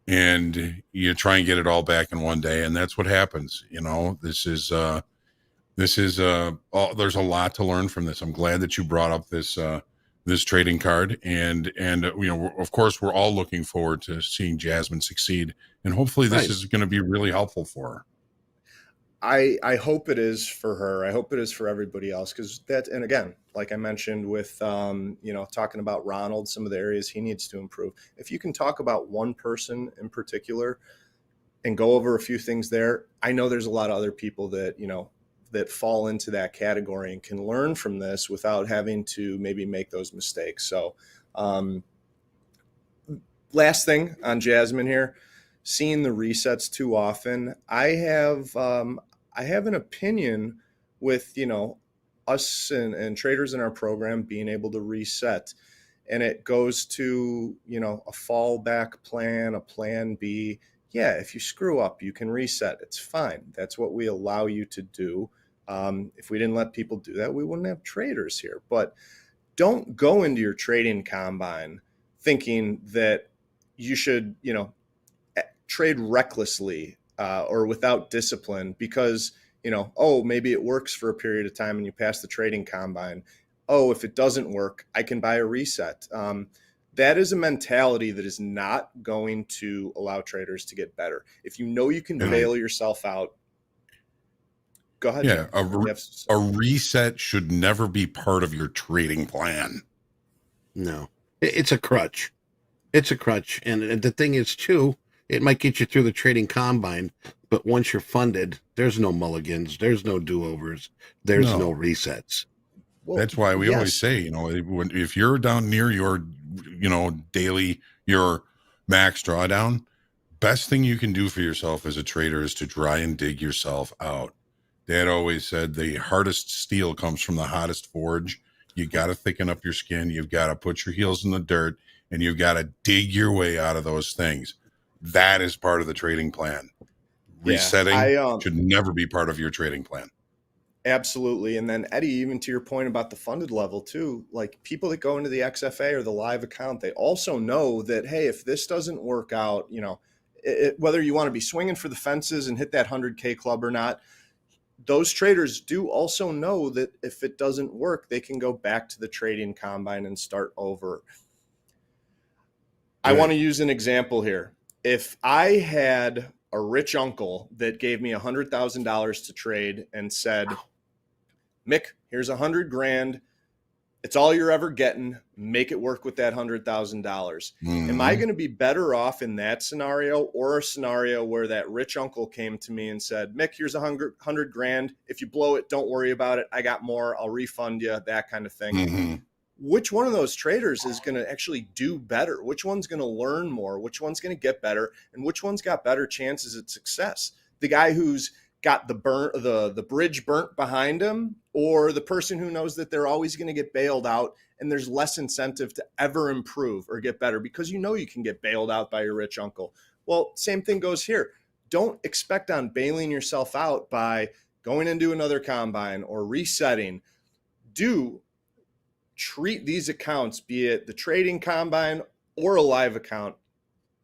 and you try and get it all back in one day, and that's what happens. There's a lot to learn from this. I'm glad that you brought up this trading card, and of course, we're all looking forward to seeing Jasmine succeed, and hopefully this is going to be really helpful for her. I hope it is for her. I hope it is for everybody else, because that, and again, like I mentioned with talking about Ronald, some of the areas he needs to improve. If you can talk about one person in particular and go over a few things there, I know there's a lot of other people that that fall into that category and can learn from this without having to maybe make those mistakes. So last thing on Jasmine here, seeing the resets too often. I have an opinion with, us and traders in our program being able to reset, and it goes to, a fallback plan, a plan B. Yeah, if you screw up, you can reset. It's fine. That's what we allow you to do. If we didn't let people do that, we wouldn't have traders here. But don't go into your trading combine thinking that you should, trade recklessly or without discipline because, maybe it works for a period of time and you pass the trading combine. Oh, if it doesn't work, I can buy a reset. That is a mentality that is not going to allow traders to get better. If you know you can bail yourself out, go ahead. Yeah, a reset should never be part of your trading plan. No, it's a crutch. It's a crutch. And the thing is, too, it might get you through the trading combine, but once you're funded, there's no mulligans, there's no do-overs, there's no resets. Well, that's why we always say, if you're down near your, daily, your max drawdown, best thing you can do for yourself as a trader is to try and dig yourself out. Dad always said the hardest steel comes from the hottest forge. You got to thicken up your skin. You've got to put your heels in the dirt, and you've got to dig your way out of those things. That is part of the trading plan. Resetting should never be part of your trading plan. Absolutely. And then Eddie, even to your point about the funded level too, like people that go into the XFA or the live account, they also know that, hey, if this doesn't work out, whether you want to be swinging for the fences and hit that 100K club or not, those traders do also know that if it doesn't work, they can go back to the trading combine and start over. I want to use an example here. If I had a rich uncle that gave me $100,000 to trade and said, Mick, here's $100,000. It's all you're ever getting. Make it work with that $100,000. Am I going to be better off in that scenario or a scenario where that rich uncle came to me and said, Mick, here's $100,000. If you blow it, don't worry about it. I got more. I'll refund you, that kind of thing. Which one of those traders is going to actually do better? Which one's going to learn more? Which one's going to get better? And which one's got better chances at success? The guy who's got the bridge burnt behind him, or the person who knows that they're always going to get bailed out and there's less incentive to ever improve or get better because you can get bailed out by your rich uncle. Well, same thing goes here. Don't expect on bailing yourself out by going into another combine or resetting. Treat these accounts, be it the trading combine or a live account,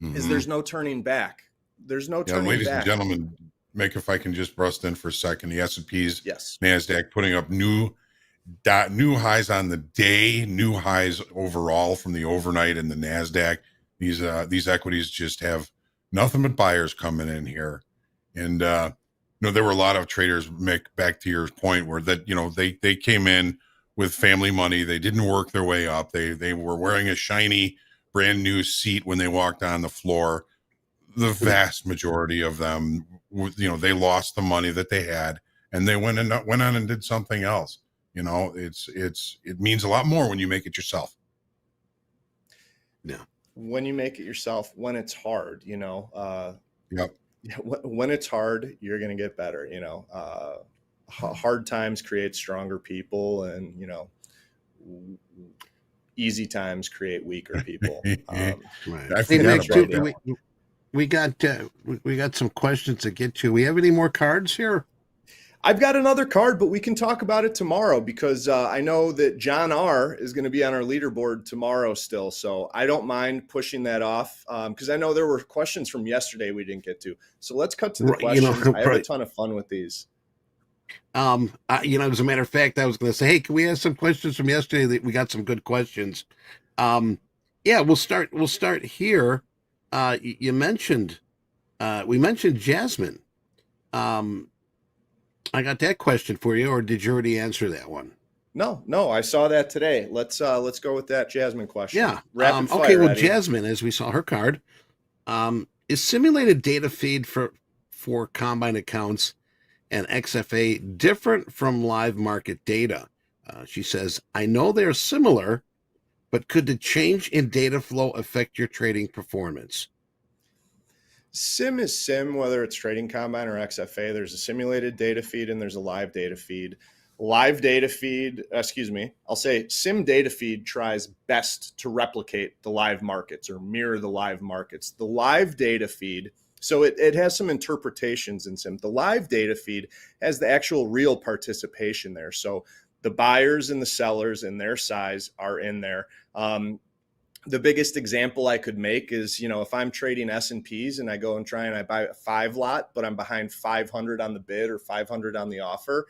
is there's no turning back. There's no turning back. Ladies and gentlemen, Mick, if I can just bust in for a second, the S&P's, NASDAQ putting up new highs on the day, new highs overall from the overnight in the NASDAQ. These equities just have nothing but buyers coming in here. And, there were a lot of traders, Mick, back to your point, where that, they came in with family money. They didn't work their way up. They were wearing a shiny brand new seat when they walked on the floor. The vast majority of them, they lost the money that they had and they went on and did something else. It means a lot more when you make it yourself. Yeah. When you make it yourself, when it's hard, Yep. When it's hard, you're going to get better. Hard times create stronger people, and easy times create weaker people. Right. Hey, Mick, we got some questions to get to. We have any more cards here? I've got another card, but we can talk about it tomorrow because I know that John R. is going to be on our leaderboard tomorrow still. So I don't mind pushing that off because I know there were questions from yesterday we didn't get to. So let's cut to the questions. I have a ton of fun with these. As a matter of fact, I was going to say, hey, can we have some questions from yesterday? We got some good questions. We'll start here. We mentioned Jasmine. I got that question for you, or did you already answer that one? No, I saw that today. Let's go with that Jasmine question. Yeah. Rapid fire, okay. Well, Eddie. Jasmine, as we saw her card, is simulated data feed for combine accounts and XFA different from live market data? She says, I know they're similar, but could the change in data flow affect your trading performance? Sim is sim, whether it's trading combine or XFA. There's a simulated data feed and there's a live data feed. Live data feed, I'll say sim data feed tries best to replicate the live markets or mirror the live markets. The live data feed, so it has some interpretations in sim. The live data feed has the actual real participation there. So the buyers and the sellers and their size are in there. The biggest example I could make is, if I'm trading S&Ps and I go and try and I buy a 5 lot, but I'm behind 500 on the bid or 500 on the offer,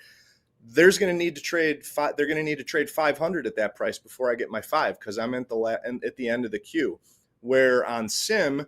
they're going to need to trade 500 at that price before I get my 5, because I'm at the end of the queue. Where on sim,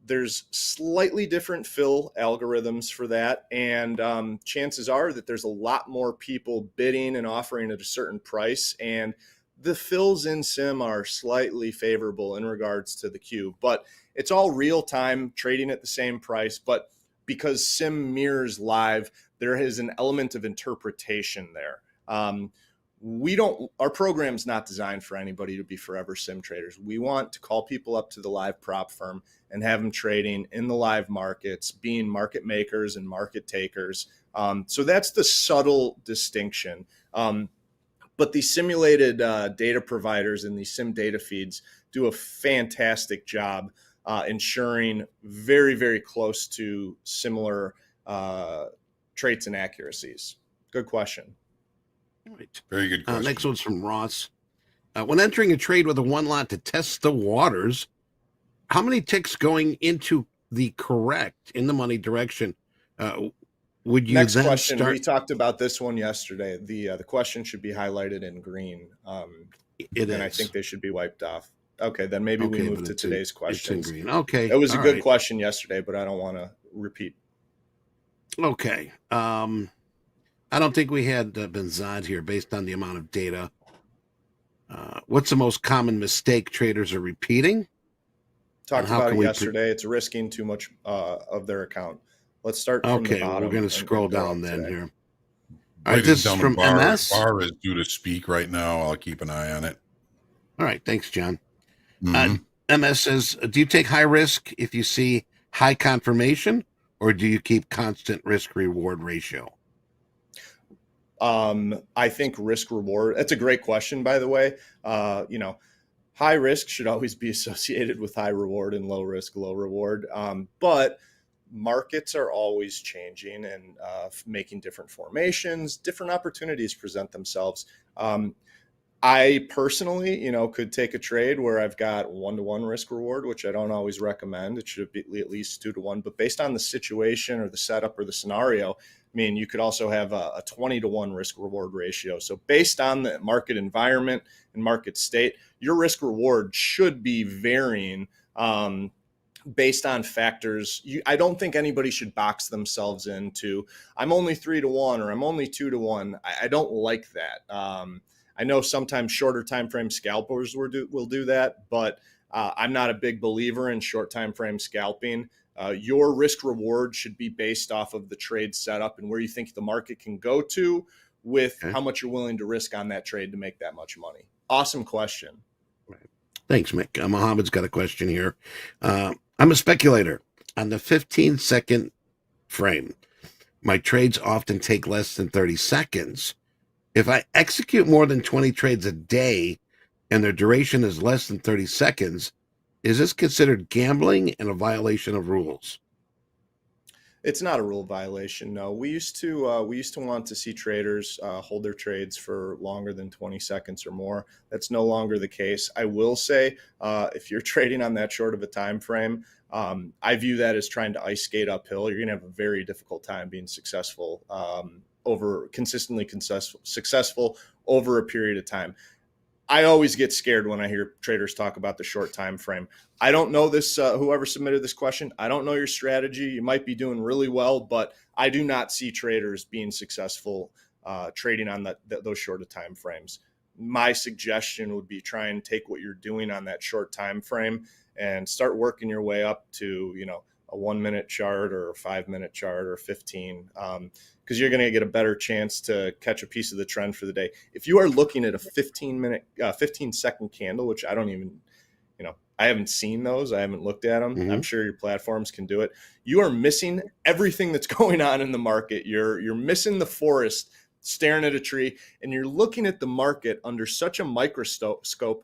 there's slightly different fill algorithms for that, and chances are that there's a lot more people bidding and offering at a certain price, and the fills in sim are slightly favorable in regards to the queue, but it's all real time trading at the same price. But because sim mirrors live, there is an element of interpretation there. Our program's not designed for anybody to be forever sim traders. We want to call people up to the live prop firm and have them trading in the live markets, being market makers and market takers. So that's the subtle distinction. But the simulated data providers and the sim data feeds do a fantastic job ensuring very, very close to similar traits and accuracies. Good question. Right. Very good question. Next one's from Ross. When entering a trade with a 1 lot to test the waters, how many ticks going into the correct in the money direction would you Next then question. start? We talked about this one yesterday. The question should be highlighted in green. I think they should be wiped off. Okay, then maybe we move to today's questions. It's in green. Okay. It was a good question yesterday, but I don't want to repeat. Okay. I don't think we had Benzad here based on the amount of data. What's the most common mistake traders are repeating? Talked about it yesterday. It's risking too much of their account. Let's start from the bottom. We're going to scroll down then here. All right, this is from MS. Bar is due to speak right now. I'll keep an eye on it. All right, thanks, John. Mm-hmm. MS says, do you take high risk if you see high confirmation, or do you keep constant risk-reward ratio? I think risk-reward, that's a great question, by the way. High risk should always be associated with high reward, and low risk, low reward. But markets are always changing and making different formations. Different opportunities present themselves. I personally, could take a trade where I've got 1-to-1 risk reward, which I don't always recommend. It should be at least 2-to-1. But based on the situation or the setup or the scenario, you could also have a 20-to-1 risk reward ratio. So based on the market environment and market state, your risk reward should be varying based on factors. I don't think anybody should box themselves into, I'm only 3-to-1 or I'm only 2-to-1. I don't like that. I know sometimes shorter time frame scalpers will do that, but I'm not a big believer in short time frame scalping. Your risk reward should be based off of the trade setup and where you think the market can go to with how much you're willing to risk on that trade to make that much money. Awesome question. Thanks, Mick. Mohammed's got a question here. I'm a speculator on the 15-second frame. My trades often take less than 30 seconds. If I execute more than 20 trades a day and their duration is less than 30 seconds, is this considered gambling and a violation of rules? It's not a rule violation. No, we used to want to see traders hold their trades for longer than 20 seconds or more. That's no longer the case. I will say, if you're trading on that short of a time frame, I view that as trying to ice skate uphill. You're going to have a very difficult time being successful consistently successful over a period of time. I always get scared when I hear traders talk about the short time frame. I don't know this, whoever submitted this question. I don't know your strategy. You might be doing really well, but I do not see traders being successful trading on those shorter time frames. My suggestion would be try and take what you're doing on that short time frame and start working your way up to, a 1 minute chart or a 5 minute chart or 15, because you're going to get a better chance to catch a piece of the trend for the day. If you are looking at a 15 second candle, which I don't even, I haven't seen those. I haven't looked at them. I'm sure your platforms can do it. You are missing everything that's going on in the market. You're missing the forest staring at a tree, and you're looking at the market under such a microscope.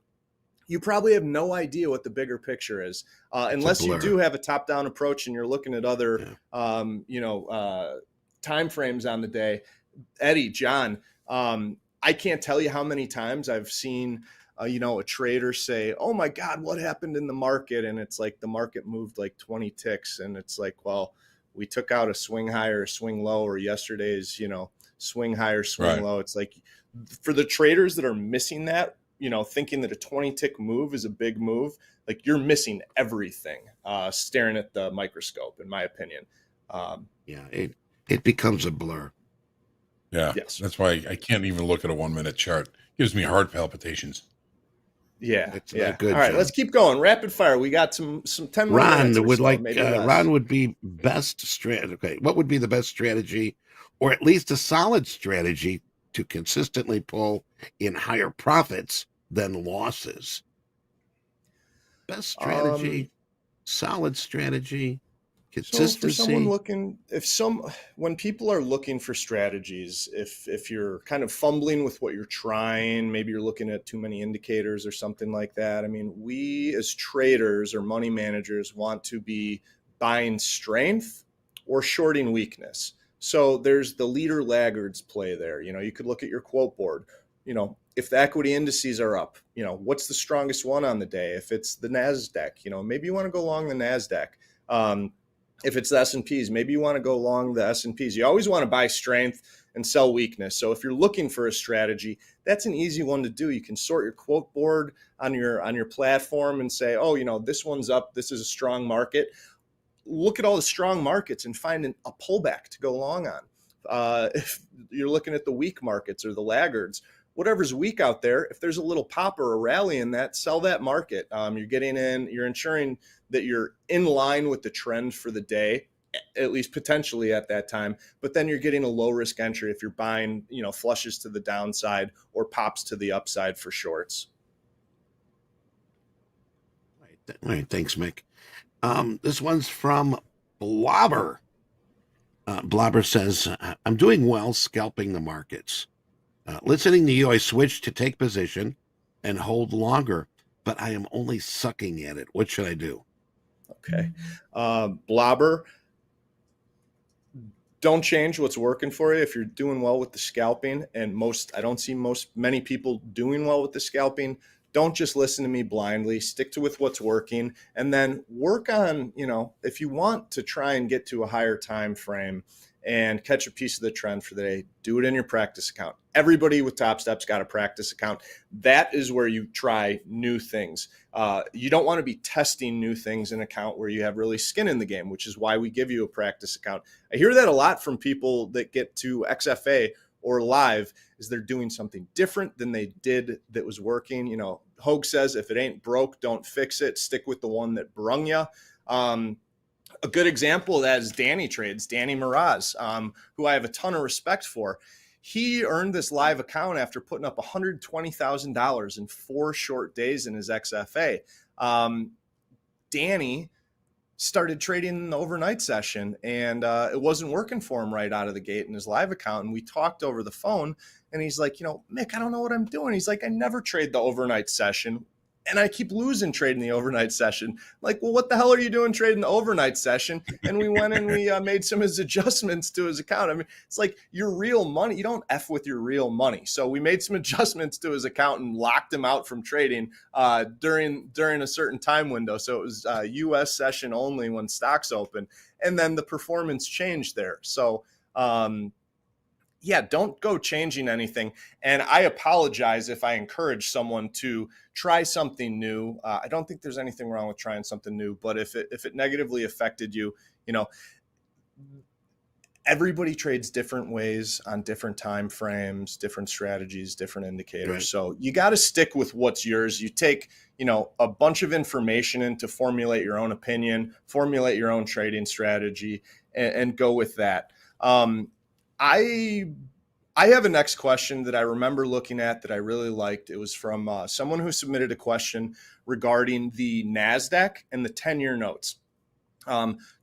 You probably have no idea what the bigger picture is, unless you do have a top-down approach and you're looking at other, time frames on the day. Eddie, John, I can't tell you how many times I've seen, a trader say, "Oh my God, what happened in the market?" And it's like the market moved like 20 ticks, and it's like, well, we took out a swing high or a swing low, or yesterday's, swing high or swing low. It's like for the traders that are missing that, thinking that a 20 tick move is a big move, like you're missing everything, staring at the microscope, in my opinion. It becomes a blur. Yeah. Yes. That's why I can't even look at a 1 minute chart. It gives me heart palpitations. Yeah. It's not good. All right, John. let's keep going. Rapid fire. We got some 10 minutes. Ron would be best strategy. Okay. What would be the best strategy, or at least a solid strategy, to consistently pull in higher profits than losses? Best strategy, solid strategy, consistency. So for someone looking, when people are looking for strategies, if you're kind of fumbling with what you're trying, maybe you're looking at too many indicators or something like that. I mean, we as traders or money managers want to be buying strength or shorting weakness. So there's the leader laggards play there. You could look at your quote board. If the equity indices are up, what's the strongest one on the day? If it's the NASDAQ, maybe you want to go long the NASDAQ. If it's the S&Ps, maybe you want to go long the S&Ps. You always want to buy strength and sell weakness. So if you're looking for a strategy, that's an easy one to do. You can sort your quote board on your platform and say, oh, this one's up. This is a strong market. Look at all the strong markets and find a pullback to go long on. If you're looking at the weak markets or the laggards, whatever's weak out there, if there's a little pop or a rally in that, sell that market. You're getting in, you're ensuring that you're in line with the trend for the day, at least potentially at that time, but then you're getting a low risk entry if you're buying, flushes to the downside or pops to the upside for shorts. All right. Thanks, Mick. This one's from Blobber. Blobber says, I'm doing well scalping the markets. Listening to you, I switched to take position and hold longer, but I am only sucking at it. What should I do? Okay. Blobber, don't change what's working for you. If you're doing well with the scalping, and I don't see many people doing well with the scalping, don't just listen to me blindly. Stick to with what's working, and then work on, if you want to try and get to a higher time frame and catch a piece of the trend for the day, do it in your practice account. Everybody with Topstep's got a practice account. That is where you try new things. You don't want to be testing new things in an account where you have really skin in the game, which is why we give you a practice account. I hear that a lot from people that get to XFA or live, is they're doing something different than they did that was working. Hoag says, if it ain't broke, don't fix it. Stick with the one that brung you. A good example of that is Danny Trades, Danny Miraz, who I have a ton of respect for. He earned this live account after putting up $120,000 in 4 short days in his XFA. Danny started trading in the overnight session, and it wasn't working for him right out of the gate in his live account. And we talked over the phone, and he's like, Mick, I don't know what I'm doing. He's like, I never trade the overnight session, and I keep losing trading the overnight session. Like, well, what the hell are you doing trading the overnight session? And we went and we made some of his adjustments to his account. I mean, it's like your real money. You don't F with your real money. So we made some adjustments to his account and locked him out from trading during a certain time window. So it was U.S. session only when stocks open. And then the performance changed there. So, don't go changing anything. And I apologize if I encourage someone to try something new. I don't think there's anything wrong with trying something new, but if it negatively affected you, everybody trades different ways on different time frames, different strategies, different indicators. Right. So you got to stick with what's yours. You take, a bunch of information in to formulate your own opinion, formulate your own trading strategy, and go with that. I have a next question that I remember looking at that I really liked. It was from someone who submitted a question regarding the NASDAQ and the 10-year notes.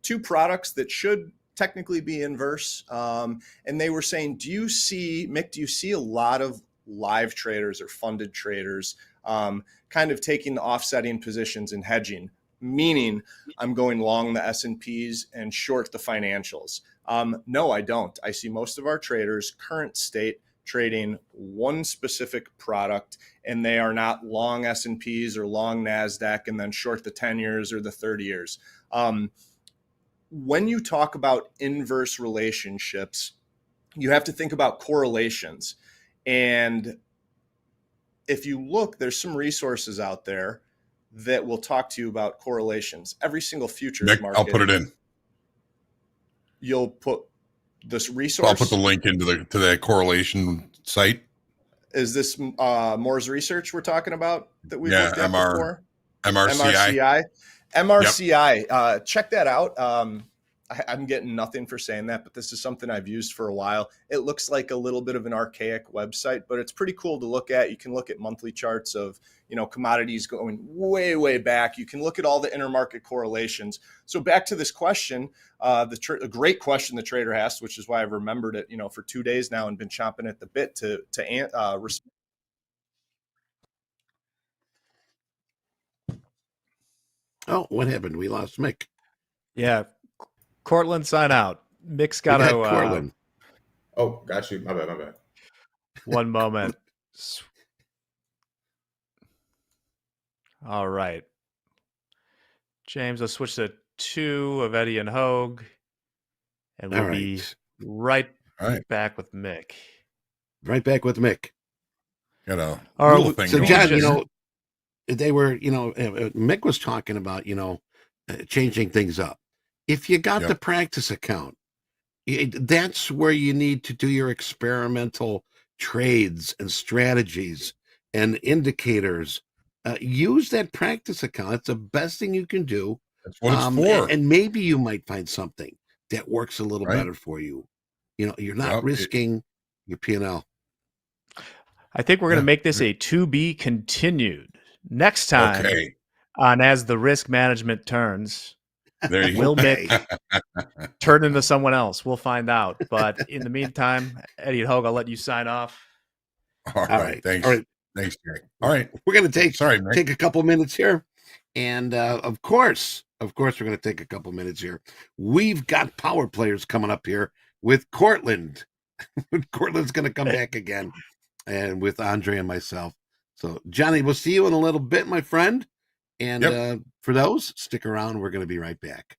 Two products that should technically be inverse. And they were saying, Mick, do you see a lot of live traders or funded traders kind of taking the offsetting positions and hedging? Meaning I'm going long the S&Ps and short the financials. No, I don't. I see most of our traders current state trading one specific product, and they are not long S&Ps or long NASDAQ and then short the 10 years or the 30 years. When you talk about inverse relationships, you have to think about correlations. And if you look, there's some resources out there that will talk to you about correlations. Every single futures market. I'll put it in. You'll put this resource. I'll put the link into that correlation site. Is this Moore's research we're talking about that we've looked at before? MRCI. MRCI. Check that out. I'm getting nothing for saying that, but this is something I've used for a while. It looks like a little bit of an archaic website, but it's pretty cool to look at. You can look at monthly charts of, commodities going way, way back. You can look at all the intermarket correlations. So back to this question, a great question the trader asked, which is why I've remembered it, for 2 days now and been chomping at the bit to respond. Oh, what happened? We lost Mick. Yeah. Cortland, sign out. Mick's got to. Cortland. Oh, got you. My bad. One moment. All right. James, let's switch to 2 of Eddie and Hoag. And we'll be right back with Mick. Right back with Mick. Thing. So, John, they were, Mick was talking about, changing things up. If you got the practice account, that's where you need to do your experimental trades and strategies and indicators. Use that practice account. It's the best thing you can do. That's what it's for. And maybe you might find something that works a little better for you. You're not risking your P&L. I think we're going to make this a to be continued next time on As the Risk Management Turns. There you will Mick turn into someone else? We'll find out. But in the meantime, Eddie and Hoag, I'll let you sign off. All right. Thanks. All right. Thanks, Jack. All right. We're going to take a couple minutes here. And of course, we're going to take a couple minutes here. We've got power players coming up here with Cortland. Cortland's going to come back again, and with Andre and myself. So, Johnny, we'll see you in a little bit, my friend. And for those, stick around. We're going to be right back.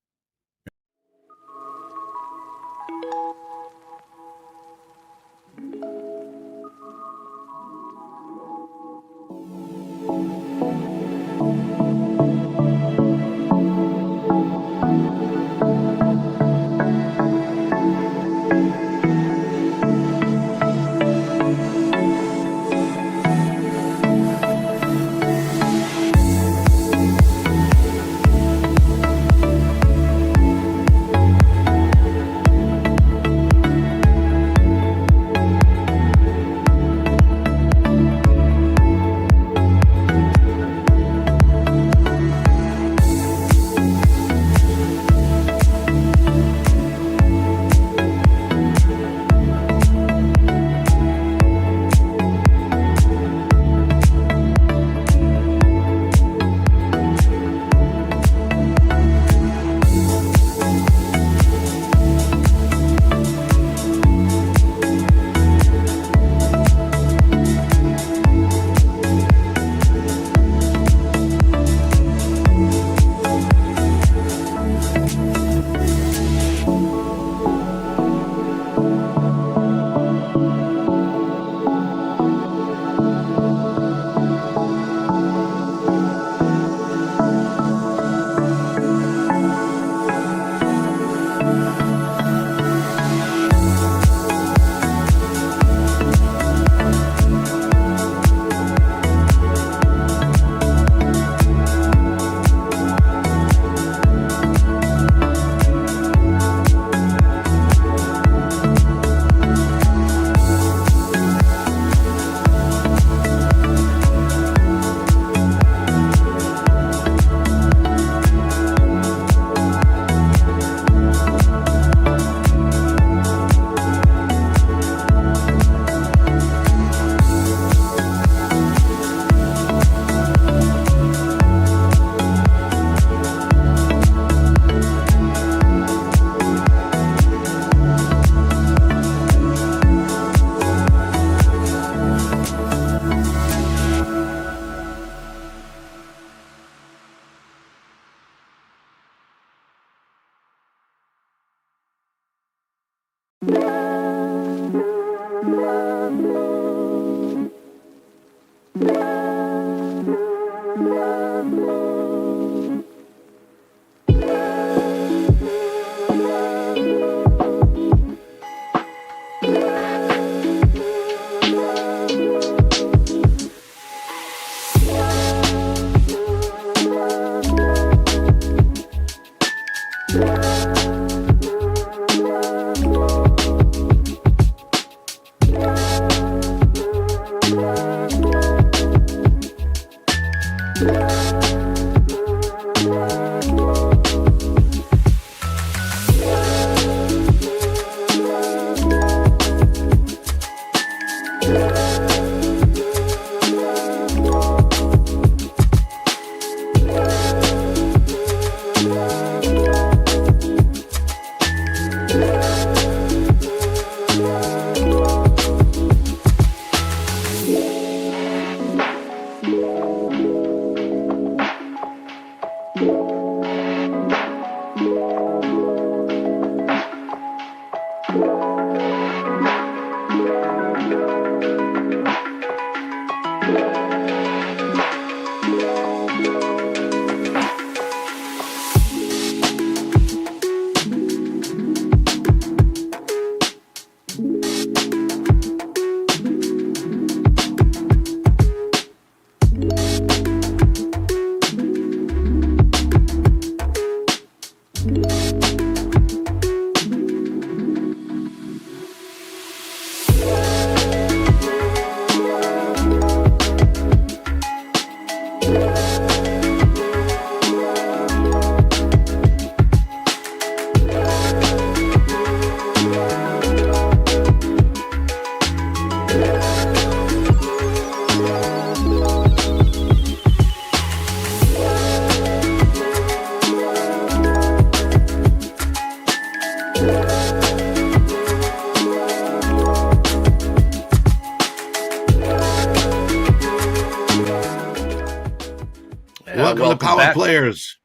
Welcome to Power back. Players.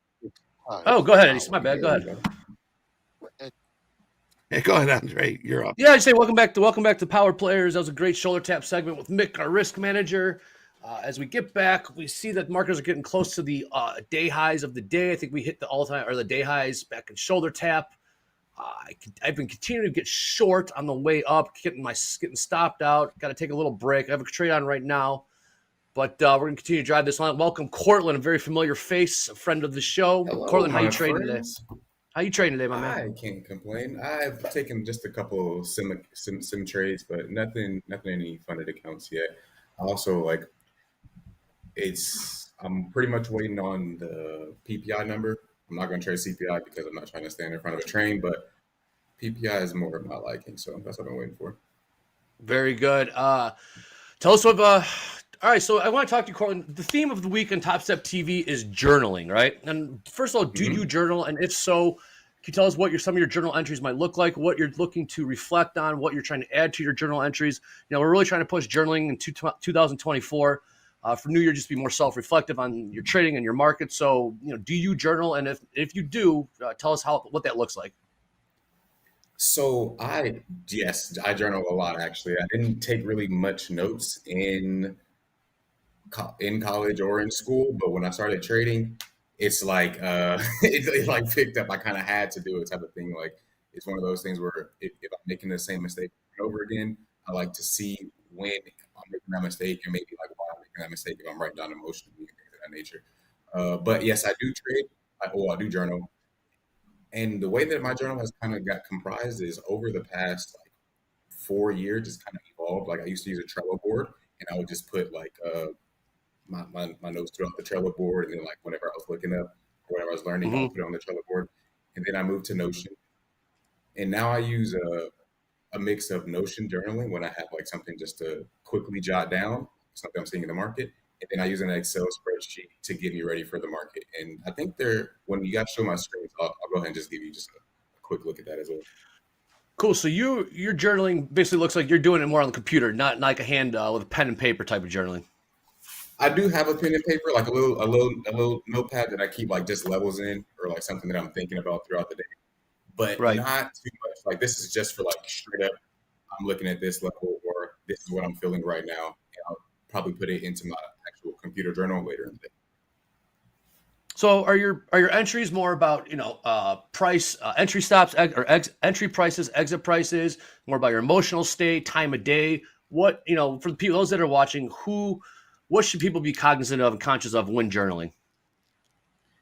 Oh, go ahead, Eddie. My bad. Go ahead. Hey, go ahead, Andre. You're up. Yeah, I say welcome back to Power Players. That was a great shoulder tap segment with Mick, our risk manager. As we get back, we see that markers are getting close to the day highs of the day. I think we hit the all-time or the day highs back in shoulder tap. I've been continuing to get short on the way up, getting stopped out. Got to take a little break. I have a trade on right now, but we're going to continue to drive this line. Welcome, Cortland, a very familiar face, a friend of the show. Hello, Cortland, how you my trading today? friends. How you trading today, my man? I can't complain. I've taken just a couple of sim trades, but nothing any funded accounts yet. Also, I'm pretty much waiting on the PPI number. I'm not going to trade CPI because I'm not trying to stand in front of a train, but PPI is more of my liking, so that's what I'm waiting for. Very good. Tell us what. All right, so I want to talk to you, Cortland. The theme of the week on TopstepTV is journaling, right? And first of all, do you journal? And if so, can you tell us what some of your journal entries might look like, what you're looking to reflect on, what you're trying to add to your journal entries? You know, we're really trying to push journaling in 2024. For New Year, just be more self-reflective on your trading and your market. So, you know, do you journal? And if you do, tell us what that looks like. So I journal a lot, actually. I didn't take really much notes in college or in school, but when I started trading, it's like it like picked up. I kind of had to do it, type of thing. Like, it's one of those things where if I'm making the same mistake over again, I like to see when I'm making that mistake and maybe like why I'm making that mistake if I'm writing down emotion and things of that nature. But yes, I do trade. I do journal. And the way that my journal has kind of got comprised is over the past 4 years, it's kind of evolved. Like, I used to use a Trello board, and I would just put my notes throughout the Trello board, and then like whenever I was looking up or whatever I was learning, I would put it on the Trello board. And then I moved to Notion, and now I use a mix of Notion journaling when I have like something just to quickly jot down something I'm seeing in the market, and then I use an Excel spreadsheet to get me ready for the market. And I think when you guys show my screens, I'll go ahead and just give you just a quick look at that as well. Cool. So your journaling basically looks like you're doing it more on the computer, not like a hand with a pen and paper type of journaling. I do have a pen and paper, like a little notepad that I keep like just levels in, or like something that I'm thinking about throughout the day. but Right. not too much. Like this is just for like straight up, I'm looking at this level, or this is what I'm feeling right now. And I'll probably put it into my actual computer journal later in the day. So are your entries more about price, entry stops, entry prices, exit prices, more about your emotional state, time of day? What for the people, those that are watching, what should people be cognizant of and conscious of when journaling?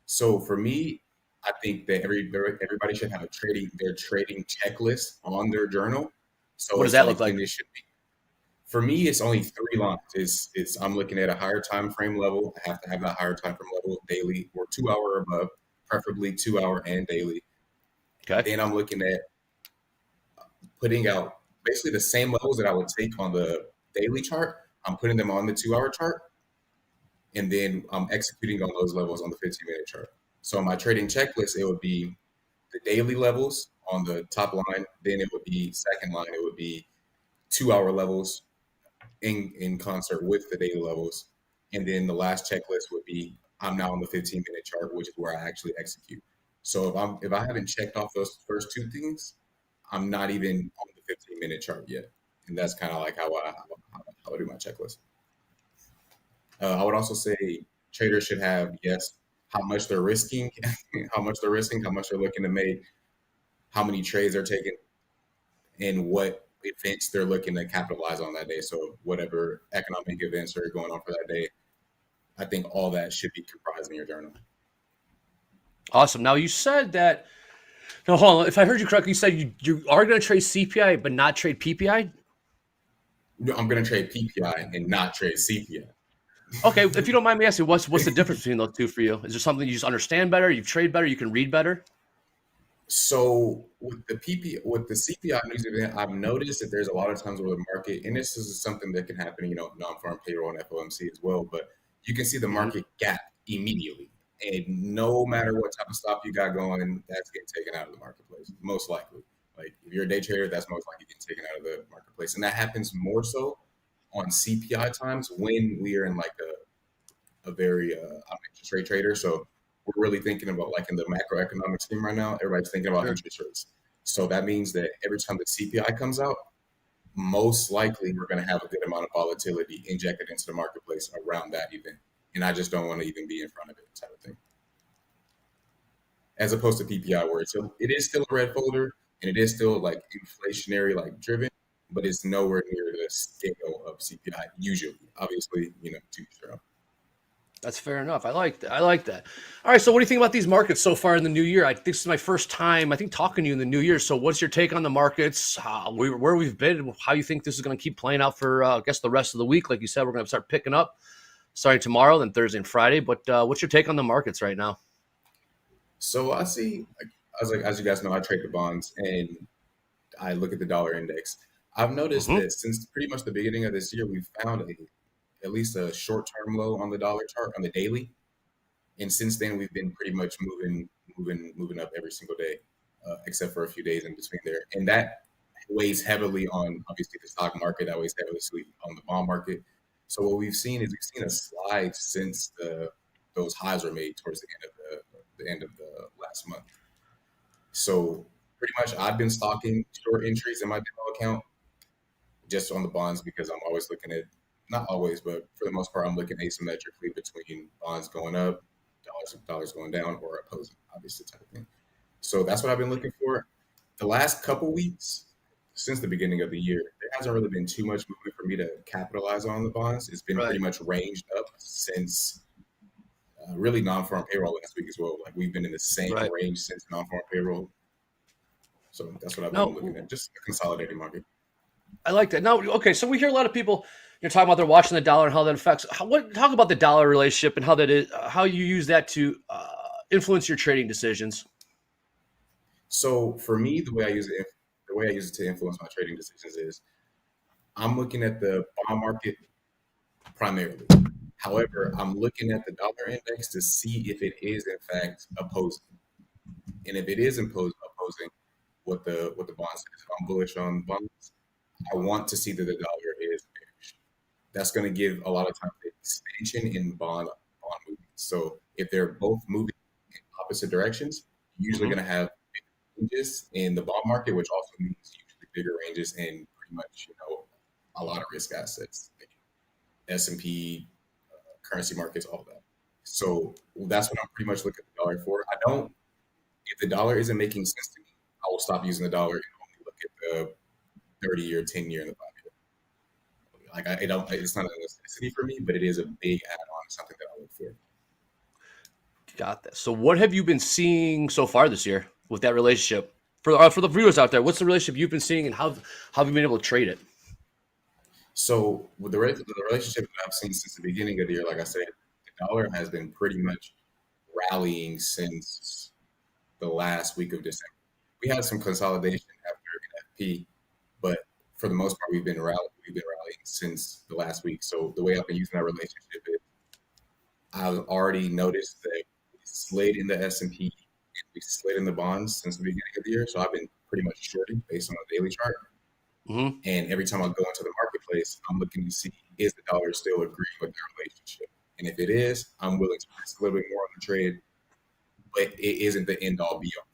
So for me, I think that everybody should have their trading checklist on their journal. So what does that look like? It should be. For me, it's only 3 lines. It's I'm looking at a higher time frame level. I have to have that higher time frame level daily or 2 hour or above, preferably 2 hour and daily. Okay. Then I'm looking at putting out basically the same levels that I would take on the daily chart. I'm putting them on the 2 hour chart, and then I'm executing on those levels on the 15-minute chart. So on my trading checklist, it would be the daily levels on the top line. Then it would be second line. It would be 2 hour levels in concert with the daily levels. And then the last checklist would be I'm now on the 15-minute chart, which is where I actually execute. So if I haven't checked off those first 2 things, I'm not even on the 15-minute chart yet. And that's kind of like how I do my checklist. I would also say traders should have, how much they're risking, how much they're looking to make, how many trades they're taking, and what events they're looking to capitalize on that day. So whatever economic events are going on for that day, I think all that should be comprised in your journal. Awesome. Now you said that. No, hold on. If I heard you correctly, you said you are going to trade CPI but not trade PPI. No, I'm going to trade PPI and not trade CPI. Okay, if you don't mind me asking, what's the difference between those two for you? Is there something you just understand better, you trade better, you can read better? So with the CPI news event, I've noticed that there's a lot of times where the market, and this is something that can happen, non-farm payroll and FOMC as well, but you can see the market gap immediately. And no matter what type of stop you got going, that's getting taken out of the marketplace, most likely. Like if you're a day trader, that's most likely getting taken out of the marketplace. And that happens more so on CPI times when we are in like a very I'm an interest rate trader, so we're really thinking about like in the macroeconomic scheme right now, everybody's thinking about interest rates. So that means that every time the CPI comes out, most likely we're going to have a good amount of volatility injected into the marketplace around that event. And I just don't want to even be in front of it, type of thing. As opposed to PPI, where it is still a red folder and it is still like inflationary, like driven, but it's nowhere near the scale of CPI usually. Obviously, to each their own. That's fair enough. I like that. All right. So what do you think about these markets so far in the new year? I think this is my first time, talking to you in the new year. So what's your take on the markets, where we've been, how you think this is going to keep playing out for, I guess, the rest of the week? Like you said, we're going to start picking up starting tomorrow, then Thursday and Friday. But what's your take on the markets right now? So I see, as you guys know, I trade the bonds and I look at the dollar index. I've noticed that since pretty much the beginning of this year, we've found at least a short-term low on the dollar chart on the daily, and since then we've been pretty much moving up every single day, except for a few days in between there, and that weighs heavily on obviously the stock market. That weighs heavily on the bond market. So what we've seen is a slide since those highs were made towards the end of the last month. So pretty much I've been stocking short entries in my demo account just on the bonds because I'm always looking at. Not always, but for the most part, I'm looking asymmetrically between bonds going up, dollars going down, or opposing, obviously, type of thing. So that's what I've been looking for. The last couple weeks, since the beginning of the year, there hasn't really been too much movement for me to capitalize on the bonds. It's been pretty much ranged up since really non-farm payroll last week as well. Like we've been in the same range since non-farm payroll. So that's what I've been looking at, just a consolidating market. I like that. Now, okay, so we hear a lot of people talking about they're watching the dollar and how that affects. Talk about the dollar relationship and how you use that to influence your trading decisions. So for me, the way I use it to influence my trading decisions is I'm looking at the bond market primarily. However, I'm looking at the dollar index to see if it is in fact opposing, and if it is opposing what the bond says. If I'm bullish on bonds, I want to see that the dollar is bearish. That's going to give a lot of times expansion in bond movements. So if they're both moving in opposite directions, you're usually going to have ranges in the bond market, which also means usually bigger ranges in pretty much, a lot of risk assets, like S&P, currency markets, all that. So that's what I'm pretty much looking at the dollar for. If the dollar isn't making sense to me, I will stop using the dollar and only look at the 30-year, 10-year, and the 5-year. It's not a necessity for me, but it is a big add-on, something that I look for. Got that. So what have you been seeing so far this year with that relationship? For the viewers out there, what's the relationship you've been seeing, and how have you been able to trade it? So with the relationship that I've seen since the beginning of the year, like I said, the dollar has been pretty much rallying since the last week of December. We had some consolidation after NFP, but for the most part, we've been rallying since the last week. So the way I've been using that relationship is I've already noticed that we slid in the S&P and we slid in the bonds since the beginning of the year. So I've been pretty much shorting based on the daily chart. Mm-hmm. And every time I go into the marketplace, I'm looking to see, is the dollar still agreeing with their relationship? And if it is, I'm willing to risk a little bit more on the trade, but it isn't the end all be all.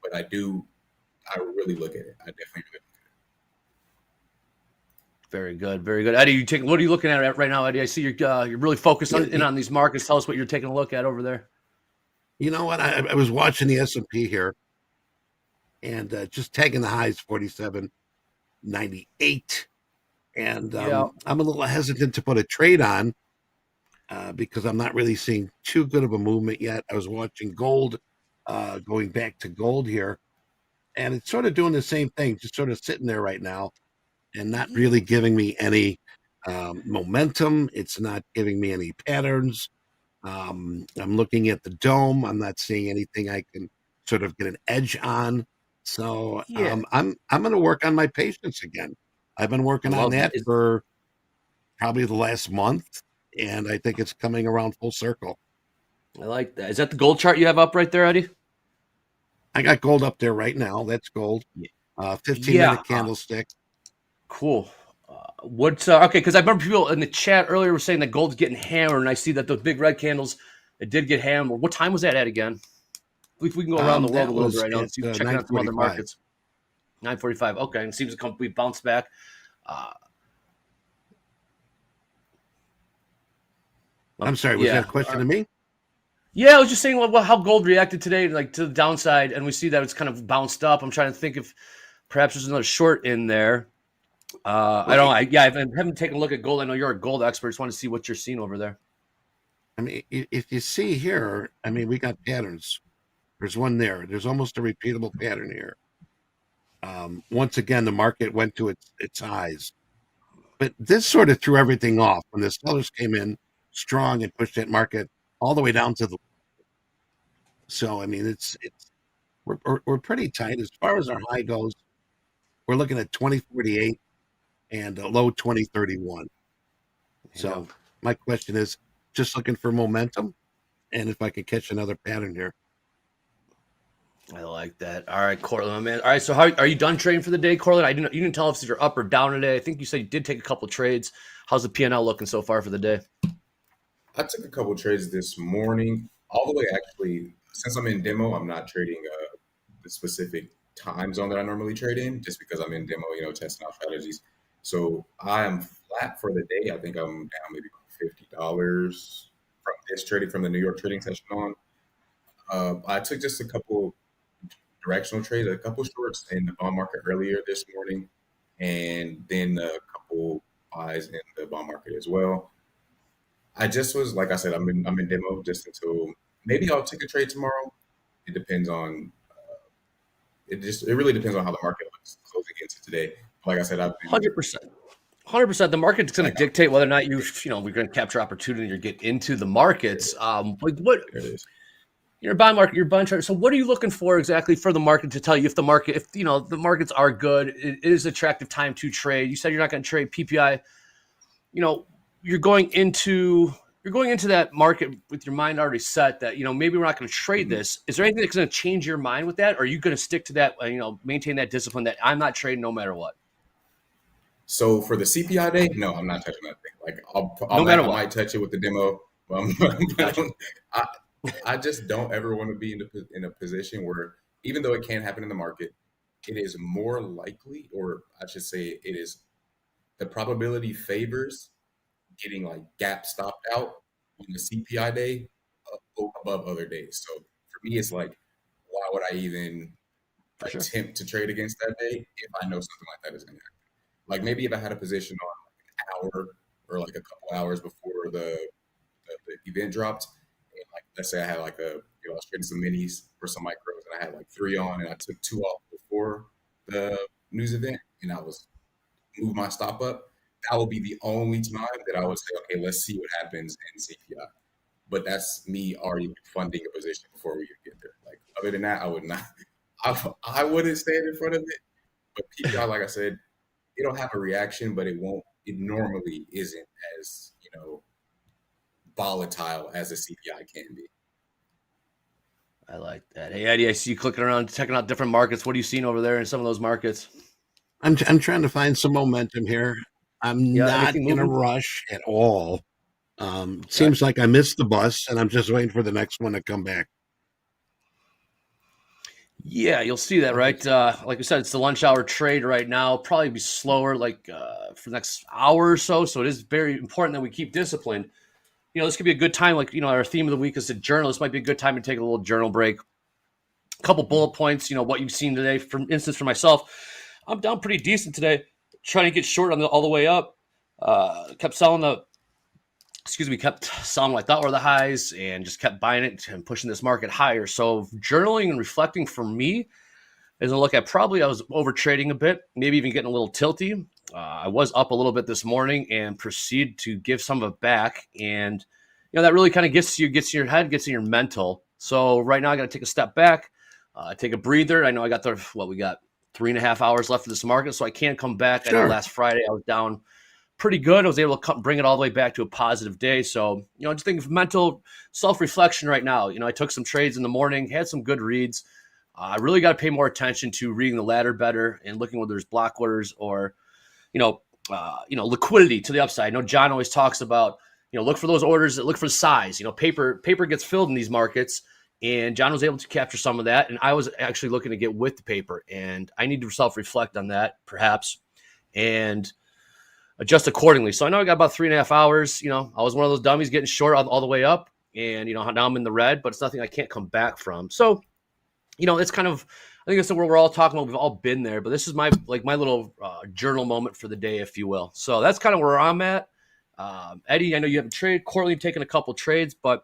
But I really look at it. I definitely really look at it. Very good, very good. Eddie, what are you looking at right now, Eddie? I see you're really focused on these markets. Tell us what you're taking a look at over there. You know what? I was watching the S&P here, and just tagging the highs 47.98, and I'm a little hesitant to put a trade on because I'm not really seeing too good of a movement yet. I was watching gold, going back to gold here, and it's sort of doing the same thing, just sort of sitting there right now and not really giving me any momentum. It's not giving me any patterns. I'm looking at the dome. I'm not seeing anything I can sort of get an edge on. So I'm going to work on my patience again. I've been working on that for probably the last month, and I think it's coming around full circle. I like that. Is that the gold chart you have up right there, Eddie? I got gold up there right now. That's gold. 15-minute candlestick. Cool. Okay? Because I remember people in the chat earlier were saying that gold's getting hammered, and I see that those big red candles, it did get hammered. What time was that at again? If we can go around the world a little bit right now and see checking out some other markets. 9:45. Okay, and it seems to we bounced back. I'm sorry. Was that a question to me? Yeah, I was just saying how gold reacted today, like to the downside, and we see that it's kind of bounced up. I'm trying to think if perhaps there's another short in there. I don't know. I haven't taken a look at gold. I know you're a gold expert. Just want to see what you're seeing over there. I mean, if you see here, I mean, we got patterns. There's one there. There's almost a repeatable pattern here. Once again, the market went to its highs. But this sort of threw everything off when the sellers came in strong and pushed that market all the way down to the. So, I mean, we're pretty tight. As far as our high goes, we're looking at 2048 and a low 2031. So my question is just looking for momentum, and if I could catch another pattern here. I like that. All right, Cortland, my man. All right, so how are you done trading for the day, Cortland? You didn't tell us if you're up or down today. I think you said you did take a couple trades. How's the P&L looking so far for the day? I took a couple trades this morning. All the way, actually, since I'm in demo, I'm not trading the specific time zone that I normally trade in, just because I'm in demo, testing out strategies. So I am flat for the day. I think I'm down maybe about $50 from this trading from the New York trading session on. I took just a couple directional trades, a couple shorts in the bond market earlier this morning, and then a couple buys in the bond market as well. I just was, like I said, I'm in demo just until maybe I'll take a trade tomorrow. It depends on it really depends on how the market looks closing into today. Like I said, I've been 100%. The market's going to dictate whether or not we're going to capture opportunity or get into the markets. Like what? There it is. You're a bond market, you're a bond trader. So what are you looking for exactly for the market to tell you if the markets are good, it is attractive time to trade. You said you're not going to trade PPI. You're going into that market with your mind already set that, maybe we're not going to trade this. Is there anything that's going to change your mind with that? Or are you going to stick to that, maintain that discipline that I'm not trading no matter what? So for the CPI day, no, I'm not touching that thing. Like I might touch it with the demo. I just don't ever want to be in a position where even though it can happen in the market, it is more likely, or I should say, the probability favors getting like gap stopped out on the CPI day above other days. So for me, it's like, why would I even attempt to trade against that day if I know something like that is going to happen? Like maybe if I had a position on like an hour or like a couple hours before the event dropped, and like let's say I had like I was trading some minis for some micros, and I had like 3 on, and I took 2 off before the news event, and I was move my stop up. That would be the only time that I would say, okay, let's see what happens in CPI. But that's me already funding a position before we get there. Like other than that, I would not. I wouldn't stand in front of it. But PPI, like I said, it'll have a reaction, but it won't. It normally isn't as volatile as a CPI can be. I like that. Hey, Eddie, I see you clicking around, checking out different markets. What are you seeing over there in some of those markets? I'm trying to find some momentum here. I'm not in a rush at all. Seems like I missed the bus, and I'm just waiting for the next one to come back. Yeah, you'll see that, right? Like I said, it's the lunch hour trade right now. Probably be slower, for the next hour or so. So it is very important that we keep disciplined. This could be a good time. Like, our theme of the week is a journal. This might be a good time to take a little journal break. A couple bullet points. What you've seen today. For instance, for myself, I'm down pretty decent today. Trying to get short all the way up. Kept selling kept selling what I thought were the highs and just kept buying it and pushing this market higher. So journaling and reflecting for me is a look at probably I was over trading a bit, maybe even getting a little tilty. I was up a little bit this morning and proceed to give some of it back. And, that really kind of gets in your head, gets in your mental. So right now I got to take a step back, take a breather. I know I got we got 3.5 hours left of this market, so I can't come back. Sure. I know last Friday I was down pretty good. I was able to bring it all the way back to a positive day. So, just think of mental self-reflection right now. I took some trades in the morning, had some good reads. I really got to pay more attention to reading the ladder better and looking whether there's block orders or, liquidity to the upside. I know John always talks about, look for those orders, look for size. Paper gets filled in these markets, and John was able to capture some of that. And I was actually looking to get with the paper, and I need to self-reflect on that perhaps and adjust accordingly. So I know I got about 3.5 hours. I was one of those dummies getting short all the way up, and now I'm in the red, but it's nothing I can't come back from. So, it's kind of, I think that's what we're all talking about. We've all been there, but this is my little journal moment for the day, if you will. So that's kind of where I'm at. Eddie, I know you haven't traded. Courtney, you've taken a couple trades, but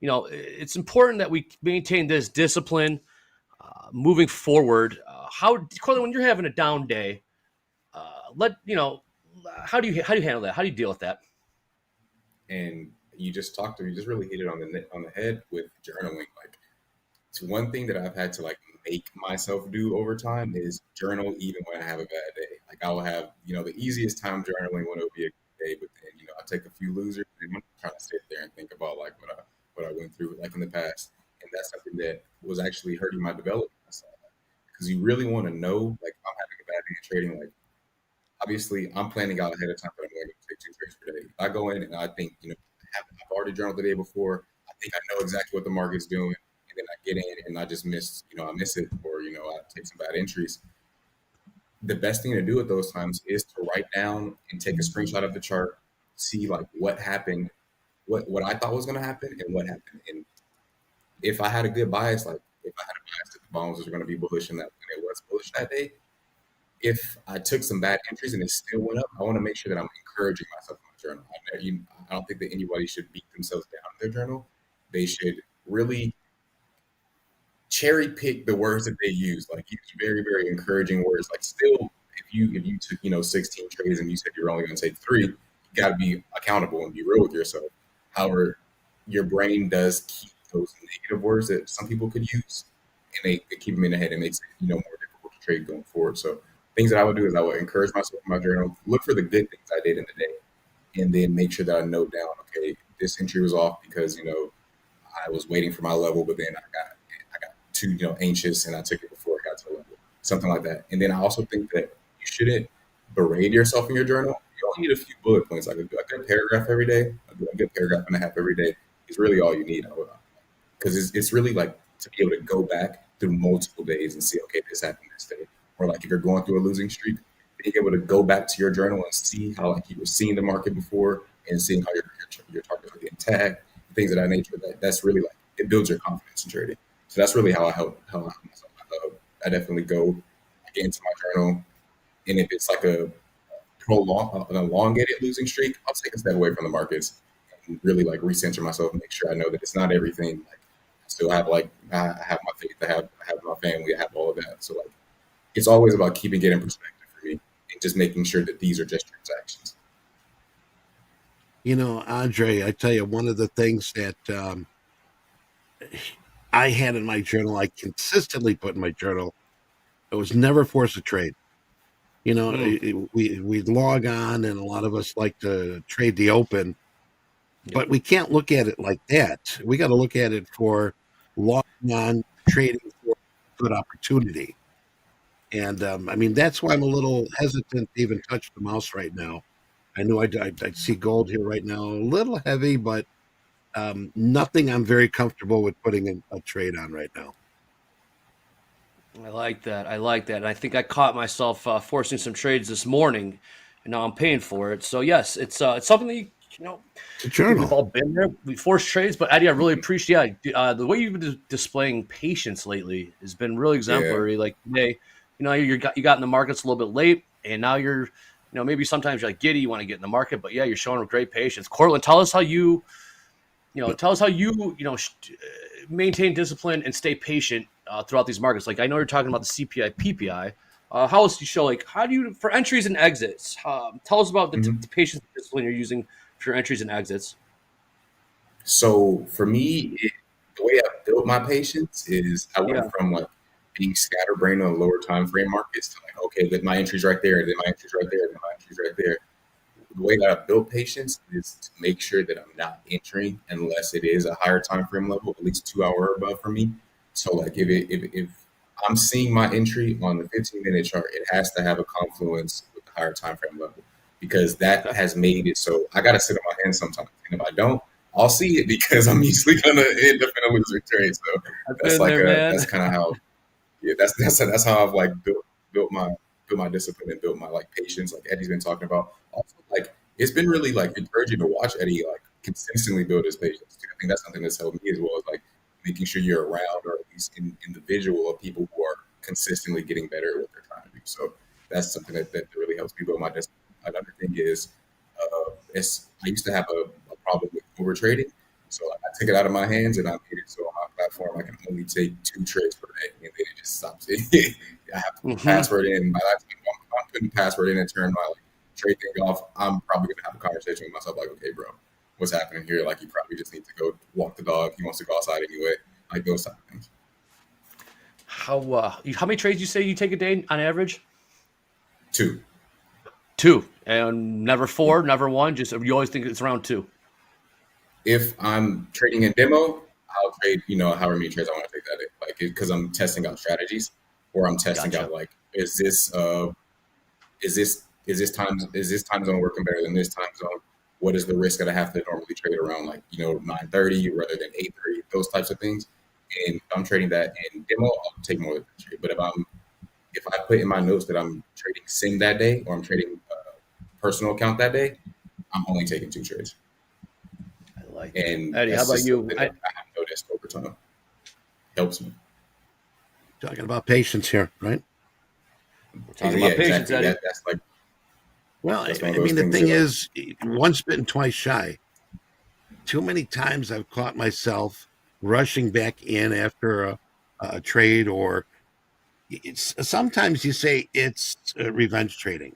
it's important that we maintain this discipline moving forward. Courtney, when you're having a down day, how do you handle that? How do you deal with that? And you just really hit it on the head with journaling. Like, it's one thing that I've had to make myself do over time is journal even when I have a bad day. Like, I will have the easiest time journaling when it would be a good day, but then I take a few losers and I'm trying to sit there and think about what I went through in the past, and that's something that was actually hurting my development. Because you really want to know, if I'm having a bad day in trading, obviously, I'm planning out ahead of time that I'm going to take 2 trades per day. If I go in and I think, I've already journaled the day before, I think I know exactly what the market's doing, and then I get in and I just miss it, or I take some bad entries. The best thing to do at those times is to write down and take a screenshot of the chart, see what happened, what I thought was going to happen, and what happened. And if I had a good bias, if I had a bias that the bonds were going to be bullish and that it was bullish that day, if I took some bad entries and it still went up, I want to make sure that I'm encouraging myself in my journal. I don't think that anybody should beat themselves down in their journal. They should really cherry pick the words that they use, use very, very encouraging words. Still, if you took 16 trades and you said you're only going to take 3, you got to be accountable and be real with yourself. However, your brain does keep those negative words that some people could use, and they keep them in the head. It makes it more difficult to trade going forward. So things that I would do is I would encourage myself in my journal, look for the good things I did in the day, and then make sure that I note down, okay, this entry was off because, I was waiting for my level, but then I got too, anxious and I took it before I got to the level, something like that. And then I also think that you shouldn't berate yourself in your journal. You only need a few bullet points, like a good paragraph every day, a good paragraph and a half every day is really all you need. Because it's really to be able to go back through multiple days and see, okay, this happened this day. Or like if you're going through a losing streak, being able to go back to your journal and see how like you were seeing the market before and seeing how your targets are getting tagged, things of that nature. That's really like it builds your confidence in trading. So that's really how I help myself. I definitely go get into my journal, and if it's like an elongated losing streak, I'll take a step away from the markets and really like recenter myself and make sure I know that it's not everything. Like I still have I have my faith, I have my family, I have all of that. So like it's always about keeping it in perspective for me and just making sure that these are just transactions. Andre, I tell you, one of the things that I had in my journal, I consistently put in my journal, I was never forced to trade. We log on, and a lot of us like to trade the open, but we can't look at it like that. We got to look at it for logging on, trading for good opportunity. And that's why I'm a little hesitant to even touch the mouse right now. I know I see gold here right now, a little heavy, but nothing I'm very comfortable with putting a trade on right now. I like that. And I think I caught myself forcing some trades this morning, and now I'm paying for it. So yes, it's something that we've all been there. We force trades, but Eddie, I really appreciate the way you've been displaying patience lately has been really exemplary. Yeah. Like today, you got in the markets a little bit late, and now you're, maybe sometimes you're like giddy, you want to get in the market, but yeah, you're showing great patience. Cortland, tell us how you maintain discipline and stay patient throughout these markets. Like I know you're talking about the CPI, PPI. How else do you show, how do you, for entries and exits, tell us about the patience and discipline you're using for your entries and exits. So for me, the way I built my patience is I went from being scatterbrained on lower time frame markets to okay, then my entry's right there, then my entry's right there, then my entry's right there. The way that I built patience is to make sure that I'm not entering unless it is a higher time frame level, at least 2 hour above for me. So if I'm seeing my entry on the 15-minute chart, it has to have a confluence with the higher time frame level, because that has made it so I got to sit on my hands sometimes. And if I don't, I'll see it because I'm usually gonna end up in a losing trade. So that's that's kind of how that's how I've built my discipline and built my patience, like Eddie's been talking about. Also, it's been really encouraging to watch Eddie consistently build his patience. I think that's something that's helped me as well, as making sure you're around, or at least in the visual of people who are consistently getting better at what they're trying to do. So that's something that really helps me build my discipline. Another thing is, I used to have a problem with over trading. So I took it out of my hands and I made it so on my platform I can only take 2 trades per day, and then it just stops it. I have to put password in. By that time, if I'm putting password in and turn my trade thing off, I'm probably gonna have a conversation with myself okay, bro, what's happening here? You probably just need to go walk the dog. He wants to go outside anyway. Those type of things. How many trades you say you take a day on average? 2. 2, and never 4, never 1. Just you always think it's around 2. If I'm trading in demo, I'll trade however many trades I want to take that day, because I'm testing out strategies, or I'm testing out is this time zone working better than this time zone? What is the risk that I have to normally trade around 9:30 rather than 8:30? Those types of things. And if I'm trading that in demo, I'll take more than that trade. But if I put in my notes that I'm trading sim that day, or I'm trading personal account that day, I'm only taking 2 trades. I like and Eddie, how about you? I have noticed over time. Helps me. Talking about patience here, right? We're talking about patience, exactly. Eddie. That's well, the thing is, once bitten, twice shy. Too many times I've caught myself rushing back in after a trade, or sometimes you say it's revenge trading.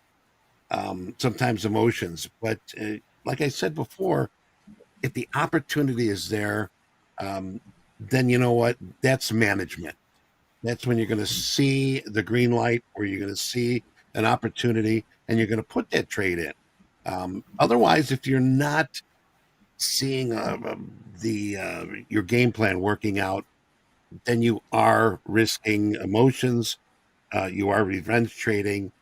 Sometimes emotions, but like I said before, if the opportunity is there, then you know what? That's management. That's when you're going to see the green light, or you're going to see an opportunity, and you're going to put that trade in. Otherwise, if you're not seeing your game plan working out, then you are risking emotions. You are revenge trading,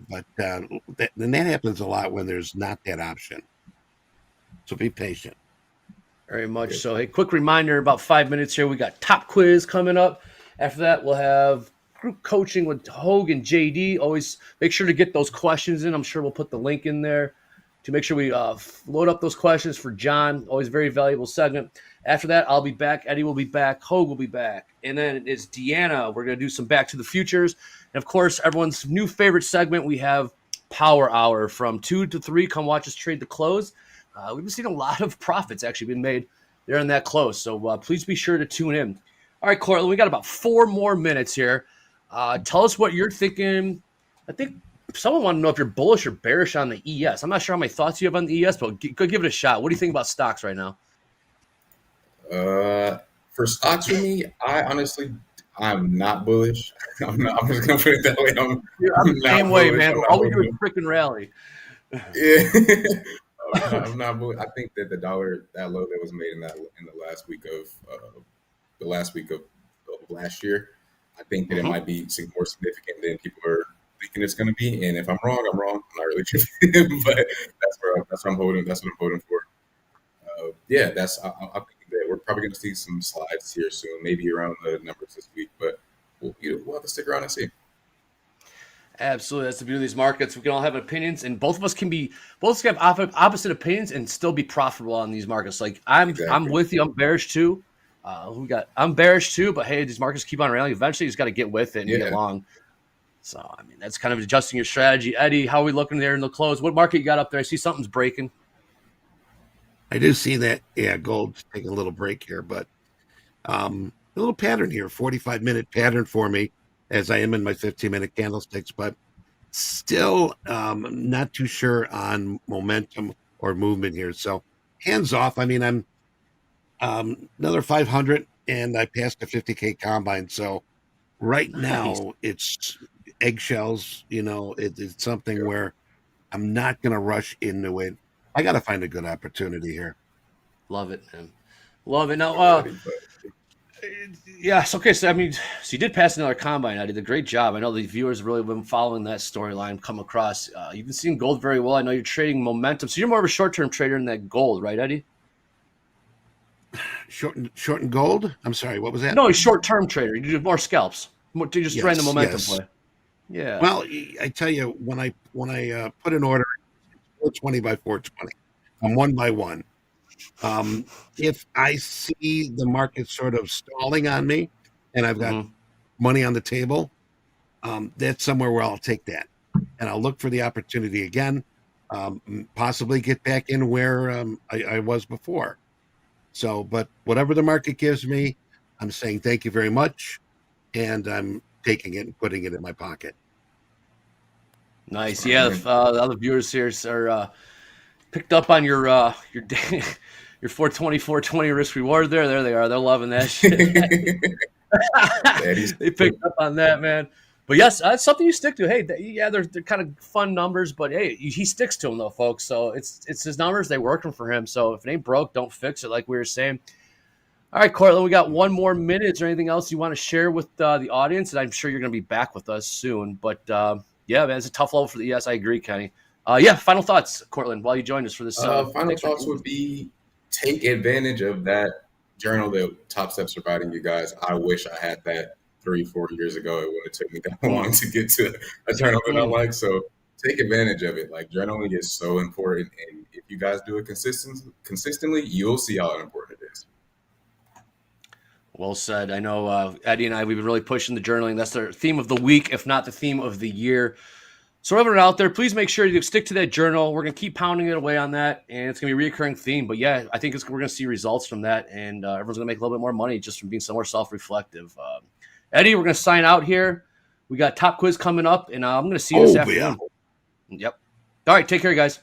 but then that happens a lot when there's not that option. So be patient. Very much so. Hey, quick reminder, about 5 minutes here. We got top quiz coming up. After that, we'll have group coaching with Hoag and JD. Always make sure to get those questions in. I'm sure we'll put the link in there to make sure we load up those questions for John. Always very valuable segment. After that, I'll be back. Eddie will be back. Hoag will be back. And then it's Deanna. We're going to do some Back to the Futures. And, of course, everyone's new favorite segment, we have Power Hour from 2 to 3. Come watch us trade the close. We've been seeing a lot of profits actually been made there in that close. So please be sure to tune in. All right, Cortland, we got about 4 more minutes here. Tell us what you're thinking. I think someone wanted to know if you're bullish or bearish on the ES. I'm not sure how many thoughts you have on the ES, but go give it a shot. What do you think about stocks right now? For stocks for me, I'm not bullish. I'm just gonna put it that way. I'm the same way, man. All we do is freaking rally. Yeah, I'm not bullish. I think that that low that was made in the last week of last year, I think that it might be more significant than people are thinking it's going to be. And if I'm wrong, I'm wrong. I'm not really sure, but that's what I'm holding. That's what I'm voting for. I'm thinking that we're probably going to see some slides here soon, maybe around the numbers this week, but we'll have to stick around and see. Absolutely, that's the beauty of these markets. We can all have opinions, and both of us can have opposite opinions and still be profitable on these markets. Like I'm with you. I'm bearish too. I'm bearish too, but hey, these markets keep on rallying. Eventually, you just got to get with it and get along. So, I mean, that's kind of adjusting your strategy. Eddie, how are we looking there in the close? What market you got up there? I see something's breaking. I do see that. Yeah, gold's taking a little break here, but a little pattern here, 45-minute pattern for me as I am in my 15-minute candlesticks, but still not too sure on momentum or movement here. So hands off. I mean, I'm another 500 and I passed the 50K combine. So right now it's eggshells, it's something where I'm not going to rush into it. I got to find a good opportunity here. Love it, man. Love it. Now, yes. Okay. So, I mean, you did pass another combine. I did a great job. I know the viewers have really been following that storyline come across. You've been seeing gold very well. I know you're trading momentum. So you're more of a short-term trader in that gold, right, Eddie? Short and gold? I'm sorry. What was that? No, short-term trader. You do more scalps. You just trade the momentum play. Yeah. Well, I tell you, when I put an order, 420 by 420. I'm 1 by 1. If I see the market sort of stalling on me and I've got money on the table, that's somewhere where I'll take that. And I'll look for the opportunity again, possibly get back in where I was before. So, but whatever the market gives me, I'm saying thank you very much. And I'm taking it and putting it in my pocket. Nice. Yeah, the other viewers here are picked up on your 420 risk reward there. There they are. They're loving that shit. They picked up on that, man. But yes, that's something you stick to. Hey, they're kind of fun numbers, but hey, he sticks to them though, folks. So it's his numbers. They working for him. So if it ain't broke, don't fix it, like we were saying. All right, Cortland, we got 1 more minute. Is there anything else you want to share with the audience? And I'm sure you're going to be back with us soon. But yeah, man, it's a tough level for the ES. I agree, Kenny. Final thoughts, Cortland, while you joined us for this. Final thoughts would be take advantage of that journal that Topstep's providing you guys. I wish I had that 3-4 years ago. It would have took me that long to get to a journal that I like. So take advantage of it. Like journaling is so important. And if you guys do it consistently, you'll see how important it is. Well said. I know Eddie and we've been really pushing the journaling. That's the theme of the week, if not the theme of the year. So everyone out there, please make sure you stick to that journal. We're going to keep pounding it away on that, and it's going to be a recurring theme. But yeah, I think we're going to see results from that, and everyone's going to make a little bit more money just from being some more self-reflective. Eddie, we're going to sign out here. We got top quiz coming up, and I'm going to see you this afternoon. Yeah. Yep. All right, take care, guys.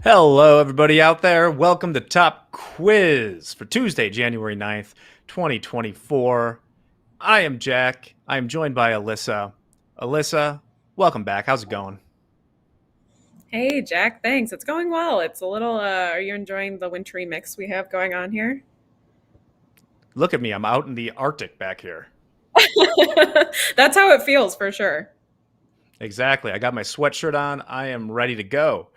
Hello, everybody out there. Welcome to Top Quiz for Tuesday, January 9th, 2024. I am Jack. I am joined by Alyssa. Alyssa, welcome back. How's it going? Hey, Jack. Thanks. It's going well. It's a little, are you enjoying the wintry mix we have going on here? Look at me. I'm out in the Arctic back here. That's how it feels for sure. Exactly. I got my sweatshirt on. I am ready to go.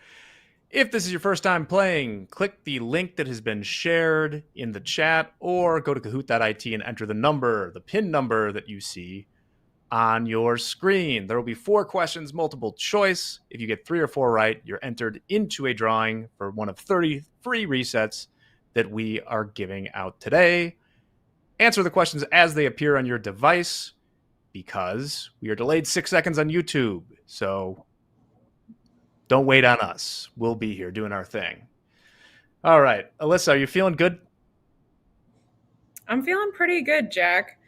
If this is your first time playing, click the link that has been shared in the chat or go to kahoot.it and enter the PIN number that you see on your screen. There will be 4 questions, multiple choice. If you get 3 or 4 right, you're entered into a drawing for one of 30 free resets that we are giving out today. Answer the questions as they appear on your device because we are delayed 6 seconds on YouTube. So don't wait on us. We'll be here doing our thing. All right. Alyssa, are you feeling good? I'm feeling pretty good, Jack.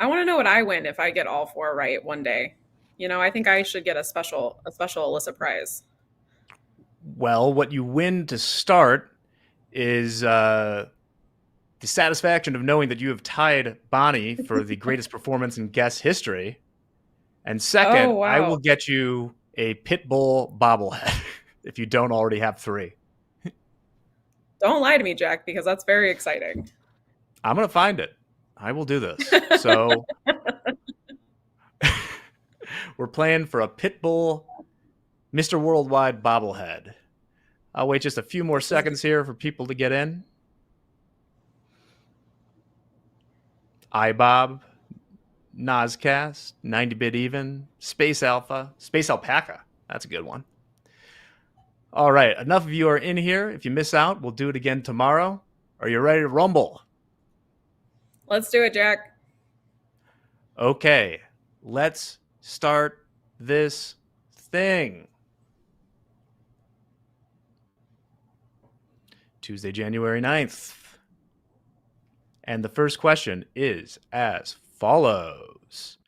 I want to know what I win if I get all 4 right one day. You know, I think I should get a special Alyssa prize. Well, what you win to start is the satisfaction of knowing that you have tied Bonnie for the greatest performance in guest history. And second, Oh, wow. I will get you a pit bull bobblehead if you don't already have 3. Don't lie to me, Jack, because that's very exciting. I'm going to find it. I will do this. So we're playing for a pit bull Mr. Worldwide bobblehead. I'll wait just a few more seconds here for people to get in. iBob, Nozcast, 90-bit even, Space Alpha, Space Alpaca. That's a good one. All right, enough of you are in here. If you miss out, we'll do it again tomorrow. Are you ready to rumble? Let's do it, Jack. Okay, let's start this thing. Tuesday, January 9th. And the first question is as follows.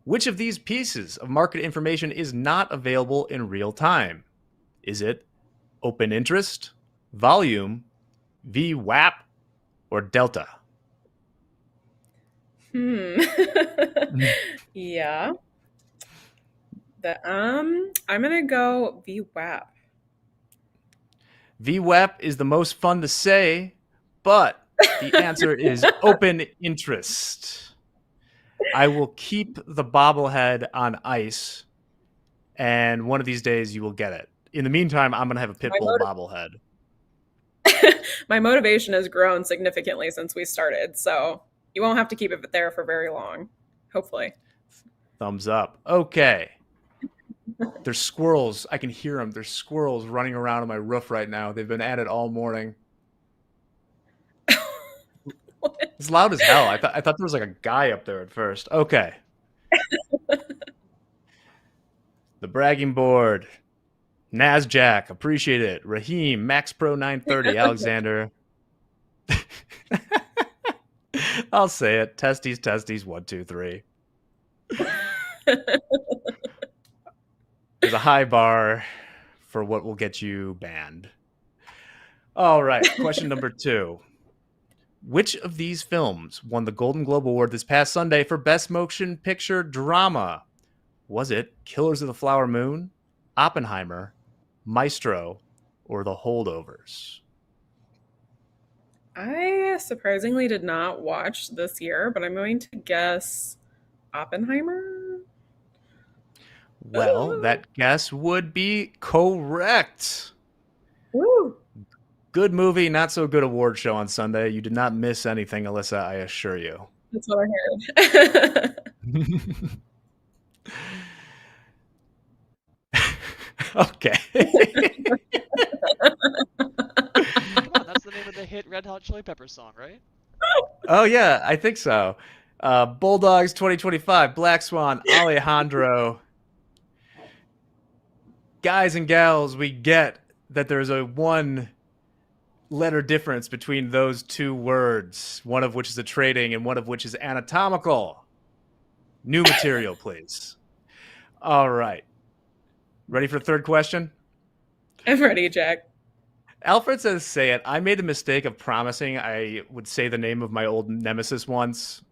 Which of these pieces of market information is not available in real time? Is it open interest, volume, VWAP or Delta? Yeah. I'm gonna go VWAP. VWAP is the most fun to say, but the answer is open interest. I will keep the bobblehead on ice, and one of these days you will get it. In the meantime, I'm going to have a Pitbull bobblehead. My motivation has grown significantly since we started, so you won't have to keep it there for very long, hopefully. Thumbs up. Okay. There's squirrels. I can hear them. There's squirrels running around on my roof right now. They've been at it all morning. It's loud as hell. I thought there was like a guy up there at first. Okay. The bragging board. Nasjack, appreciate it. Raheem, Max Pro 930, Alexander. I'll say it. Testes, 1, 2, 3. There's a high bar for what will get you banned. All right, question number 2. Which of these films won the Golden Globe Award this past Sunday for Best Motion Picture Drama? Was it Killers of the Flower Moon, Oppenheimer, Maestro, or The Holdovers? I surprisingly did not watch this year, but I'm going to guess Oppenheimer. Well, that guess would be correct. Woo. Good movie, not so good award show on Sunday. You did not miss anything, Alyssa, I assure you. That's what I heard. Okay. Come on, that's the name of the hit Red Hot Chili Peppers song, right? Oh, yeah, I think so. Bulldogs 2025, Black Swan, Alejandro. Guys and gals, we get that there's a one-letter difference between those two words, one of which is a trading and one of which is anatomical. New material, please. All right. Ready for the third question? I'm ready, Jack. Alfred says, say it. I made the mistake of promising I would say the name of my old nemesis once.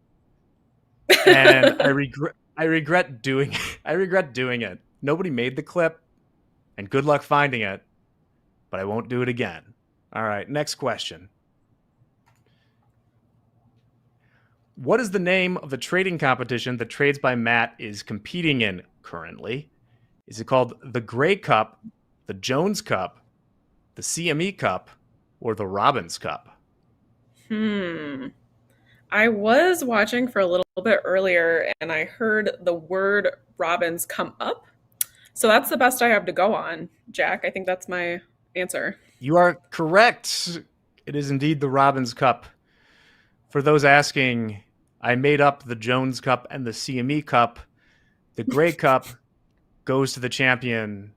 And I regret doing it. Nobody made the clip, and good luck finding it, but I won't do it again. All right, next question. What is the name of the trading competition that Trades by Matt is competing in currently? Is it called the Grey Cup, the Jones Cup, the CME Cup, or the Robbins Cup? I was watching for a little bit earlier, and I heard the word Robbins come up. So that's the best I have to go on, Jack. I think that's my answer. You are correct. It is indeed the Robbins Cup. For those asking, I made up the Jones Cup and the CME Cup. The Grey Cup goes to the champion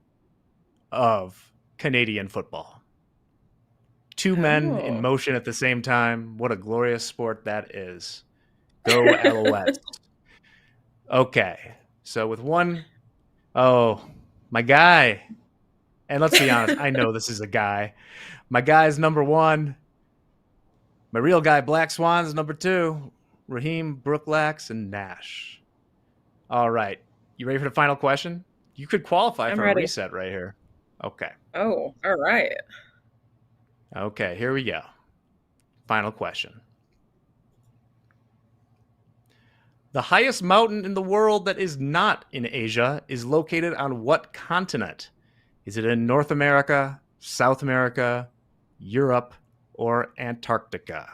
of Canadian football. Two men in motion at the same time. What a glorious sport that is. Go LOS. Okay. So with one, my guy. And let's be honest, I know this is a guy. My guy is number 1. My real guy, Black Swan, is number 2. Raheem, Brooklax, and Nash. All right. You ready for the final question? You could qualify for a reset right here. Okay. Oh, all right. Okay, here we go. Final question. The highest mountain in the world that is not in Asia is located on what continent? Is it in North America, South America, Europe, or Antarctica?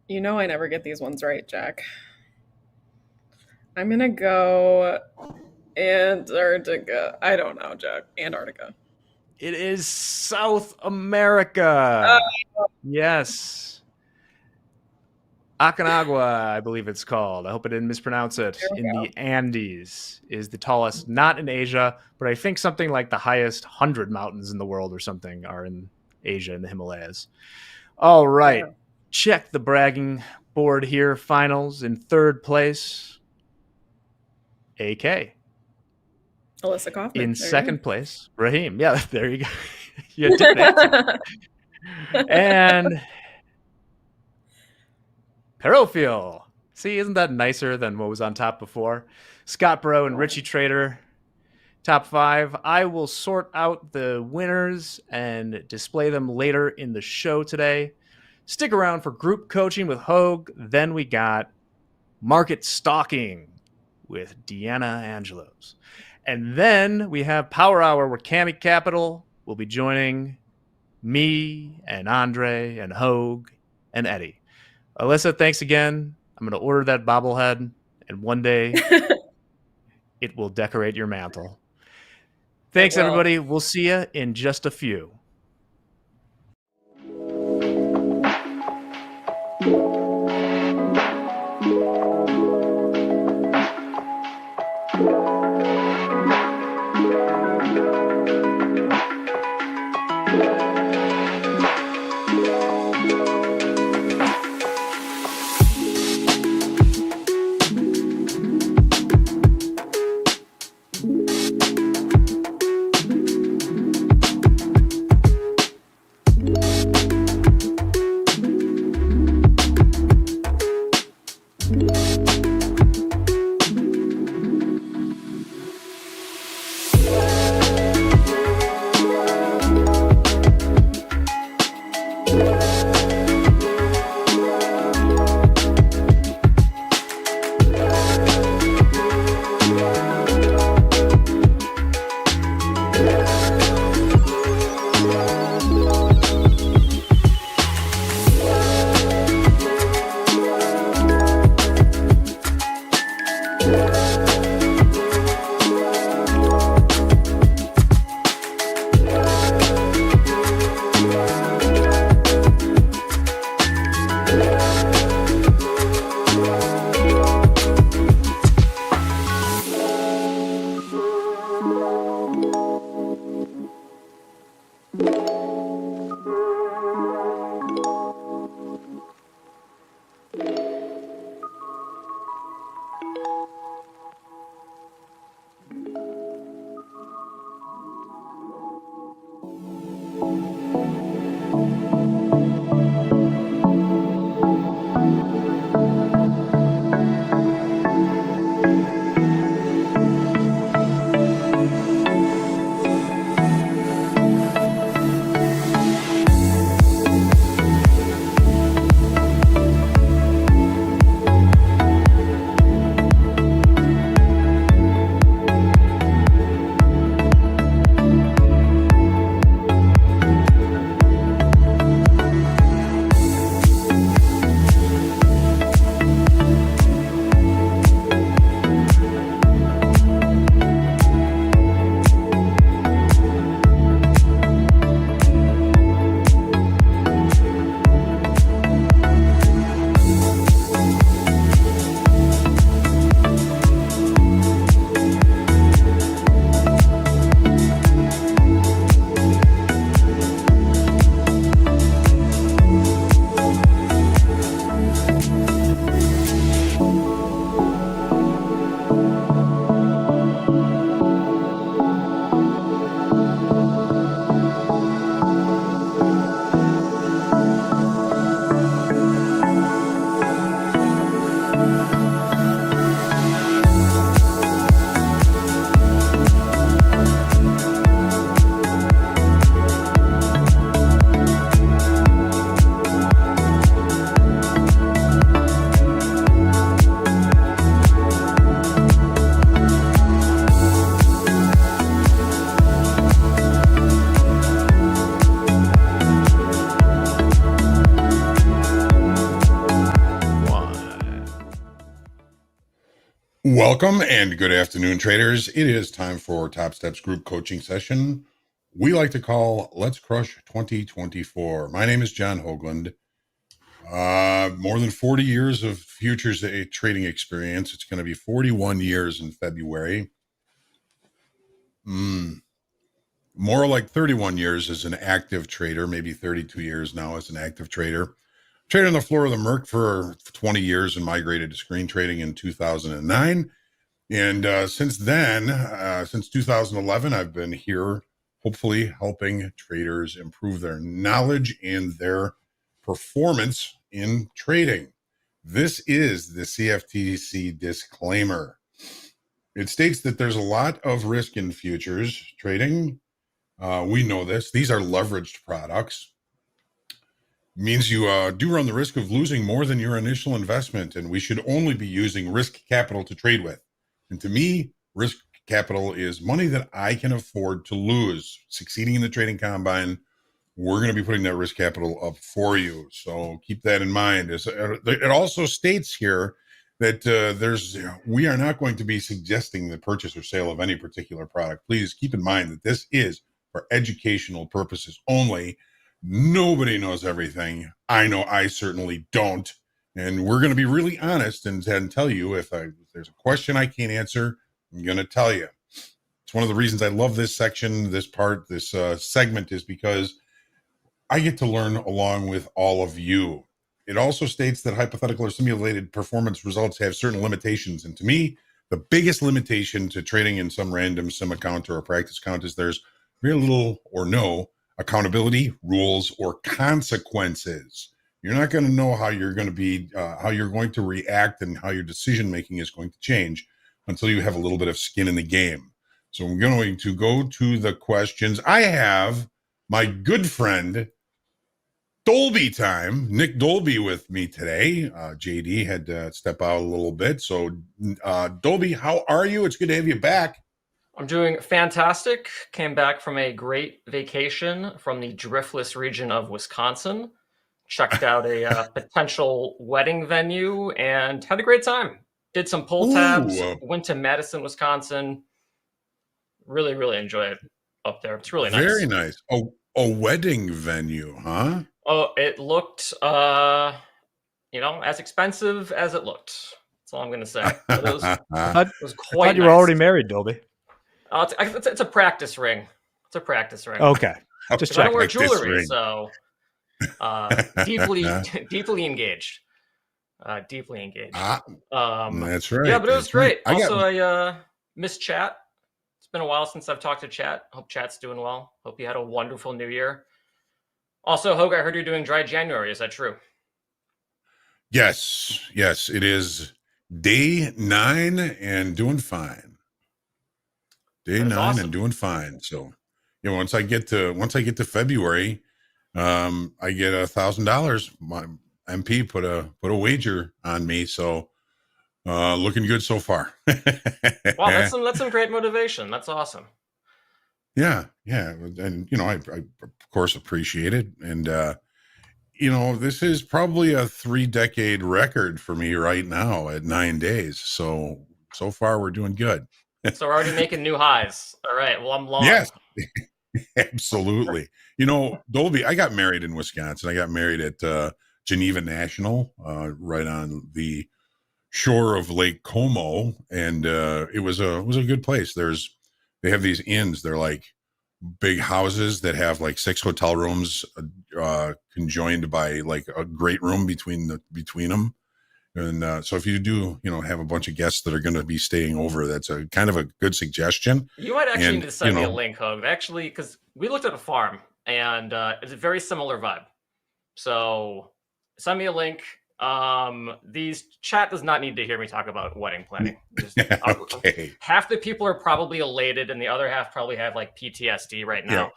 You know I never get these ones right, Jack. I'm going to go Antarctica. I don't know, Jack. Antarctica. It is South America. Yes. Aconcagua, I believe it's called. I hope I didn't mispronounce it. In the Andes is the tallest, not in Asia, but I think something like the highest 100 mountains in the world or something are in Asia, in the Himalayas. All right. Yeah. Check the bragging board here. Finals in third place. AK. Alyssa Kaufman. In second place, Raheem. Yeah, there you go. You didn't answer. And Perofil. See, isn't that nicer than what was on top before? Scott Bro and Richie Trader, top 5. I will sort out the winners and display them later in the show today. Stick around for group coaching with Hoag. Then we got market stalking with Deanna Angelos. And then we have Power Hour where Cammy Capital will be joining me and Andre and Hoag and Eddie. Alyssa, thanks again. I'm going to order that bobblehead, and one day it will decorate your mantle. Thanks, everybody. We'll see you in just a few. Welcome and good afternoon, traders. It is time for Topstep's group coaching session we like to call Let's Crush 2024. My name is John Hoagland. More than 40 years of futures trading experience. It's going to be 41 years in February. More like 31 years as an active trader, maybe 32 years now as an active trader. Traded on the floor of the Merc for 20 years and migrated to screen trading in 2009. And since then, since 2011, I've been here hopefully helping traders improve their knowledge and their performance in trading. This is the CFTC disclaimer. It states that there's a lot of risk in futures trading. We know this. These are leveraged products. Means you do run the risk of losing more than your initial investment, and we should only be using risk capital to trade with. And to me, risk capital is money that I can afford to lose. Succeeding in the trading combine, we're going to be putting that risk capital up for you. So keep that in mind. It also states here that we are not going to be suggesting the purchase or sale of any particular product. Please keep in mind that this is for educational purposes only. Nobody knows everything. I know I certainly don't. And we're going to be really honest and tell you if there's a question I can't answer, I'm going to tell you. It's one of the reasons I love this section, this segment, is because I get to learn along with all of you. It also states that hypothetical or simulated performance results have certain limitations. And to me, the biggest limitation to trading in some random sim account or a practice account is there's very little or no accountability, rules, or consequences. You're not going to know how you're going to react and how your decision making is going to change until you have a little bit of skin in the game. So I'm going to go to the questions. I have my good friend Dolby time, Nick Dolby, with me today. JD had to step out a little bit. So Dolby, how are you? It's good to have you back. I'm doing fantastic. Came back from a great vacation from the driftless region of Wisconsin. Checked out a potential wedding venue and had a great time. Did some pull tabs. Went to Madison, Wisconsin. Really, really enjoy it up there. It's really nice. Very nice. Oh, a wedding venue, huh? Oh, it looked, as expensive as it looked. That's all I'm going to say. But it was quite I thought you were already married, Dolby. It's a practice ring. It's a practice ring. Okay. Just I don't wear practice jewelry, ring. so deeply engaged. Deeply engaged. That's right. Yeah, but it was great. Right. I missed chat. It's been a while since I've talked to Chat. Hope Chat's doing well. Hope you had a wonderful new year. Also, Hoag, I heard you're doing dry January. Is that true? Yes, it is day 9 and doing fine. Day 9 awesome. and doing fine. So, once I get to February, I get $1,000. My MP put a wager on me, so looking good so far. Wow, that's some great motivation. That's awesome. Yeah, and I of course appreciate it, and this is probably a 3-decade record for me right now at 9 days. So far we're doing good. So we're already making new highs. All right. Well, I'm long. Yes, absolutely. Dolby, I got married in Wisconsin. I got married at Geneva National, right on the shore of Lake Como, and it was a good place. They have these inns. They're like big houses that have like 6 hotel rooms conjoined by like a great room between them. And so if you do, have a bunch of guests that are going to be staying over, that's a kind of a good suggestion. You might actually need to send me a link, Hoag. Actually, because we looked at a farm and it's a very similar vibe. So send me a link. These chat does not need to hear me talk about wedding planning. Okay. Half the people are probably elated and the other half probably have like PTSD right now. Yeah.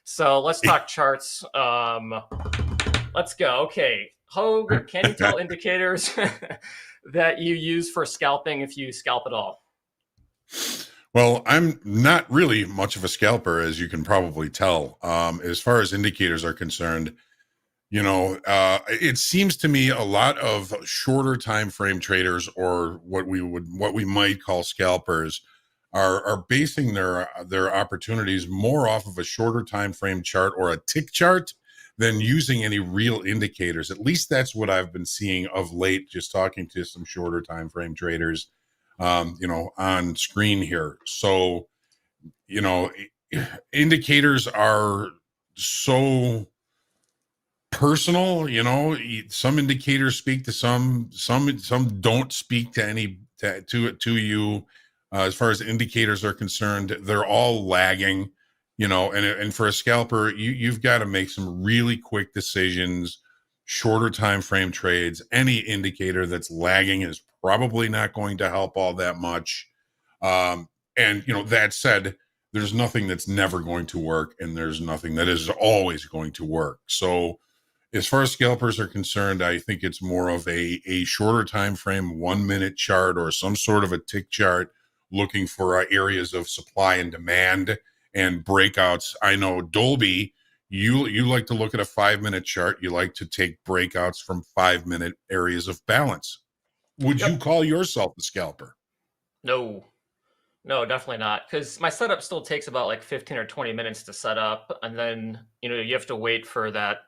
So let's talk charts. Let's go. Okay. Hoag, can you tell indicators that you use for scalping if you scalp at all? Well, I'm not really much of a scalper, as you can probably tell. As far as indicators are concerned, it seems to me a lot of shorter time frame traders, or what we might call scalpers, are basing their opportunities more off of a shorter time frame chart or a tick chart than using any real indicators. At least that's what I've been seeing of late, just talking to some shorter time frame traders on screen here. So indicators are so personal. Some indicators speak to some don't speak to you. As far as indicators are concerned, they're all lagging. and for a scalper, you've got to make some really quick decisions, shorter time frame trades. Any indicator that's lagging is probably not going to help all that much. And that said, there's nothing that's never going to work, and there's nothing that is always going to work. So as far as scalpers are concerned, I think it's more of a shorter time frame, 1 minute chart or some sort of a tick chart, looking for areas of supply and demand and breakouts. I know Dolby, you like to look at a 5 minute chart. You like to take breakouts from 5 minute areas of balance. Would you call yourself a scalper? No, definitely not. Because my setup still takes about like 15 or 20 minutes to set up. And then, you have to wait for that,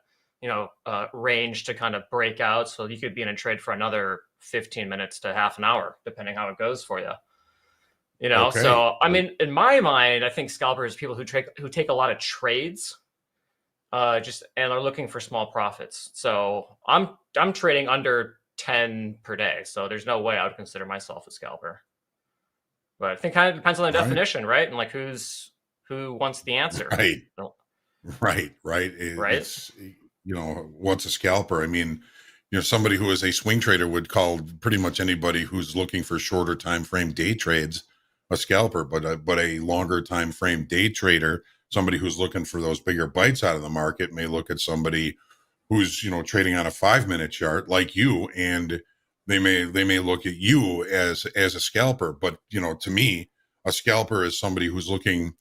range to kind of break out. So you could be in a trade for another 15 minutes to half an hour, depending how it goes for you. Okay. So I mean, in my mind, I think scalpers are people who take a lot of trades, and are looking for small profits. So I'm trading under 10 per day. So there's no way I would consider myself a scalper. But I think it kind of depends on the definition, right? And like who wants the answer. Right. Right. It's, what's a scalper? I mean, somebody who is a swing trader would call pretty much anybody who's looking for shorter time frame day trades a scalper, but a longer time frame day trader, somebody who's looking for those bigger bites out of the market, may look at somebody who's trading on a 5 minute chart like you, and they may look at you as a scalper. But to me, a scalper is somebody who's looking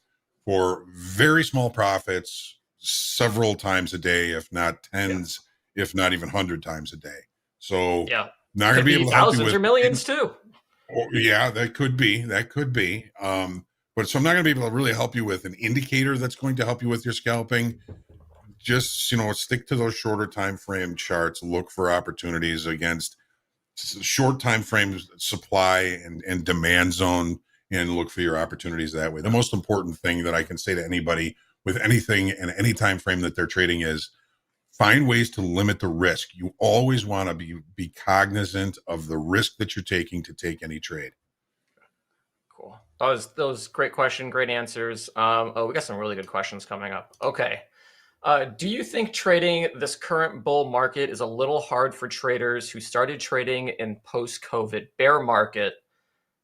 for very small profits several times a day, if not tens, if not even 100 times a day. So not going to be able to help you with thousands or millions too. Yeah, that could be. But so I'm not going to be able to really help you with an indicator that's going to help you with your scalping. Just, stick to those shorter time frame charts, look for opportunities against short time frame supply and demand zone, and look for your opportunities that way. The most important thing that I can say to anybody with anything and any time frame that they're trading is find ways to limit the risk. You always want to be cognizant of the risk that you're taking to take any trade. Cool. That was great question, great answers. We got some really good questions coming up. Okay. Do you think trading this current bull market is a little hard for traders who started trading in post-COVID bear market?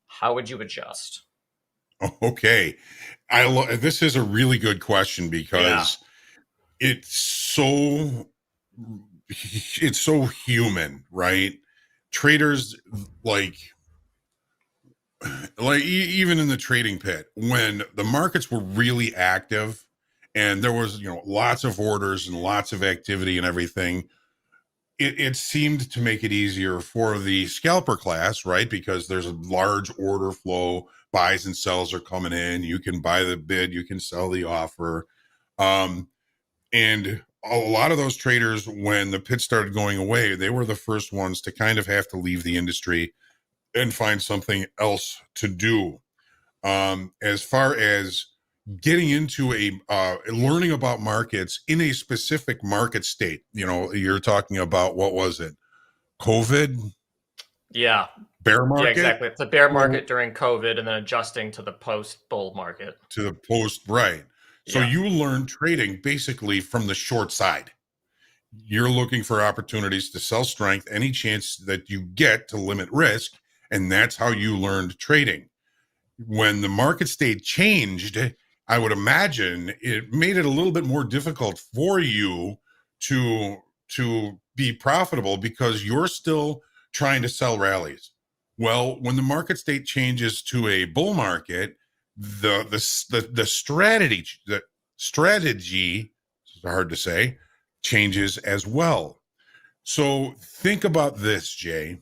How would you adjust? Okay. This is a really good question because it's so human, right? Traders like even in the trading pit, when the markets were really active and there was lots of orders and lots of activity and everything, it seemed to make it easier for the scalper class, right? Because there's a large order flow, buys and sells are coming in, you can buy the bid, you can sell the offer. And a lot of those traders, when the pit started going away, they were the first ones to kind of have to leave the industry and find something else to do. As far as getting into learning about markets in a specific market state, you're talking about, what was it? COVID? Yeah. Bear market? Yeah, exactly. It's a bear market during COVID and then adjusting to the post-bull market. To the post, right. So you learn trading basically from the short side. You're looking for opportunities to sell strength, any chance that you get to limit risk, and that's how you learned trading. When the market state changed, I would imagine it made it a little bit more difficult for you to be profitable because you're still trying to sell rallies. Well, when the market state changes to a bull market, the strategy, it's hard to say, changes as well. So think about this, Jay.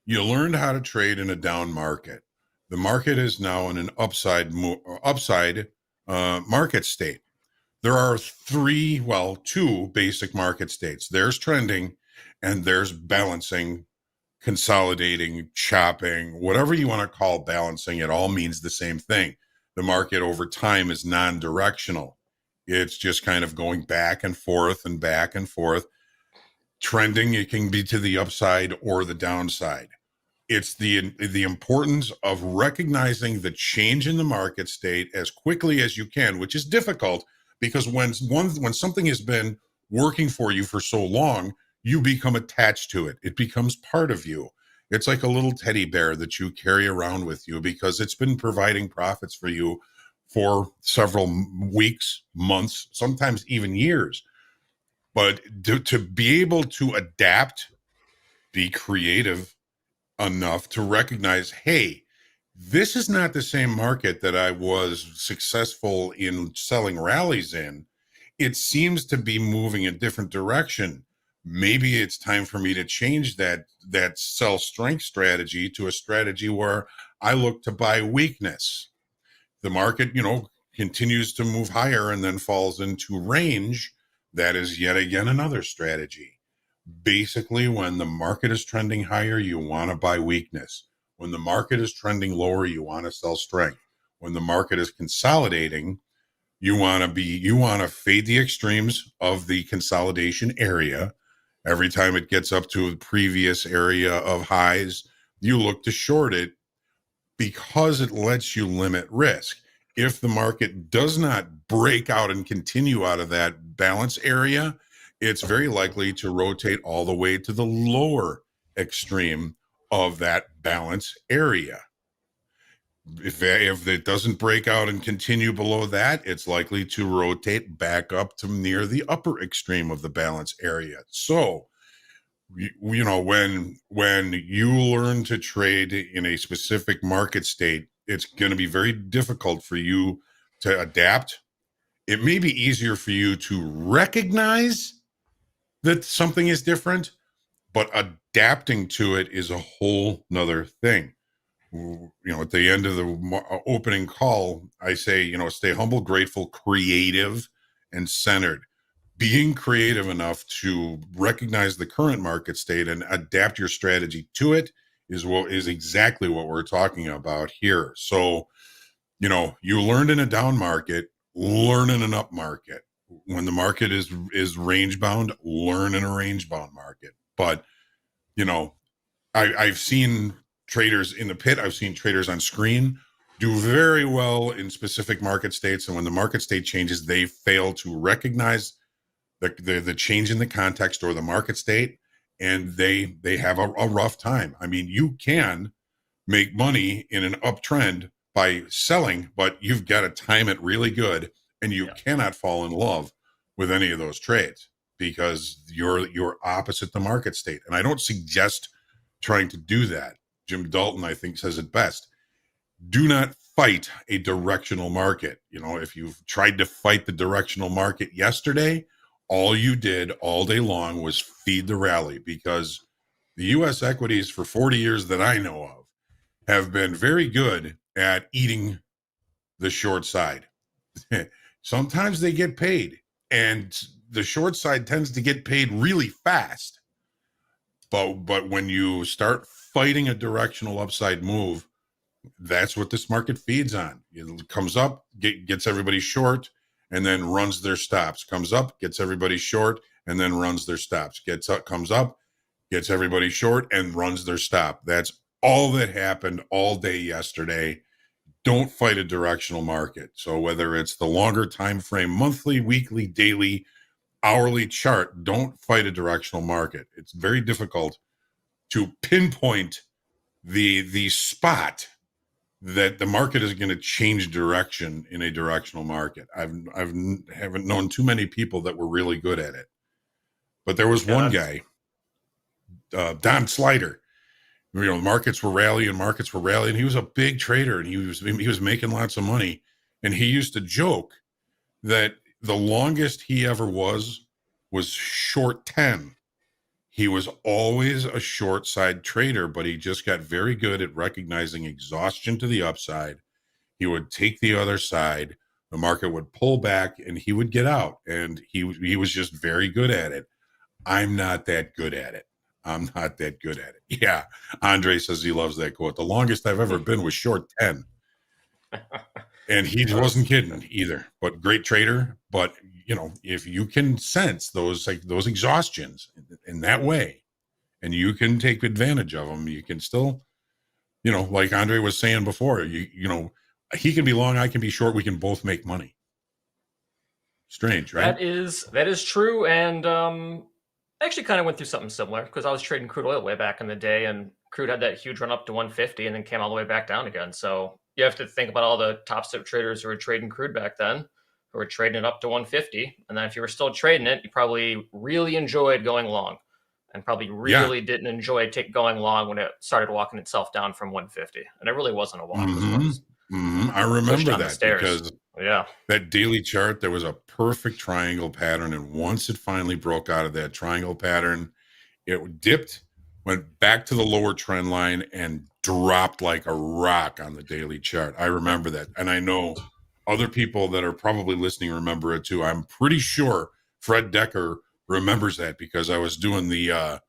You learned how to trade in a down market. The market is now in an upside market state. There are two basic market states. There's trending and there's balancing, consolidating, chopping, whatever you want to call balancing. It all means the same thing. The market over time is non-directional. It's just kind of going back and forth and back and forth. Trending, it can be to the upside or the downside. It's the importance of recognizing the change in the market state as quickly as you can, which is difficult because when something has been working for you for so long, you become attached to it. It becomes part of you. It's like a little teddy bear that you carry around with you because it's been providing profits for you for several weeks, months, sometimes even years. But to be able to adapt, be creative enough to recognize, hey, this is not the same market that I was successful in selling rallies in. It seems to be moving a different direction. Maybe it's time for me to change that sell strength strategy to a strategy where I look to buy weakness. The market, continues to move higher and then falls into range. That is yet again another strategy. Basically, when the market is trending higher, you want to buy weakness. When the market is trending lower, you want to sell strength. When the market is consolidating, you want to fade the extremes of the consolidation area. Every time it gets up to a previous area of highs, you look to short it because it lets you limit risk. If the market does not break out and continue out of that balance area, it's very likely to rotate all the way to the lower extreme of that balance area. If it doesn't break out and continue below that, it's likely to rotate back up to near the upper extreme of the balance area. So, when you learn to trade in a specific market state, it's going to be very difficult for you to adapt. It may be easier for you to recognize that something is different, but adapting to it is a whole nother thing. At the end of the opening call, I say, stay humble, grateful, creative, and centered. Being creative enough to recognize the current market state and adapt your strategy to it is exactly what we're talking about here. So, you learned in a down market, learn in an up market. When the market is range bound, learn in a range bound market. But, I've seen traders in the pit, I've seen traders on screen do very well in specific market states. And when the market state changes, they fail to recognize the change in the context or the market state, and they have a rough time. I mean, you can make money in an uptrend by selling, but you've got to time it really good, and you cannot fall in love with any of those trades because you're opposite the market state. And I don't suggest trying to do that. Jim Dalton, I think, says it best. Do not fight a directional market. If you've tried to fight the directional market yesterday, all you did all day long was feed the rally, because the U.S. equities for 40 years that I know of have been very good at eating the short side. Sometimes they get paid, and the short side tends to get paid really fast. But when you start fighting a directional upside move, that's what this market feeds on. It comes up, gets everybody short, and then runs their stops. Comes up, gets everybody short, and then runs their stops. Comes up, gets everybody short, and runs their stop. That's all that happened all day yesterday. Don't fight a directional market. So whether it's the longer time frame, monthly, weekly, daily, hourly chart, don't fight a directional market. It's very difficult to pinpoint the spot that the market is going to change direction in a directional market. I haven't known too many people that were really good at it, but there was one guy, Don Slider. Markets were rallying. He was a big trader, and he was making lots of money. And he used to joke that the longest he ever was short 10. He was always a short side trader, but he just got very good at recognizing exhaustion to the upside. He would take the other side, the market would pull back, and he would get out. And he was just very good at it. I'm not that good at it. Yeah. Andre says he loves that quote. The longest I've ever been was short 10. And he wasn't kidding either, but great trader. But if you can sense those exhaustions in that way, and you can take advantage of them, you can still You know, like Andre was saying before, you know, he can be long, I can be short. We can both make money. Strange, right? That is true. And I actually kind of went through something similar because I was trading crude oil way back in the day, and crude had that huge run up to 150 and then came all the way back down again. So you have to think about all the Topstep traders who were trading crude back then, who were trading it up to 150. And then if you were still trading it, you probably really enjoyed going long, and probably really didn't enjoy going long when it started walking itself down from 150. And it really wasn't a walk. I remember that because yeah, that daily chart, there was a perfect triangle pattern. And once it finally broke out of that triangle pattern, it dipped, went back to the lower trend line, and dropped like a rock on the daily chart. I remember that. And I know other people that are probably listening remember it too. I'm pretty sure Fred Decker remembers that because I was doing the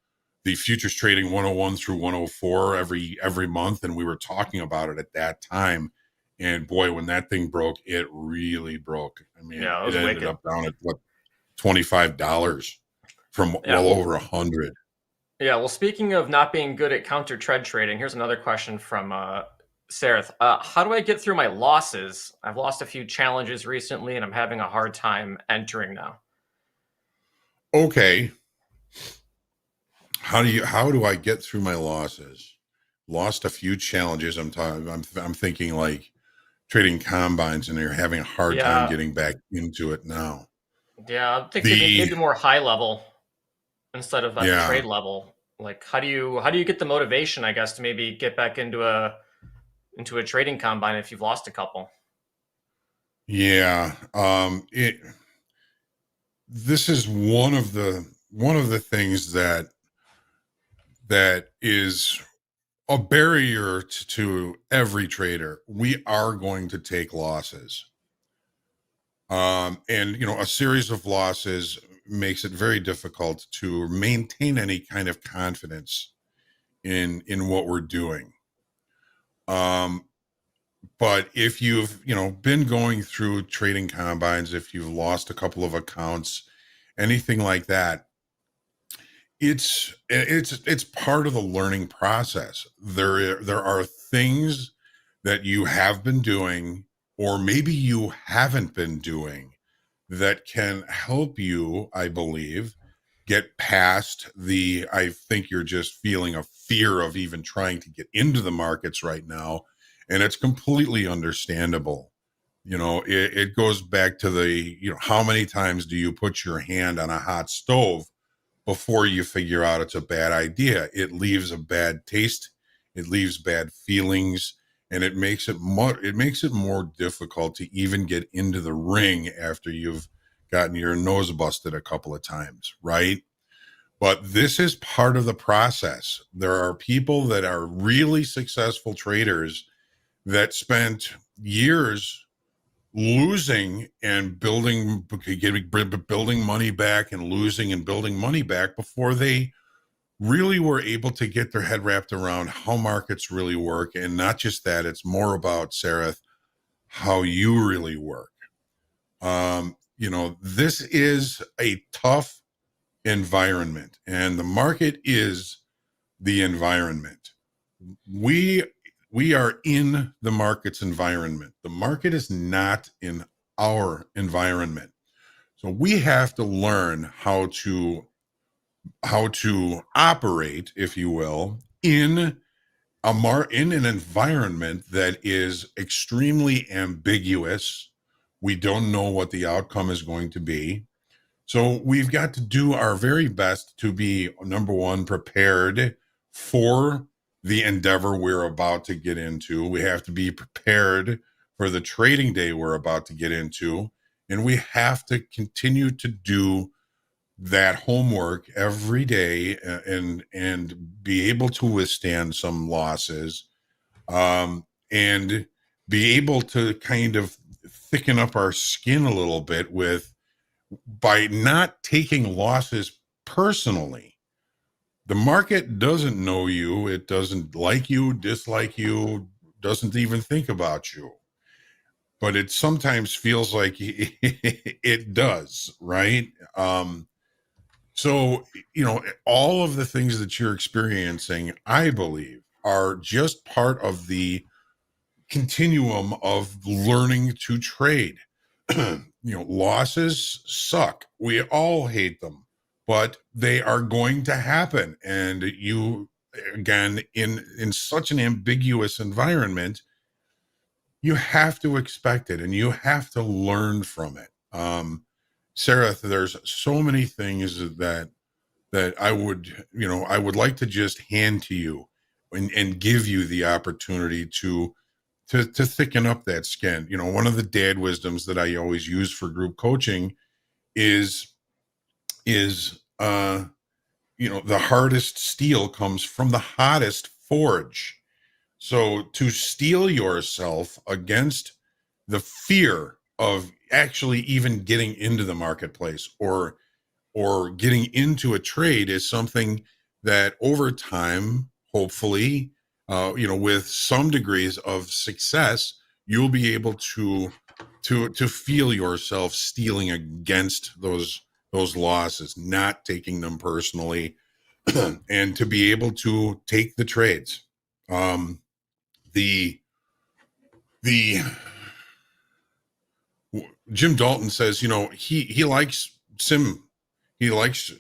futures trading 101 through 104 every month, and we were talking about it at that time. And boy, when that thing broke, it really broke. I mean, it ended up down at what, $25 from well over 100. Yeah, well, speaking of not being good at counter trend trading, here's another question from Sarah. How do I get through my losses? I've lost a few challenges recently, and I'm having a hard time entering now. Okay. How do I get through my losses? Lost a few challenges. I'm thinking like trading combines, and you're having a hard time getting back into it now. Yeah, I think maybe more high level instead of at the trade level. Like, how do you get the motivation, I guess, to maybe get back into a trading combine if you've lost a couple? Yeah. This is one of the things that is a barrier to every trader. We are going to take losses. And you know, a series of losses makes it very difficult to maintain any kind of confidence in what we're doing. But if you've, you know, been going through trading combines, if you've lost a couple of accounts, anything like that, it's part of the learning process. There are things that you have been doing, or maybe you haven't been doing, that can help you, I believe, get past I think you're just feeling a fear of even trying to get into the markets right now. And it's completely understandable. You know, it goes back to how many times do you put your hand on a hot stove before you figure out it's a bad idea? It leaves a bad taste. It leaves bad feelings. And it makes it more difficult to even get into the ring after you've gotten your nose busted a couple of times, right? But this is part of the process. There are people that are really successful traders that spent years losing and building money back, and losing and building money back before they really were able to get their head wrapped around how markets really work. And not just that, it's more about, Sarah, how you really work. You know, this is a tough environment, and the market is the environment. We are in the market's environment. The market is not in our environment. So we have to learn how to operate, if you will, in an environment that is extremely ambiguous. We don't know what the outcome is going to be. So we've got to do our very best to be, number one, prepared for the endeavor we're about to get into. We have to be prepared for the trading day we're about to get into. And we have to continue to do that homework every day, and be able to withstand some losses, and be able to kind of thicken up our skin a little bit by not taking losses personally. The market doesn't know you. It doesn't like you, dislike you, doesn't even think about you. But it sometimes feels like it does, right? So, you know, all of the things that you're experiencing, I believe, are just part of the continuum of learning to trade. Losses suck. We all hate them, but they are going to happen. And you, again, in such an ambiguous environment, you have to expect it and you have to learn from it. Sarah, there's so many things that I would like to just hand to you and give you the opportunity to thicken up that skin. One of the dad wisdoms that I always use for group coaching is the hardest steel comes from the hottest forge. So to steel yourself against the fear of actually even getting into the marketplace or getting into a trade is something that over time, hopefully, with some degrees of success, you'll be able to feel yourself steeling against those losses, not taking them personally, and to be able to take the trades. The Jim Dalton says, he likes sim. He likes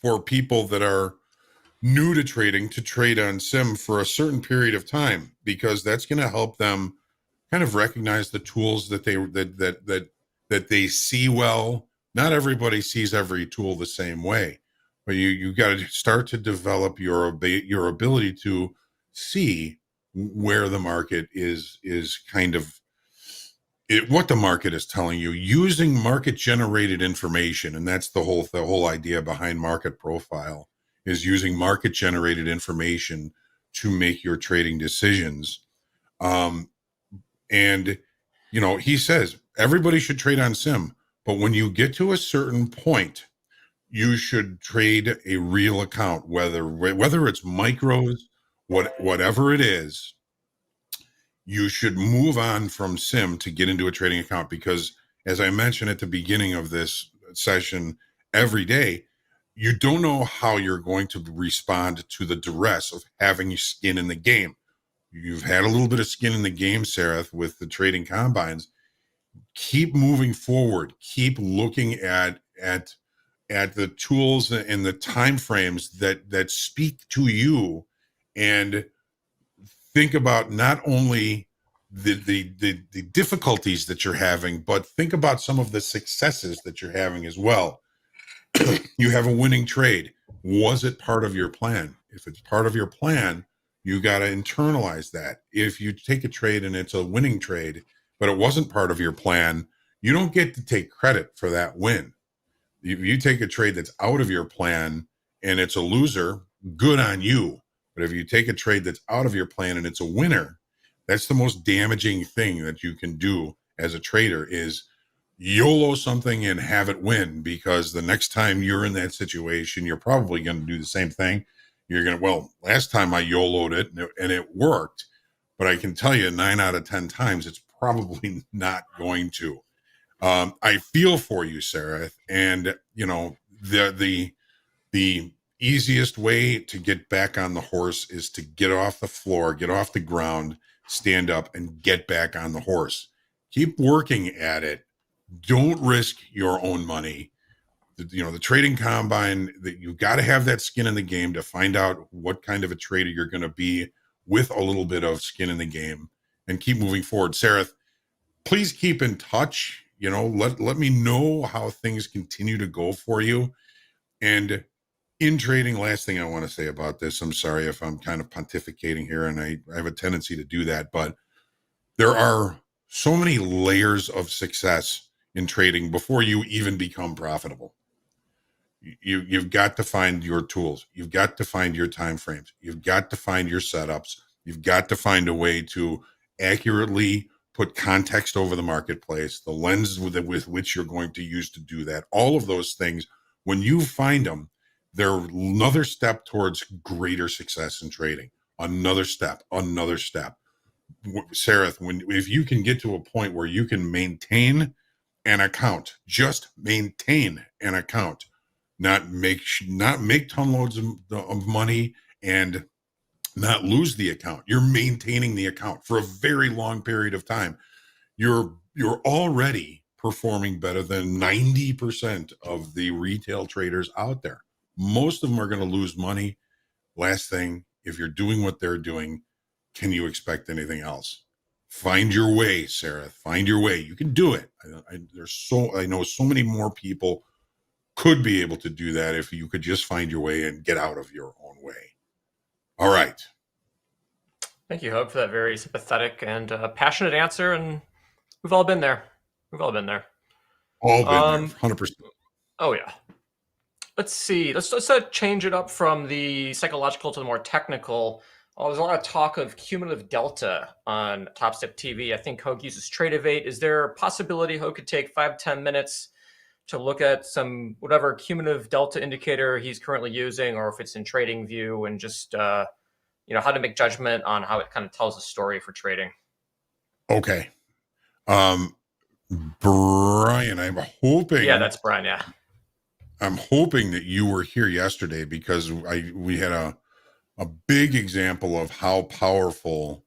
for people that are new to trading to trade on sim for a certain period of time, because that's going to help them kind of recognize the tools that they see well. Not everybody sees every tool the same way, but you got to start to develop your ability to see where the market is kind of what the market is telling you, using market generated information. And that's the whole idea behind market profile, is using market generated information to make your trading decisions. And he says everybody should trade on sim, but when you get to a certain point, you should trade a real account, whether it's micros, whatever it is. You should move on from sim to get into a trading account, because as I mentioned at the beginning of this session, every day, you don't know how you're going to respond to the duress of having skin in the game. You've had a little bit of skin in the game, Sarah, with the trading combines. Keep moving forward. Keep looking at the tools and the time frames that speak to you, and think about not only the difficulties that you're having, but think about some of the successes that you're having as well. You have a winning trade. Was it part of your plan? If it's part of your plan, you got to internalize that. If you take a trade and it's a winning trade, but it wasn't part of your plan, you don't get to take credit for that win. If you take a trade that's out of your plan and it's a loser, good on you. But if you take a trade that's out of your plan and it's a winner, that's the most damaging thing that you can do as a trader, is YOLO something and have it win, because the next time you're in that situation, you're probably going to do the same thing. You're going to, well, last time I YOLO'd it and it worked, but I can tell you 9 out of 10 times it's probably not going to. I feel for you, Sarah, and the easiest way to get back on the horse is to get off the floor, get off the ground, stand up, and get back on the horse. Keep working at it. Don't risk your own money. The trading combine, that you've got to have that skin in the game to find out what kind of a trader you're going to be with a little bit of skin in the game, and keep moving forward. Sarah, please keep in touch. Let me know how things continue to go for you. And in trading, last thing I want to say about this, I'm sorry if I'm kind of pontificating here, and I have a tendency to do that, but there are so many layers of success in trading before you even become profitable. You've got to find your tools. You've got to find your time frames. You've got to find your setups. You've got to find a way to accurately put context over the marketplace, the lens with which you're going to use to do that. All of those things, when you find them, they're another step towards greater success in trading. Another step. Sarah, if you can get to a point where you can maintain an account, just maintain an account, not make ton loads of money and not lose the account. You're maintaining the account for a very long period of time. You're already performing better than 90% of the retail traders out there. Most of them are going to lose money. Last thing, if you're doing what they're doing, can you expect anything else? Find your way, Sarah. Find your way. You can do it. I know so many more people could be able to do that if you could just find your way and get out of your own way. All right. Thank you, Hope, for that very sympathetic and passionate answer. And we've all been there. All been there, 100%. Oh, yeah. Let's see. Let's change it up from the psychological to the more technical. There's a lot of talk of cumulative delta on TopstepTV. I think Hoag uses Tradeovate. Is there a possibility Hoag could take 5-10 minutes to look at some whatever cumulative delta indicator he's currently using, or if it's in TradingView, and just how to make judgment on how it kind of tells a story for trading? Okay. Brian, I'm hoping. Yeah, that's Brian. Yeah. I'm hoping that you were here yesterday, because we had a big example of how powerful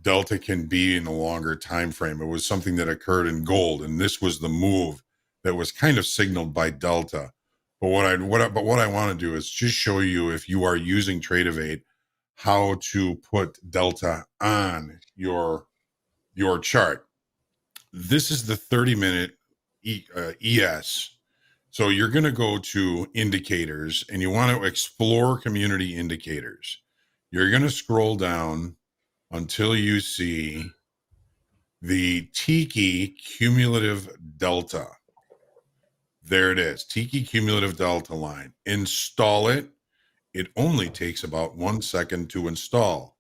delta can be in a longer time frame. It was something that occurred in gold, and this was the move that was kind of signaled by delta. But what I want to do is just show you, if you are using Tradeovate, how to put delta on your chart. This is the 30-minute ES. So you're going to go to indicators, and you want to explore community indicators. You're going to scroll down until you see the Tiki cumulative delta. There it is, Tiki cumulative delta line. Install it. It only takes about 1 second to install.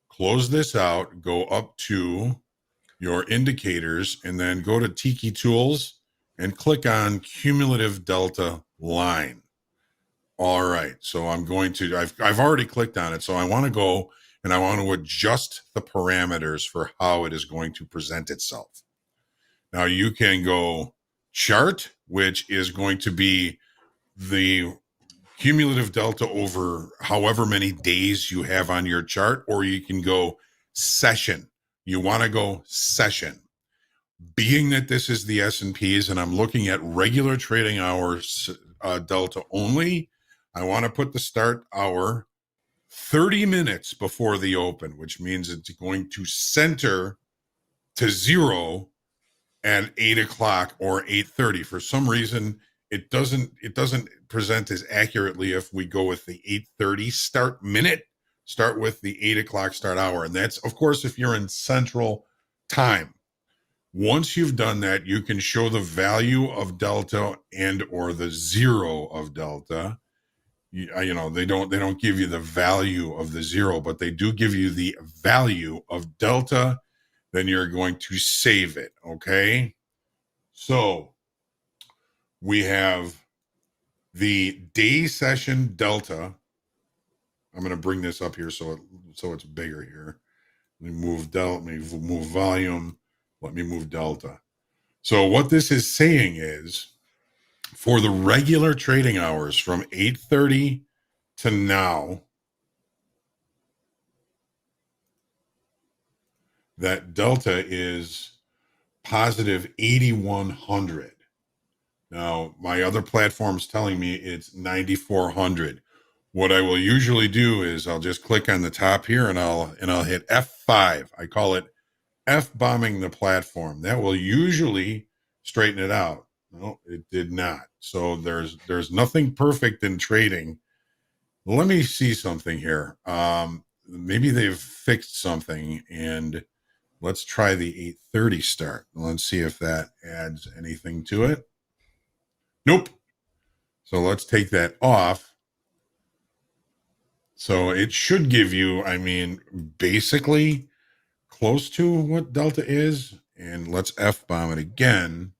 Close this out, go up to your indicators, and then go to Tiki Tools and click on cumulative delta line. All right, so I'm going to, I've already clicked on it, so I want to go and I want to adjust the parameters for how it is going to present itself. Now you can go chart, which is going to be the cumulative delta over however many days you have on your chart, or you can go session. You want to go session. Being that this is the S&Ps and I'm looking at regular trading hours delta only, I want to put the start hour 30 minutes before the open, which means it's going to center to 0 at 8 o'clock or 8:30. For some reason, it doesn't present as accurately if we go with the 8:30 start minute. Start with the 8 o'clock start hour. And that's, of course, if you're in Central Time. Once you've done that, you can show the value of delta and or the 0 of delta. They don't give you the value of the 0, but they do give you the value of delta. Then you're going to save it. Okay. So we have the day session delta. I'm going to bring this up here so it's bigger here. Let me move delta. Let me move volume. Let me move delta. So what this is saying is, for the regular trading hours from 8:30 to now, that delta is positive 8,100. Now, my other platform's telling me it's 9,400. What I will usually do is I'll just click on the top here and I'll hit F5. I call it F-bombing the platform. That will usually straighten it out. No, it did not. So there's nothing perfect in trading. Let me see something here. Maybe they've fixed something, and let's try the 8:30 start. Let's see if that adds anything to it. Nope. So let's take that off. So it should give you, basically close to what delta is. And let's F-bomb it again.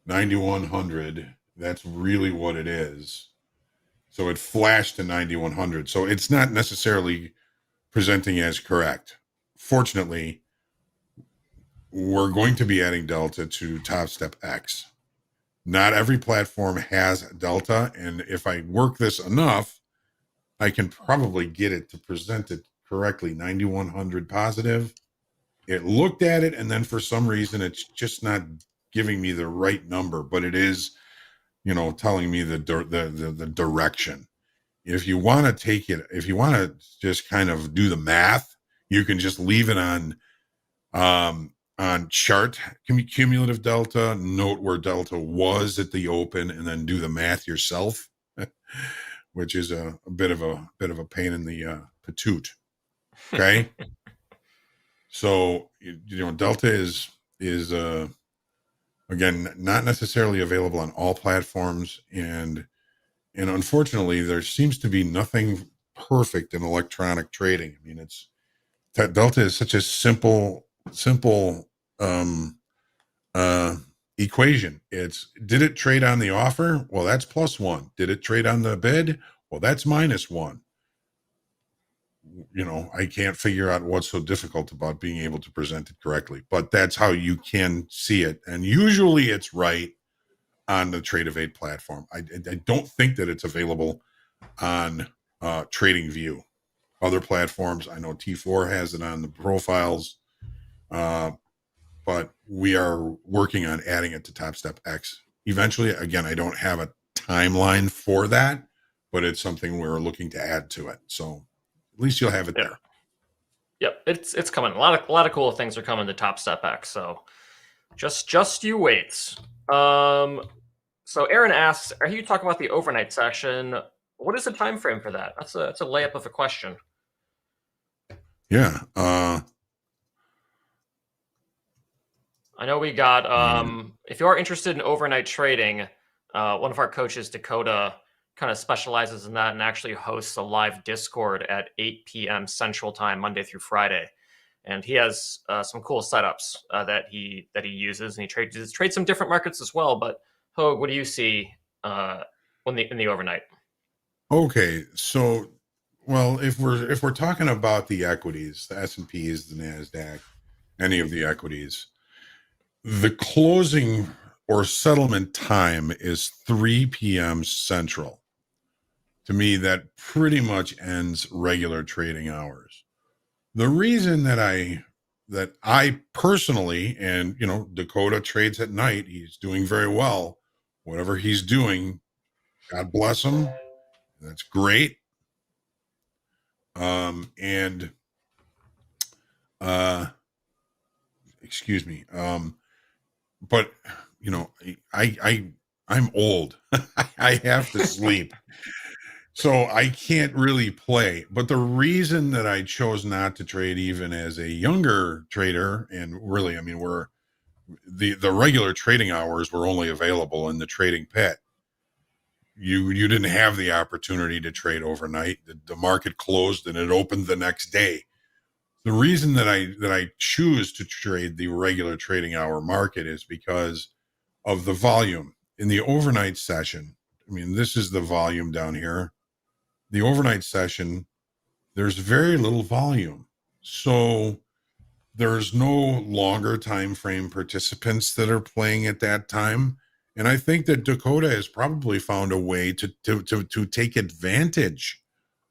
9,100. That's really what it is. So it flashed to 9,100. So it's not necessarily presenting as correct. Fortunately, we're going to be adding delta to Topstep X. Not every platform has delta, and if I work this enough, I can probably get it to present it correctly. 9100 positive. It looked at it, and then for some reason, it's just not giving me the right number, but it is, telling me the direction. If you want to take it, if you want to just kind of do the math, you can just leave it on chart cumulative delta, note where delta was at the open, and then do the math yourself, which is a bit of a pain in the patoot. Okay. So, delta is again, not necessarily available on all platforms. And unfortunately, there seems to be nothing perfect in electronic trading. I mean, delta is such a simple equation. Did it trade on the offer? Well, that's +1. Did it trade on the bid? Well, that's -1. I can't figure out what's so difficult about being able to present it correctly, but that's how you can see it. And usually it's right on the Trade-Evade platform. I don't think that it's available on TradingView. Other platforms, I know T4 has it on the profiles, but we are working on adding it to Topstep X. Eventually, again, I don't have a timeline for that, but it's something we're looking to add to it. So at least you'll have it there. Yep, it's coming. A lot of cool things are coming to Topstep X. So just you wait. So Aaron asks, are you talking about the overnight session? What is the time frame for that? That's a layup of a question. Yeah. I know we got, if you are interested in overnight trading, one of our coaches, Dakota, kind of specializes in that and actually hosts a live Discord at 8 p.m. Central Time, Monday through Friday. And he has some cool setups that he uses, and he trades some different markets as well. But Hoag, what do you see in the overnight? Okay, so if we're talking about the equities, the S&Ps, the Nasdaq, any of the equities, the closing or settlement time is 3 p.m. Central. To me, that pretty much ends regular trading hours. The reason that I personally, and Dakota trades at night, he's doing very well. Whatever he's doing, God bless him. That's great. Excuse me. But I'm old. I have to sleep. So I can't really play. But the reason that I chose not to trade even as a younger trader, and really, I mean, the regular trading hours were only available in the trading pit. You didn't have the opportunity to trade overnight. The market closed and it opened the next day. The reason that I choose to trade the regular trading hour market is because of the volume. In the overnight session, I mean, this is the volume down here. The overnight session, there's very little volume. So there's no longer time frame participants that are playing at that time. And I think that Dakota has probably found a way to take advantage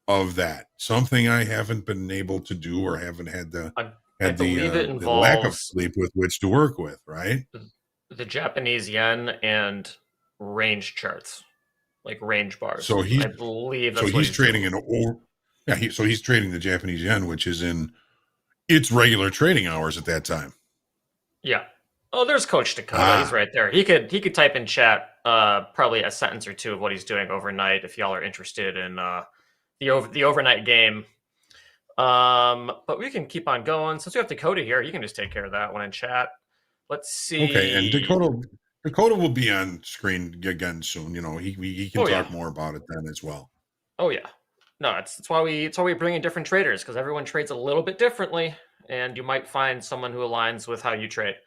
of that. Something I haven't been able to do, or haven't had the lack of sleep with which to work with, right? The Japanese yen and range charts, like range bars. So I believe that's he's trading he's trading the Japanese yen, which is in its regular trading hours at that time. Yeah. Oh, there's Coach Dakota. He's right there. He could type in chat probably a sentence or two of what he's doing overnight if y'all are interested in the overnight game. But we can keep on going. Since we have Dakota here, you can just take care of that one in chat. Let's see. Okay, and Dakota will be on screen again soon. He can talk more about it then as well. Oh yeah. No, it's why we bring in different traders, because everyone trades a little bit differently, and you might find someone who aligns with how you trade.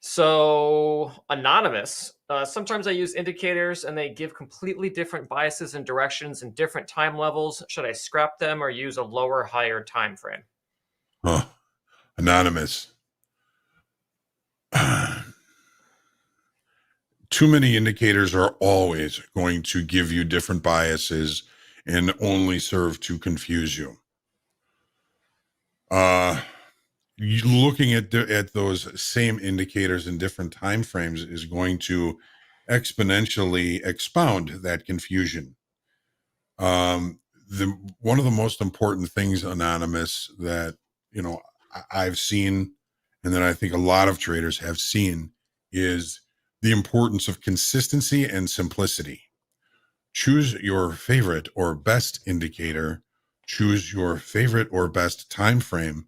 So Anonymous, sometimes I use indicators and they give completely different biases and directions in different time levels. Should I scrap them or use a lower, higher time frame? Anonymous. too many indicators are always going to give you different biases and only serve to confuse you. Looking at those same indicators in different time frames is going to exponentially expound that confusion. One of the most important things, Anonymous, that I've seen, and that I think a lot of traders have seen, is the importance of consistency and simplicity. Choose your favorite or best indicator, choose your favorite or best time frame,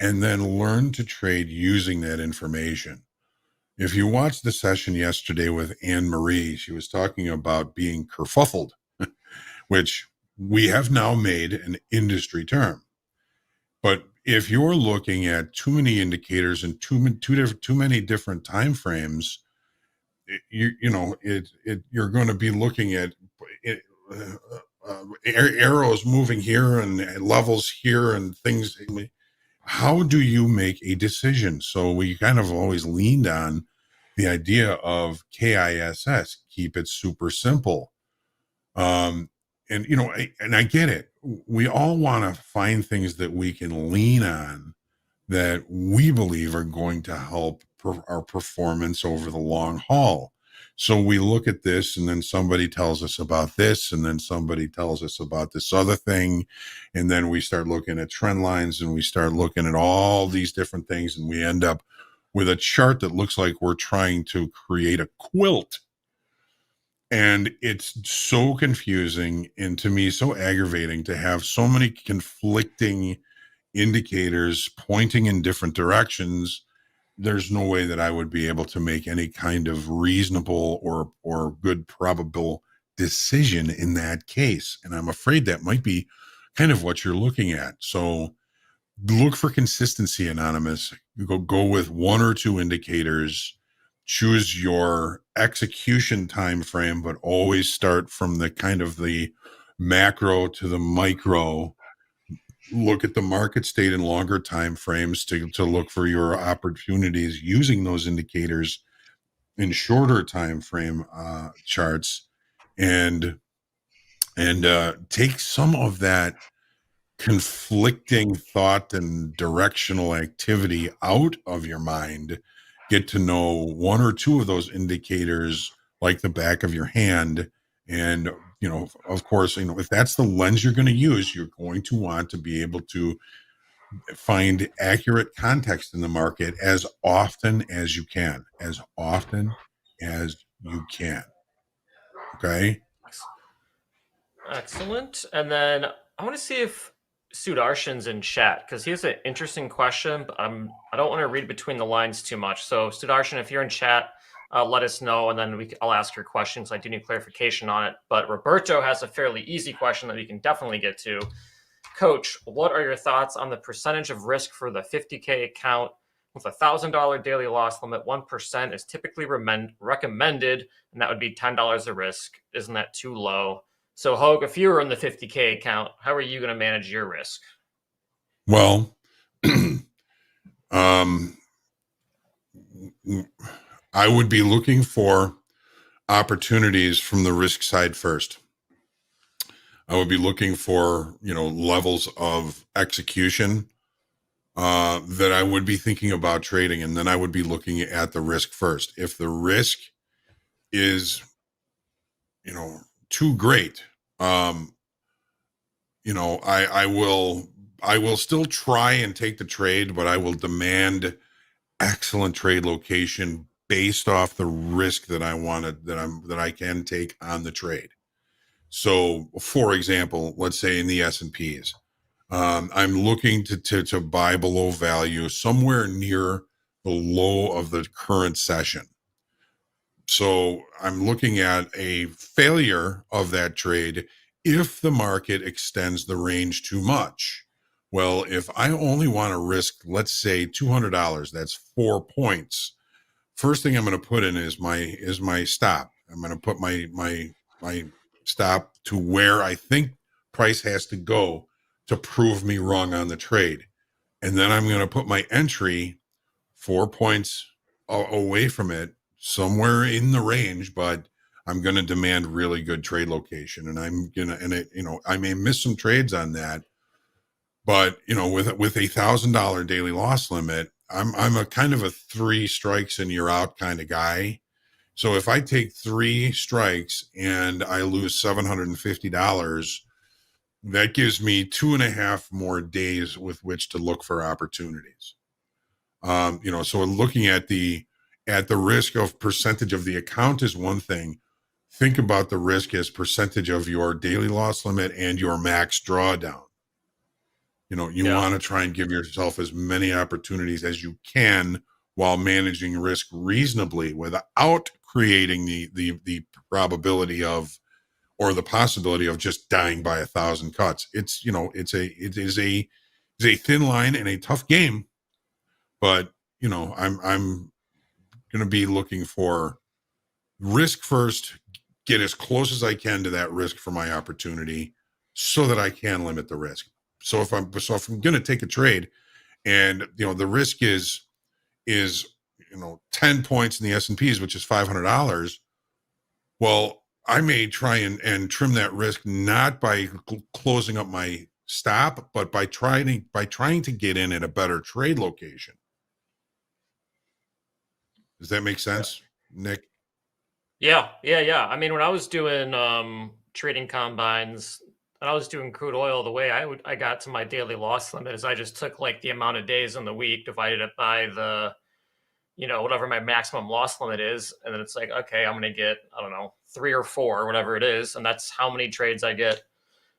and then learn to trade using that information. If you watched the session yesterday with Anne Marie, she was talking about being kerfuffled, which we have now made an industry term. But if you're looking at too many indicators and too many different time frames, you're going to be looking at arrows moving here and levels here and things. How do you make a decision? So we kind of always leaned on the idea of KISS, keep it super simple. And I get it. We all want to find things that we can lean on that we believe are going to help our performance over the long haul. So we look at this, and then somebody tells us about this, and then somebody tells us about this other thing. And then we start looking at trend lines, and we start looking at all these different things, and we end up with a chart that looks like we're trying to create a quilt. And it's so confusing, and to me, so aggravating to have so many conflicting indicators pointing in different directions. There's no way that I would be able to make any kind of reasonable or good probable decision in that case. And I'm afraid that might be kind of what you're looking at. So look for consistency, Anonymous. Go with one or two indicators. Choose your execution time frame, but always start from the kind of the macro to the micro. Look at the market state in longer time frames to look for your opportunities using those indicators in shorter time frame charts, and take some of that conflicting thought and directional activity out of your mind. Get to know one or two of those indicators like the back of your hand. And, of course, if that's the lens you're going to use, you're going to want to be able to find accurate context in the market as often as you can. Okay. Excellent. And then I want to see if Sudarshan's in chat, because he has an interesting question, but I don't want to read between the lines too much. So Sudarshan, if you're in chat, let us know, and then I'll ask your questions. I do need clarification on it. But Roberto has a fairly easy question that we can definitely get to. Coach, what are your thoughts on the percentage of risk for the 50K account with a $1,000 daily loss limit? 1% is typically recommended, and that would be $10 of risk. Isn't that too low? So, Hoag, if you were in the 50K account, how are you going to manage your risk? Well, I would be looking for opportunities from the risk side first. I would be looking for, levels of execution that I would be thinking about trading, and then I would be looking at the risk first. If the risk is, too great, I will still try and take the trade, but I will demand excellent trade location based off the risk that I can take on the trade. So, for example, let's say in the S&Ps, I'm looking to buy below value somewhere near the low of the current session. So I'm looking at a failure of that trade if the market extends the range too much. Well, if I only want to risk, let's say $200, that's 4 points. First thing I'm going to put in is my stop. I'm going to put my stop to where I think price has to go to prove me wrong on the trade. And then I'm going to put my entry 4 points away from it somewhere in the range, but I'm going to demand really good trade location, and I may miss some trades on that, but with a $1,000 daily loss limit, I'm a kind of a 3 strikes and you're out kind of guy. So if I take 3 strikes and I lose $750, that gives me 2.5 more days with which to look for opportunities. So looking at the risk of percentage of the account is one thing. Think about the risk as percentage of your daily loss limit and your max drawdown. You want to try and give yourself as many opportunities as you can while managing risk reasonably without creating the probability of, or the possibility of, just dying by 1,000 cuts. It is a thin line and a tough game, but I'm going to be looking for risk first, get as close as I can to that risk for my opportunity so that I can limit the risk. So if I'm going to take a trade and, the risk is 10 points in the S&Ps, which is $500. Well, I may try and trim that risk, not by closing up my stop, but by trying to get in at a better trade location. Does that make sense, Nick? Yeah. I mean, when I was doing trading combines and I was doing crude oil, the way I got to my daily loss limit is I just took like the amount of days in the week, divided it by the, whatever my maximum loss limit is. And then it's like, okay, I'm going to get, I don't know, 3 or 4, whatever it is. And that's how many trades I get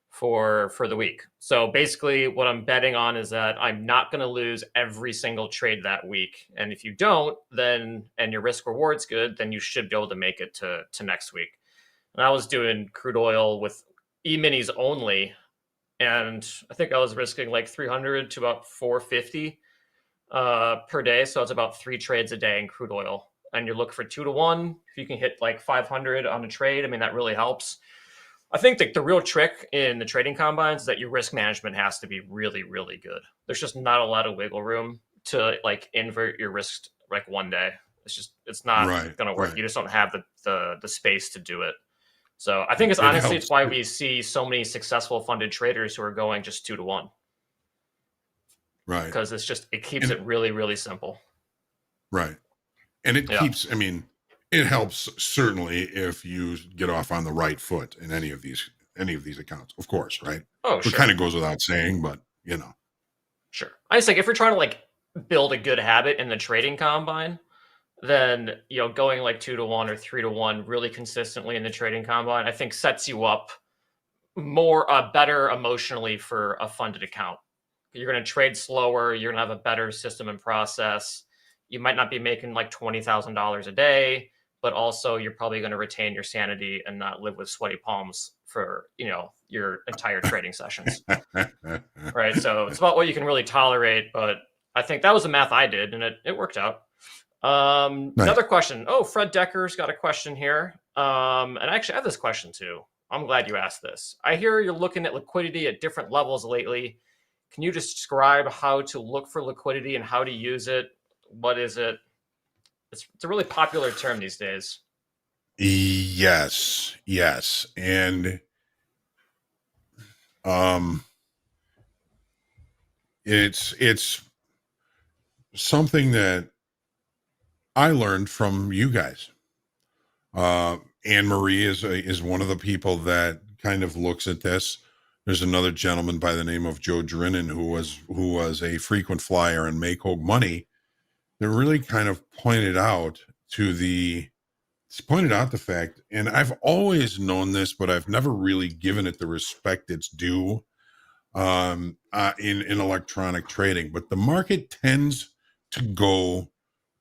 for the week. So basically what I'm betting on is that I'm not going to lose every single trade that week. And if you don't, then, and your risk reward's good, then you should be able to make it to next week. And I was doing crude oil with E-minis only. And I think I was risking like 300 to about 450 per day. So it's about 3 trades a day in crude oil. And you're looking for 2 to 1. If you can hit like 500 on a trade, I mean, that really helps. I think the real trick in the trading combines is that your risk management has to be really, really good. There's just not a lot of wiggle room to like invert your risk like one day. It's not going to work. Right. You just don't have the space to do it. So I think it's why we see so many successful funded traders who are going just 2 to 1. Right. Because it keeps it really, really simple. Right. And it keeps, I mean, it helps certainly if you get off on the right foot in any of these accounts, of course, right? Oh, sure. It kind of goes without saying, but Sure. I just think if you're trying to like build a good habit in the trading combine, then going like 2 to 1 or 3 to 1 really consistently in the trading combine, I think sets you up better emotionally for a funded account. You're going to trade slower. You're going to have a better system and process. You might not be making like $20,000 a day, but also you're probably going to retain your sanity and not live with sweaty palms for, your entire trading sessions. Right. So it's about what you can really tolerate. But I think that was the math I did, and it worked out. Nice. Another question. Oh, Fred Decker's got a question here. And I actually have this question too. I'm glad you asked this. I hear you're looking at liquidity at different levels lately. Can you describe how to look for liquidity and how to use it? What is it? It's a really popular term these days. Yes. And it's something that I learned from you guys. Anne Marie is one of the people that kind of looks at this. There's another gentleman by the name of Joe Drinnen who was a frequent flyer in Make Hoag Money that really kind of pointed out the fact, and I've always known this, but I've never really given it the respect it's due in electronic trading. But the market tends to go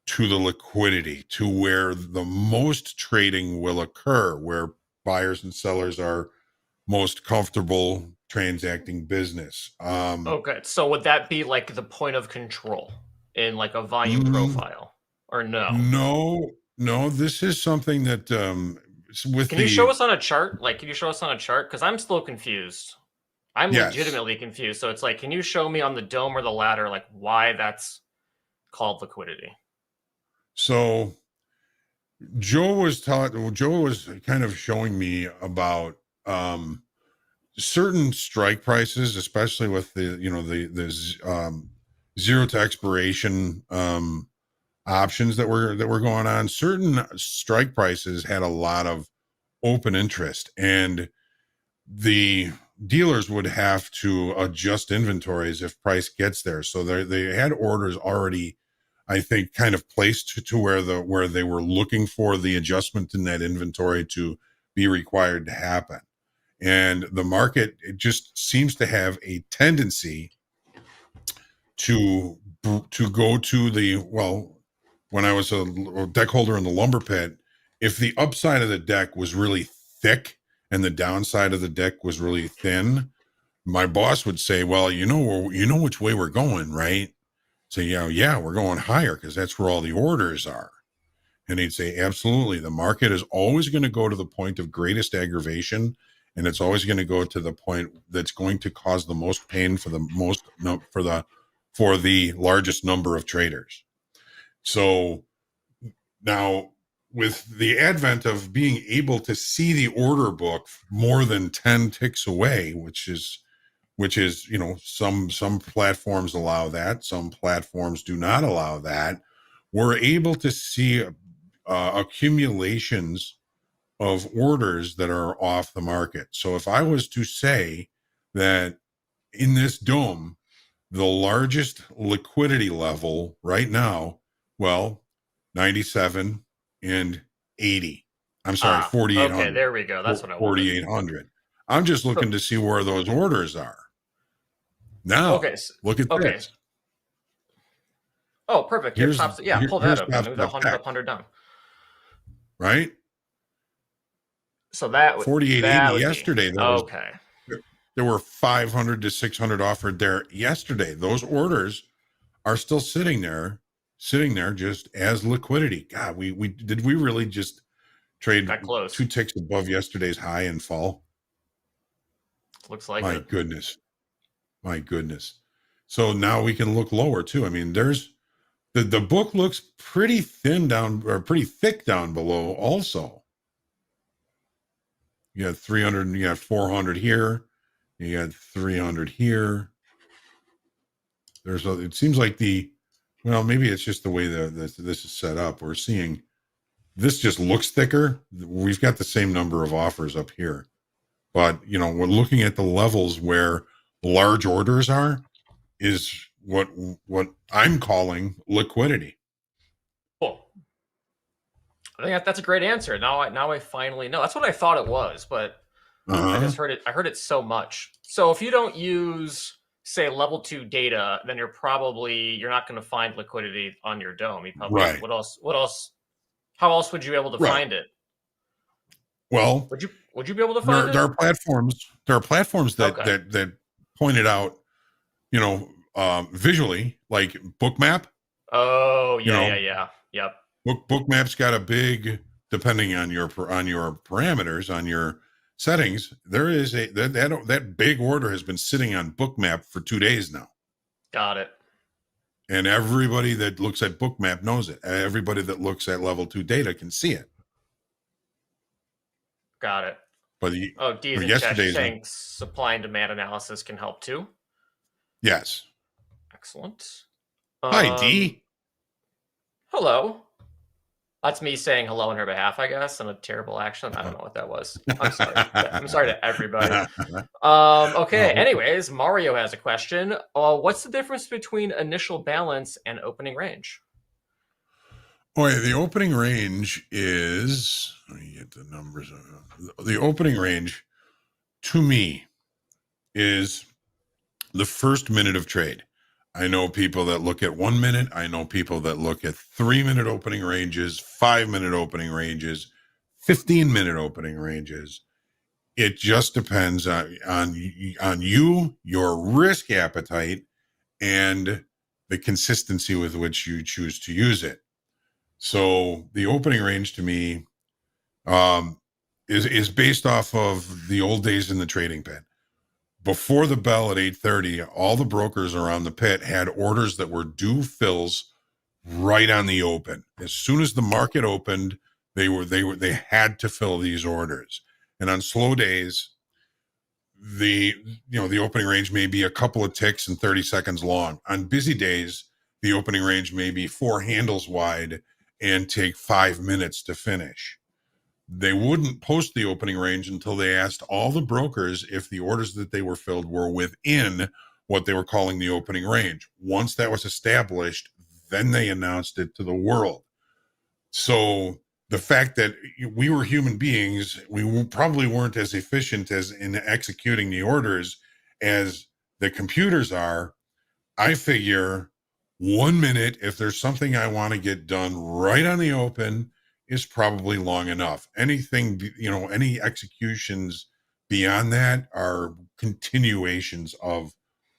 to the liquidity, to where the most trading will occur, where buyers and sellers are most comfortable transacting business. Okay, so would that be like the point of control in like a volume profile, or no? No, this is something that Can you show us on a chart? Like, can you show us on a chart? Because I'm still confused. I'm legitimately confused. So it's like, can you show me on the dome or the ladder, like why that's called liquidity? So Joe was kind of showing me about certain strike prices, especially with the zero to expiration options that were going on. Certain strike prices had a lot of open interest, and the dealers would have to adjust inventories if price gets there. So they had orders already, I think, kind of placed to where they were looking for the adjustment in that inventory to be required to happen. And the market, it just seems to have a tendency to go to the, well, when I was a deck holder in the lumber pit, if the upside of the deck was really thick and the downside of the deck was really thin, my boss would say, well, you know which way we're going, right? So yeah, we're going higher because that's where all the orders are. And he'd say, absolutely. The market is always going to go to the point of greatest aggravation, and it's always going to go to the point that's going to cause the most pain for the largest number of traders. So now, with the advent of being able to see the order book more than 10 ticks away, which is some platforms allow that, some platforms do not allow that, we're able to see accumulations of orders that are off the market. So if I was to say that in this dome, the largest liquidity level right now, well, 97 and 80. I'm sorry, 4,800. Okay, there we go. That's what I wanted. 4,800. I'm just looking to see where those orders are. Now, look at this. Oh, perfect. Pull that up. Move the 100 up, 100 down. Right? So that 4880 yesterday. There were 500 to 600 offered there yesterday. Those orders are still sitting there just as liquidity. God, we really just trade 2 ticks above yesterday's high and fall? Looks like my goodness. So now we can look lower too. I mean, there's the book looks pretty thin down, or pretty thick down below also. You got 300, you got 400 here, you got 300 here. It seems like maybe it's just the way this is set up. We're seeing this just looks thicker. We've got the same number of offers up here, but we're looking at the levels where large orders is what I'm calling liquidity. Cool. I think that's a great answer. Now I finally know. That's what I thought it was, but I just heard it. I heard it so much. So if you don't use, say, level 2 data, then you're not going to find liquidity on your dome. You probably, right. What else? How else would you be able to find it? Well, would you be able to find it? There are platforms that point it out, visually, like Bookmap. Oh, yeah. Yep. Bookmap's got a big, depending on your parameters, on your settings, there is that big order has been sitting on Bookmap for 2 days now. Got it. And everybody that looks at Bookmap knows it. Everybody that looks at level 2 data can see it. Got it. But D's in chat saying supply and demand analysis can help too. Yes. Excellent. Hi, D. Hello. That's me saying hello on her behalf, I guess, in a terrible accent. I don't know what that was. I'm sorry. I'm sorry to everybody. Okay. Anyways, Mario has a question. What's the difference between initial balance and opening range? Oh, yeah, the opening range is, let me get the numbers. The opening range, to me, is the first minute of trade. I know people that look at 1 minute. I know people that look at 3-minute opening ranges, 5-minute opening ranges, 15-minute opening ranges. It just depends on you, your risk appetite, and the consistency with which you choose to use it. So the opening range to me is based off of the old days in the trading pit. Before the bell at 8:30, all the brokers around the pit had orders that were due fills right on the open. As soon as the market opened, They had to fill these orders. And on slow days, the opening range may be a couple of ticks and 30 seconds long. On busy days, the opening range may be 4 handles wide and take 5 minutes to finish. They wouldn't post the opening range until they asked all the brokers if the orders that they were filled were within what they were calling the opening range. Once that was established, then they announced it to the world. So the fact that we were human beings, we probably weren't as efficient as in executing the orders as the computers are. I figure 1 minute, if there's something I want to get done right on the open, is probably long enough. Anything, any executions beyond that are continuations of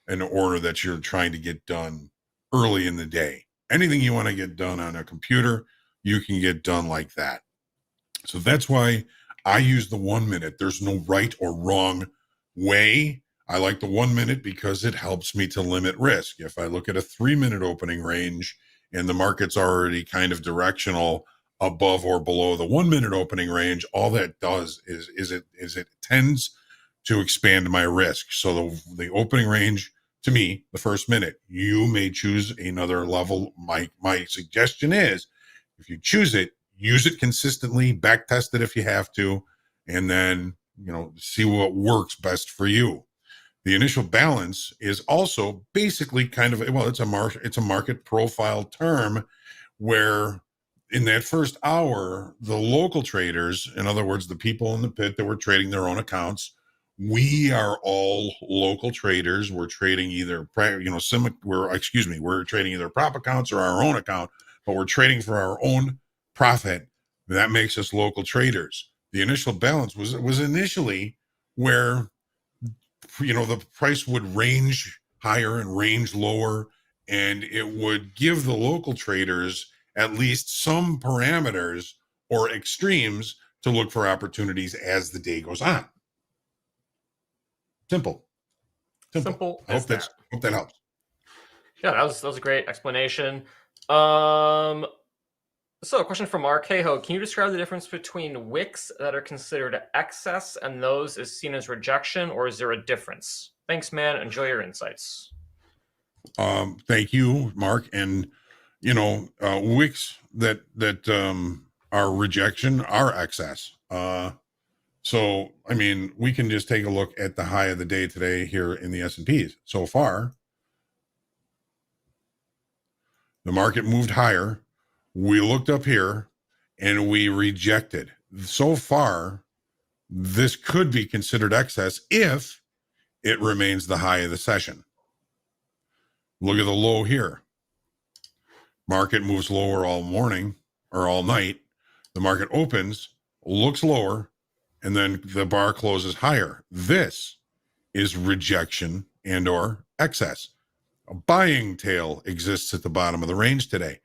an order that you're trying to get done early in the day. Anything you want to get done on a computer, you can get done like that. So that's why I use the 1 minute. There's no right or wrong way. I like the 1 minute because it helps me to limit risk. If I look at a 3 minute opening range and the market's already kind of directional above or below the 1 minute opening range, all that does is it tends to expand my risk. So the opening range, to me, the first minute, you may choose another level. My suggestion is, if you choose it, use it consistently, back test it if you have to, and then, see what works best for you. The initial balance is also basically kind of, it's a market profile term where in that first hour, the local traders, in other words, the people in the pit that were trading their own accounts, we are all local traders. We're trading either, we're trading either prop accounts or our own account, but we're trading for our own profit. That makes us local traders. The initial balance was initially where, the price would range higher and range lower, and it would give the local traders at least some parameters or extremes to look for opportunities as the day goes on. Simple. I hope that helps. Yeah, that was a great explanation. So a question from Mark. Hey Ho, can you describe the difference between wicks that are considered excess and those is seen as rejection, or is there a difference? Thanks, man. Enjoy your insights. Thank you, Mark. And wicks that are rejection are excess. So I mean, we can just take a look at the high of the day today here in the S&Ps. So far, the market moved higher. We looked up here and we rejected. So far, this could be considered excess if it remains the high of the session. Look at the low here. Market moves lower all morning or all night. The market opens, looks lower, and then the bar closes higher. This is rejection and or excess. A buying tail exists at the bottom of the range today.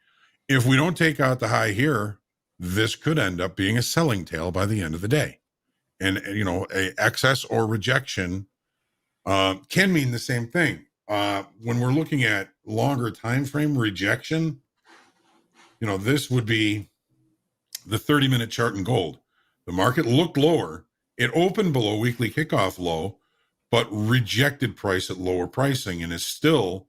If we don't take out the high here, this could end up being a selling tail by the end of the day. And, a excess or rejection can mean the same thing. When we're looking at longer time frame rejection, this would be the 30-minute chart in gold. The market looked lower. It opened below weekly kickoff low, but rejected price at lower pricing and is still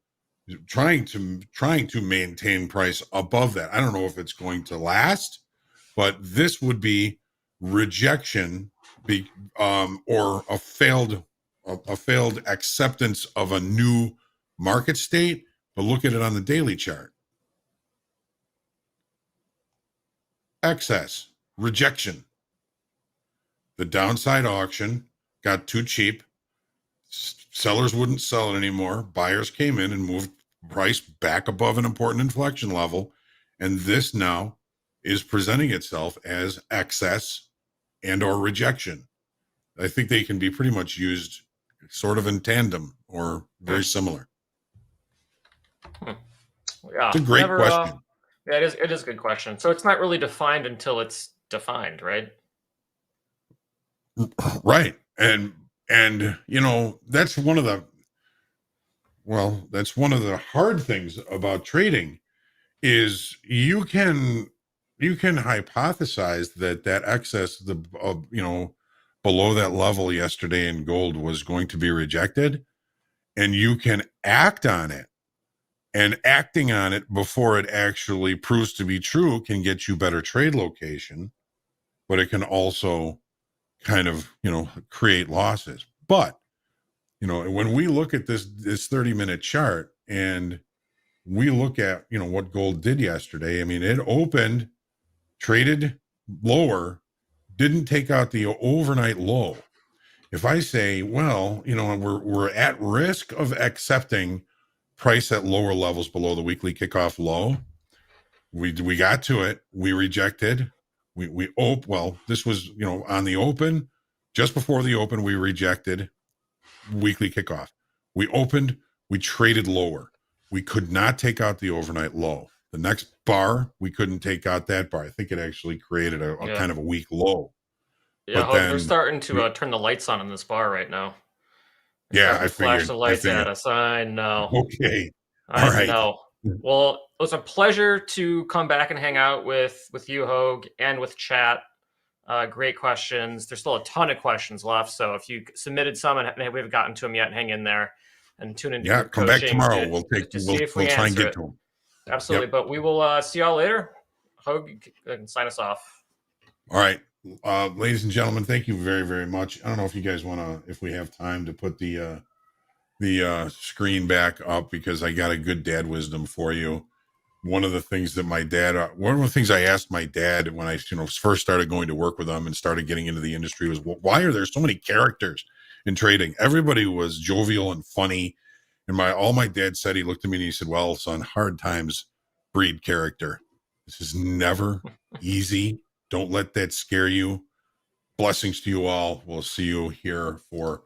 trying to maintain price above that. I don't know if it's going to last, but this would be rejection or a failed acceptance of a new market state. But look at it on the daily chart. Excess, rejection. The downside auction got too cheap. Sellers wouldn't sell it anymore. Buyers came in and moved price back above an important inflection level. And this now is presenting itself as excess and or rejection. I think they can be pretty much used sort of in tandem or very similar. Yeah, it's a great question. Yeah, it is a good question. So it's not really defined until it's defined, right? Right. And that's one of the hard things about trading is you can hypothesize that excess, below that level yesterday in gold was going to be rejected, and you can act on it. And acting on it before it actually proves to be true can get you better trade location, but it can also kind of, create losses. But, when we look at this 30-minute chart and we look at, what gold did yesterday, I mean, it opened, traded lower, didn't take out the overnight low. If I say, well, we're at risk of accepting price at lower levels below the weekly kickoff low, we got to it, we rejected, this was, on the open, just before the open, we rejected weekly kickoff. We opened, we traded lower. We could not take out the overnight low. The next bar, we couldn't take out that bar. I think it actually created a kind of a weak low. Yeah, but then they're starting to turn the lights on in this bar right now. I flash figured. the lights at us. I know. Okay. I know. Well, it was a pleasure to come back and hang out with you, Hoag, and with chat. Great questions. There's still a ton of questions left, so if you submitted some and we haven't gotten to them yet, hang in there and tune into your come back coaching tomorrow. to We'll try and get to them. Absolutely. Yep. But we will see y'all later. Hoag, can sign us off. All right. Ladies and gentlemen, thank you very, very much. I don't know if you guys if we have time to put the screen back up, because I got a good dad wisdom for you. One of the things I asked my dad when I first started going to work with him and started getting into the industry was, why are there so many characters in trading? Everybody was jovial and funny. And all my dad said, he looked at me and he said, well, son, hard times breed character. This is never easy. Don't let that scare you. Blessings to you all. We'll see you here for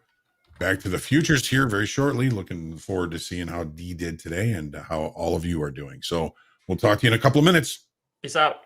Back to the Futures here very shortly. Looking forward to seeing how D did today and how all of you are doing. So we'll talk to you in a couple of minutes. Peace out.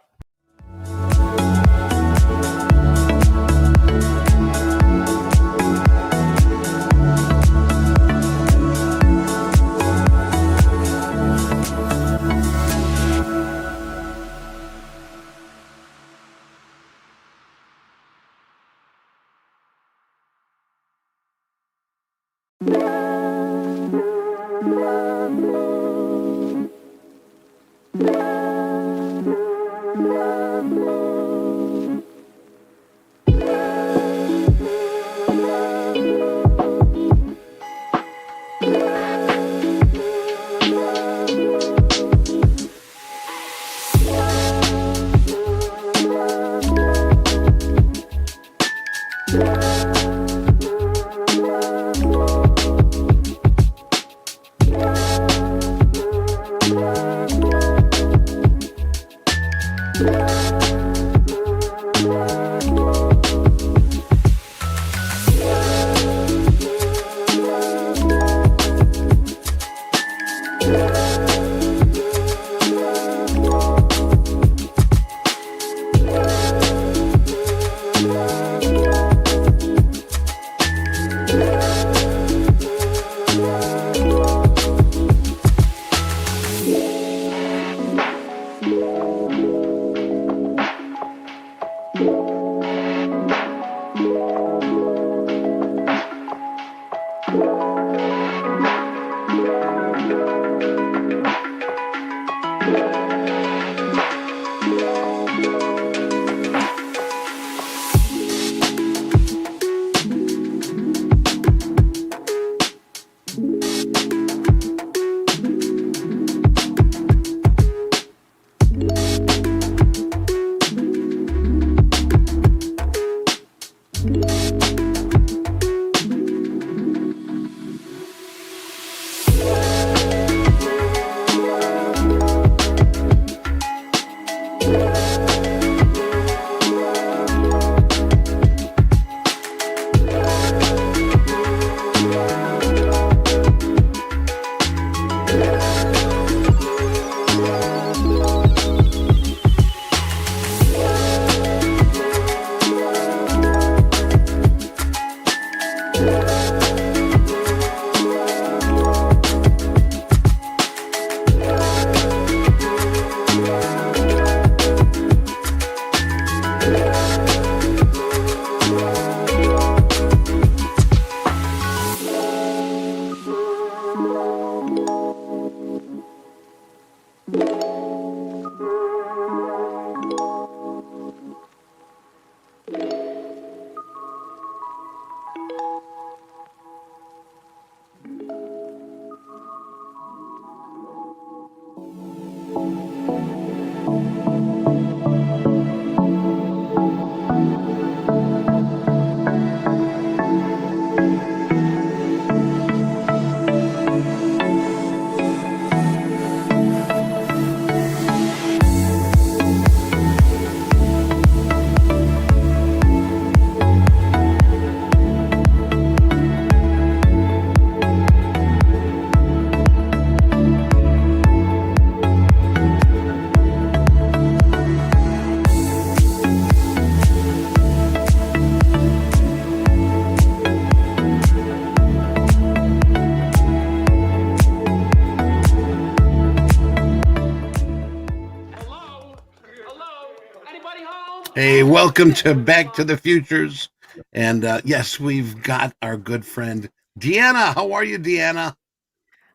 Hey, welcome to Back to the Futures. And yes, we've got our good friend Deanna. How are you, Deanna?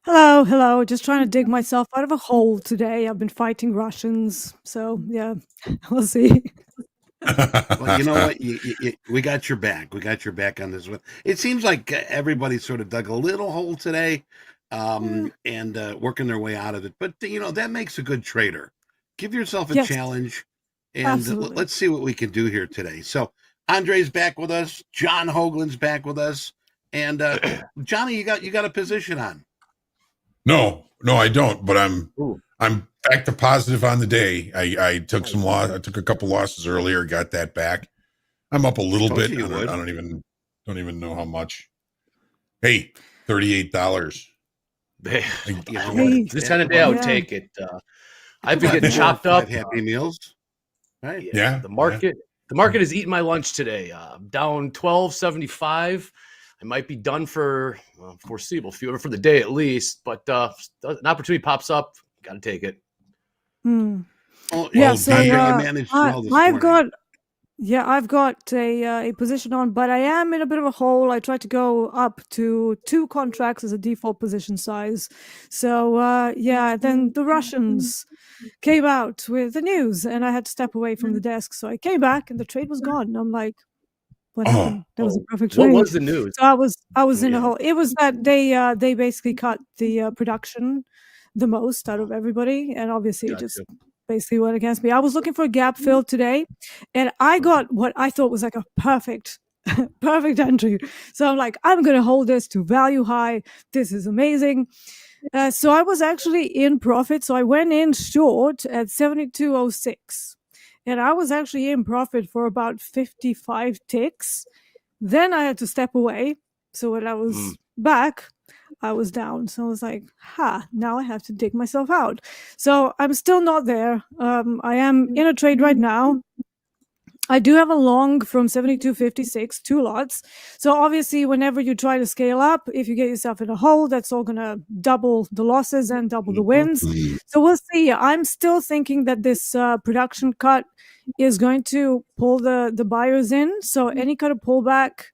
Hello, hello. Just trying to dig myself out of a hole today. I've been fighting Russians, so yeah, we'll see. Well, you know what? We got your back. We got your back on this one. It seems like everybody sort of dug a little hole today, and working their way out of it. But that makes a good trader. Give yourself a Yes, challenge, and absolutely. let's see what we can do here today. So Andre's back with us. John Hoagland's back with us, and Johnny, you got a position on. No, I don't. But I'm back to positive on the day. I took some loss. I took a couple losses earlier. Got that back. I'm up a little bit. I don't even know how much. Hey, $38. This kind of day, I would take it. I've been getting chopped up. Happy Meals, right? Yeah. The market is eating my lunch today. Down 12.75. I might be done for foreseeable future for the day at least, but an opportunity pops up, got to take it. Yeah, so I've got a position on, but I am in a bit of a hole. I tried to go up to 2 contracts as a default position size. So then the Russians came out with the news, and I had to step away from the desk. So I came back, and the trade was gone. And I'm like, what happened? That was a perfect trade. What was the news? So I was in a hole. It was that they basically cut the production the most out of everybody, and obviously it just basically went against me. I was looking for a gap fill today, and I got what I thought was like a perfect entry. So I'm like, I'm going to hold this to value high. This is amazing. So I was actually in profit. So I went in short at 72.06. And I was actually in profit for about 55 ticks. Then I had to step away. So when I was back, I was down. So I was like, now I have to dig myself out. So I'm still not there. I am in a trade right now. I do have a long from 72.56, 2 lots. So obviously, whenever you try to scale up, if you get yourself in a hole, that's all going to double the losses and double the wins. So we'll see. I'm still thinking that this production cut is going to pull the buyers in. So any kind of pullback,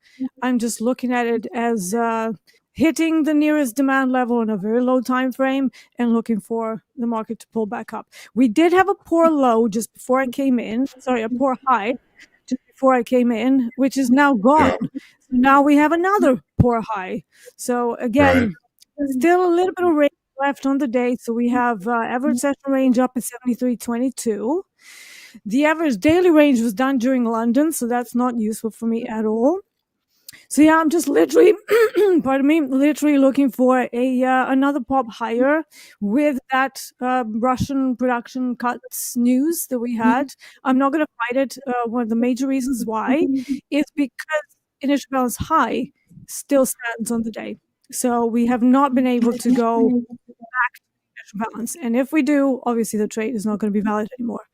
I'm just looking at it as hitting the nearest demand level in a very low time frame and looking for the market to pull back up. We did have a poor low just before I came in. Sorry, a poor high just before I came in, which is now gone. So now we have another poor high. So again, still a little bit of range left on the day. So we have average session range up at 73.22. The average daily range was done during London, so that's not useful for me at all. So yeah, I'm just literally, literally looking for another pop higher with that Russian production cuts news that we had. I'm not going to fight it. One of the major reasons why is because initial balance high still stands on the day. So we have not been able to go back to initial balance. And if we do, obviously the trade is not going to be valid anymore.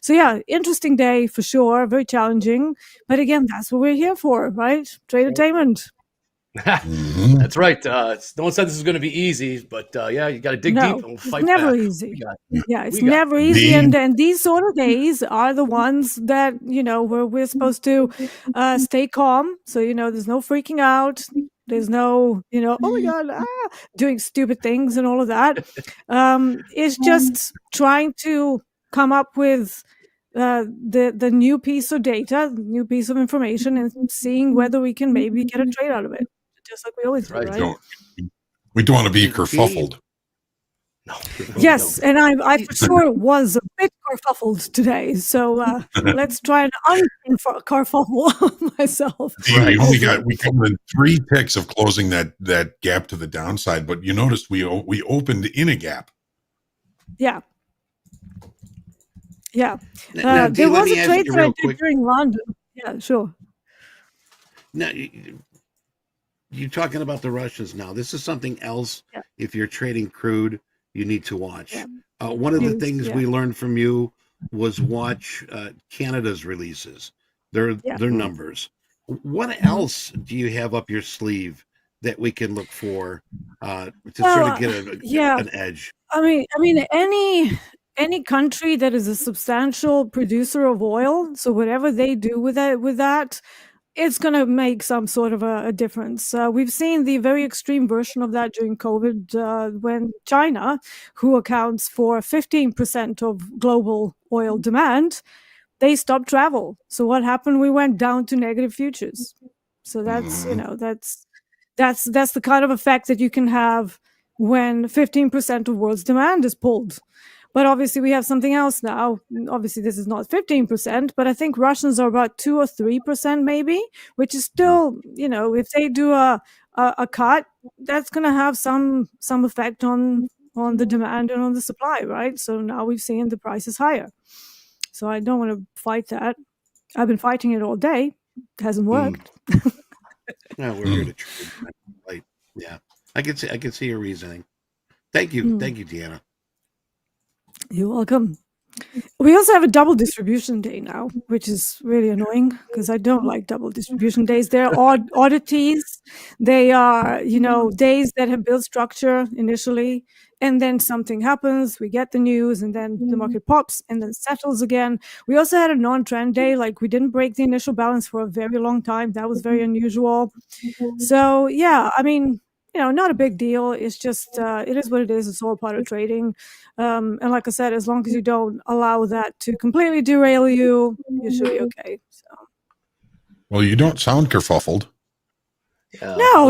So yeah, interesting day for sure, very challenging. But again, that's what we're here for, right? Tradertainment. That's right. No one said this is going to be easy, but yeah, you got to dig deep and fight it's never back. easy. It's never easy. And these sort of days are the ones that, where we're supposed to stay calm. So, there's no freaking out. There's no, oh my God, doing stupid things and all of that. It's just trying to come up with the new piece of data, new piece of information, and seeing whether we can maybe get a trade out of it, just like we always do, right? We don't want to be kerfuffled. No. Yes, and I for sure was a bit kerfuffled today. So let's try and un-kerfuffle myself. We come in 3 ticks of closing that gap to the downside, but you noticed we opened in a gap. Yeah. Yeah. Now, there was a trade that I did quick. during London. Yeah, sure. Now, you're talking about the Russians now. This is something else. Yeah. If you're trading crude, you need to watch. Yeah. One of the things we learned from you was watch Canada's releases, their numbers. What else do you have up your sleeve that we can look for to sort of get an edge? I mean, any country that is a substantial producer of oil, so whatever they do with that, it's going to make some sort of a difference. We've seen the very extreme version of that during COVID, when China, who accounts for 15% of global oil demand, they stopped travel. So what happened? We went down to negative futures. So that's that's the kind of effect that you can have when 15% of world's demand is pulled. But obviously we have something else now. Obviously this is not 15%, but I think Russians are about 2 or 3% maybe, which is still, if they do a cut, that's going to have some effect on the demand and on the supply, right? So now we've seen the prices higher. So I don't want to fight that. I've been fighting it all day. It hasn't worked. No, we're here to trade. Like, yeah, I can see your reasoning. Thank you, Deanna. You're welcome. We also have a double distribution day now, which is really annoying because I don't like double distribution days. They're oddities. They are, days that have built structure initially, and then something happens. We get the news, and then the market pops and then settles again. We also had a non-trend day. Like, we didn't break the initial balance for a very long time. That was very unusual. So, yeah, I mean, not a big deal. It's just, it is what it is. It's all part of trading. And like I said, as long as you don't allow that to completely derail you, you should be okay. So. Well, you don't sound kerfuffled. No.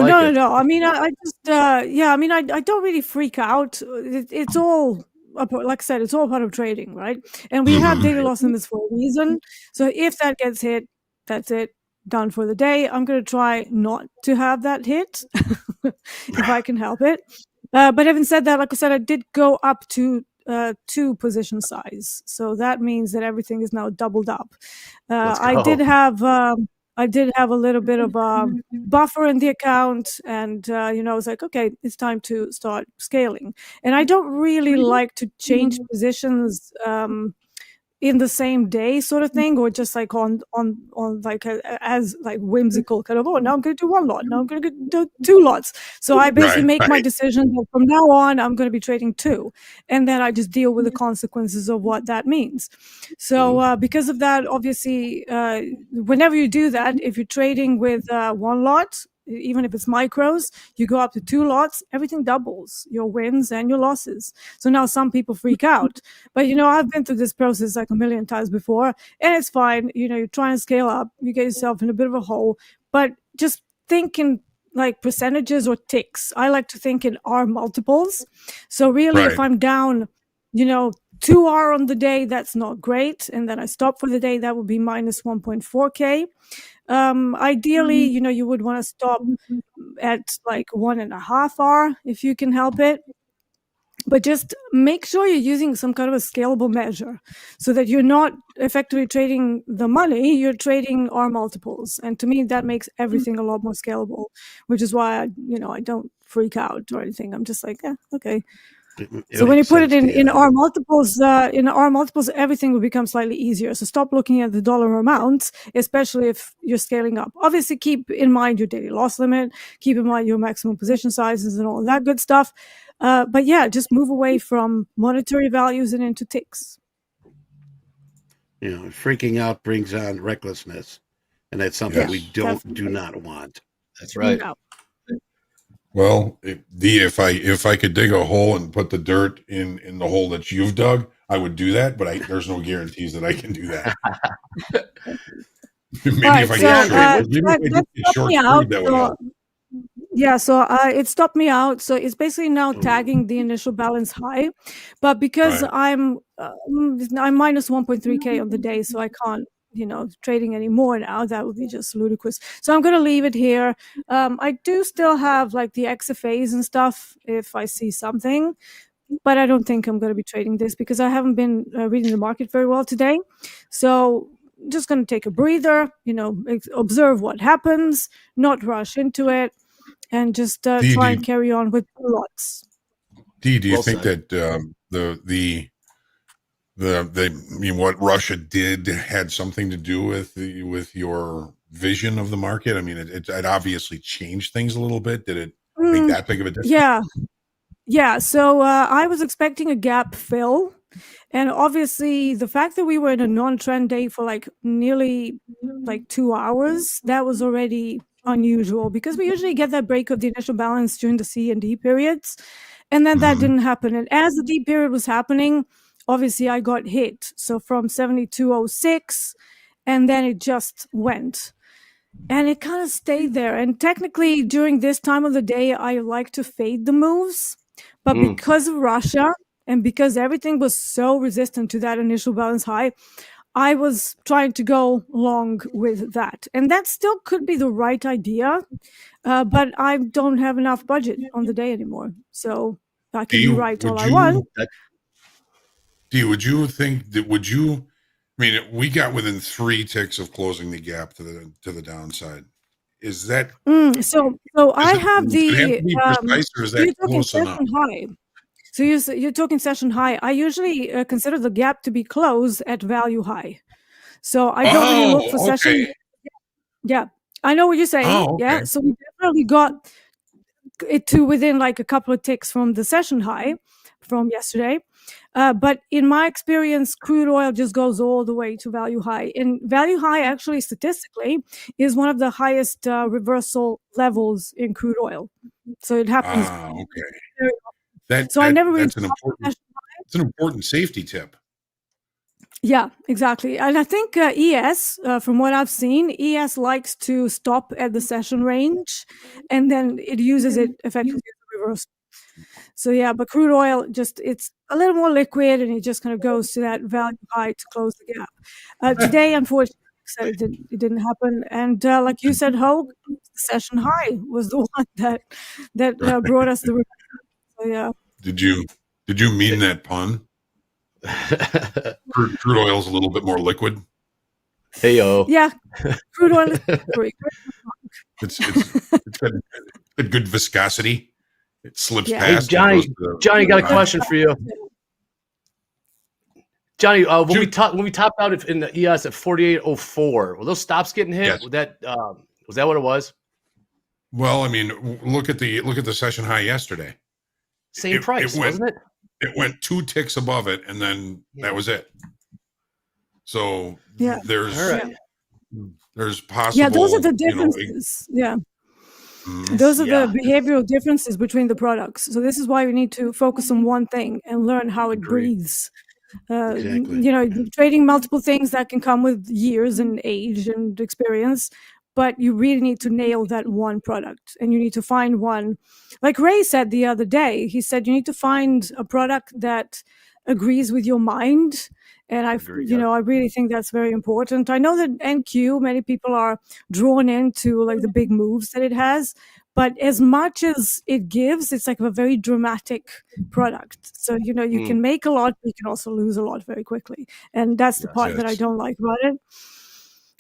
I mean, I just, I don't really freak out. It's all, like I said, it's all part of trading, right? And we have daily loss limits for a reason. So if that gets hit, that's it. Done for the day. I'm going to try not to have that hit if I can help it. But having said that, like I said, I did go up to 2 position size. So that means that everything is now doubled up. I did have a little bit of a buffer in the account, and I was like, okay, it's time to start scaling. And I don't really like to change positions in the same day, sort of thing, or just like on like as like whimsical kind of, now I'm going to do 1 lot, now I'm going to do 2 lots. So I basically make my decision that from now on I'm going to be trading 2, and then I just deal with the consequences of what that means. So because of that, obviously, whenever you do that, if you're trading with 1 lot, even if it's micros, you go up to 2 lots, everything doubles, your wins and your losses. So now some people freak out, but I've been through this process like a million times before, and it's fine. You try and scale up, you get yourself in a bit of a hole, but just think in like percentages or ticks. I like to think in R multiples. So really, if I'm down, 2R on the day, that's not great, and then I stop for the day, that would be minus 1.4K. Ideally, you would want to stop at like 1.5R if you can help it. But just make sure you're using some kind of a scalable measure so that you're not effectively trading the money, you're trading R multiples. And to me, that makes everything a lot more scalable, which is why I don't freak out or anything. I'm just like, okay. So when you put it in R multiples, everything will become slightly easier. So stop looking at the dollar amounts, especially if you're scaling up. Obviously, keep in mind your daily loss limit, keep in mind your maximum position sizes and all that good stuff. But yeah, just move away from monetary values and into ticks. Freaking out brings on recklessness, and that's something we do not want. That's right. No. Well, if I could dig a hole and put the dirt in the hole that you've dug, I would do that. But there's no guarantees that I can do that. Maybe if I get short crude, that would help. Yeah, so it stopped me out. So it's basically now tagging the initial balance high, but because I'm minus 1.3K on the day, so I can't trading anymore now. That would be just ludicrous. So I'm going to leave it here. I do still have like the XFAs and stuff if I see something, but I don't think I'm going to be trading this because I haven't been reading the market very well today. So I'm just going to take a breather, observe what happens, not rush into it, and just try and carry on with lots. Do you think that what Russia did had something to do with your vision of the market? I mean, it obviously changed things a little bit. Did it make that big of a difference? Yeah. So I was expecting a gap fill And obviously, the fact that we were in a non-trend day for like nearly like 2 hours, that was already unusual because we usually get that break of the initial balance during the C and D periods. And then that didn't happen. And as the D period was happening, obviously I got hit. So from 72.06, and then it just went. And it kind of stayed there. And technically, during this time of the day, I like to fade the moves. But because of Russia and because everything was so resistant to that initial balance high, I was trying to go long with that. And that still could be the right idea. But I don't have enough budget on the day anymore. So I can be right all I want. Would you think that, I mean, we got within 3 ticks of closing the gap to the downside. Is that so? I have the. Have to be precise, or is that close enough? High. So you're talking session high. I usually consider the gap to be closed at value high. So I don't really look for session. Yeah, I know what you're saying. Yeah, so we definitely got it to within like a couple of ticks from the session high from yesterday. But in my experience, crude oil just goes all the way to value high. And value high, actually, statistically, is one of the highest reversal levels in crude oil. So it happens. I never really. It's an important safety tip. Yeah, exactly. And I think ES, from what I've seen, ES likes to stop at the session range, and then it uses it effectively as a reversal. So yeah, but crude oil it's a little more liquid, and it just kind of goes to that value high to close the gap. Today, unfortunately, it didn't happen. And like you said, Hoag, the session high was the one that brought us the. So yeah. Did you mean that pun? Crude oil is a little bit more liquid. Hey yo. Yeah, crude oil is great. It's got a good viscosity. It slips past. Hey, Johnny, got a question for you. Johnny, when we topped out in the ES at 48.04, were those stops getting hit? Yes. Was that what it was? Well, I mean, look at the session high yesterday. Same price, wasn't it? It went 2 ticks above it, and then that was it. So there's possible. Yeah, those are the differences. Those are the behavioral differences between the products. So this is why we need to focus on one thing and learn how it breathes. Exactly. Trading multiple things that can come with years and age and experience, but you really need to nail that one product, and you need to find one. Like Ray said the other day, he said you need to find a product that agrees with your mind. And I really think that's very important. I know that NQ, many people are drawn into like the big moves that it has, but as much as it gives, it's like a very dramatic product. So, you can make a lot, but you can also lose a lot very quickly. And that's the part that I don't like about it.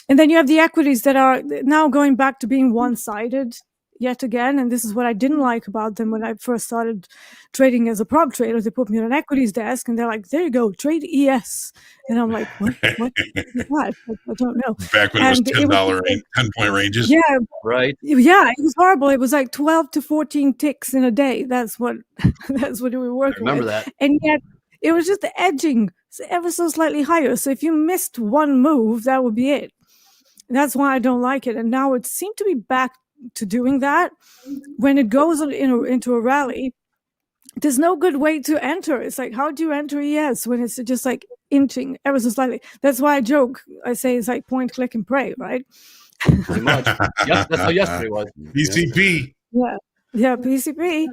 And then you have the equities that are now going back to being one-sided yet again. And this is what I didn't like about them when I first started trading as a prop trader. They put me on an equities desk and they're like, there you go, trade ES. And I'm like, what is that? I don't know. Back when it was $10 10-point ranges. Yeah. Right. Yeah, it was horrible. It was like 12 to 14 ticks in a day. That's what we were working with. I remember that. And yet it was just the edging ever so slightly higher. So if you missed one move, that would be it. That's why I don't like it. And now it seemed to be back to doing that. When it goes into a rally, there's no good way to enter. It's like, how do you enter ES when it's just like inching ever so slightly? That's why I joke. I say it's like point, click, and pray, right? Pretty much. Yes, that's how yesterday was. PCP. Yeah, PCP.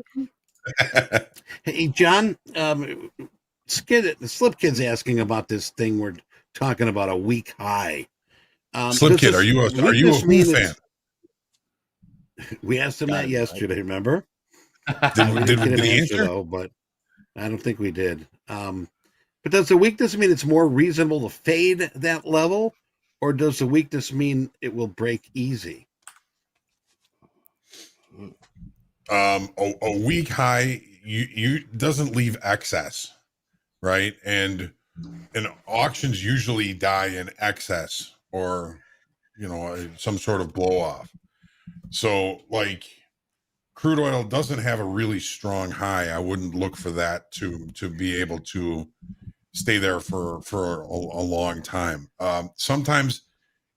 Hey, John, Slip Kid's asking about this thing we're talking about, a week high. Slip Kid, are you a Who fan? We asked him that yesterday, remember? Did he answer? Though, but I don't think we did. But does the weakness mean it's more reasonable to fade that level, or does the weakness mean it will break easy? A weak high you doesn't leave excess, right? And auctions usually die in excess, or some sort of blow off. So like crude oil doesn't have a really strong high. I wouldn't look for that to be able to stay there for a long time. Sometimes,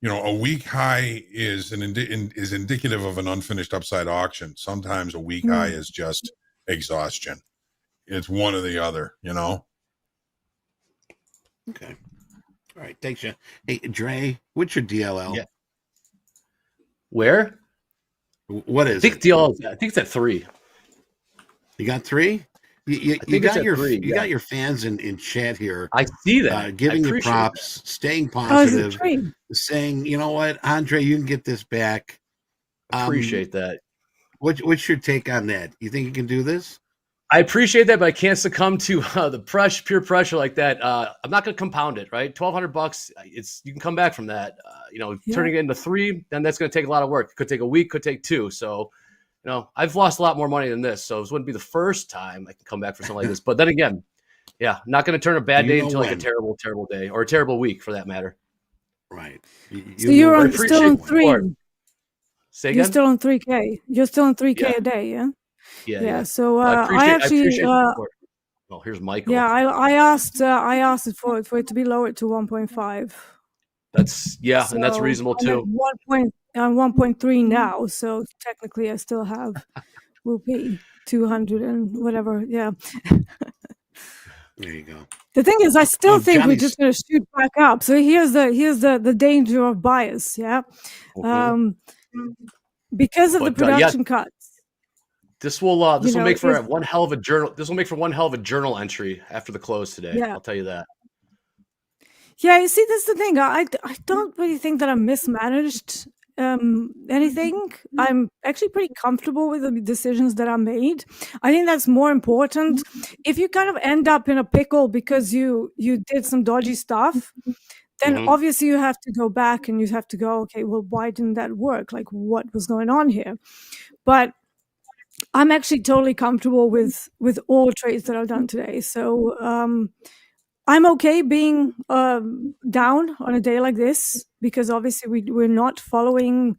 a weak high is is indicative of an unfinished upside auction. Sometimes a weak high is just exhaustion. It's one or the other, Okay. All right. Thanks, John. Hey, Dre, what's your DLL? Yeah. Where? What is I think it? DLL, I think it's at 3. You got 3? You got your fans in chat here. I see that. Giving you props, staying positive, saying, you know what, Andre, you can get this back. Appreciate that. What's your take on that? You think you can do this? I appreciate that, but I can't succumb to the peer pressure like that. I'm not going to compound it, right? $1,200. You can come back from that. Turning it into 3, then that's going to take a lot of work. It could take a week, could take 2. So, I've lost a lot more money than this. So this wouldn't be the first time I can come back for something like this. But then again, yeah, not going to turn a bad day into like a terrible, terrible day or a terrible week for that matter. Right. So you're still on 3. Say again? You're still on 3K. You're still on 3K a day, yeah? Yeah. So I appreciate well, here's Michael. Yeah, I asked it for it to be lowered to 1.5. And that's reasonable too. 1.3 now, so technically I still have will be 200 and whatever. Yeah. There you go. The thing is, I still think we're just going to shoot back up. So here's the danger of bias. Yeah. Because of the production cuts. This will make for one hell of a journal. This will make for one hell of a journal entry after the close today. Yeah. I'll tell you that. Yeah, you see, that's the thing. I don't really think that I mismanaged anything. I'm actually pretty comfortable with the decisions that I made. I think that's more important. If you kind of end up in a pickle because you did some dodgy stuff, then obviously you have to go back and you have to go, okay, well, why didn't that work? Like, what was going on here? But I'm actually totally comfortable with all trades that I've done today. So I'm okay being down on a day like this because obviously we're not following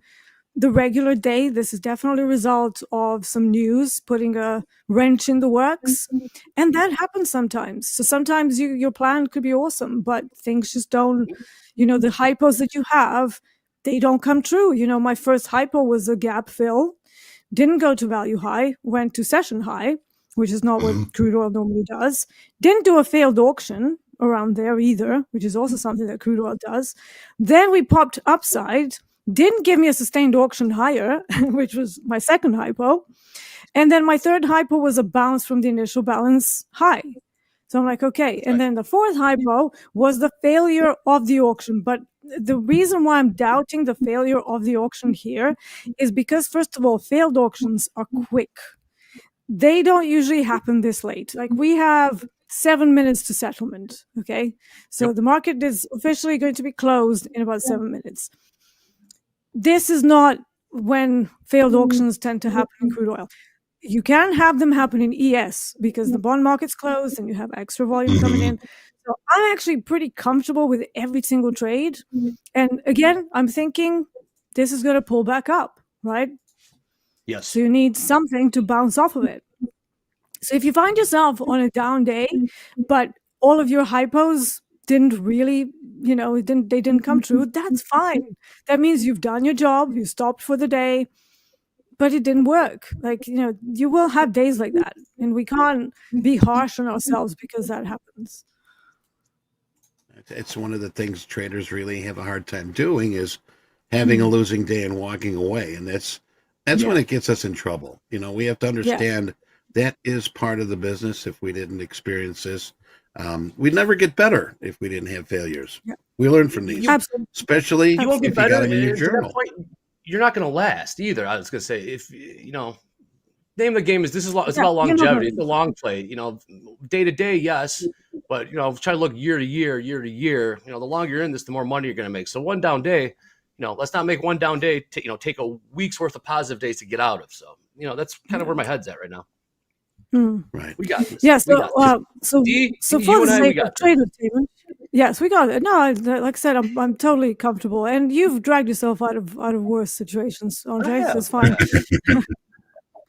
the regular day. This is definitely a result of some news putting a wrench in the works. And that happens sometimes. So sometimes your plan could be awesome, but things just don't, the hypos that you have, they don't come true. My first hypo was a gap fill. Didn't go to value high, went to session high, which is not what crude oil normally does. Didn't do a failed auction around there either, which is also something that crude oil does. Then we popped upside, didn't give me a sustained auction higher, which was my second hypo. And then my third hypo was a bounce from the initial balance high. So I'm like, okay. And then the fourth hypo was the failure of the auction. But the reason why I'm doubting the failure of the auction here is because, first of all, failed auctions are quick. They don't usually happen this late. Like we have 7 minutes to settlement. Okay. So the market is officially going to be closed in about 7 minutes. This is not when failed auctions tend to happen in crude oil. You can have them happen in ES because the bond market's closed and you have extra volume coming in. So I'm actually pretty comfortable with every single trade. And again, I'm thinking this is going to pull back up, right? Yes. So you need something to bounce off of it. So if you find yourself on a down day, but all of your hypos didn't really, they didn't come true, that's fine. That means you've done your job, you stopped for the day, but it didn't work. Like, you will have days like that, and we can't be harsh on ourselves because that happens. It's one of the things traders really have a hard time doing is having a losing day and walking away. And that's when it gets us in trouble. We have to understand that is part of the business. If we didn't experience this, we'd never get better if we didn't have failures. Yeah. We learn from these, especially you won't get if better, you got them in your journal. You're not going to last either. I was going to say, if name of the game is it's about longevity. It's a long play. Day to day, yes, but try to look year to year. The longer you're in this, the more money you're going to make. So one down day, let's not make one down day. Take a week's worth of positive days to get out of. So that's kind of where my head's at right now. Right, we got this. Yeah. So for the sake of tradertainment, yes, we got it. No, like I said, I'm totally comfortable, and you've dragged yourself out of worse situations, Andre. So it's fine.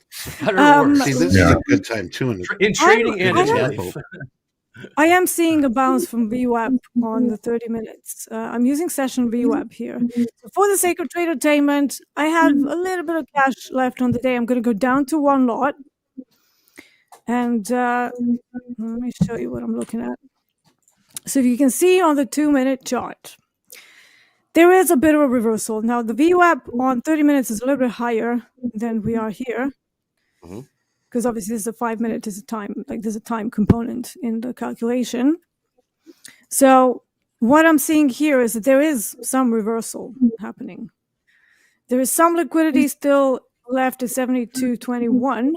See, this is a good time too in trading and in life. I am seeing a bounce from VWAP on the 30 minutes. I'm using session VWAP here. So for the sake of tradertainment, I have a little bit of cash left on the day. I'm going to go down to one lot. And let me show you what I'm looking at. So if you can see on the 2-minute chart, there is a bit of a reversal. Now, the VWAP on 30 minutes is a little bit higher than we are here. Because obviously there's a 5-minute, there's a time component in the calculation. So what I'm seeing here is that there is some reversal happening. There is some liquidity still left at 72.21,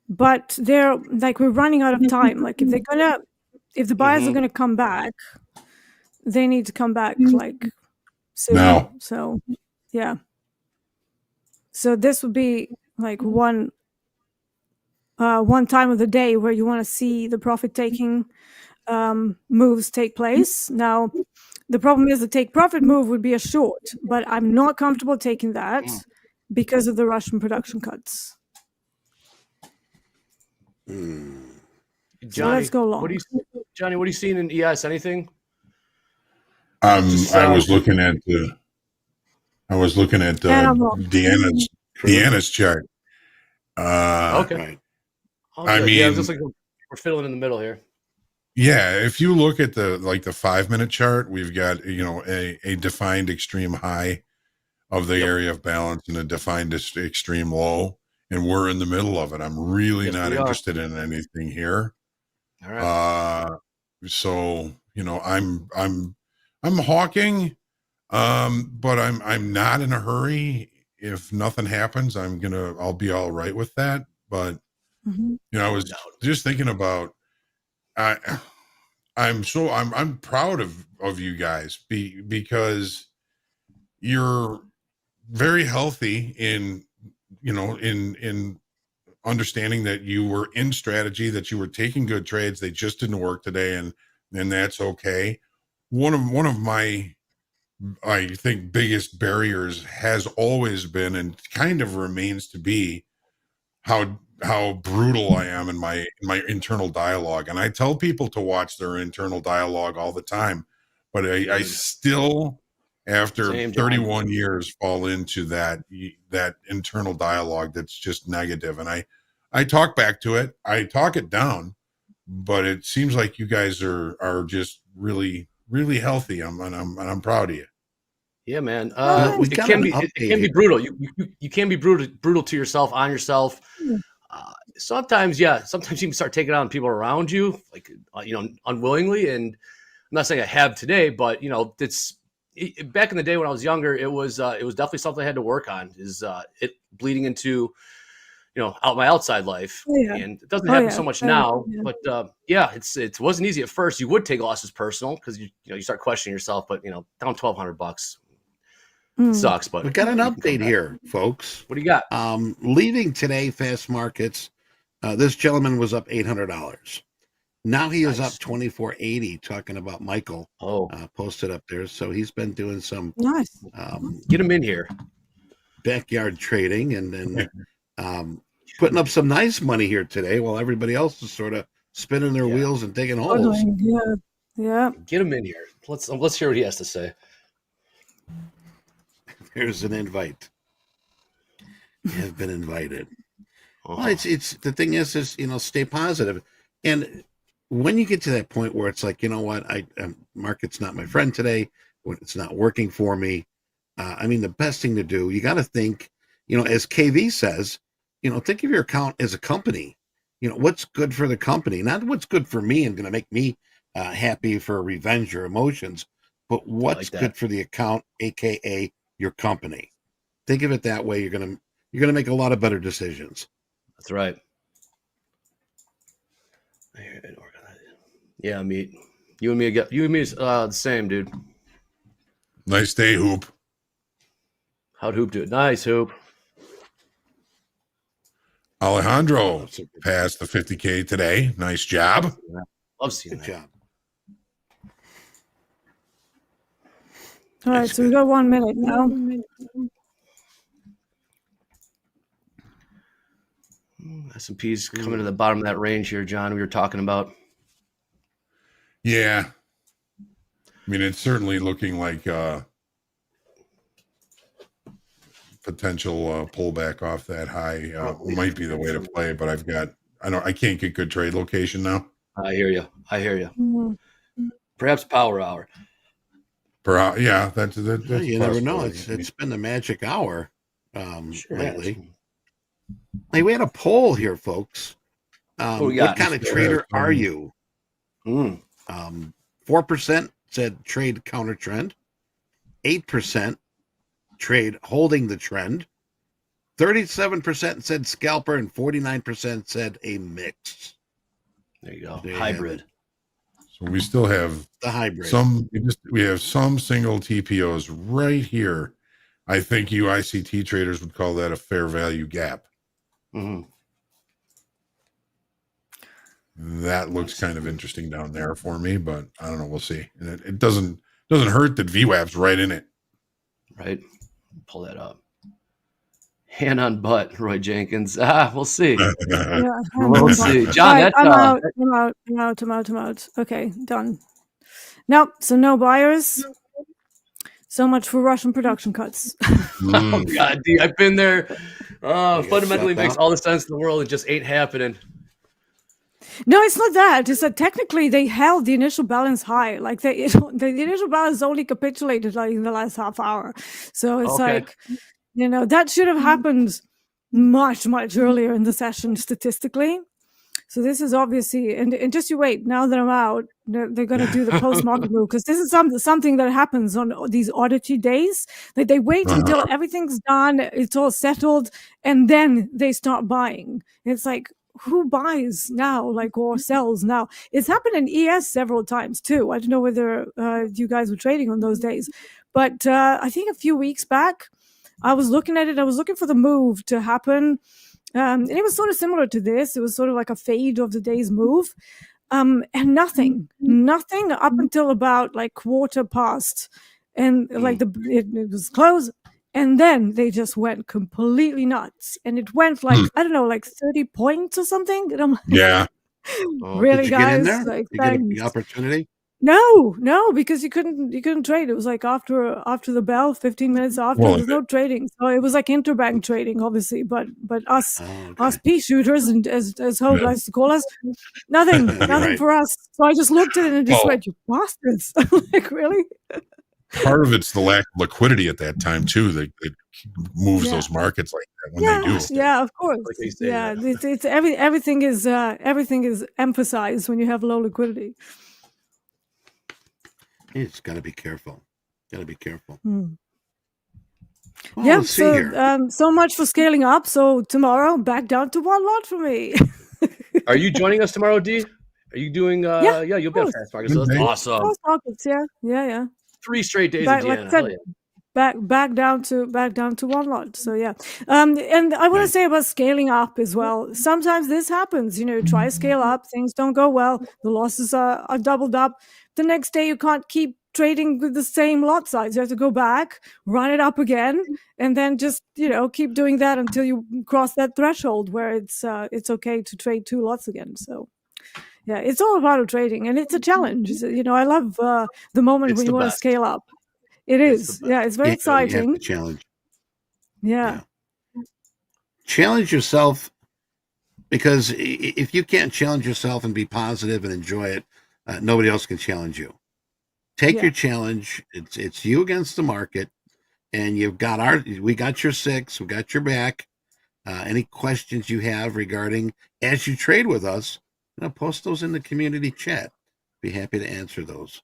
but we're running out of time. Like if the buyers are gonna come back, they need to come back like soon. Now. So yeah. So this would be like one time of the day where you want to see the profit taking moves take place. Now, the problem is the take profit move would be a short, but I'm not comfortable taking that because of the Russian production cuts. Johnny, so let's go long. Johnny, what are you seeing in ES? Anything? I was looking at Deanna's chart. Okay. Right. I mean, yeah, just like we're filling in the middle here. Yeah, if you look at the 5-minute chart, we've got a defined extreme high of the area of balance and a defined extreme low, and we're in the middle of it. I'm really not interested in anything here. All right. So I'm hawking, but I'm not in a hurry. If nothing happens, I'll be all right with that. But I was just thinking about. I'm proud of you guys because you're very healthy in understanding that you were in strategy, that you were taking good trades. They just didn't work today, and that's okay. One of my, I think, biggest barriers has always been and kind of remains to be how brutal I am in my internal dialogue. And I tell people to watch their internal dialogue all the time, but I still, after 31 years, fall into that internal dialogue that's just negative. And I talk back to it. I talk it down, but it seems like you guys are just really, really healthy. I'm proud of you. Yeah, man. It can be brutal. You can be brutal to yourself, on yourself. Sometimes you can start taking on people around you, like unwillingly. And I'm not saying I have today, but back in the day when I was younger, it was definitely something I had to work on. Is it bleeding into out my outside life, and it doesn't happen so much now. But it wasn't easy at first. You would take losses personal because you start questioning yourself. But down $1,200. Sucks, but we got an update here, folks. What do you got? Leaving today, fast markets. This gentleman was up $800. Now he is up $24.80. Talking about Michael. Posted up there, so he's been doing some nice. Get him in here. Backyard trading, and then putting up some nice money here today, while everybody else is sort of spinning their wheels and digging holes. Yeah. Get him in here. Let's hear what he has to say. Here's an invite. You have been invited. Well, it's the thing is stay positive, and when you get to that point where it's like, what, market's not my friend today, when it's not working for me. The best thing to do, you got to think, as KV says, think of your account as a company. What's good for the company, not what's good for me and going to make me happy for revenge or emotions, but what's good for the account, aka your company. Think of it that way. You're gonna make a lot of better decisions. That's right. Yeah, meet you and me again. You and me is the same, dude. Nice day, Hoop. How'd Hoop do it? Nice, Hoop. Alejandro passed the 50K today. Nice job. Love seeing that. Good job. All right, so we got 1 minute now. S&P's coming to the bottom of that range here, John. We were talking about. Yeah. I mean, it's certainly looking like potential pullback off that high might be the way to play, but I can't get good trade location now. I hear you. Mm-hmm. Perhaps power hour. Yeah, that's you never know. It's been the magic hour lately. Hey, we had a poll here, folks. What kind of trader are you? 4% said trade counter trend. 8% trade holding the trend. 37% said scalper, and 49% said a mix. There you go. Hybrid. So we still have the hybrid. We have some single TPOs right here. I think you ICT traders would call that a fair value gap. Mm-hmm. That looks kind of interesting down there for me, but I don't know. We'll see. And it doesn't hurt that VWAP's right in it. Right. Pull that up. Hand on butt, Roy Jenkins. We'll see. We'll see. John, right, I'm out. Okay, done. Nope. So no buyers. So much for Russian production cuts. Oh God, D, I've been there. Fundamentally makes all the sense in the world. It just ain't happening. No, it's not that. It's that technically they held the initial balance high. Like the initial balance only capitulated like in the last half hour. So it's like, that should have happened much, much earlier in the session statistically. So this is obviously, and just you wait. Now that I'm out, they're going to do the post-market move, because this is something that happens on these oddity days. That they wait until everything's done, it's all settled, and then they start buying. It's like, who buys now, or sells now? It's happened in ES several times too. I don't know whether you guys were trading on those days, but I think a few weeks back, I was looking at it. I was looking for the move to happen. And it was sort of similar to this. It was sort of like a fade of the day's move. And nothing up until about quarter past. And it was closed. And then they just went completely nuts. And it went I don't know, 30 points or something. And I'm like, yeah. Really, did you guys? get in there? You get the opportunity? No, because you couldn't trade. It was after the bell, 15 minutes after, there was no trading. So it was interbank trading, obviously. But us pea shooters, and as Hoag likes to call us, nothing for us. So I just looked at it and just went, "You bastards!" Really? Part of it's the lack of liquidity at that time too. That moves those markets like that when they do. Yeah, of course. It's everything is emphasized when you have low liquidity. You just got to be careful. Well, Yeah, let's see here. So much for scaling up. So tomorrow, back down to one lot for me. Are you joining us tomorrow, D? Are you doing? Yeah, you'll be on Fast Markets. So that's awesome. Fast Markets, yeah. 3 straight days Back, in like Indiana. I said, Hell yeah. back down to one lot. So yeah, and I want to say about scaling up as well. Sometimes this happens. Try to scale up, things don't go well, the losses are doubled up. The next day you can't keep trading with the same lot size. You have to go back, run it up again, and then just keep doing that until you cross that threshold where it's okay to trade 2 lots again. So. Yeah, it's all about trading, and it's a challenge. I love the moment when you want to scale up. It is. Yeah, it's very exciting. You have to challenge. Yeah. Challenge yourself, because if you can't challenge yourself and be positive and enjoy it, nobody else can challenge you. Take your challenge. It's you against the market, and we got your 6. We got your back. Any questions you have regarding as you trade with us, post those in the community chat. Be happy to answer those.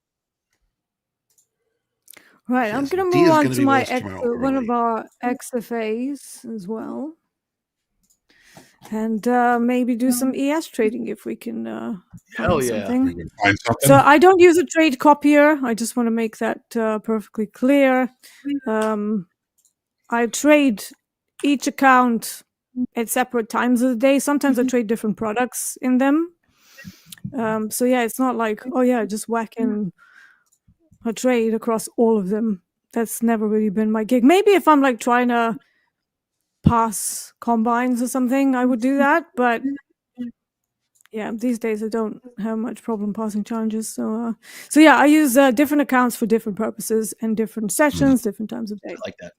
Right, I'm going to move on to one of our XFAs as well. And maybe do some ES trading if we can find something. So I don't use a trade copier. I just want to make that perfectly clear. I trade each account at separate times of the day. Sometimes I trade different products in them. So yeah, it's not like, just whack in a trade across all of them. That's never really been my gig. Maybe if I'm trying to pass combines or something, I would do that. But yeah, these days I don't have much problem passing challenges. So yeah, I use different accounts for different purposes and different sessions, different times of day. I like that.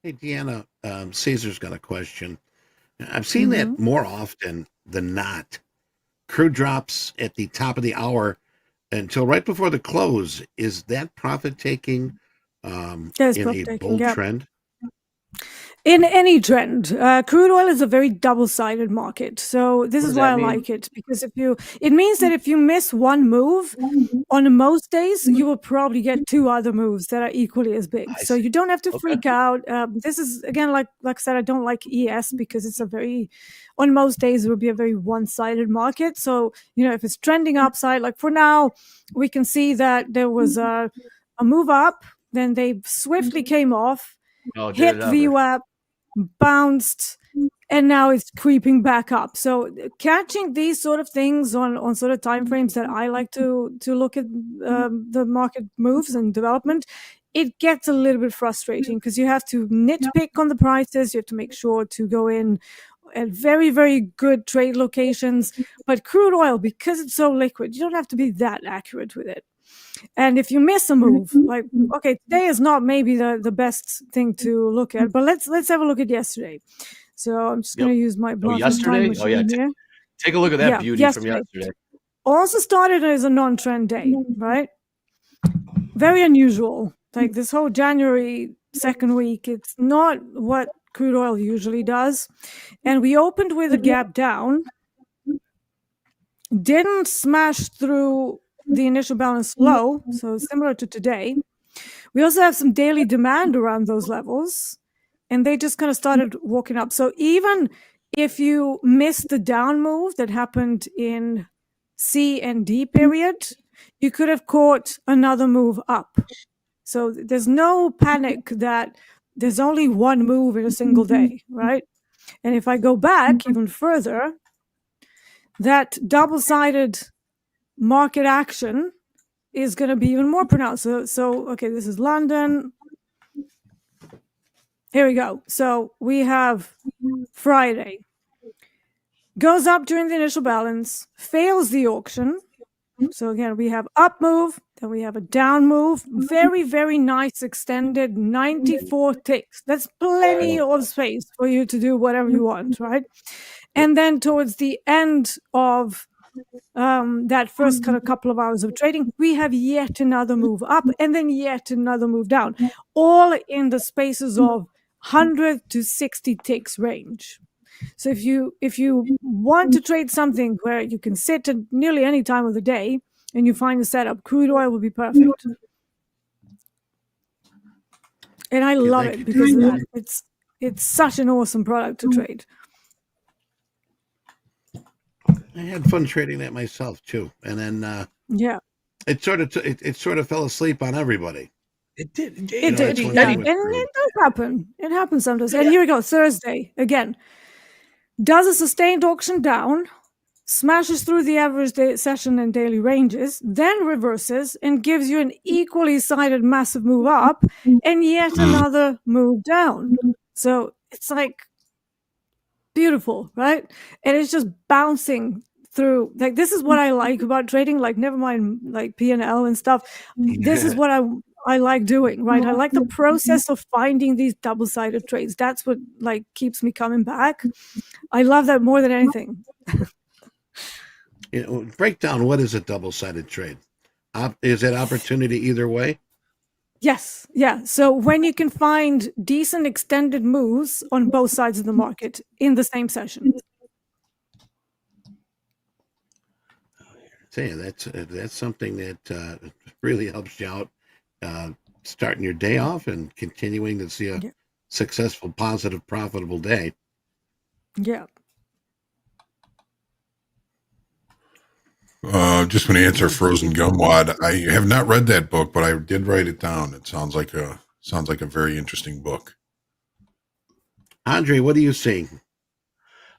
Hey, Deanna, Caesar's got a question. I've seen that more often than not. Crew drops at the top of the hour until right before the close. Is that profit taking in a bull trend? In any trend, crude oil is a very double-sided market. So this is why I like it, because it means that if you miss one move, on most days, you will probably get two other moves that are equally as big. So you don't have to freak out. This is, again, like I said, I don't like ES because it's on most days, it will be a very one-sided market. So, if it's trending upside, like for now, we can see that there was a move up, then they swiftly came off, hit VWAP, bounced, and now it's creeping back up. So catching these sort of things on sort of time frames that I like to look at the market moves and development, it gets a little bit frustrating because you have to nitpick on the prices. You have to make sure to go in at very, very good trade locations. But crude oil, because it's so liquid, you don't have to be that accurate with it. And if you miss a move, like, okay, today is not maybe the best thing to look at, but let's have a look at yesterday. So I'm just going to use my time machine here. Take a look at that beauty from yesterday. Also started as a non-trend day, right? Very unusual. Like this whole January second week, it's not what crude oil usually does. And we opened with a gap down, didn't smash through the initial balance low, so similar to today. We also have some daily demand around those levels, and they just kind of started walking up. So even if you missed the down move that happened in C and D period, you could have caught another move up. So there's no panic that there's only one move in a single day, right? And if I go back even further, that double-sided market action is going to be even more pronounced. So, okay, this is London. Here we go. So we have Friday. Goes up during the initial balance, fails the auction. So again, we have up move, then we have a down move. Very, very nice extended 94 ticks. That's plenty of space for you to do whatever you want, right? And then towards the end of that first kind of couple of hours of trading, we have yet another move up and then yet another move down, all in the spaces of 100 to 60 ticks range. So if you want to trade something where you can sit at nearly any time of the day and you find a setup, crude oil will be perfect. And I love it because of that. It's such an awesome product to trade. I had fun trading that myself too, and then it sort of fell asleep on everybody. It did. And it does happen. It happens sometimes. And here we go. Thursday again. Does a sustained auction down, smashes through the average session and daily ranges, then reverses and gives you an equally sided massive move up and yet another move down. So it's like beautiful, right? And it's just bouncing through. Like, this is what I like about trading. Like, never mind like P&L and stuff. This is what I like doing, right? I like the process of finding these double-sided trades. That's what like keeps me coming back. I love that more than anything. Break down, what is a double-sided trade? Is it opportunity either way? Yes. Yeah. So when you can find decent extended moves on both sides of the market in the same session. Say that's something that really helps you out, starting your day off and continuing to see a successful, positive, profitable day. Yeah. Just going to answer Frozen Gumwad. I have not read that book, but I did write it down. It sounds like a very interesting book. Andre, what are you seeing?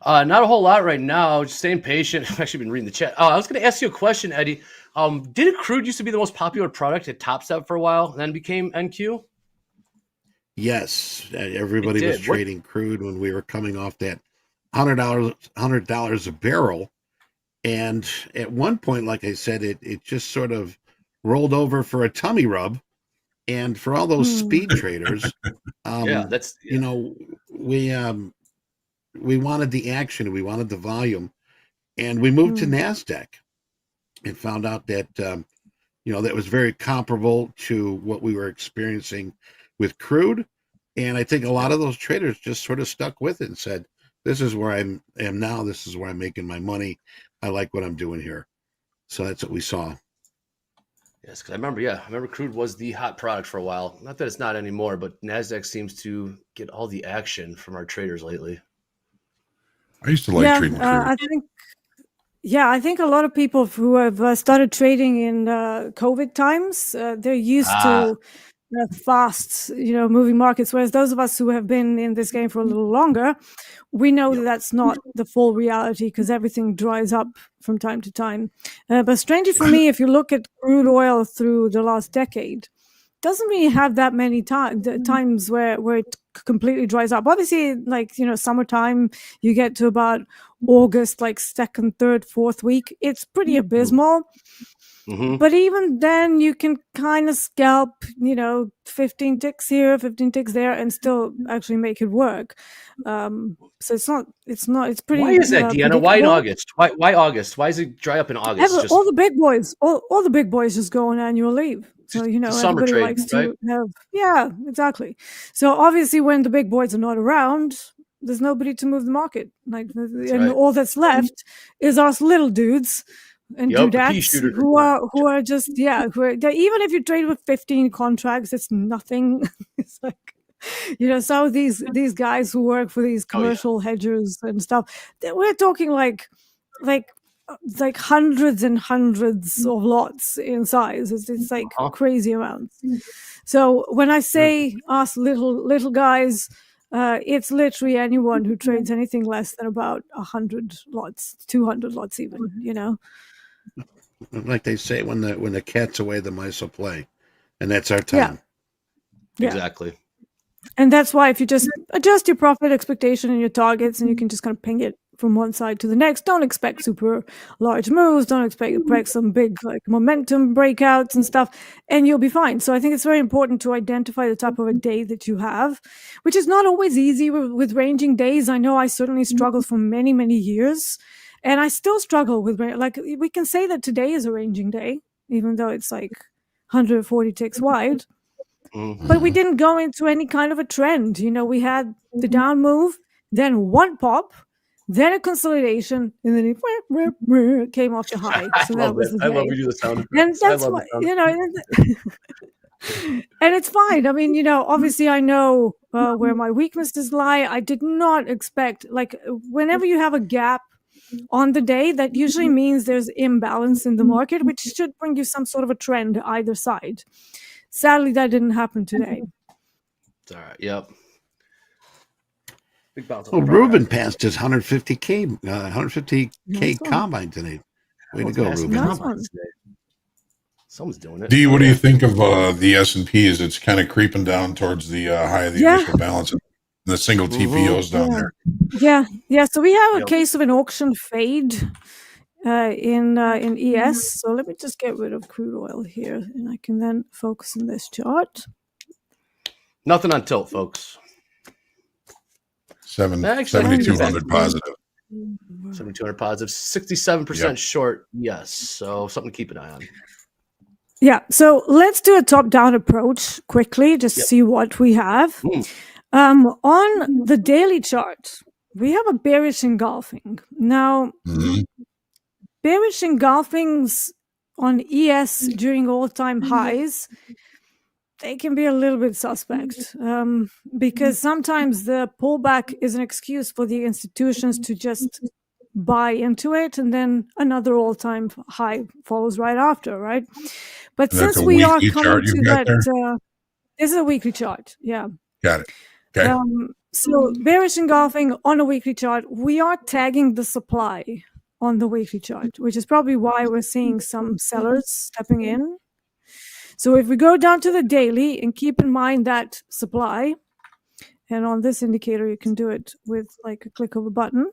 Not a whole lot right now. Just staying patient. I've actually been reading the chat. I was going to ask you a question, Eddie. Didn't crude used to be the most popular product at Topstep for a while, and then became NQ? Yes, everybody was trading crude when we were coming off that $100 a barrel, and at one point, like I said, it just sort of rolled over for a tummy rub, and for all those speed traders, you know, we wanted the action, we wanted the volume, and we moved to NASDAQ and found out that you know, that was very comparable to what we were experiencing with crude. And I think a lot of those traders just sort of stuck with it and said, this is where I am now. This is where I'm making my money. I like what I'm doing here. So that's what we saw. Yes, because I remember crude was the hot product for a while. Not that it's not anymore, but NASDAQ seems to get all the action from our traders lately. I used to like trading crude. I think a lot of people who have started trading in COVID times, they're used to fast, moving markets. Whereas those of us who have been in this game for a little longer, we know that that's not the full reality because everything dries up from time to time. But strangely for me, if you look at crude oil through the last decade, doesn't really have that many times where it completely dries up. Obviously, like, summertime, you get to about August, like second, third, fourth week. It's pretty abysmal. But even then, you can kind of scalp, 15 ticks here, 15 ticks there, and still actually make it work. So it's pretty. Why is that, Deanna? Why in August? Why August? Why does it dry up in August? All the big boys, all the big boys just go on annual leave. So, everybody likes to have, exactly. So obviously when the big boys are not around, there's nobody to move the market. All that's left is us little dudes and dudettes who are just, even if you trade with 15 contracts, it's nothing. It's like, some of these guys who work for these commercial hedgers and stuff, we're talking like hundreds and hundreds of lots in size. It's like crazy amounts. So when I say us little guys, it's literally anyone who trades anything less than about 100 lots, 200 lots even, Like they say, when the cat's away, the mice will play. And that's our time. Yeah. Exactly. And that's why if you just adjust your profit expectation and your targets and you can just kind of ping it from one side to the next, don't expect super large moves, don't expect some big like momentum breakouts and stuff, and you'll be fine. So I think it's very important to identify the type of a day that you have, which is not always easy with ranging days. I know I certainly struggled for many, many years, and I still struggle with, like, we can say that today is a ranging day, even though it's like 140 ticks wide. But we didn't go into any kind of a trend. We had the down move, then one pop, then a consolidation, and then it came off the high. So that was the day. I love when you do the sound. And that's what, and it's fine. I mean, obviously I know where my weaknesses lie. I did not expect, like, whenever you have a gap on the day, that usually means there's imbalance in the market, which should bring you some sort of a trend either side. Sadly, that didn't happen today. It's all right. Yep. Big bounce. Well, Ruben passed his 150K combine today. Way to go, Ruben. Nice. Someone's doing it. D, what do you think of the S&P as it's kind of creeping down towards the high of the initial balance? The single TPOs down there. Yeah. So we have a case of an auction fade in ES. So let me just get rid of crude oil here, and I can then focus on this chart. Nothing on tilt, folks. 7,200 positive. 7,200 positive. 67% short. Yes. So something to keep an eye on. Yeah. So let's do a top-down approach quickly, just to see what we have. On the daily chart, we have a bearish engulfing. Now, bearish engulfings on ES during all-time highs, they can be a little bit suspect because sometimes the pullback is an excuse for the institutions to just buy into it, and then another all-time high follows right after, right? But since we are coming to that, this is a weekly chart. Yeah. Got it. Okay. So bearish engulfing on a weekly chart, we are tagging the supply on the weekly chart, which is probably why we're seeing some sellers stepping in. So if we go down to the daily and keep in mind that supply, and on this indicator, you can do it with like a click of a button.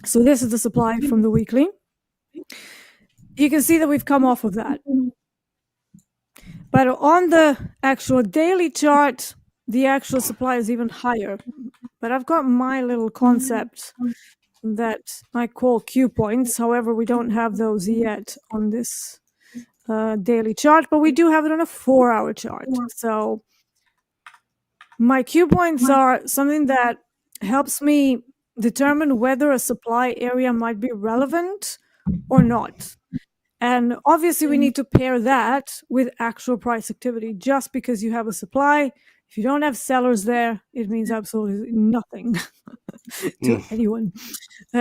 So this is the supply from the weekly. You can see that we've come off of that. But on the actual daily chart, the actual supply is even higher. But I've got my little concept that I call Q points. However, we don't have those yet on this daily chart, but we do have it on a 4-hour chart. So my Q points are something that helps me determine whether a supply area might be relevant or not. And obviously, we need to pair that with actual price activity. Just because you have a supply, if you don't have sellers there, it means absolutely nothing to anyone.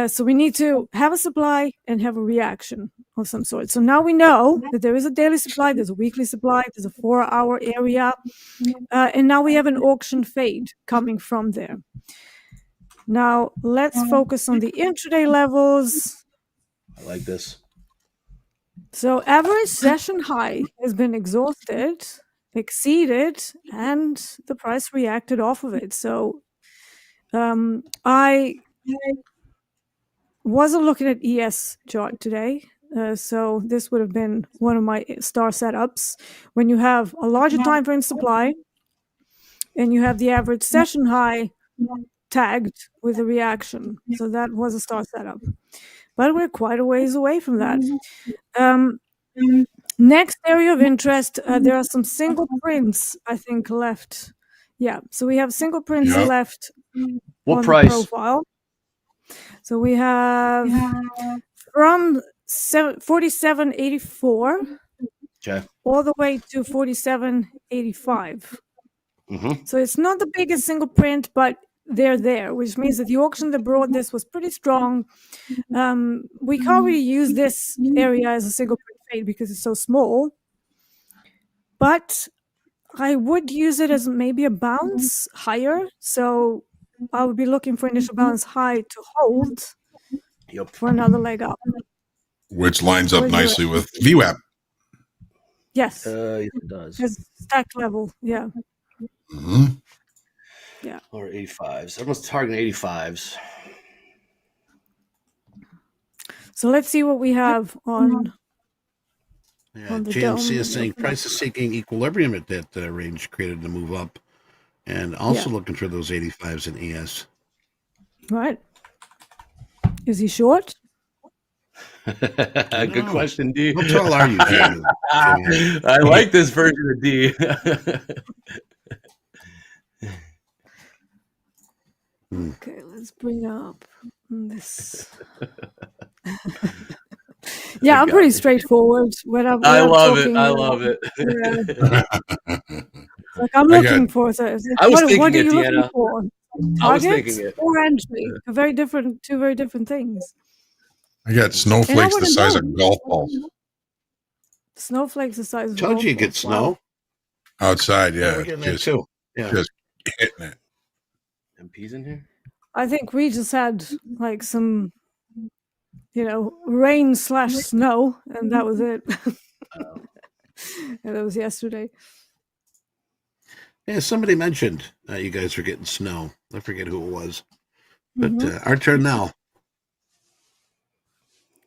So we need to have a supply and have a reaction of some sort. So now we know that there is a daily supply, there's a weekly supply, there's a 4-hour area, and now we have an auction fade coming from there. Now let's focus on the intraday levels. I like this. So average session high has been exhausted, exceeded, and the price reacted off of it. So I wasn't looking at ES chart today. So this would have been one of my star setups. When you have a larger time frame supply and you have the average session high tagged with a reaction. So that was a star setup. But we're quite a ways away from that. Next area of interest, there are some single prints, I think, left. Yeah, so we have single prints left what on price? The profile. So we have from 47.84 all the way to 47.85. So it's not the biggest single print, but they're there, which means that the auction that brought this was pretty strong. We can't really use this area as a single print fade because it's so small, but I would use it as maybe a bounce higher. So I would be looking for initial bounce high to hold for another leg up. Which lines up nicely with VWAP. Yes. It does. It's stack level, yeah. Yeah. Or 85s. Everyone's targeting 85s. So let's see what we have on. Yeah, GMC is saying price is seeking equilibrium at that range created to move up, and also looking for those 85s in ES. Right. Is he short? Good question, D. How tall are you, Jamie? I like this version of D. Okay, let's bring up this. Yeah, I'm pretty straightforward when I'm. I love talking, it. I love it. Like I'm looking for. I was thinking what are it, you Deanna. looking for? I was Target thinking it. or entry? Two very different things. I got snowflakes the size of golf balls. Snowflakes the size of Told golf you you get balls. snow. Wow. Outside, We're getting that too. Yeah. Just hitting it. MP's in here? I think we just had like some, rain/snow, and that was it. And that was yesterday. Yeah, somebody mentioned you guys were getting snow. I forget who it was, but our turn now.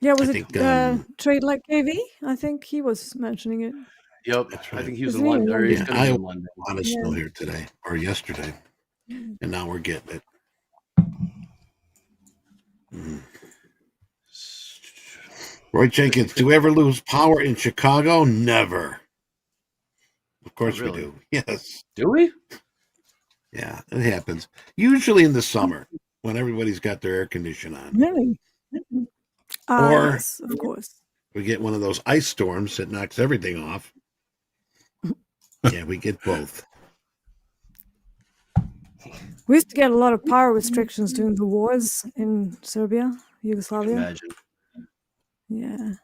Yeah, was it Trade Like KV? I think he was mentioning it. Yep, That's right. I think he was in Isn't he in London. Or he's Yeah, going to be I in London. a lot of snow here today or yesterday, and now we're getting it. Roy Jenkins, do we ever lose power in Chicago? Never. Of course we do. Yes. Do we? Yeah, it happens. Usually in the summer when everybody's got their air condition on. Really? Or yes, of course. We get one of those ice storms that knocks everything off. Yeah, we get both. We used to get a lot of power restrictions during the wars in Serbia, Yugoslavia. Imagine. Yeah.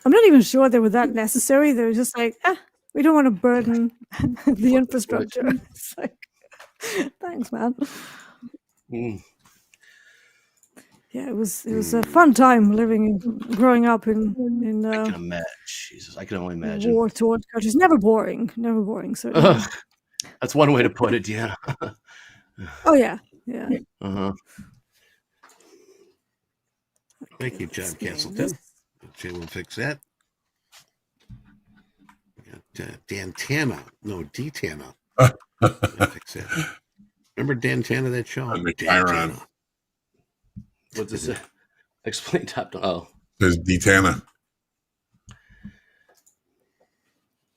I'm not even sure they were that necessary. They were just like, we don't want to burden the infrastructure. It's like, thanks, man. Yeah, it was a fun time growing up in I can imagine. Jesus, I can only imagine. war-torn countries. Never boring. Certainly. That's one way to put it, yeah. Oh yeah. Thank you, John Castleton. Jay will fix that. We got Dantana. No, D-Tana. Fix that. Remember Dantana, that show? Chiron. What's this? Explain top down. Oh. There's D-Tana.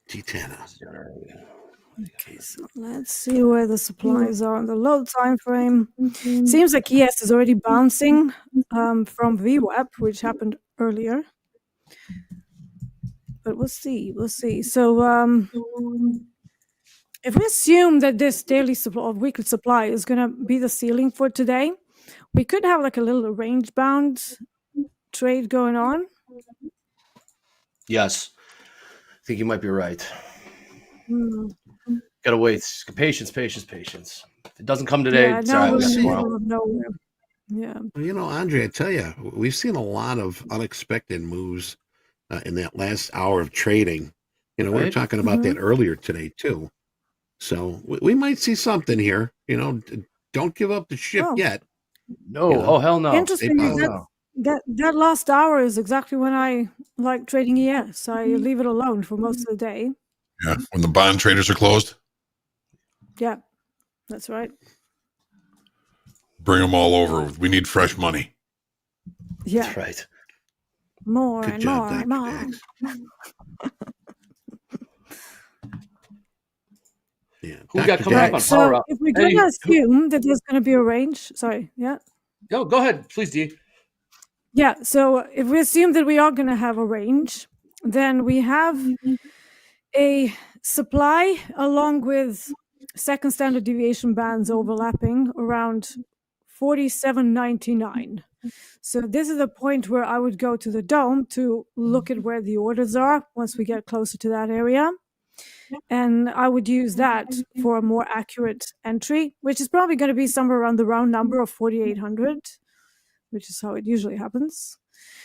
D-Tana. Okay, so let's see where the supplies are on the low time frame. Seems like ES is already bouncing from VWAP, which happened earlier. But we'll see. So if we assume that this daily supply or weekly supply is going to be the ceiling for today, we could have like a little range bound trade going on. Yes. I think you might be right. Gotta wait. Patience. If it doesn't come today, yeah, it's all right. We're in the middle of nowhere. Yeah. Well, Andre, I tell you, we've seen a lot of unexpected moves in that last hour of trading. We were talking about that earlier today too. So we might see something here. Don't give up the ship yet. No. Oh, hell no. Interesting. That last hour is exactly when I like trading ES. I leave it alone for most of the day. Yeah, when the bond traders are closed. Yeah, that's right. Bring them all over. We need fresh money. Yeah, that's right. More Good and job, more and Dr. more. Yeah. Who we got coming up on so Power Up? if we're going to assume that there's going to be a range, sorry, yeah. Go ahead, please, D. Yeah, so if we assume that we are going to have a range, then we have a supply along with second standard deviation bands overlapping around 47.99. So this is the point where I would go to the dome to look at where the orders are once we get closer to that area. And I would use that for a more accurate entry, which is probably going to be somewhere around the round number of 4,800, which is how it usually happens.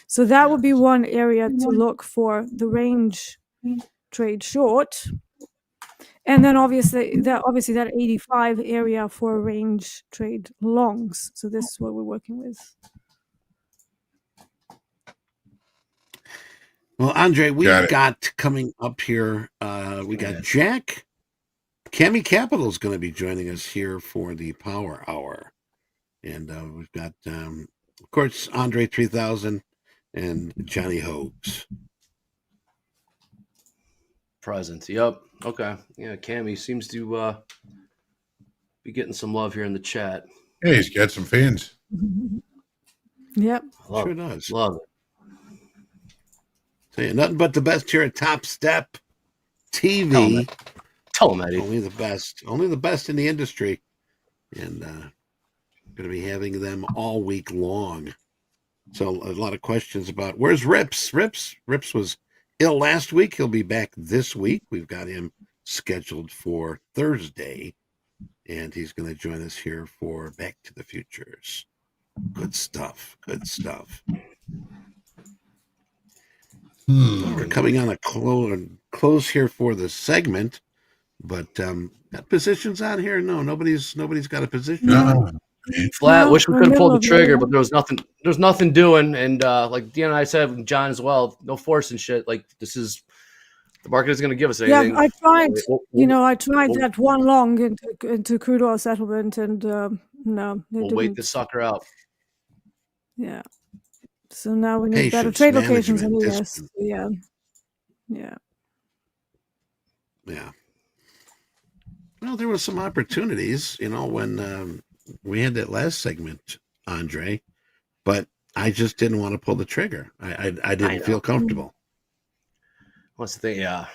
So that would be one area to look for the range trade short. And then obviously that 85 area for range trade longs. So this is what we're working with. Well, Andre, we've got coming up here, we got Jack. Cammy Capital is going to be joining us here for the Power Hour. And we've got, of course, Andre 3000 and Johnny Hoags. Present. Yep. Okay. Yeah, Cammy seems to be getting some love here in the chat. Hey, he's got some fans. Yep. Sure does. Love it. So, yeah, nothing but the best here at TopstepTV. Tell him, Eddie. Only the best. Only the best in the industry. And going to be having them all week long. So a lot of questions about where's Rips? Rips was ill last week. He'll be back this week. We've got him scheduled for Thursday. And he's going to join us here for Back to the Futures. Good stuff. Good stuff. We're coming on a close here for the segment, but got positions on here? No, nobody's got a position. No. Flat. Wish we could have pulled the trigger, but there was nothing doing. And like Deanna and I said, with John as well, no force and shit. Like the market is going to give us anything. Yeah, I tried. I tried that one long into crude oil settlement, and no, we'll wait this sucker out. Yeah. So now we need better trade locations in the US. Yeah. Well, there were some opportunities, when we had that last segment, Andre, but I just didn't want to pull the trigger. I didn't feel comfortable. What's the thing? Yeah.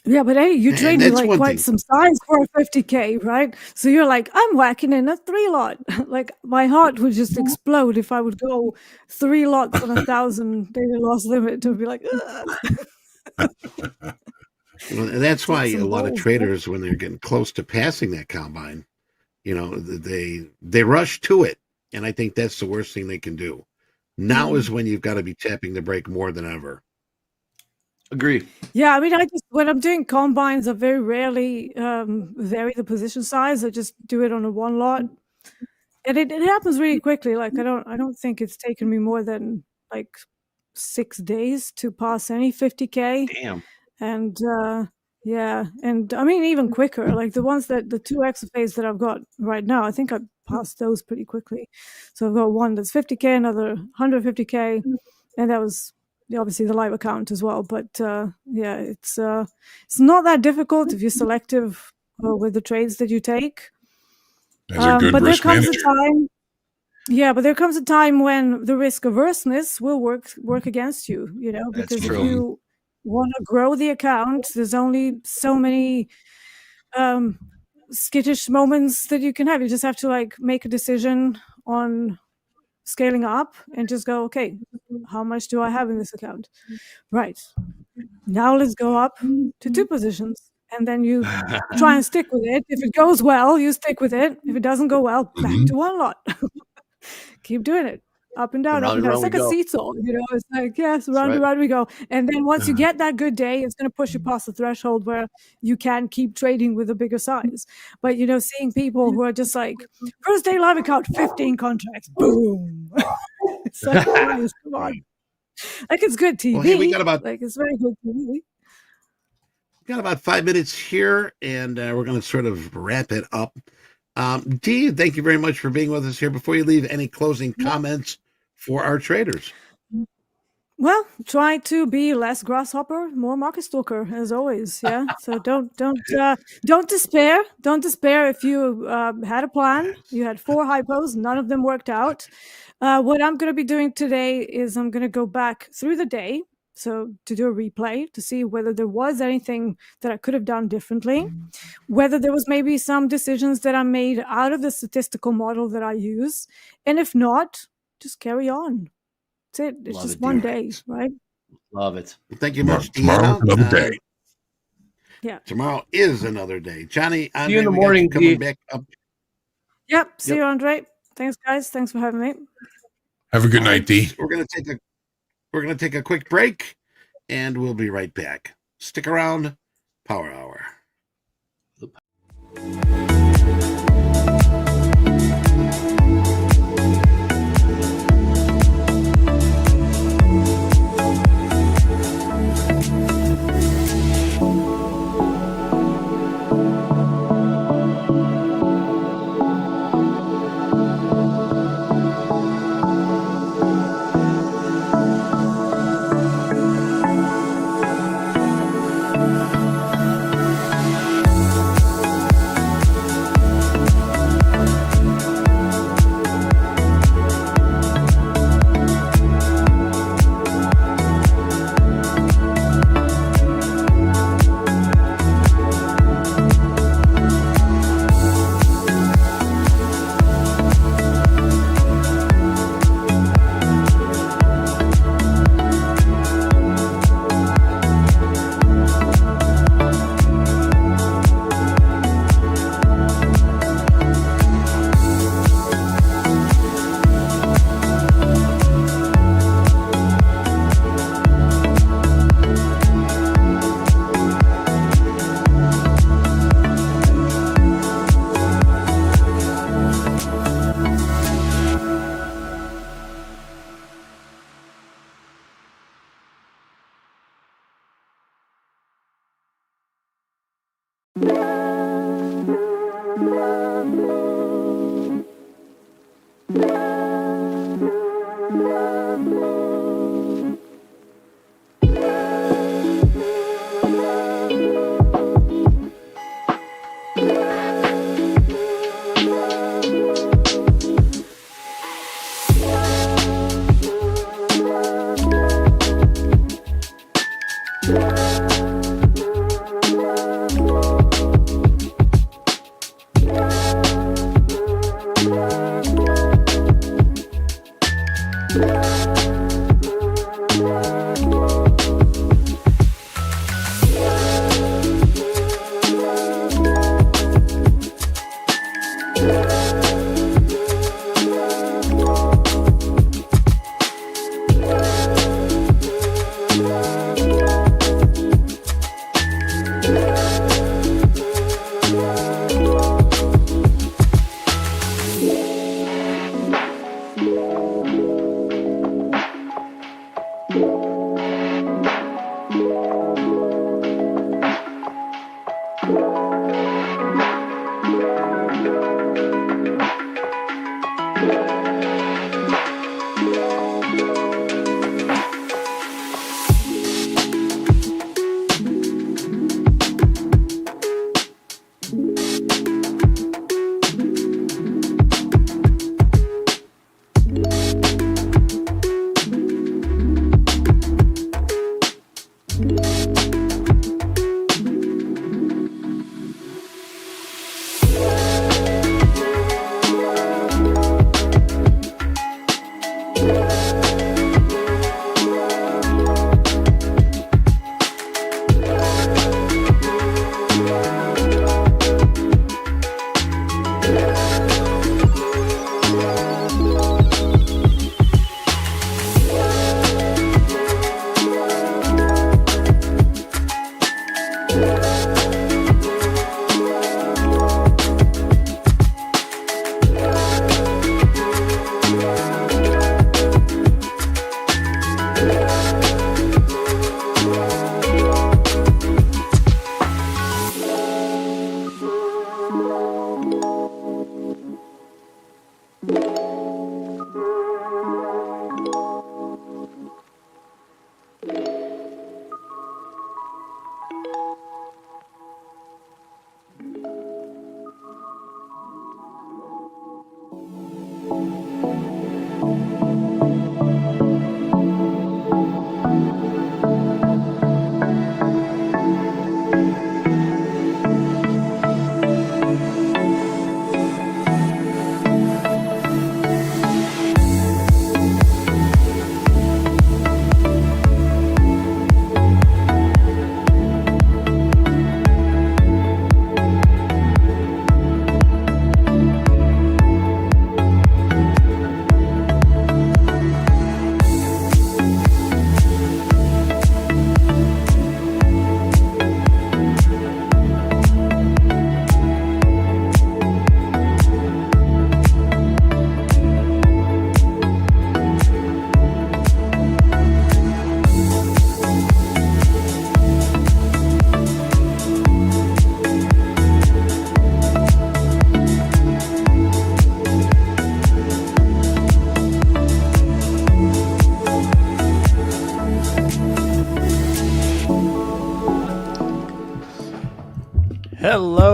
Yeah, but hey, you traded like quite some size for a 50K, right? So you're like, I'm whacking in a 3 lot. Like my heart would just explode if I would go 3 lots on 1,000 daily loss limit to be like, Well, and that's why a lot of traders, when they're getting close to passing that combine, they rush to it, and I think that's the worst thing they can do. Now is when you've got to be tapping the brake more than ever. Agree. Yeah, I mean, when I'm doing combines, I very rarely vary the position size. I just do it on a one lot, and it happens really quickly. Like I don't think it's taken me more than like 6 days to pass any 50K. Damn. And yeah, and I mean even quicker. Like the 2 XFAs that I've got right now, I think I passed those pretty quickly. So I've got one that's 50K, another 150K, and that was obviously the live account as well. But yeah, it's not that difficult if you're selective with the trades that you take. As a good but risk there comes manager. a time. Yeah, but there comes a time when the risk averseness will work against you. Because if you want to grow the account, there's only so many skittish moments that you can have. You just have to like make a decision on scaling up and just go, okay, how much do I have in this account? Right. Now let's go up to 2 positions. And then you try and stick with it. If it goes well, you stick with it. If it doesn't go well, back to one lot. Keep doing it. Up and down, up and down. It's like a seesaw, It's like, yes, round and round we go. And then once you get that good day, it's going to push you past the threshold where you can keep trading with a bigger size. But, seeing people who are just like, first day live account, 15 contracts, boom. It's like, guys, come on. Like, it's good TV. Well, hey, we got it's very good TV. We got about 5 minutes here, and we're going to sort of wrap it up. Dee, thank you very much for being with us here. Before you leave, any closing comments for our traders? Well, try to be less grasshopper, more market stalker, as always. Yeah. So don't despair. Don't despair if you had a plan. You had 4 hypos, none of them worked out. What I'm going to be doing today is I'm going to go back through the day. So to do a replay to see whether there was anything that I could have done differently, whether there was maybe some decisions that I made out of the statistical model that I use. And if not, just carry on. That's it. It's just one day, right? Love it. Thank you much. Tomorrow's another day. Yeah. Tomorrow is another day. Johnny, see you in the morning, coming back up. Yep. See you, Andre. Thanks, guys. Thanks for having me. Have a good night, Dee. We're gonna take a quick break, and we'll be right back. Stick around. Power Hour.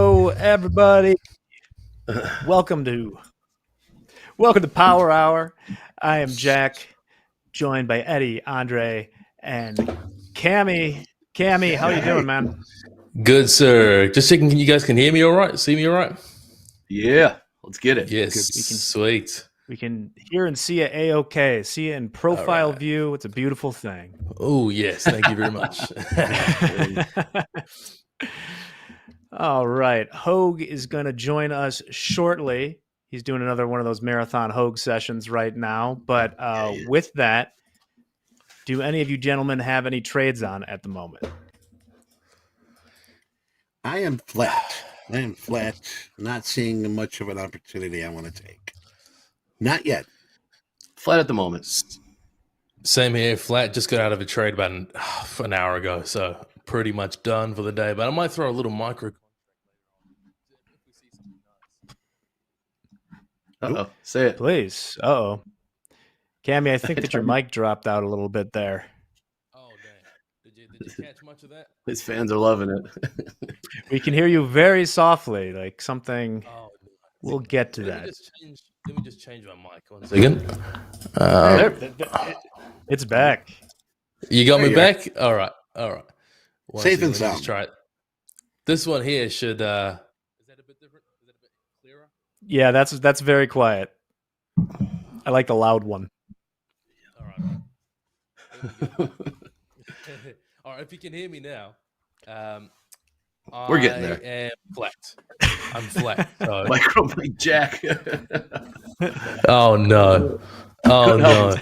Hello, everybody. Welcome to Power Hour. I am Jack, joined by Eddie, Andre, and Cammy. Cammy, how you doing, man? Good, sir. Just checking. You guys can hear me all right? See me all right? Yeah, let's get it. Yes, sweet. We can hear and see it A-OK. See it in profile view. It's a beautiful thing. Oh, yes. Thank you very much. All right. Hoag is going to join us shortly. He's doing another one of those marathon Hoag sessions right now. But with that, do any of you gentlemen have any trades on at the moment? I am flat. Not seeing much of an opportunity I want to take. Not yet. Flat at the moment. Same here. Flat. Just got out of a trade about an hour ago. So pretty much done for the day. But I might throw a little micro. Uh-oh. Say it. Please. Uh-oh. Cammy, I think that your mic dropped out a little bit there. Oh, damn. Did you catch much of that? His fans are loving it. We can hear you very softly, like something. We'll get to that. Let me just change my mic 1 second. It's back. You got me back? All right. Safe and sound. Just try it. This one here should. Is that a bit different? Is that a bit clearer? Yeah, that's very quiet. I like the loud one. All right. If you can hear me now, we're getting there. I am flat. I'm flat. So. Micro mic Jack. Oh no! Oh no!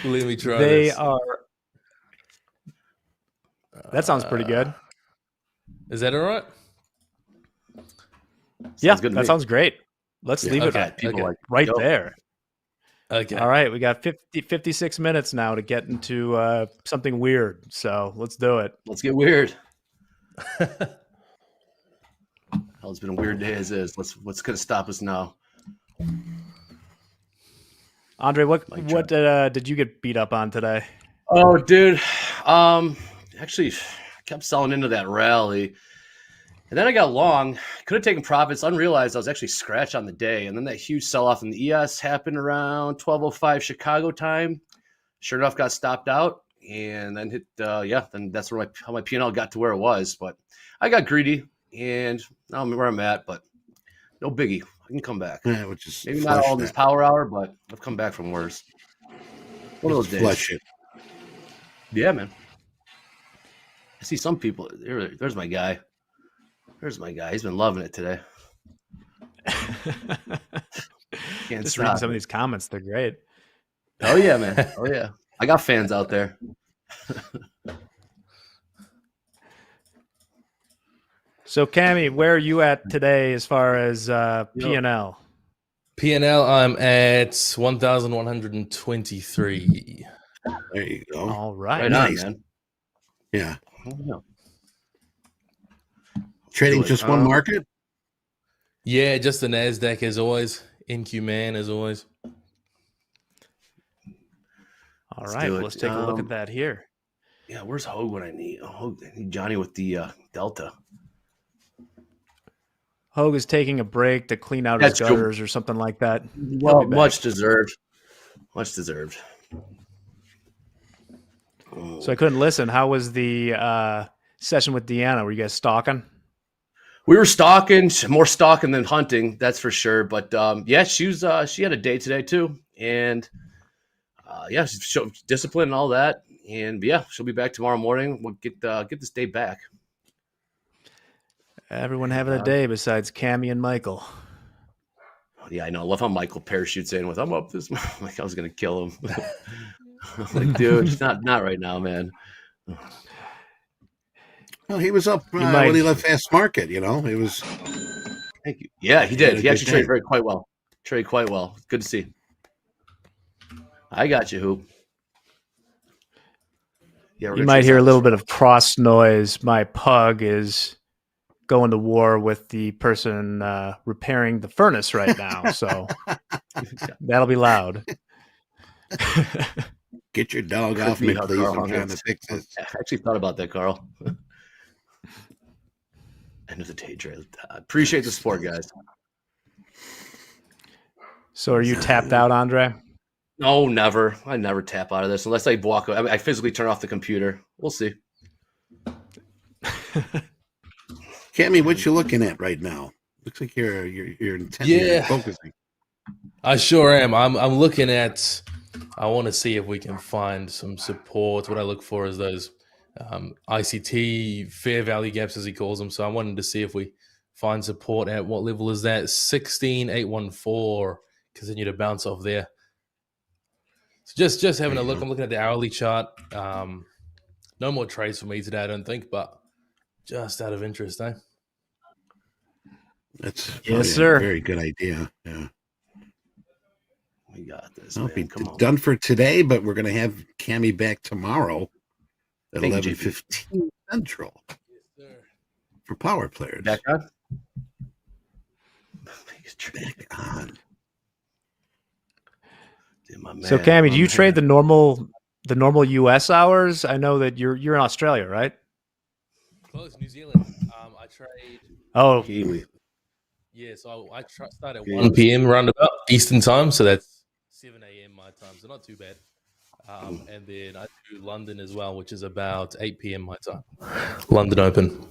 Let me try. They this. are. That sounds pretty good. Is that all right? Yeah, that sounds great. Let's leave it right there. Okay. All right, we got 56 minutes now to get into something weird. So let's do it. Let's get weird. Hell, it's been a weird day as is. What's going to stop us now? Andre, what did you get beat up on today? Oh, dude. Actually, I kept selling into that rally. And then I got long. Could have taken profits. Unrealized I was actually scratched on the day. And then that huge sell-off in the ES happened around 12:05 Chicago time. Sure enough, got stopped out. And then hit, then that's where how my P&L got to where it was. But I got greedy. And now I'm where I'm at. But no biggie. I can come back. Yeah, which is maybe not all in this power hour, but I've come back from worse. One of those days. Flush it. Yeah, man. I see some people. There's my guy. There's my guy. He's been loving it today. Can't Just stop reading some of it. these comments. They're great. Oh, yeah, man. Oh, yeah. I got fans out there. So, Cammy, where are you at today as far as P&L? P&L, I'm at 1,123. There you go. All right. Nice. Man. Yeah. Oh, Trading just one market? Yeah, just the NASDAQ as always. NQ man as always. All right. Well, let's take a look at that here. Yeah, where's Hoag when I need? I need Johnny with the Delta. Hoag is taking a break to clean out his gutters or something like that. Well, much deserved. Much deserved. So I couldn't listen. How was the session with Deanna? Were you guys stalking? We were stalking, more stalking than hunting, that's for sure. But yeah, she had a day today too, and yeah, she showed discipline and all that. And yeah, she'll be back tomorrow morning. We'll get this day back. Everyone having a day besides Cammy and Michael. Yeah, I know. I love how Michael parachutes in with, "I'm up this." Like I was gonna kill him. I'm like, dude, not right now, man. Well, he was up when he left Fast Market. He was. Thank you. Yeah, he did. He actually traded traded quite well. Trade quite well. Good to see. I got you, Hoop. Yeah, you might hear a little bit of cross noise. My pug is going to war with the person repairing the furnace right now, so that'll be loud. Get your dog off me, please. I'm trying to fix this. I actually thought about that, Carl. End of the day, Dre. Appreciate the support, guys. So are you tapped out, Andre? No, never. I never tap out of this unless I walk. I mean, I physically turn off the computer. We'll see. Cammy, what you looking at right now? Looks like you're intently focusing. I sure am. I'm looking at. I want to see if we can find some support. What I look for is those ICT fair value gaps, as he calls them. So I wanted to see if we find support at what level is that? 16,814. Continue to bounce off there. So just having a look. I'm looking at the hourly chart. No more trades for me today, I don't think, but just out of interest, eh? That's sir. A very good idea. Yeah. We got this. I'll be Come on. done for today, but we're going to have Cammy back tomorrow at 11:15 Central for Power Players. Back on. Back on. So, Cammy, do you trade the normal U.S. hours? I know that you're in Australia, right? Close, New Zealand. I trade. Oh, Kiwi. Yeah, so I start at 1 p.m. roundabout Eastern time, so that's 7 a.m. my time, so not too bad. And then I do London as well, which is about 8 p.m. my time. London Open.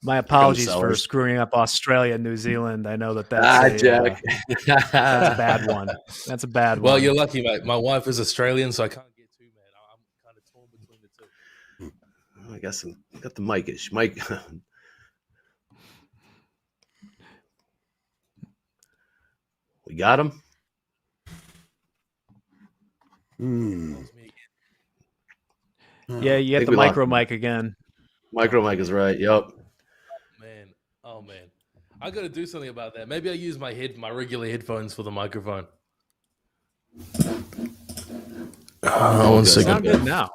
My apologies for screwing up Australia and New Zealand. I know that's Jack. That's a bad one. That's a bad one. Well, you're lucky, mate. My wife is Australian, so I can't get too mad. I'm kind of torn between the two. I guess I got the mic-ish. Mike. We got him. Yeah, you got the micro mic again. Micro mic is right. Yep. Oh man, I got to do something about that. Maybe I use my regular headphones for the microphone. One second. Sound good now.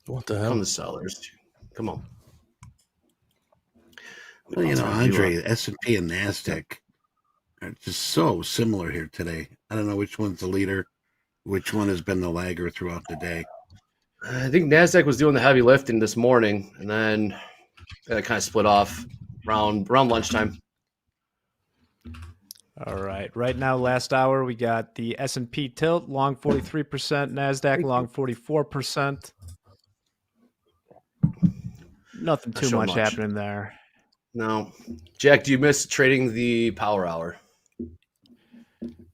What the hell? From the sellers. Come on. Well, Andre, S&P and NASDAQ are just so similar here today. I don't know which one's the leader, which one has been the lagger throughout the day. I think NASDAQ was doing the heavy lifting this morning, and then it kind of split off around lunchtime. All right. Right now, last hour, we got the S&P tilt, long 43%, NASDAQ long 44%. Nothing too much happening there. No. Jack, do you miss trading the power hour?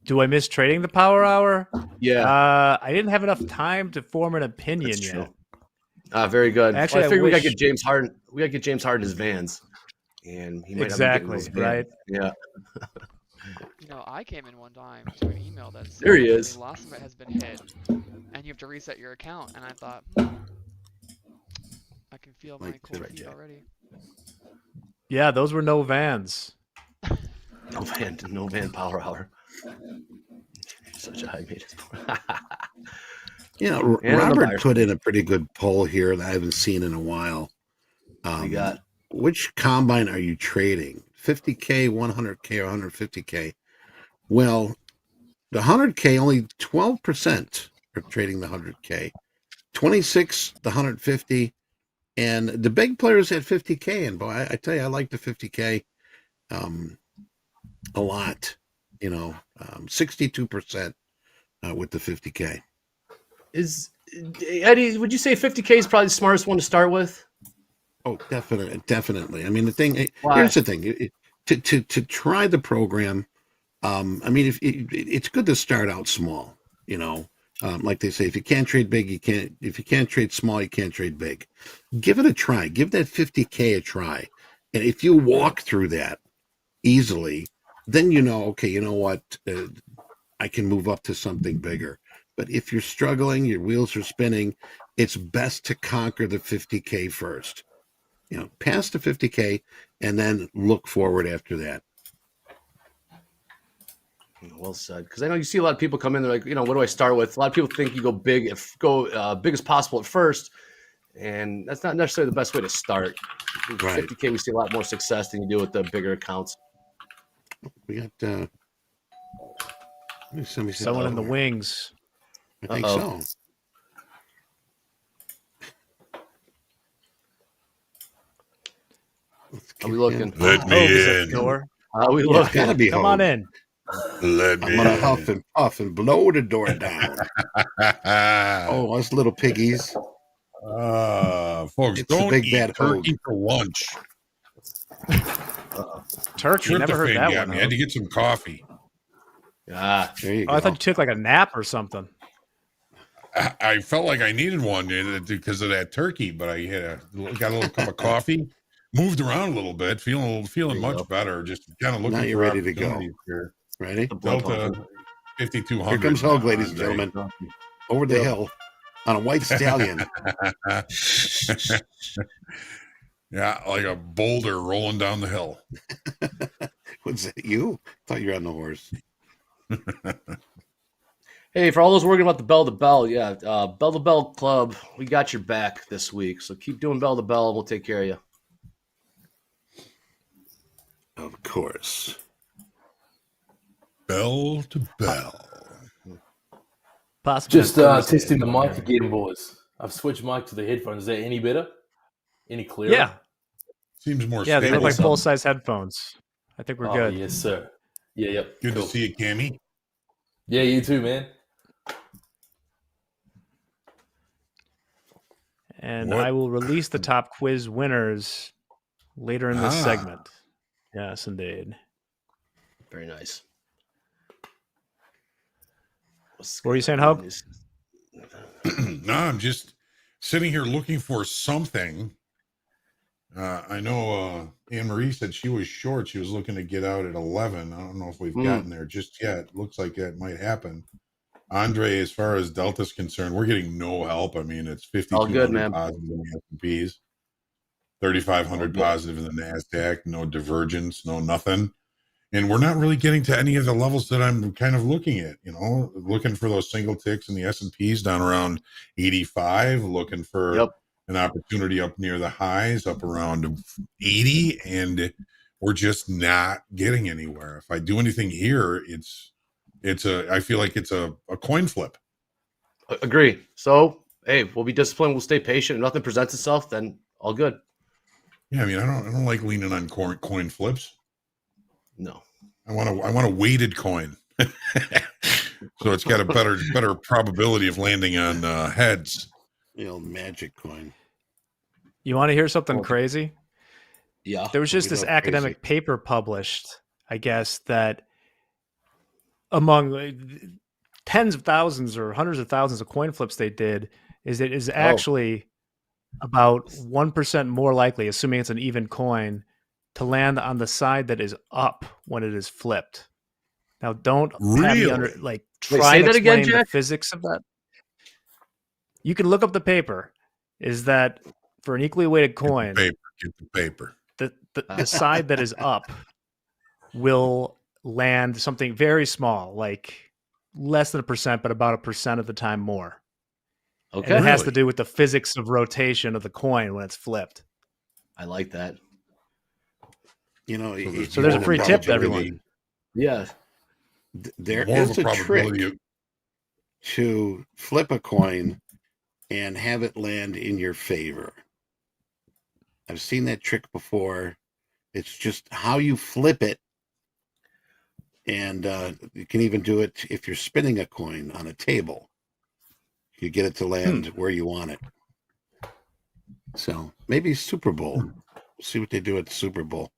Do I miss trading the power hour? Yeah. I didn't have enough time to form an opinion yet. Very good. Actually, I figured we got to get James Harden. We got to get James Harden his Vans, and he might exactly have right. Yeah. I came in one time to an email that said there he is. The loss limit has been hit, and you have to reset your account. And I thought, I can feel my cold feet already. Yeah, those were no Vans. No van power hour. Such a high maintenance. Robert put in a pretty good poll here that I haven't seen in a while. We got which combine are you trading? 50K, 100K, or 150K? Well, the 100K, only 12% are trading the 100K. 26, the 150, and the big players at 50K. And boy, I tell you, I like the 50K a lot. 62% with the 50K. Is Eddie? Would you say 50K is probably the smartest one to start with? Oh, definitely. I mean, here's the thing: to try the program. I mean, it's good to start out small. Like they say, if you can't trade big, you can't. If you can't trade small, you can't trade big. Give it a try. Give that 50K a try, and if you walk through that easily, then okay, you know what, I can move up to something bigger. But if you're struggling, your wheels are spinning, it's best to conquer the 50K first. Pass the 50K and then look forward after that. Well said. Because I know you see a lot of people come in, they're like, what do I start with? A lot of people think you go big as possible at first, and that's not necessarily the best way to start. Right. 50K, we see a lot more success than you do with the bigger accounts. We got someone in the wings. I think so. How we looking? Let me in. How we Yeah, looking? gotta be Come Hoag. on in. Let me I'm gonna in. huff and puff and blow the door down. Oh, us little piggies. Folks, It's the don't big eat bad turkey Hoag. for lunch. Turkey. Never heard that got one. me. I had to get some coffee. Ah, there you go. I thought you took like a nap or something. I felt like I needed one because of that turkey, but I got a little cup of coffee, moved around a little bit, feeling much better. Just kind of looking Now for you're ready to go. opportunities here. Ready? Delta 5200. Here comes Hoag, ladies and Andre. gentlemen. Over the hill on a white stallion. Yeah, like a boulder rolling down the hill. Was that you? I thought you were on the horse. Hey, for all those working about the Bell to Bell, yeah, Bell to Bell Club, we got your back this week. So keep doing Bell to Bell, and we'll take care of you. Of course. Bell to bell. Just testing the mic again, boys. I've switched mic to the headphones. Is that any better? Any clearer? Yeah. Seems more Yeah, they look like stable. full-size headphones. I think we're good. Yes, sir. Yeah, yep. Good to see you, Cammy. Yeah, you too, man. And I will release the top quiz winners later in this segment. Yes, indeed. Very nice. What were you saying, Hope? No, I'm just sitting here looking for something. I know Anne Marie said she was short. She was looking to get out at 11. I don't know if we've gotten there just yet. Looks like that might happen. Andre, as far as Delta's concerned, we're getting no help. I mean, it's 5,200 positive in the S&Ps, 3,500 positive in the NASDAQ, no divergence, no nothing. And we're not really getting to any of the levels that I'm kind of looking at, looking for those single ticks in the S&Ps down around 85, looking for an opportunity up near the highs, up around 80, and we're just not getting anywhere. If I do anything here, I feel like it's a coin flip. Agree. So, hey, we'll be disciplined. We'll stay patient. If nothing presents itself, then all good. Yeah, I mean, I don't like leaning on coin flips. No, I want a weighted coin, so it's got a better probability of landing on heads. The old magic coin. You want to hear something crazy? Yeah. There was just this academic paper published, I guess, that among tens of thousands or hundreds of thousands of coin flips they did, is it is actually about 1% more likely, assuming it's an even coin, to land on the side that is up when it is flipped. Now, don't have me try to explain the physics of that. You can look up the paper. Is that for an equally weighted coin? Get the paper. The side that is up will land something very small, like less than 1%, but about 1% of the time more. Okay, and it has to do with the physics of rotation of the coin when it's flipped. I like that. So there's a free tip to everyone. Yeah. There is a trick to flip a coin and have it land in your favor. I've seen that trick before. It's just how you flip it. And you can even do it if you're spinning a coin on a table. You get it to land where you want it. So maybe Super Bowl. See what they do at the Super Bowl.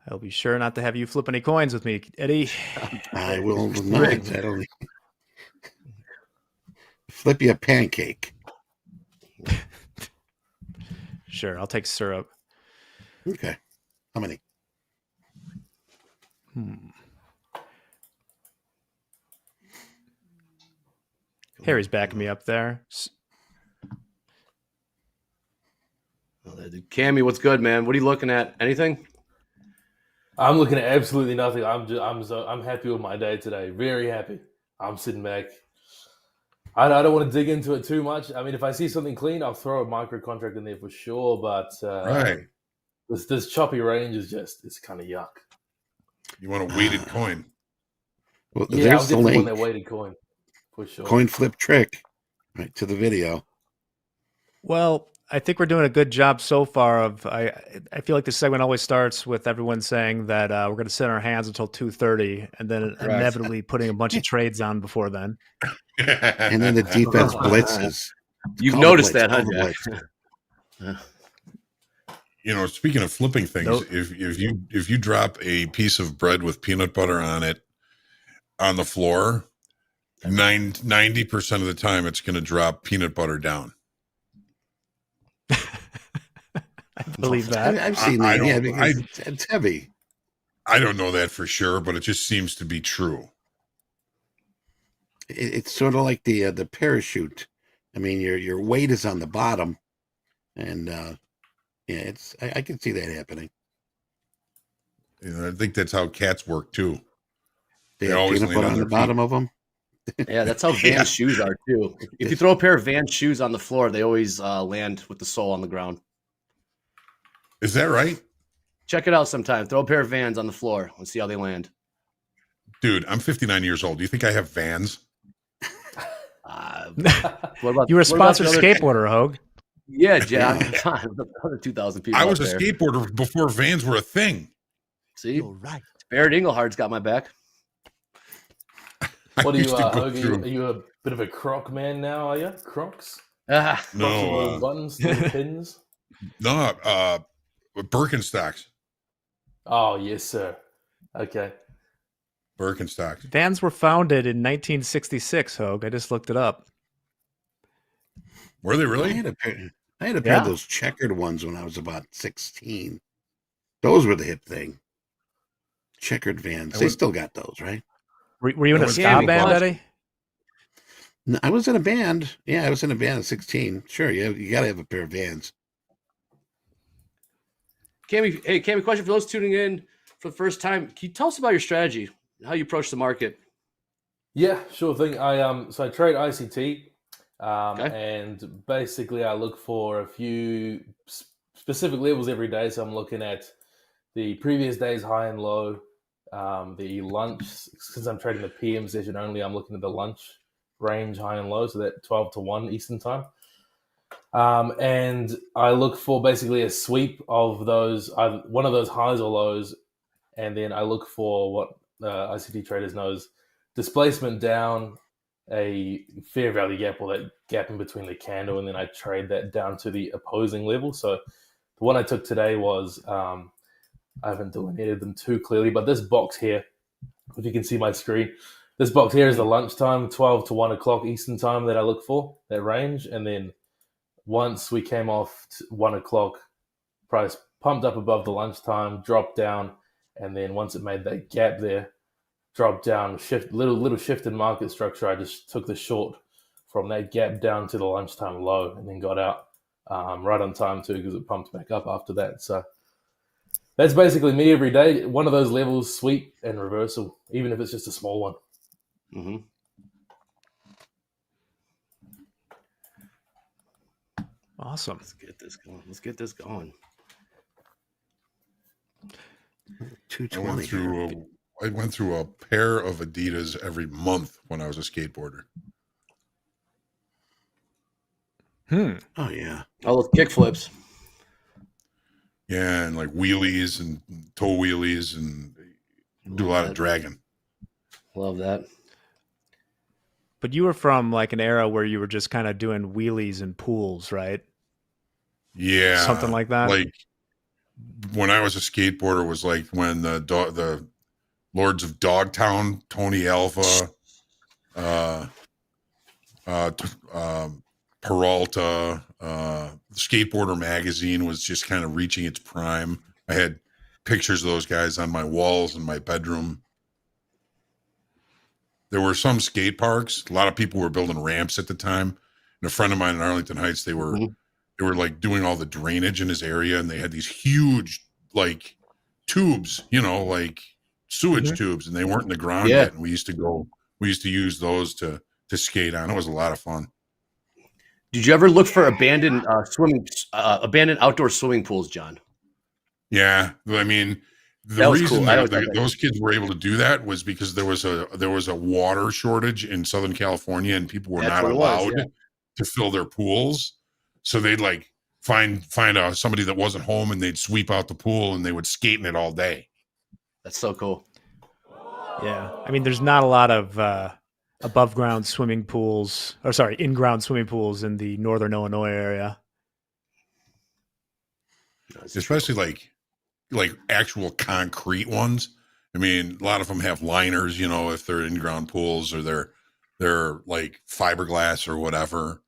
I'll be sure not to have you flip any coins with me, Eddie. I will not. I don't flip you a pancake. Sure, I'll take syrup. Okay. How many? Harry's backing me up there. Cammy, what's good, man? What are you looking at? Anything? I'm looking at absolutely nothing. I'm happy with my day today. Very happy. I'm sitting back. I don't want to dig into it too much. I mean, if I see something clean, I'll throw a micro contract in there for sure. But this choppy range is it's kind of yuck. You want a weighted coin? Well, yeah, there's the link. That weighted coin for sure. Coin flip trick, right to the video. Well, I think we're doing a good job so far. I feel like this segment always starts with everyone saying that we're going to sit on our hands until 2:30, and then inevitably putting a bunch of trades on before then. And then the defense blitzes. You've noticed that, huh, Jack? You know, speaking of flipping things, if you drop a piece of bread with peanut butter on it on the floor, 90% of the time it's going to drop peanut butter down. I believe that. I've seen that. Yeah, because it's heavy. I don't know that for sure, but it just seems to be true. It's sort of like the parachute. I mean, your weight is on the bottom, and yeah, I can see that happening. You know, I think that's how cats work too. They always peanut butter on the bottom of them. Yeah, that's how Vans shoes are too. If you throw a pair of Vans shoes on the floor, they always land with the sole on the ground. Is that right? Check it out sometime. Throw a pair of Vans on the floor and see how they land. Dude, I'm 59 years old. Do you think I have Vans? You were a sponsored skateboarder, Hoag. Yeah, Jack. Other 2,000 people. I was a skateboarder before Vans were a thing. See, you're right. Barrett Engelhardt's got my back. What are you, Hoag? Are you a bit of a Croc man now? Are you Crocs? No buttons, little pins. No, Birkenstocks. Oh yes, sir. Okay. Birkenstocks. Vans were founded in 1966, Hoag. I just looked it up. Were they really? I had a pair of those checkered ones when I was about 16. Those were the hip thing. Checkered Vans. They still got those, right? Were you in a ska band, Eddie? No, I was in a band. Yeah, I was in a band at 16. Sure, you got to have a pair of Vans. Cammy, hey, Cammy, question for those tuning in for the first time. Can you tell us about your strategy, how you approach the market? Yeah, sure thing. So I trade ICT, and basically I look for a few specific levels every day. So I'm looking at the previous day's high and low, the lunch. Since I'm trading the PM session only, I'm looking at the lunch range high and low, so that 12 to 1 Eastern time. And I look for basically a sweep of those, one of those highs or lows, and then I look for what ICT traders know as displacement down, a fair value gap, or that gap in between the candle, and then I trade that down to the opposing level. So the one I took today was, I haven't delineated them too clearly, but this box here, if you can see my screen, this box here is the lunchtime, 12 to 1 o'clock Eastern time that I look for, that range. And then once we came off 1 o'clock, price pumped up above the lunchtime, dropped down, and then once it made that gap there, dropped down, little shift in market structure. I just took the short from that gap down to the lunchtime low, and then got out right on time too, because it pumped back up after that. So that's basically me every day. One of those levels, sweep and reversal, even if it's just a small one. Mm-hmm. Awesome. Let's get this going. 220. I went through a pair of Adidas every month when I was a skateboarder. Oh yeah. All those kick flips. Yeah, and like wheelies and toe wheelies, and do a lot of dragging. Love that. But you were from like an era where you were just kind of doing wheelies and pools, right? Yeah, something like that. Like when I was a skateboarder was like when the Lords of Dogtown, Tony Alva, Peralta, Skateboarder magazine was just kind of reaching its prime. I had pictures of those guys on my walls in my bedroom. There were some skate parks. A lot of people were building ramps at the time. And a friend of mine in Arlington Heights, they were like doing all the drainage in his area, and they had these huge like tubes, like sewage tubes, and they weren't in the ground yet. And we used to use those to skate on. It was a lot of fun. Did you ever look for abandoned outdoor swimming pools, John? Yeah, I mean, the reason those kids were able to do that was because there was a water shortage in Southern California, and people were not allowed to fill their pools. So they'd like find somebody that wasn't home, and they'd sweep out the pool, and they would skate in it all day. That's so cool. Yeah, I mean, there's not a lot of above ground swimming pools, or sorry, in ground swimming pools in the northern Illinois area. Especially like actual concrete ones. I mean, a lot of them have liners, you know, if they're in ground pools, or they're like fiberglass or whatever.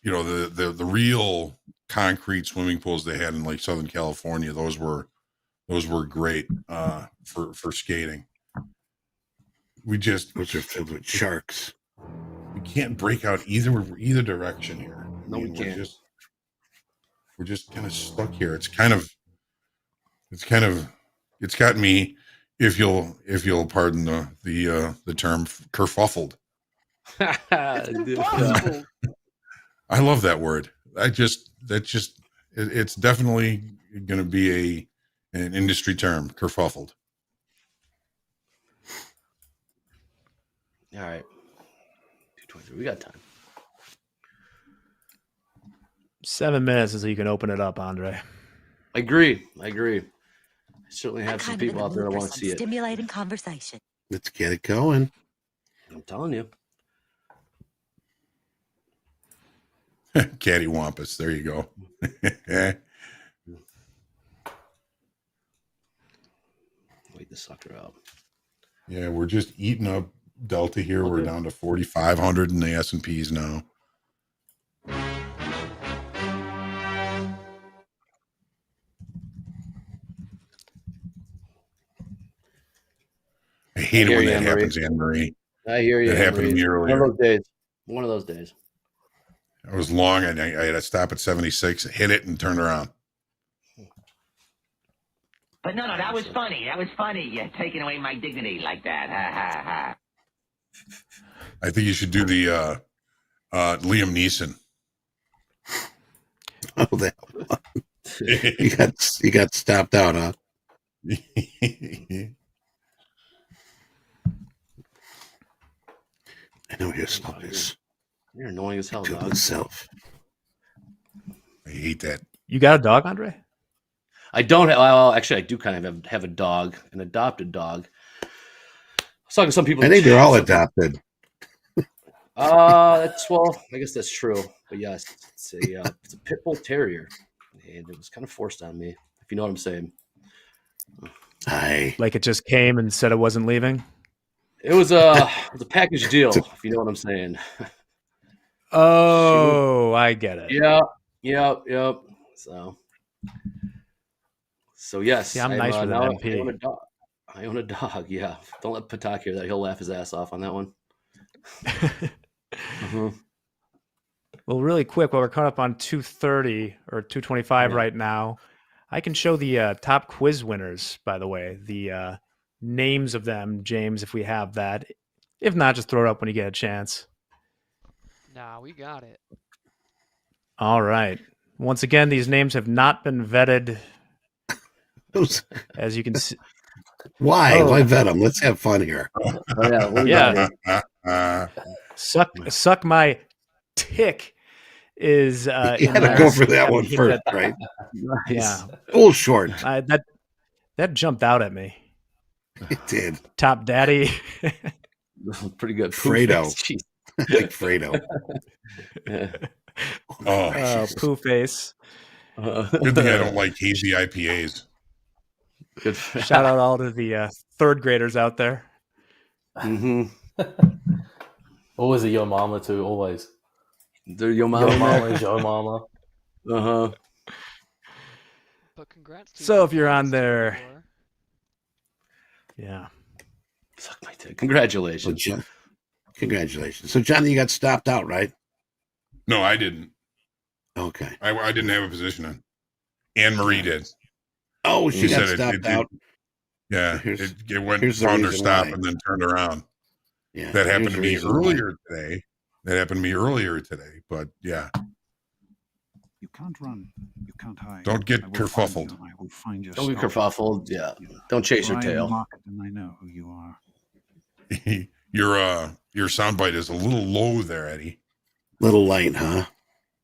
You know, the real concrete swimming pools they had in like Southern California, those were great for skating. Those are filled with sharks. We can't break out either direction here. No, we can't. We're just kind of stuck here. It's got me, if you'll pardon the term, kerfuffled. I love that word. It's definitely going to be an industry term, kerfuffled. All right. 2:23. We got time. 7 minutes until you can open it up, Andre. I agree. I certainly have some people out there that want to see it. Stimulating conversation. Let's get it going. I'm telling you. Cattywampus. There you go. Wait the sucker out. Yeah, we're just eating up Delta here. Okay. We're down to 4,500 in the S&Ps now. I hate it when that happens, Anne-Marie. I hear you. That happened to me earlier. One of those days. I was long, and I had to stop at 76, hit it, and turn around. But no, that was funny. That was funny. You're taking away my dignity like that. Ha, ha, ha. I think you should do the Liam Neeson. Oh, that one. you got stopped out, huh? I know your stuff is. You're annoying as hell, dog. I hate that. You got a dog, Andre? I don't. Well, actually, I do kind of have a dog, an adopted dog. I was talking to some people. I think they're all adopted. I guess that's true. But yes, it's a pit bull terrier, and it was kind of forced on me, if you know what I'm saying. Like it just came and said it wasn't leaving. It was a package deal, if you know what I'm saying. Oh, I get it. Yep. So yes, I'm nice with an MP. I own a dog. Yeah, don't let Patak hear that. He'll laugh his ass off on that one. Well, really quick, while we're caught up on 230 or 225 right now, I can show the top quiz winners, by the way, the names of them, James, if we have that. If not, just throw it up when you get a chance. Nah, we got it. All right. Once again, these names have not been vetted. As you can see. Why? Why vet them? Let's have fun here. Suck my tick is you gotta go for that one first, right? Yeah. Full short. That jumped out at me. It did. Top Daddy. Pretty good. Fredo. Like Fredo. Poo Face. Good thing I don't like hazy IPAs. Good. Shout out all to the third graders out there. Always a yo mama too. Always. They're yo mama. Yo mama is yo mama. But congrats. So if you're on there, yeah. Suck my dick. Congratulations. Congratulations. So Johnny, you got stopped out, right? No, I didn't. Okay. I didn't have a position on. Anne-Marie did. Oh, she got stopped out. It went found her stop and then turned around. Yeah, that happened to me earlier today. But yeah. You can't run. You can't hide. Don't get kerfuffled. I will find your Don't be kerfuffled. Yeah. Don't chase your tail. And I know who you are. Your soundbite is a little low there, Eddie. Little light, huh?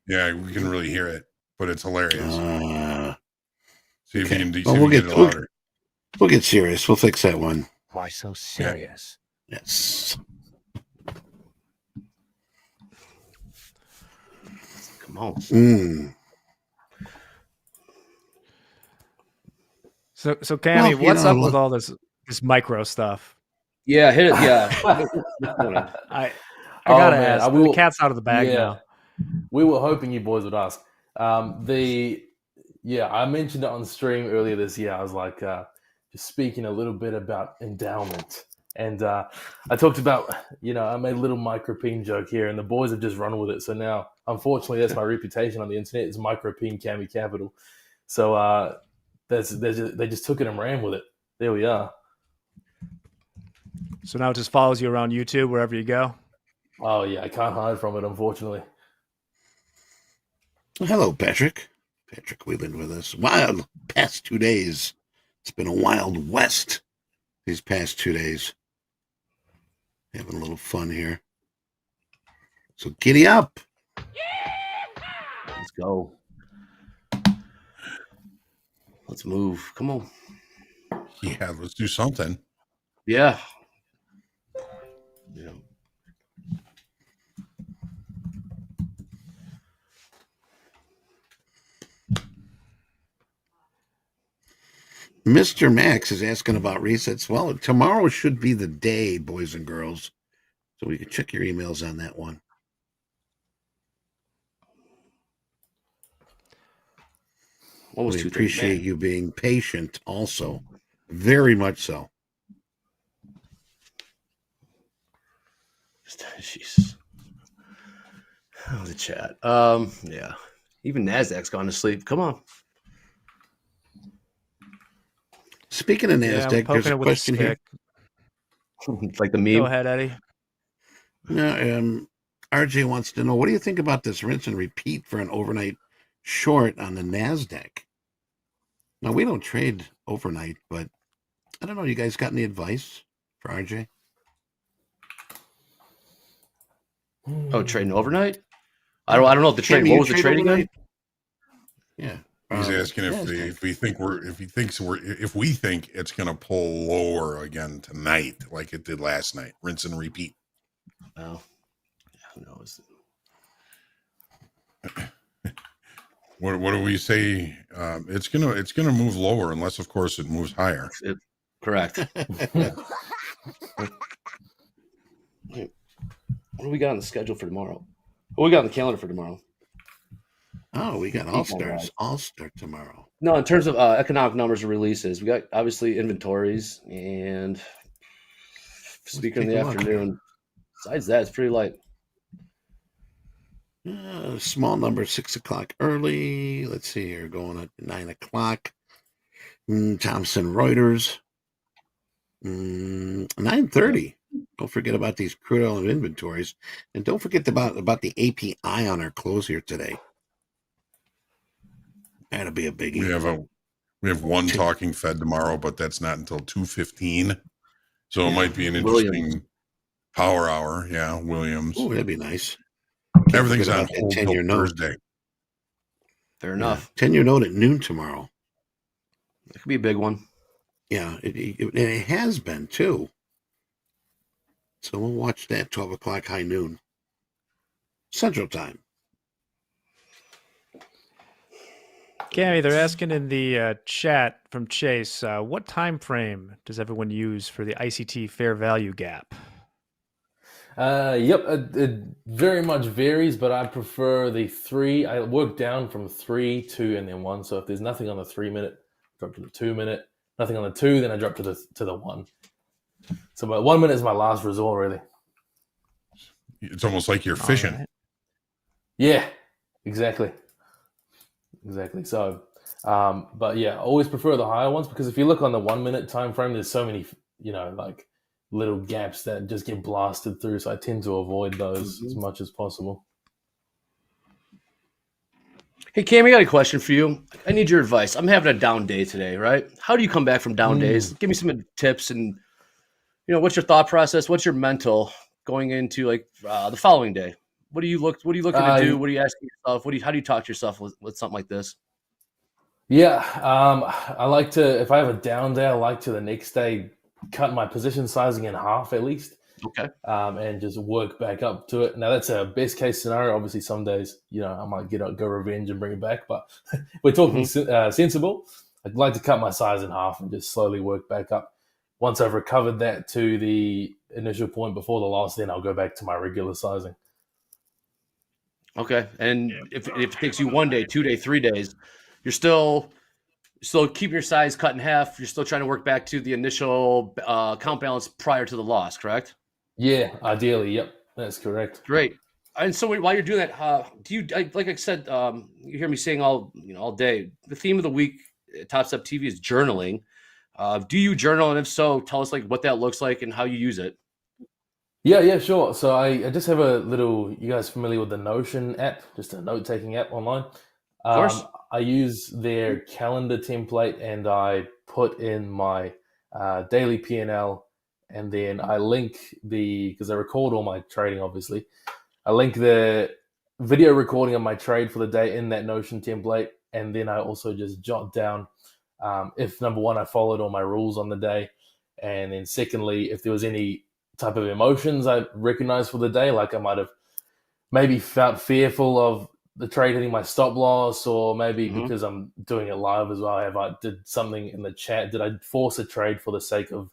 Yeah, we can really hear it, but it's hilarious. See if okay. you can Well, get it louder. We'll get serious. We'll fix that one. Why so serious? Yeah. Yes. Come on. So Cammy, what's up with all this micro stuff? Yeah, hit it. Yeah. I gotta ask. The cat's out of the bag yeah, now. We were hoping you boys would ask. I mentioned it on stream earlier this year. I was like, just speaking a little bit about endowment. And I talked about, I made a little micropeen joke here, and the boys have just run with it. So now, unfortunately, that's my reputation on the internet. It's micropeen Cammy Capital. So they just took it and ran with it. There we are. So now it just follows you around YouTube wherever you go? Oh, yeah. I can't hide from it, unfortunately. Well, hello, Patrick. Patrick Wheeland with us. Wild past 2 days. It's been a wild west these past 2 days. Having a little fun here. So giddy up. Let's go. Let's move. Come on. Yeah, let's do something. Yeah. Mr. Max is asking about resets. Well, tomorrow should be the day, boys and girls. So we can check your emails on that one. We appreciate you being patient also. Very much so. Jesus. Oh, the chat. Yeah. Even NASDAQ's gone to sleep. Come on. Speaking of NASDAQ, there's a question here. It's like the meme. Go ahead, Eddie. No, RJ wants to know, what do you think about this rinse and repeat for an overnight short on the NASDAQ? Now, we don't trade overnight, but I don't know. You guys got any advice for RJ? Oh, trading overnight? I don't know if the trade. What was the trade again? Yeah. He's asking if we think it's going to pull lower again tonight, like it did last night. Rinse and repeat. Well, who knows? What do we say? It's gonna move lower unless, of course, it moves higher. Correct. What do we got on the schedule for tomorrow? What we got on the calendar for tomorrow? Oh, we got All-Star tomorrow. No, in terms of economic numbers and releases, we got obviously inventories and speaker in the afternoon. Besides that, it's pretty light. Small number, 6 o'clock early. Let's see here, going at 9 o'clock. Thomson Reuters. 9:30. Don't forget about these crude oil and inventories. And don't forget about the API on our close here today. That'll be a biggie. We have one talking Fed tomorrow, but that's not until 2:15. So it might be an interesting power hour. Yeah, Williams. Oh, that'd be nice. Everything's on hold till Thursday. Fair enough. 10-year note at noon tomorrow. That could be a big one. Yeah, it has been too. So we'll watch that 12 o'clock high noon Central Time. Cammy, they're asking in the chat from Chase, what time frame does everyone use for the ICT fair value gap? It very much varies, but I prefer the 3. I work down from 3, 2, and then 1. So if there's nothing on the 3 minute, drop to the 2 minute. Nothing on the 2, then I drop to the 1. So my 1 minute is my last resort, really. It's almost like you're fishing. Right. Yeah, exactly. So, but yeah, I always prefer the higher ones because if you look on the 1 minute time frame, there's so many, like little gaps that just get blasted through. So I tend to avoid those as much as possible. Hey, Cam, I got a question for you. I need your advice. I'm having a down day today, right? How do you come back from down days? Give me some tips and, what's your thought process? What's your mental going into like the following day? What are you looking to do? What are you asking yourself? How do you talk to yourself with something like this? Yeah, I like to, if I have a down day, I like to the next day cut my position sizing in half at least. Okay. And just work back up to it. Now that's a best case scenario. Obviously, some days, I might go revenge and bring it back, but we're talking sensible. I'd like to cut my size in half and just slowly work back up. Once I've recovered that to the initial point before the loss, then I'll go back to my regular sizing. Okay. And if it takes you 1 day, 2 day, 3 days, you're still keeping your size cut in half. You're still trying to work back to the initial count balance prior to the loss, correct? Yeah, ideally. Yep, that's correct. Great. And so while you're doing that, do you, like I said, you hear me saying all day, the theme of the week at TopstepTV is journaling. Do you journal? And if so, tell us what that looks like and how you use it. Yeah, sure. So I just have a little, you guys familiar with the Notion app, just a note-taking app online? Of course. I use their calendar template and I put in my daily P&L, and then I link because I record all my trading, obviously. I link the video recording of my trade for the day in that Notion template, and then I also just jot down if, number one, I followed all my rules on the day, and then secondly, if there was any type of emotions I recognized for the day, like I might have maybe felt fearful of the trade hitting my stop loss, or maybe because I'm doing it live as well, I did something in the chat, did I force a trade for the sake of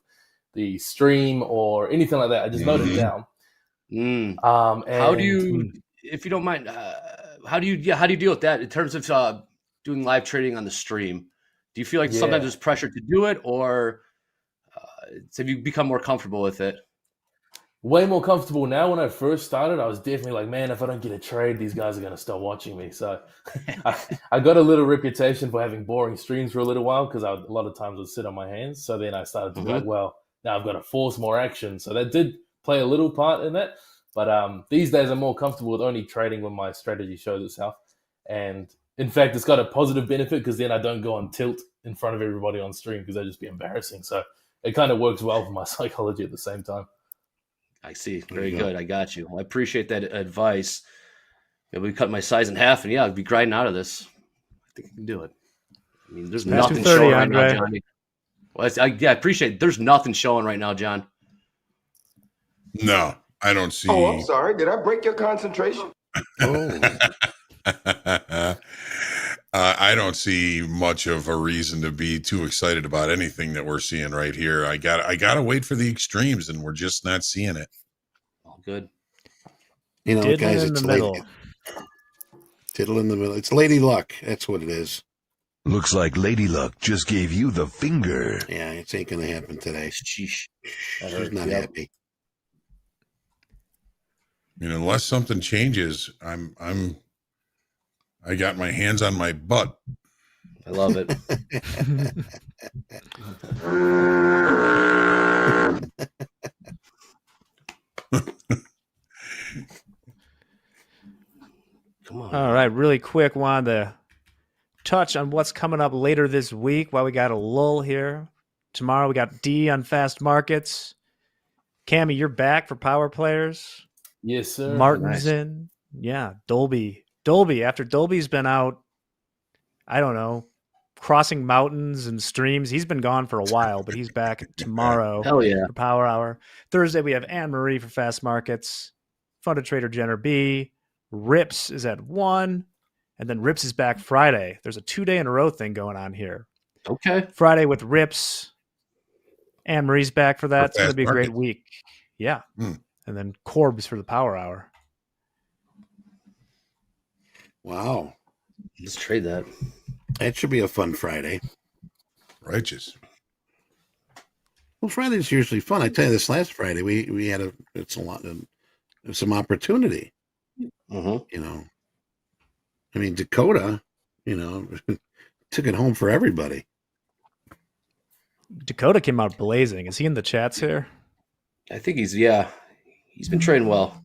the stream or anything like that? I just note it down. How do you, if you don't mind, how do you deal with that in terms of doing live trading on the stream? Do you feel like sometimes there's pressure to do it, or have you become more comfortable with it? Way more comfortable now. When I first started, I was definitely like, man, if I don't get a trade, these guys are going to stop watching me. So I got a little reputation for having boring streams for a little while because a lot of times I would sit on my hands. So then I started to be like, well, now I've got to force more action. So that did play a little part in that. But these days I'm more comfortable with only trading when my strategy shows itself. And in fact, it's got a positive benefit because then I don't go on tilt in front of everybody on stream because that'd just be embarrassing. So it kind of works well for my psychology at the same time. I see. Very good. I got you. Well, I appreciate that advice. We cut my size in half, and I'd be grinding out of this. I think I can do it. I mean, there's nothing showing right now, Johnny. Well, I appreciate it. There's nothing showing right now, John. No, I don't see. Oh, I'm sorry. Did I break your concentration? I don't see much of a reason to be too excited about anything that we're seeing right here. I gotta wait for the extremes, and we're just not seeing it. All good. Guys, it's lady. Tiddle in the middle. It's Lady Luck. That's what it is. Looks like Lady Luck just gave you the finger. Yeah, it ain't gonna happen today. She's not happy. I mean, unless something changes, I got my hands on my butt. I love it. Come on. All right, really quick, wanted to touch on what's coming up later this week while we got a lull here. Tomorrow we got D on fast markets. Cammy, you're back for power players. Yes, sir. Martin's in. Yeah, Dolby, after Dolby's been out, I don't know, crossing mountains and streams. He's been gone for a while, but he's back tomorrow. Hell yeah. For Power Hour. Thursday, we have Anne-Marie for Fast Markets. Fun to Trader Jenner B. Rips is at 1. And then Rips is back Friday. There's a 2-day in a row thing going on here. Okay. Friday with Rips. Anne-Marie's back for that. It's going to be a great week. Yeah. And then Corb's for the Power Hour. Wow. Let's trade that. That should be a fun Friday. Righteous. Well, Friday's usually fun. I tell you, this last Friday we had some opportunity. I mean, Dakota, took it home for everybody. Dakota came out blazing. Is he in the chats here? I think he's been trading well.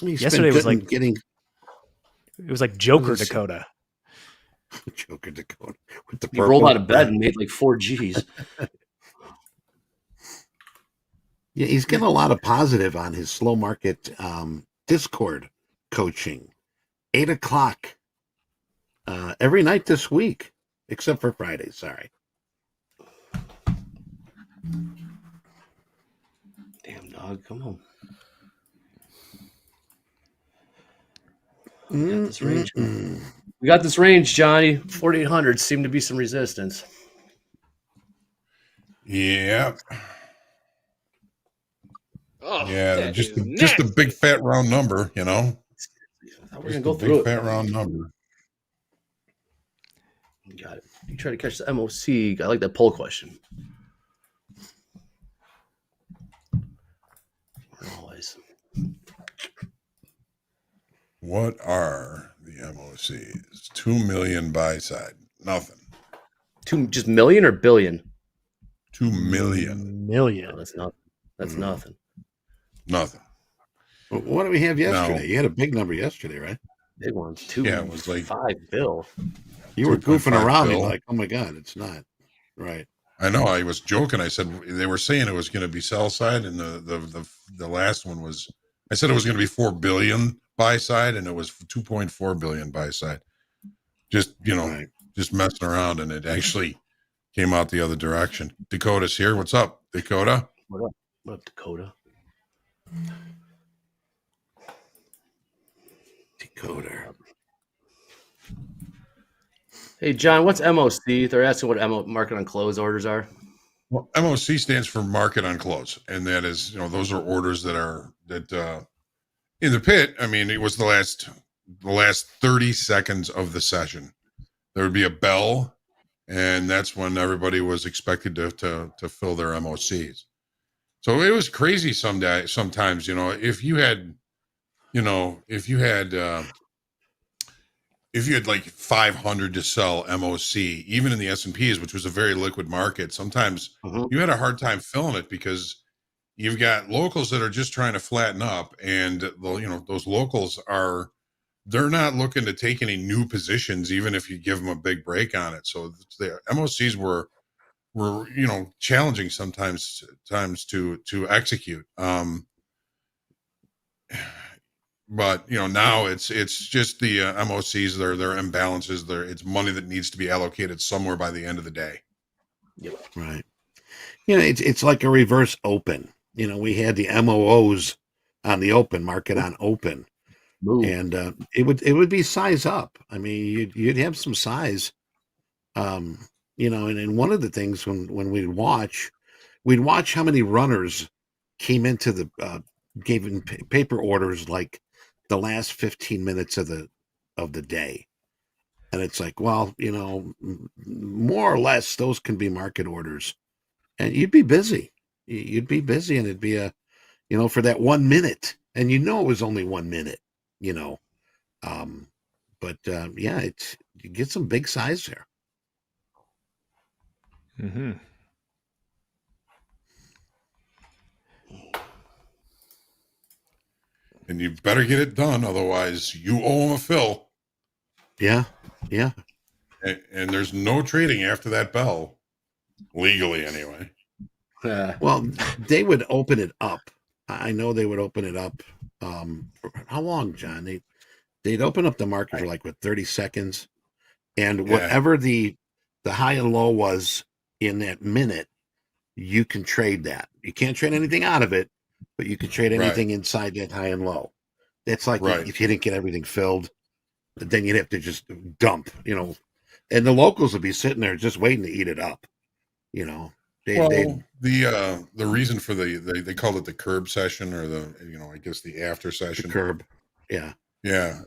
Yesterday was like getting. It was like Joker Dakota. Joker Dakota with the he rolled out of bed and made like 4 Gs. Yeah, he's getting a lot of positive on his slow market Discord coaching. 8 o'clock every night this week, except for Friday. Sorry. Damn dog, come on. We got this range, Johnny. 4,800 seemed to be some resistance. Yeah. Oh, yeah, just a big fat round number, you know. We're gonna go through big fat round number. Got it. You try to catch the MOC. I like that poll question. Always. What are the MOCs? 2 million buy side. Nothing. Just million or billion? 2 million. Million. No, that's nothing. That's nothing. Nothing. Well, what do we have yesterday? No. You had a big number yesterday, right? Big one. Yeah, it was like 5 bill. You were goofing 2.5 around. bill. You're like, oh my God, it's not. Right. I know. I was joking. I said they were saying it was going to be sell side, and the last one was. I said it was going to be 4 billion buy side, and it was 2.4 billion buy side. Just just messing around, and it actually came out the other direction. Dakota's here. What's up, Dakota? What up? What up, Dakota? Dakota. Hey, John, what's MOC? They're asking what market on close orders are. Well, MOC stands for market on close, and that is, those are orders that in the pit. I mean, it was the last 30 seconds of the session. There would be a bell, and that's when everybody was expected to fill their MOCs. So it was crazy sometimes, if you had like 500 to sell MOC, even in the S&Ps, which was a very liquid market, sometimes you had a hard time filling it because you've got locals that are just trying to flatten up, and those locals they're not looking to take any new positions, even if you give them a big break on it. So the MOCs were challenging sometimes to execute. But now it's just the MOCs, their imbalances, it's money that needs to be allocated somewhere by the end of the day. Yep. Right. It's like a reverse open. We had the MOOs on the open market on open. Ooh. And it would be size up. I mean, you'd have some size. And one of the things when we'd watch how many runners came into the gave paper orders like the last 15 minutes of the day. And it's like, well, more or less those can be market orders, and you'd be busy. You'd be busy, and it'd be for that 1 minute, and it was only 1 minute, but you get some big size there. Mm-hmm. And you better get it done, otherwise you owe them a fill. Yeah. And there's no trading after that bell, legally anyway. Well, they would open it up. I know they would open it up. For how long, John? They'd open up the market for 30 seconds, and whatever the high and low was in that minute, you can trade that. You can't trade anything out of it, but you can trade anything inside that high and low. That's like if you didn't get everything filled, then you'd have to just dump, and the locals would be sitting there just waiting to eat it up, The reason for they called it the curb session, or I guess the after session. The curb. Yeah,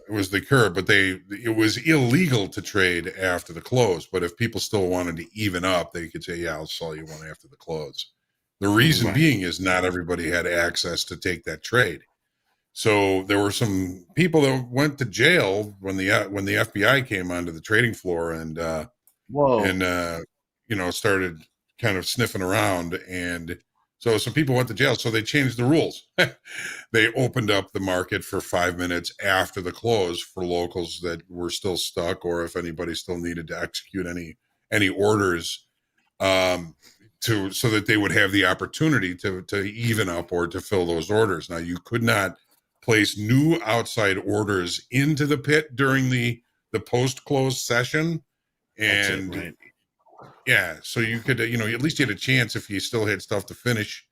it was the curb, but it was illegal to trade after the close. But if people still wanted to even up, they could say, "Yeah, I'll sell you one after the close." The reason being is not everybody had access to take that trade. So there were some people that went to jail when the FBI came onto the trading floor and started kind of sniffing around, and so some people went to jail. So they changed the rules. They opened up the market for 5 minutes after the close for locals that were still stuck, or if anybody still needed to execute any orders. so that they would have the opportunity to even up or to fill those orders. Now, you could not place new outside orders into the pit during the post-close session. And right. yeah, so you could, at least you had a chance if you still had stuff to finish,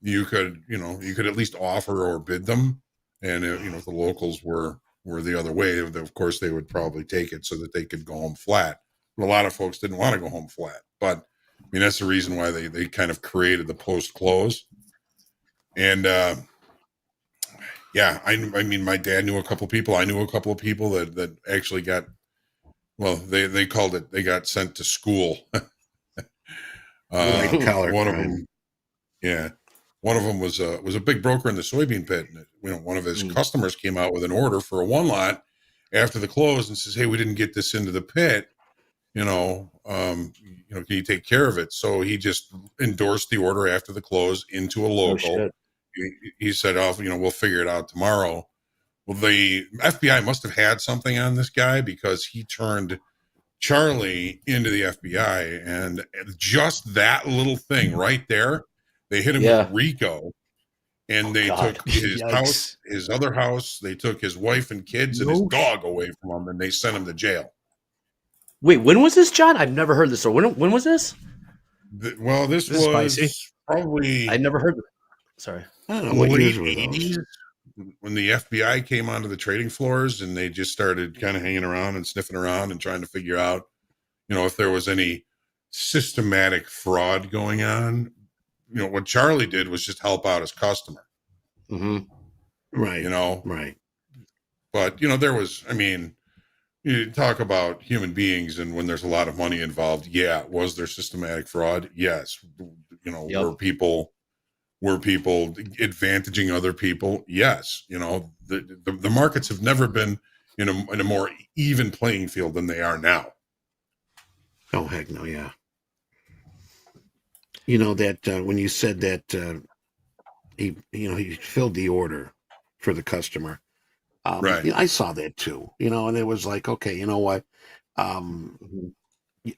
you could at least offer or bid them. And, if the locals were the other way, of course, they would probably take it so that they could go home flat. But a lot of folks didn't want to go home flat. But, I mean, that's the reason why they kind of created the post-close. And, yeah, I mean, my dad knew a couple of people. I knew a couple of people that actually got, well, they called it, they got sent to school. One of them, yeah. One of them was a big broker in the soybean pit. And, one of his customers came out with an order for a one lot after the close and says, "Hey, we didn't get this into the pit. Can you take care of it?" So he just endorsed the order after the close into a local. He said, "Oh, we'll figure it out tomorrow." Well, the FBI must have had something on this guy because he turned Charlie into the FBI, and just that little thing right there, they hit him with RICO, and they took his house, his other house, they took his wife and kids and his dog away from him, and they sent him to jail. Wait, when was this, John? I've never heard this. So when was this? This was probably, I never heard. Sorry, I don't know what late years were those. 80s, when the FBI came onto the trading floors, and they just started kind of hanging around and sniffing around and trying to figure out, if there was any systematic fraud going on. What Charlie did was just help out his customer. Mm-hmm. Right. Right. But, there was, I mean, you talk about human beings, and when there's a lot of money involved, yeah. Was there systematic fraud? Yes. Were people advantaging other people? Yes. The markets have never been in a more even playing field than they are now. Oh, heck no, yeah. That when you said that he filled the order for the customer, right? I saw that too. And it was like, okay, you know what? A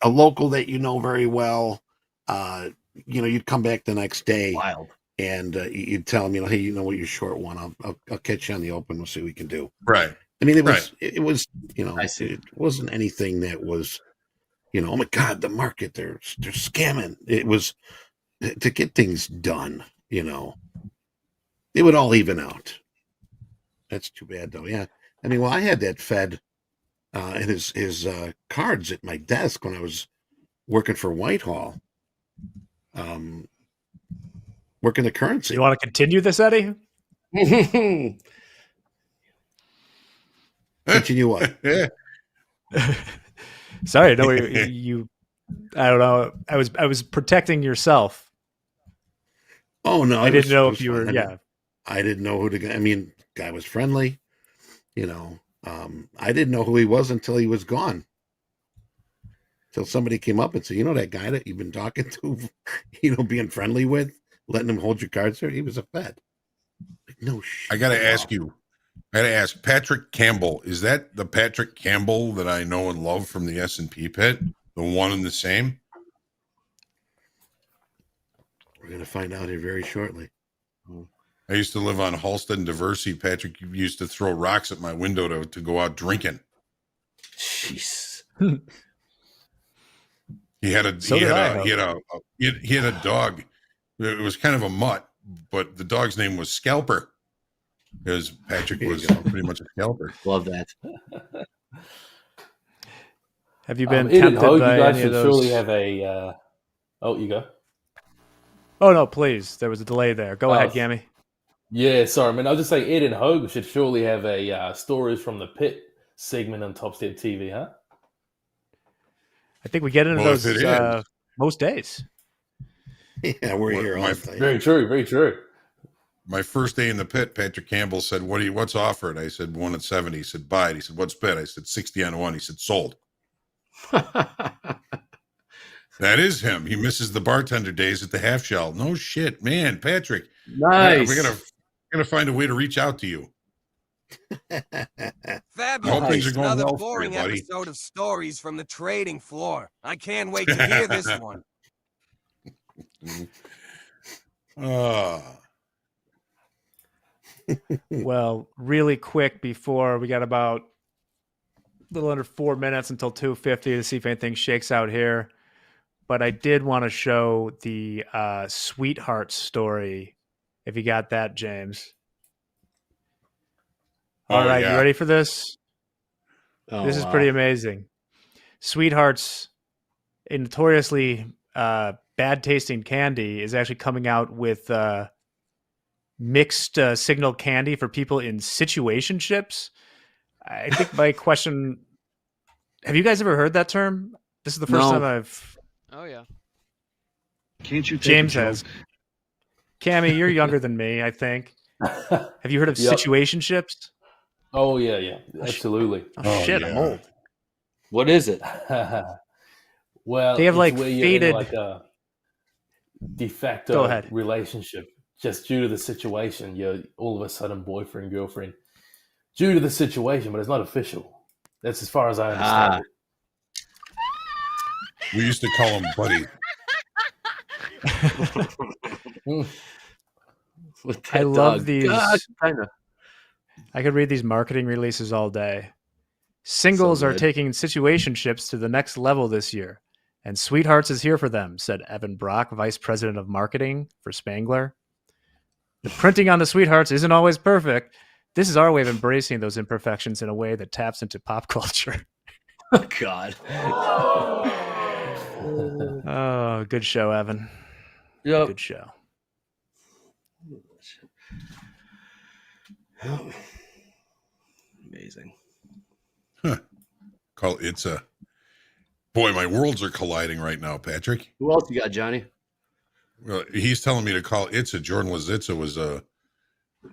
local that very well, you'd come back the next day, and you'd tell him, hey, what, you're short one. I'll catch you on the open. We'll see what we can do. Right. I mean, it was, I see. it wasn't anything that was, oh my God, the market, they're scamming. It was to get things done, it would all even out. That's too bad though. Yeah. I mean, I had that Fed and his cards at my desk when I was working for Whitehall, working the currency. You want to continue this, Eddie? Continue what? Sorry, no, you. I don't know. I was protecting yourself. Oh no, I didn't know if you were. Yeah, I didn't know who to. I mean, guy was friendly. I didn't know who he was until he was gone. Till somebody came up and said, that guy that you've been talking to, being friendly with, letting him hold your cards there, he was a Fed. Like, no shit. I got to ask Patrick Campbell. Is that the Patrick Campbell that I know and love from the S&P pit? The one and the same? We're going to find out here very shortly. I used to live on Halsted and Diversey. Patrick used to throw rocks at my window to go out drinking. Jeez. He had a dog. It was kind of a mutt, but the dog's name was Scalper, because Patrick was pretty much a scalper. Love that. Have you been Ed and tempted Hoag, by you guys any should of those? surely have a. You go. Oh no, please! There was a delay there. Go ahead, Cammy. Yeah, sorry, man. I was just saying, Ed and Hoag should surely have a stories from the pit segment on Topstep TV, huh? I think we get into those most days. Yeah, we're here all the time. Very true. Very true. My first day in the pit, Patrick Campbell said, what's offered? I said, 1 at 70. He said, buy it. He said, what's bid? I said, 60 on 1. He said, sold. That is him. He misses the bartender days at the half shell. No shit, man. Patrick. Nice. We're gonna find a way to reach out to you. Fabulous. Things are going Another well for boring you, buddy. episode of stories from the trading floor. I can't wait to hear this one. Well, really quick before we got about a little under 4 minutes until 2:50 to see if anything shakes out here. But I did want to show the Sweetheart story. If you got that, James. All right, yeah. you ready for this? This is pretty amazing. Sweetheart's a notoriously bad tasting candy is actually coming out with mixed signal candy for people in situationships. I think my question, have you guys ever heard that term? This is the first time I've. Oh yeah. Can't you take James a joke? has. Cammy, you're younger than me, I think. Have you heard of Yep. situationships? Oh yeah, absolutely. Oh, shit, I'm old. What is it? Well, They have, it's like, where you're faded- in like a de facto Go ahead. relationship just due to the situation. You're all of a sudden boyfriend, girlfriend due to the situation, but it's not official. That's as far as I understand it. We used to call him Buddy. I love these. I could read these marketing releases all day. Singles are good. taking situationships to the next level this year, and Sweethearts is here for them, said Evan Brock, Vice President of Marketing for Spangler. The printing on the Sweethearts isn't always perfect. This is our way of embracing those imperfections in a way that taps into pop culture. Oh, God. Oh, good show, Evan. Yep. Good show. Amazing. Call it's a boy. My worlds are colliding right now, Patrick. Who else you got, Johnny? Well, he's telling me to call Itza. Jordan Lazitza was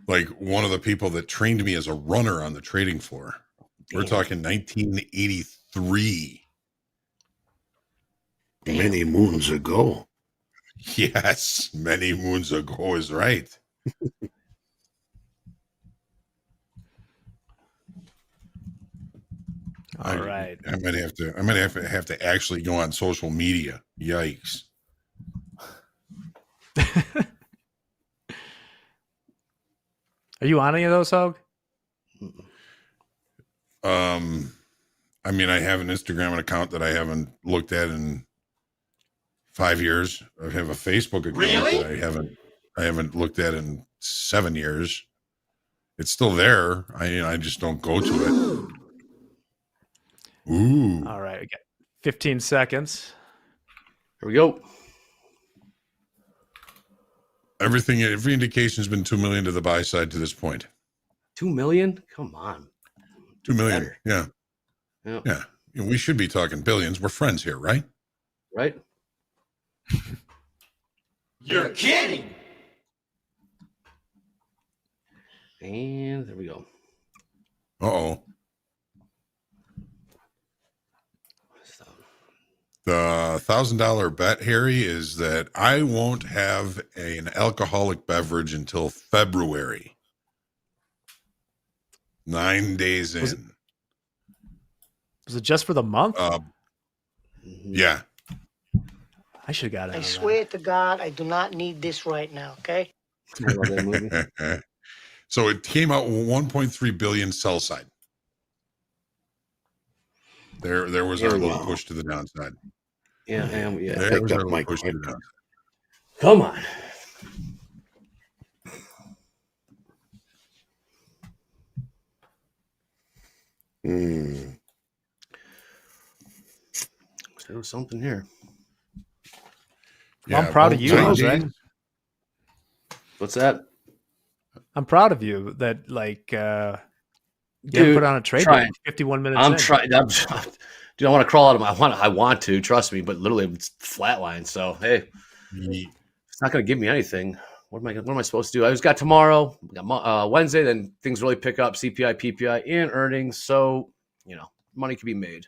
like one of the people that trained me as a runner on the trading floor. We're talking 1983. Many moons ago. Yes, many moons ago is right. All right. I might have to actually go on social media. Yikes. Are you on any of those, Hoag? I mean, I have an Instagram account that I haven't looked at in 5 years. I have a Facebook account that I haven't looked at in 7 years. It's still there. I just don't go to it. Ooh. All right. We got 15 seconds. Here we go. Every indication has been 2 million to the buy side to this point. 2 million? Come on. 2 million. Yeah. Yeah. We should be talking billions. We're friends here, right? Right? You're kidding. And there we go. Uh-oh. The $1,000 bet, Harry, is that I won't have an alcoholic beverage until February. 9 days in. Was it just for the month? Yeah. I should have got it. I swear to God, I do not need this right now, okay? I love that movie. So it came out with 1.3 billion sell side. There was our little push to the downside. Yeah, There was our little push to the downside. Come on. There was something here. Well, I'm proud of you, Jose. What's that? I'm proud of you that you Dude, put on a trade trying. 51 minutes I'm in. trying. Dude, I want to crawl out of I want to, trust me, but literally it's flatline. So hey, it's not going to give me anything. What am I supposed to do? I just got tomorrow, got Wednesday, then things really pick up. CPI, PPI, and earnings. So money can be made.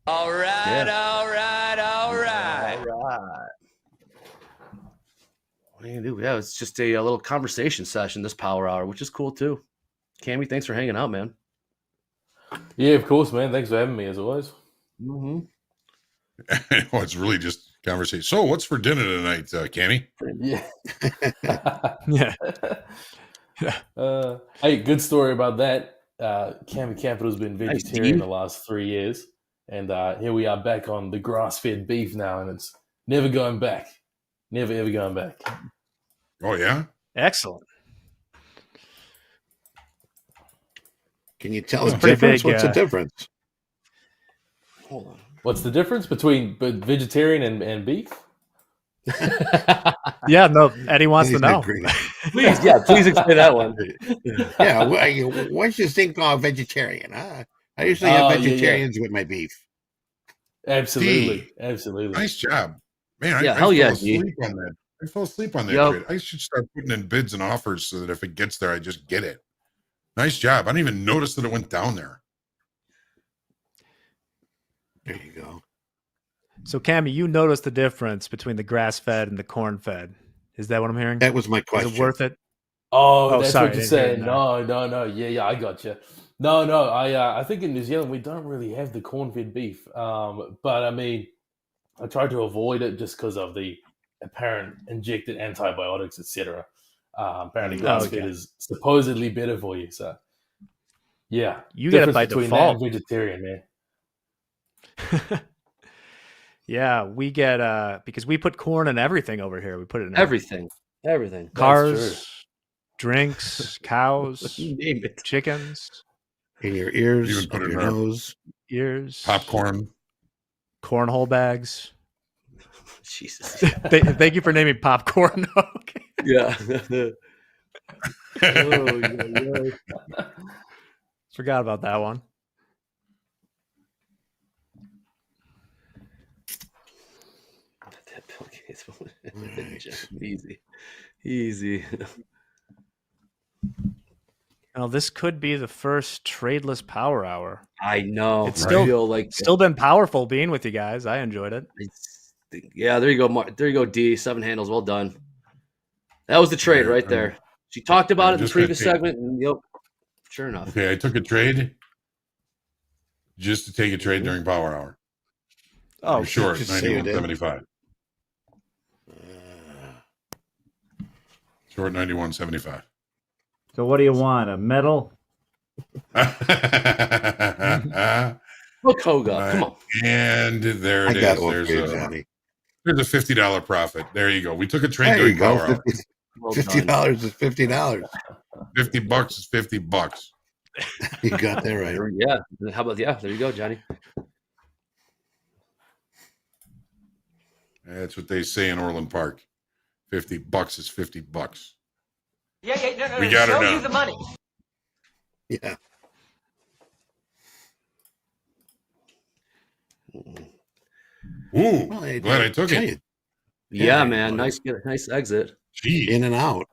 All right, all right, all right. All right. What are you gonna do? Yeah, it's just a little conversation session this power hour, which is cool too. Cammy, thanks for hanging out, man. Yeah, of course, man. Thanks for having me as always. It's really just conversation. So, what's for dinner tonight, Cammy? Yeah. Yeah. Hey, good story about that. Cammy Capital's been vegetarian the last 3 years, and here we are back on the grass-fed beef now, and it's never going back. Never ever going back. Oh yeah, excellent. Can you tell the difference? What's the difference? Hold on. What's the difference between vegetarian and beef? Yeah, no, Eddie wants to know. Please explain that one. Yeah, what's this thing called vegetarian? Huh? I usually have vegetarians with my beef. Absolutely, absolutely. Nice job, man. Yeah, I hell yeah, fell asleep on that. I fell asleep on that trade. I should start putting in bids and offers so that if it gets there, I just get it. Nice job. I didn't even notice that it went down there. There you go. So, Cammy, you noticed the difference between the grass-fed and the corn-fed. Is that what I'm hearing? That was my question. Is it worth it? Oh, that's sorry, what you're saying. No. Yeah, I got you. No. I think in New Zealand we don't really have the corn-fed beef. But I mean, I tried to avoid it just because of the apparent injected antibiotics, etc. Apparently, grass-fed is supposedly better for you. So, yeah, you get it by between default. That and vegetarian, man. Yeah, we get because we put corn in everything over here. We put it in everything. Cars, drinks, cows, You name it. chickens, in your ears, Even put in it your in our nose, ears, popcorn, cornhole bags. Jesus. Thank you for naming popcorn. Okay. Yeah. Forgot about that one. Easy. Now, this could be the first tradeless power hour. I know. It's still been powerful being with you guys. I enjoyed it. Yeah, there you go. There you go, D. 7 handles. Well done. That was the trade right there. She talked about it in the previous segment. And, yep. Sure enough. Okay, I took a trade just to take a trade during power hour. Oh, short 91.75. Short 91.75. So what do you want? A medal? Look, Hoga, come on. And there it is. There's a $50 profit. There you go. We took a trade during power hour. $50 is $50. $50 is $50. You got that right. Yeah. How about there you go, Johnny. That's what they say in Orland Park. $50 is $50. Yeah, no. We got her Show now. you the money. Yeah. Ooh, glad I took it. Yeah, man. Nice exit. Gee. In and out.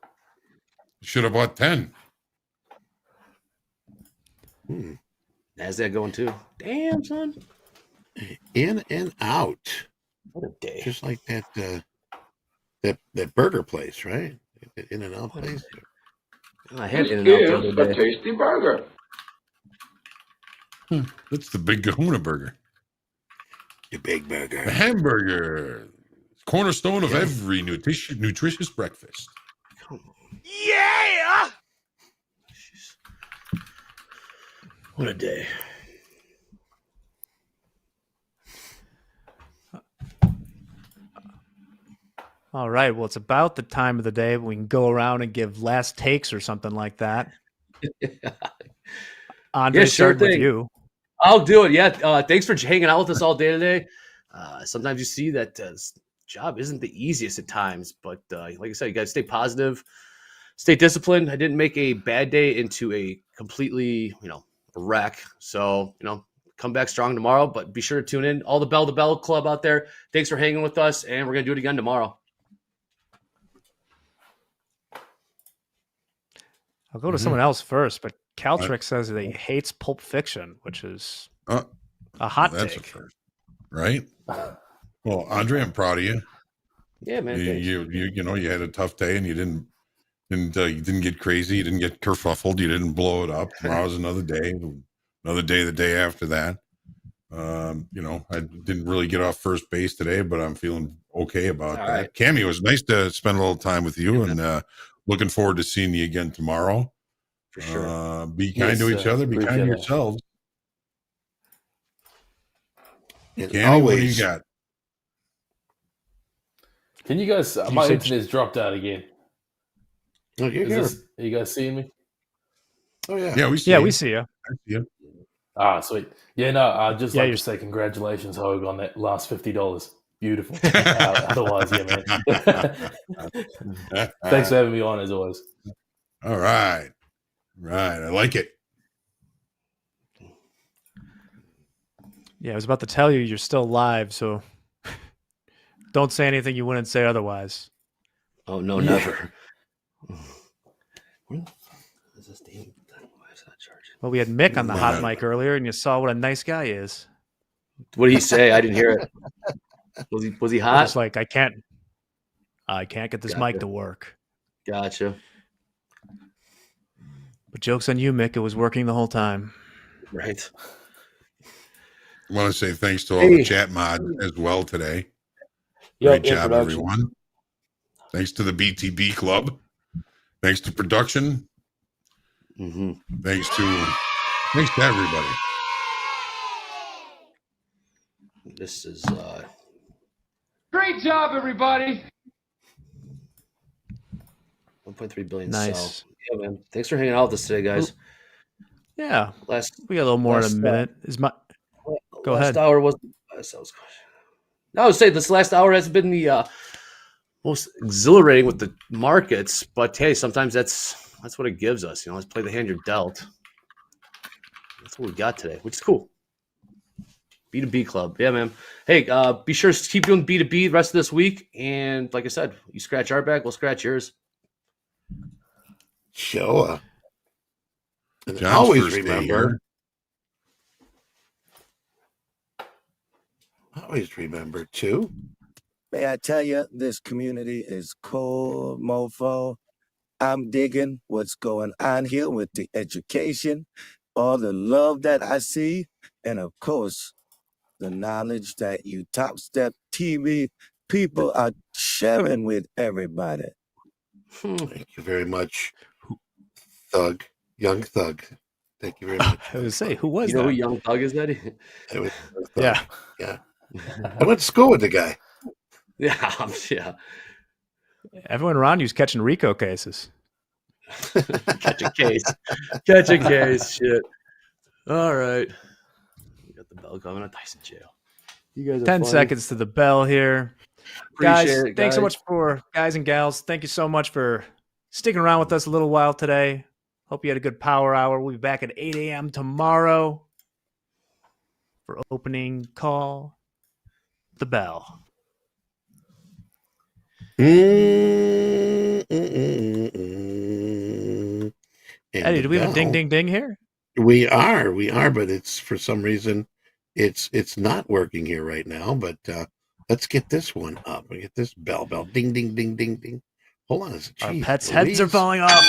Should have bought 10. NASDAQ going too. Damn, son. In and out. What a day. Just like that that burger place, right? In and out place. I had In and Out the other day. Tasty burger. That's the Big Kahuna burger. The big burger. The hamburger. Cornerstone of every nutritious breakfast. Yeah. What a day. All right. Well, it's about the time of the day we can go around and give last takes or something like that. Andre, sure start with thing. you. I'll do it. Yeah. Thanks for hanging out with us all day today. Sometimes you see that this job isn't the easiest at times, but like I said, you guys stay positive, stay disciplined. I didn't make a bad day into a completely, a wreck. So, come back strong tomorrow, but be sure to tune in. All the Bell to Bell Club out there. Thanks for hanging with us, and we're going to do it again tomorrow. I'll go to someone else first, but Caltrick says that he hates Pulp Fiction, which is a hot that's take. a first, right? Well, Andre, I'm proud of you. Yeah, man. You had a tough day, and you didn't get crazy, you didn't get kerfuffled, you didn't blow it up. Tomorrow's another day, the day after that. I didn't really get off first base today, but I'm feeling okay about All that. right. Cammy, it was nice to spend a little time with you, and looking forward to seeing you again tomorrow. For sure. Be kind to each other. Be kind to yourselves. And Cammy, what do you got? Can you guys? My internet's dropped out again. Oh, you're here. Are you guys seeing me? Oh yeah. Yeah, we see. Yeah, you. we see you. I see you. Ah, sweet. Yeah, no, I'd just like you're- to say congratulations, Hoag, on that last $50. Beautiful. Otherwise, yeah, man. Thanks for having me on, as always. All right. Right. I like it. Yeah, I was about to tell you you're still live, so don't say anything you wouldn't say otherwise. Oh no, never. Where the fuck is this damn thing? Why is it not charging? Well, we had Mick on the hot mic earlier, and you saw what a nice guy is. What did he say? I didn't hear it. Was he hot? Just like I can't get this mic to work. Gotcha. But joke's on you, Mick. It was working the whole time. Right. I want to say thanks to all the chat mods as well today. Great job, everyone. Thanks to the BTB Club. Thanks to production. Thanks to everybody. This is Great job, everybody. 1.3 billion. Nice. So, yeah, man. Thanks for hanging out with us today, guys. Yeah. We got a little more in a minute. Go ahead. Hour was. I would say this last hour has been the most exhilarating with the markets, but hey, sometimes that's what it gives us. Let's play the hand you're dealt. That's what we got today, which is cool. B2B Club. Yeah, man. Hey, be sure to keep doing B2B the rest of this week. And like I said, you scratch our back, we'll scratch yours. Sure. And John's always first day remember. Always remember too. May I tell you, this community is cool, mofo. I'm digging what's going on here with the education, all the love that I see, and of course, the knowledge that you Topstep TV people are sharing with everybody. Thank you very much, Thug, Young Thug. Thank you very much. I was say, who was You know that? who Young Thug is, that? It was Thug. Yeah. Yeah. I went to school with the guy. Yeah, yeah. Everyone around you's catching RICO cases. Catch a case. Catch a case. Shit. All right. We got the bell coming. Tyson jail. You guys are 10 funny. seconds to the bell here. Appreciate Guys, it, thanks so guys. much for guys and gals. Thank you so much for sticking around with us a little while today. Hope you had a good power hour. We'll be back at 8 a.m. tomorrow for opening call. The bell. And Eddie, the do we have a ding bell- ding ding here? We are, but it's for some reason it's not working here right now. But let's get this one up. We get this bell, ding ding ding ding ding. Hold on, Our geez, pets' heads are Louise. falling off.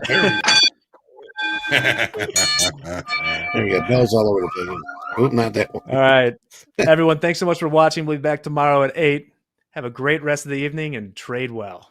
There we go. Bells all over the place. Oop, not that one. All right. Everyone, thanks so much for watching. We'll be back tomorrow at 8. Have a great rest of the evening and trade well.